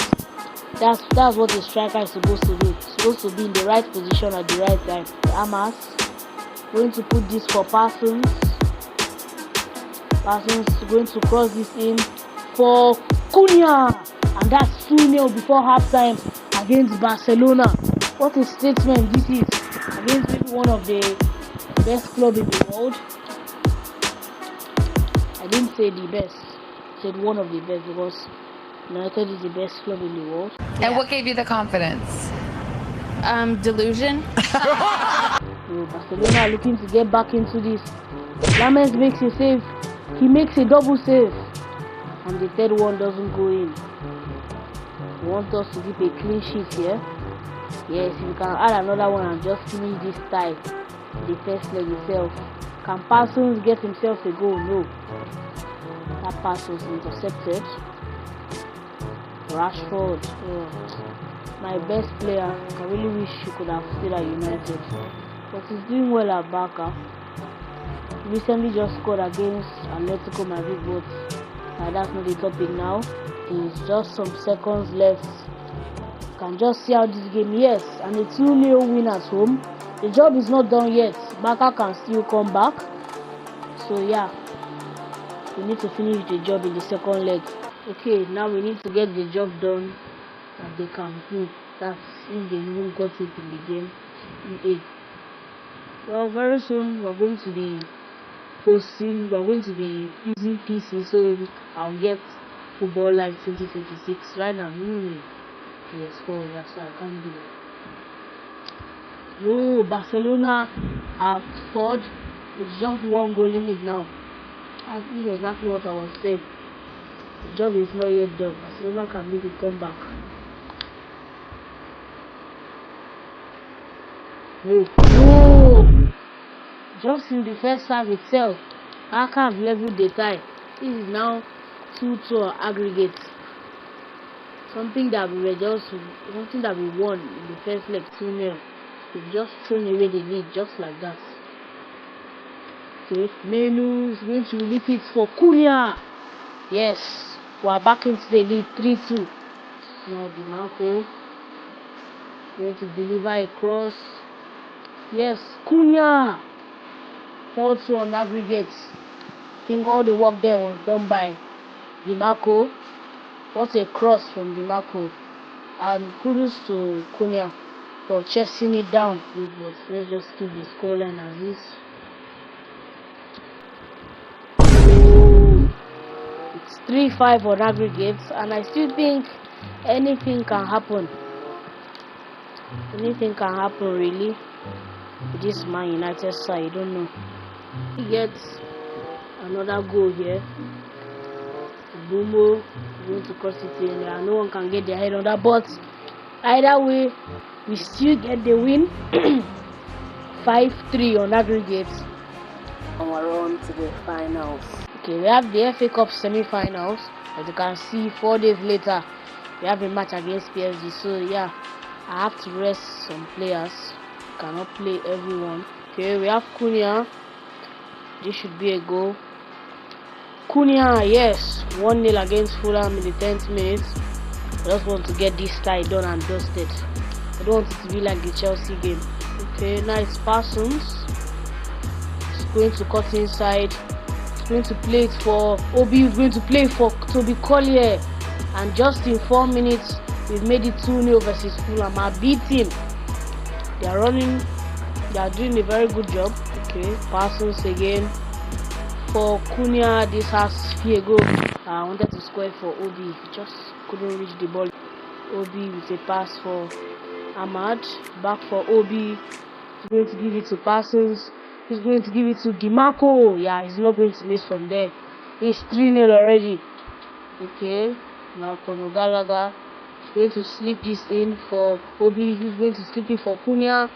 that's what the striker is supposed to do. He's supposed to be in the right position at the right time. Amas going to put this for Parsons. Parsons going to cross this in for Cunha, and that's 2-0 before halftime against Barcelona. What a statement this is against maybe one of the best clubs in the world. I didn't say the best, I said one of the best, because United is the best club in the world. And what gave you the confidence? Delusion. So Barcelona are looking to get back into this. Lammers makes a save. He makes a double save, and the third one doesn't go in. They want us to keep a clean sheet here. Yes, if you can add another one and just finish this tie, the first leg itself. Can Parsons get himself a goal? No. That pass was intercepted. Rashford, my best player. I really wish he could have stayed at United, but he's doing well at Barca. Recently just scored against Atletico Madrid, but that's not the topic now. There's just some seconds left. You can just see how this game, yes, and a 2-0 win at home. The job is not done yet. Barca can still come back. So yeah, we need to finish the job in the second leg. Okay, now we need to get the job done that they can do. That's if they even got it in the game. Well, very soon we're going to be posting, we're going to be using PC, so I'll get Football Live 2026 right now. Yes, that's why I can't do it. No, Barcelona have scored. It's just one goal in it now. This is exactly what I was saying. The job is not yet done. Barcelona can make a comeback. No! Just in the first half itself, Barca have leveled the tie. This is now 2-2 aggregate. Something that we won in the first leg 2-0. We've just thrown away the lead just like that. Okay, Menu is going to release it for Cunha. Yes, we are back into the lead 3-2. Now Di Marco going to deliver a cross. Yes, Cunha. 4-2 on aggregate. I think all the work there was done by Di Marco. What a cross from Di Marco. And kudos to Cunha for chasing it down. But let's just keep the scoreline as is. It's 3-5 on aggregates, and I still think anything can happen. Anything can happen really. With this Man United side, you don't know. He gets another goal here. Bumo going to cross it in there. No one can get their head on that, but either way, we still get the win. 5-3 on aggregates. And we're on to the finals. Okay, we have the FA Cup semi-finals. As you can see, 4 days later, we have a match against PSG. So yeah, I have to rest some players. Cannot play everyone. Okay, we have Cunha. This should be a goal. Cunha, yes, 1-0 against Fulham in the 10th minute. I just want to get this tie done and dusted. I don't want it to be like the Chelsea game. Okay, nice Parsons. He's going to cut inside. He's going to play it for Obi. He's going to play for Toby Collier. And just in 4 minutes, we've made it 2-0 versus Fulham. I beat him. They are running. They are doing a very good job. Okay, Parsons again for Cunha. This has Fiego. I wanted to score it for Obi, just couldn't reach the ball. Obi with a pass for Ahmad. Back for Obi. He's going to give it to Parsons. He's going to give it to Gimaco. Yeah, he's not going to miss from there. He's 3-0 already. Okay, now Conor Gallagher is going to slip this in for Obi. He's going to slip it for Cunha.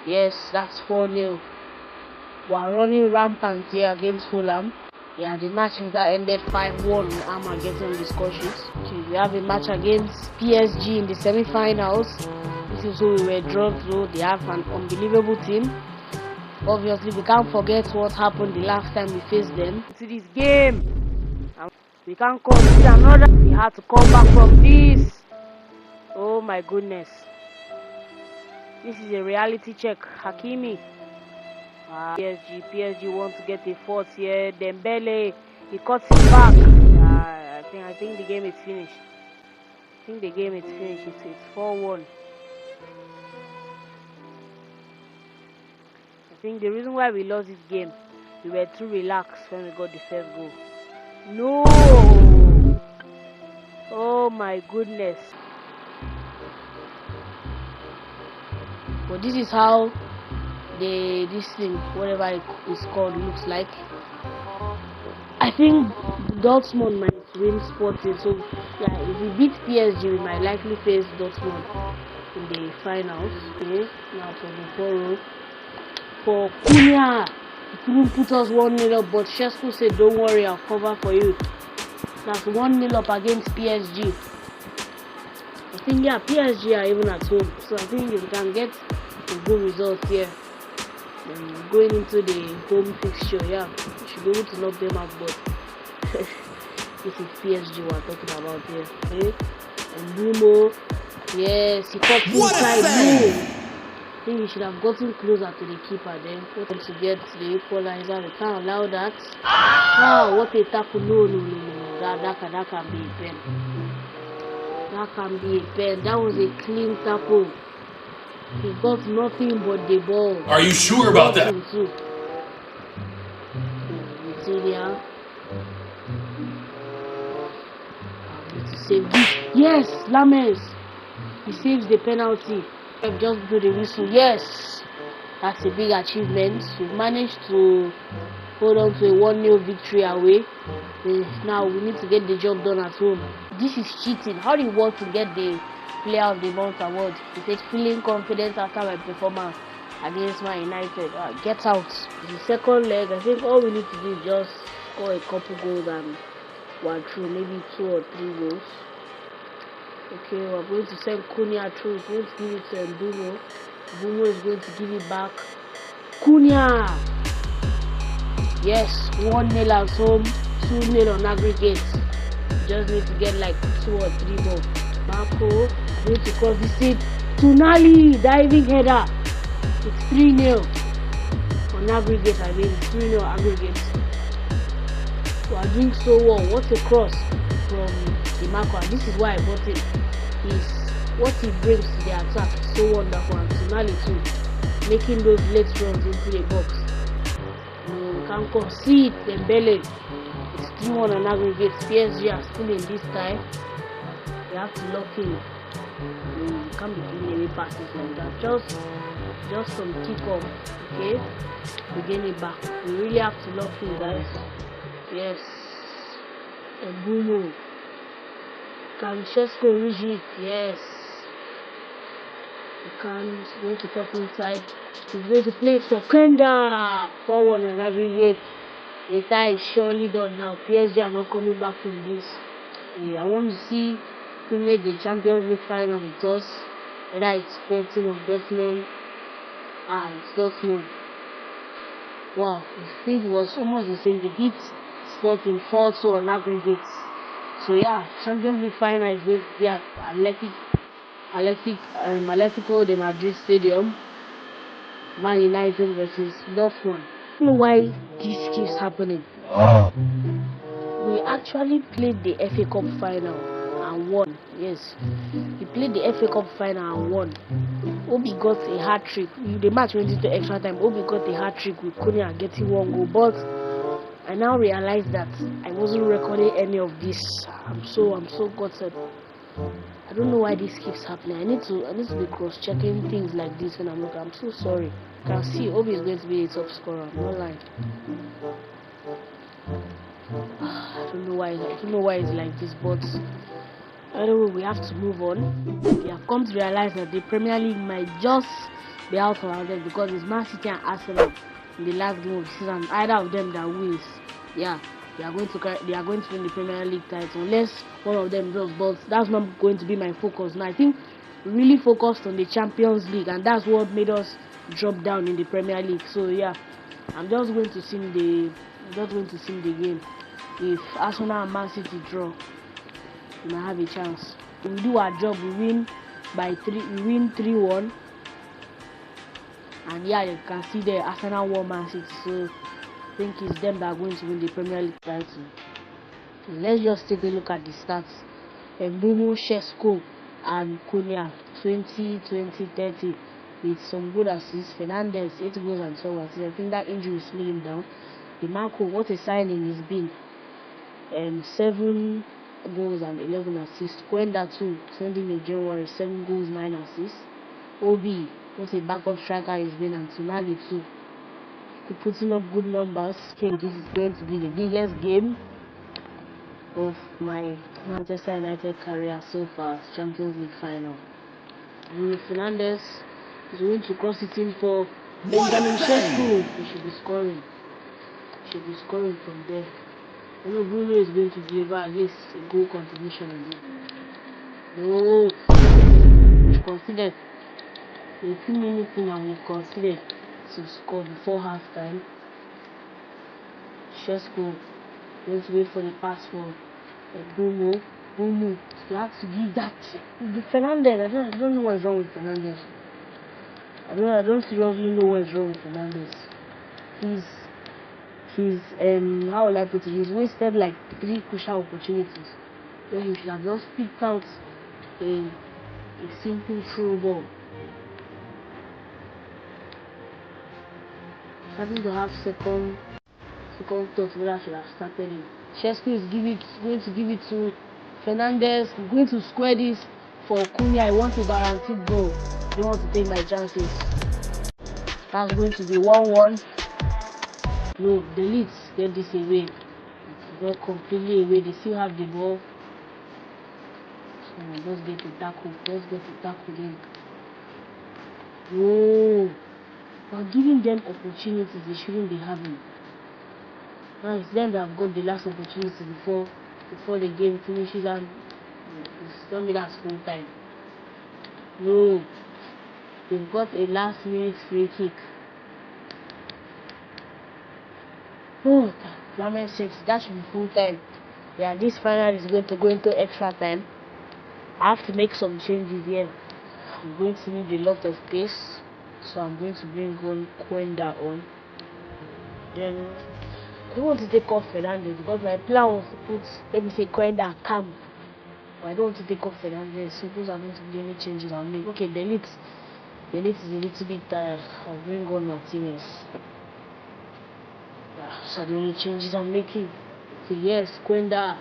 Yes, that's 4-0. We're running rampant here against Fulham. Yeah, the match that ended 5-1. I'm getting on the score sheet. Okay, we have a match against PSG in the semi-finals. This is who we were drawn to. They have an unbelievable team. Obviously, we can't forget what happened the last time we faced them. To this game, and we can't concede another. We had to come back from this. Oh my goodness. This is a reality check. Hakimi. PSG wants to get a fourth here. Dembele, he cuts it back. I think the game is finished. It's 4-1. I think the reason why we lost this game, we were too relaxed when we got the first goal. No! Oh my goodness. But this is how this thing, whatever it is called, looks like. I think Dortmund might win Sporting, so yeah, if we beat PSG, we might likely face Dortmund in the finals. Okay, now for the forward for Cunha, he couldn't put us 1-0 up, but Shesko said, "Don't worry, I'll cover for you." That's 1-0 up against PSG. I think PSG are even at home, so I think if we can get a good result here. Going into the home fixture, we should be able to knock them out, but this is PSG we're talking about here. Okay? And Bruno, yes, he caught inside. I think he should have gotten closer to the keeper then. Put him to get the equalizer. We can't allow that. Ah, what a tackle! No. That can be a pen. That can be a pen. That was a clean tackle. He got nothing but the ball. Are you sure about that? Save this. Yes, Lames. He saves the penalty. Just blew the whistle. Yes, that's a big achievement. We've managed to hold on to a 1-0 victory away. Now we need to get the job done at home. This is cheating. How do you want to get the Player of the Month award? He said, feeling confident after my performance against Man United. Get out. The second leg, I think all we need to do is just score a couple goals and one through, maybe 2 or 3 goals. Okay, we're going to send Cunha through. He's going to give it to Bruno. Bruno is going to give it back. Cunha! Yes, 1-0 at home, 2-0 on aggregate. Just need to get like 2 or 3 more. Marco going to cross the seat. Tonali, diving header. It's 3-0 on aggregate. I mean, 3-0 aggregate. We are doing so well. What a cross from the Marco. And this is why I bought him. What he brings to the attack is so wonderful. And Tonali too, making those late runs into the box. We can't concede. Dembele. It's 3-1 on aggregate. PSG are still in this tie. We have to lock in. We can't be giving away passes like that. Just some kick-off, okay? We gain it back. We really have to lock in, guys. Yes. And Bruno. Can Shesko reach it? Yes. We can. He's going to top inside. He's going to play for Kenda. 4-1 on aggregate. The tie is surely done now. PSG are not coming back from this. I want to see who made the Champions League final with us. Whether it's Sporting or Dortmund. It's Dortmund. Wow, I think it was almost the same. They beat Sporting 4-2 on aggregate. So yeah, Champions League final is going to be at Atletico de Madrid Stadium. Man United versus Dortmund. I don't know why this keeps happening. We actually played the FA Cup final and won. Yes, he played the FA Cup final and won. Obi got a hat-trick. The match went into extra time. Obi got a hat-trick with Konya getting 1 goal. But I now realize that I wasn't recording any of this. I'm so gutted. I don't know why this keeps happening. I need to be cross-checking things like this when I'm looking. I'm so sorry. You can see Obi is going to be a top scorer. I'm not lying. I don't know why it's like this, but anyway, we have to move on. We have come to realize that the Premier League might just be out for our head because it's Man City and Arsenal in the last game of the season. Either of them that wins, yeah, they are going to win the Premier League title unless one of them does. But that's not going to be my focus. Now I think we really focused on the Champions League, and that's what made us drop down in the Premier League. So yeah, I'm just going to sim the game. If Arsenal and Man City draw, we might have a chance. If we do our job, we win by 3. We win 3-1. And yeah, you can see the Arsenal won Man City. So I think it's them that are going to win the Premier League title. So let's just take a look at the stats. Mbeumo, Šeško, and Konya 20, 20, 30 with some good assists. Fernandes 8 goals and 12 assists. I think that injury is slowing him down. DiMarco, what a signing he's been. 7 goals and 11 assists. Kwenda too, sending in January, 7 goals, 9 assists. Obi, what a backup striker he's been, and Tonali too. Putting up good numbers. I think this is going to be the biggest game of my Manchester United career so far. Champions League final. Bruno Fernandes is going to cross it in for Benjamin Šeško. He should be scoring. From there. I know Bruno is going to deliver at least a goal contribution on it. No, we've considered a few minutes in and we've considered to score before half time. Šeško, let's wait for the pass for Bruno. You have to give that. Fernandes, I don't know what's wrong with Fernandes. I don't seriously know what's wrong with Fernandes. He's how will I put it? He's wasted like 3 crucial opportunities where he should have just picked out a simple through ball. Starting to have second thoughts whether I should have started it. Šeško is going to give it to Fernandes. I'm going to square this for Konya. I want a guaranteed goal. I don't want to take my chances. That's going to be 1-1. No, the Leeds get this away. They're completely away. They still have the ball. So let's get the tackle in. No, but giving them opportunities they shouldn't be having. Now it's them that have got the last opportunity before the game finishes, and tell me that's full time. No, they've got a last minute free kick. Oh, Flamen 6, that should be full time. Yeah, this final is going to go into extra time. I have to make some changes here. I'm going to need a lot of pace, so I'm going to bring on Kwenda on. Then I don't want to take off Fernandes because my plan was to put, let me say, Kwenda Cam. But I don't want to take off Fernandes, so those are going to be the only changes I'll make. Okay, the Leeds is a little bit tired. I'll bring on Martinez. So the only changes I'm making. So yes, Kwenda,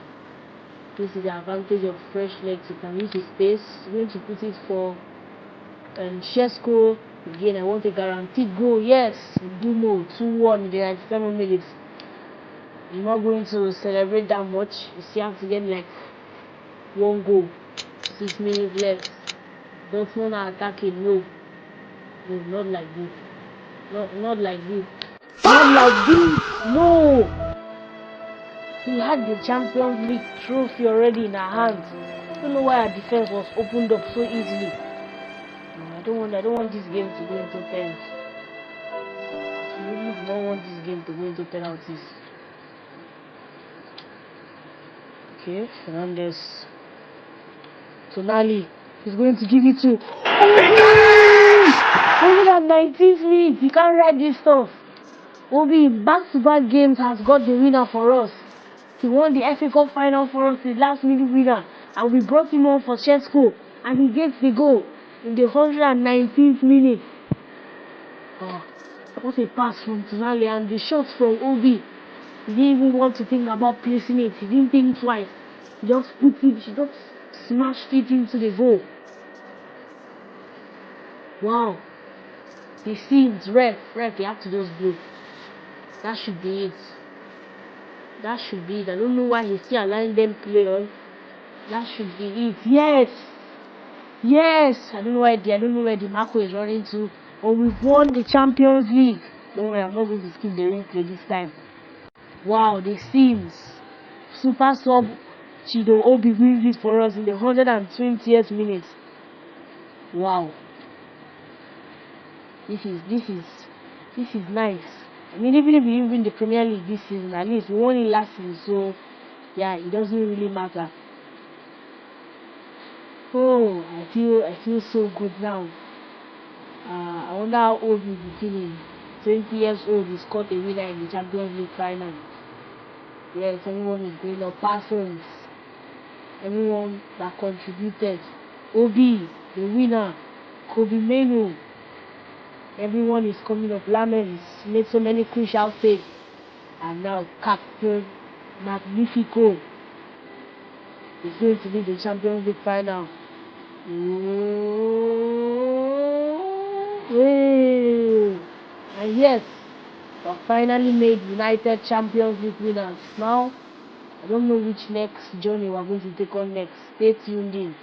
this is the advantage of fresh legs. You can use his space. I'm going to put it for Šeško. Again, I want a guaranteed goal. Yes, Mbeumo 2-1 in the 97 minutes. I'm not going to celebrate that much. You still have to get like 1 goal. 6 minutes left. Dortmund are attacking. No, not like this. Not like this. Not like this. No. We had the Champions League trophy already in our hands. I don't know why our defense was opened up so easily. No, I don't want this game to go into pens. I really don't want this game to go into penalties. Okay, Fernandes. Tonali is going to give it to. Only at 19th minute, you can't write this stuff. Obi, back-to-back games, has got the winner for us. He won the FA Cup final for us, the last minute winner. and we brought him on for Chesco, and he gets the goal in the 119th minute. Oh, what a pass from Tonali, and the shot from Obi. He didn't even want to think about placing it. He didn't think twice. He just put it, he just smashed it into the goal. Wow. The scenes, ref, you have to just blow. That should be it. That should be it. I don't know why he's still allowing them play on. That should be it. Yes! Yes! I don't know where the Marco is running to. Oh, we've won the Champions League. Don't worry, I'm not going to skip the replay this time. Wow, the scenes. Super sub Chido Obi wins it for us in the 120th minute. Wow. This is nice. I mean, even if we didn't win the Premier League this season, at least we won it last season, so yeah, it doesn't really matter. Oh, I feel so good now. I wonder how old we'll be feeling. 20 years old, he scored a winner in the Champions League final. Yes, everyone is going up. Parsons, everyone that contributed. Obi, the winner. Kobe Menu. Everyone is coming up. Lamens made so many crucial saves. And now Captain Magnifico is going to be the Champions League final. And yes, we have finally made United Champions League winners. Now, I don't know which next journey we're going to take on next. Stay tuned in.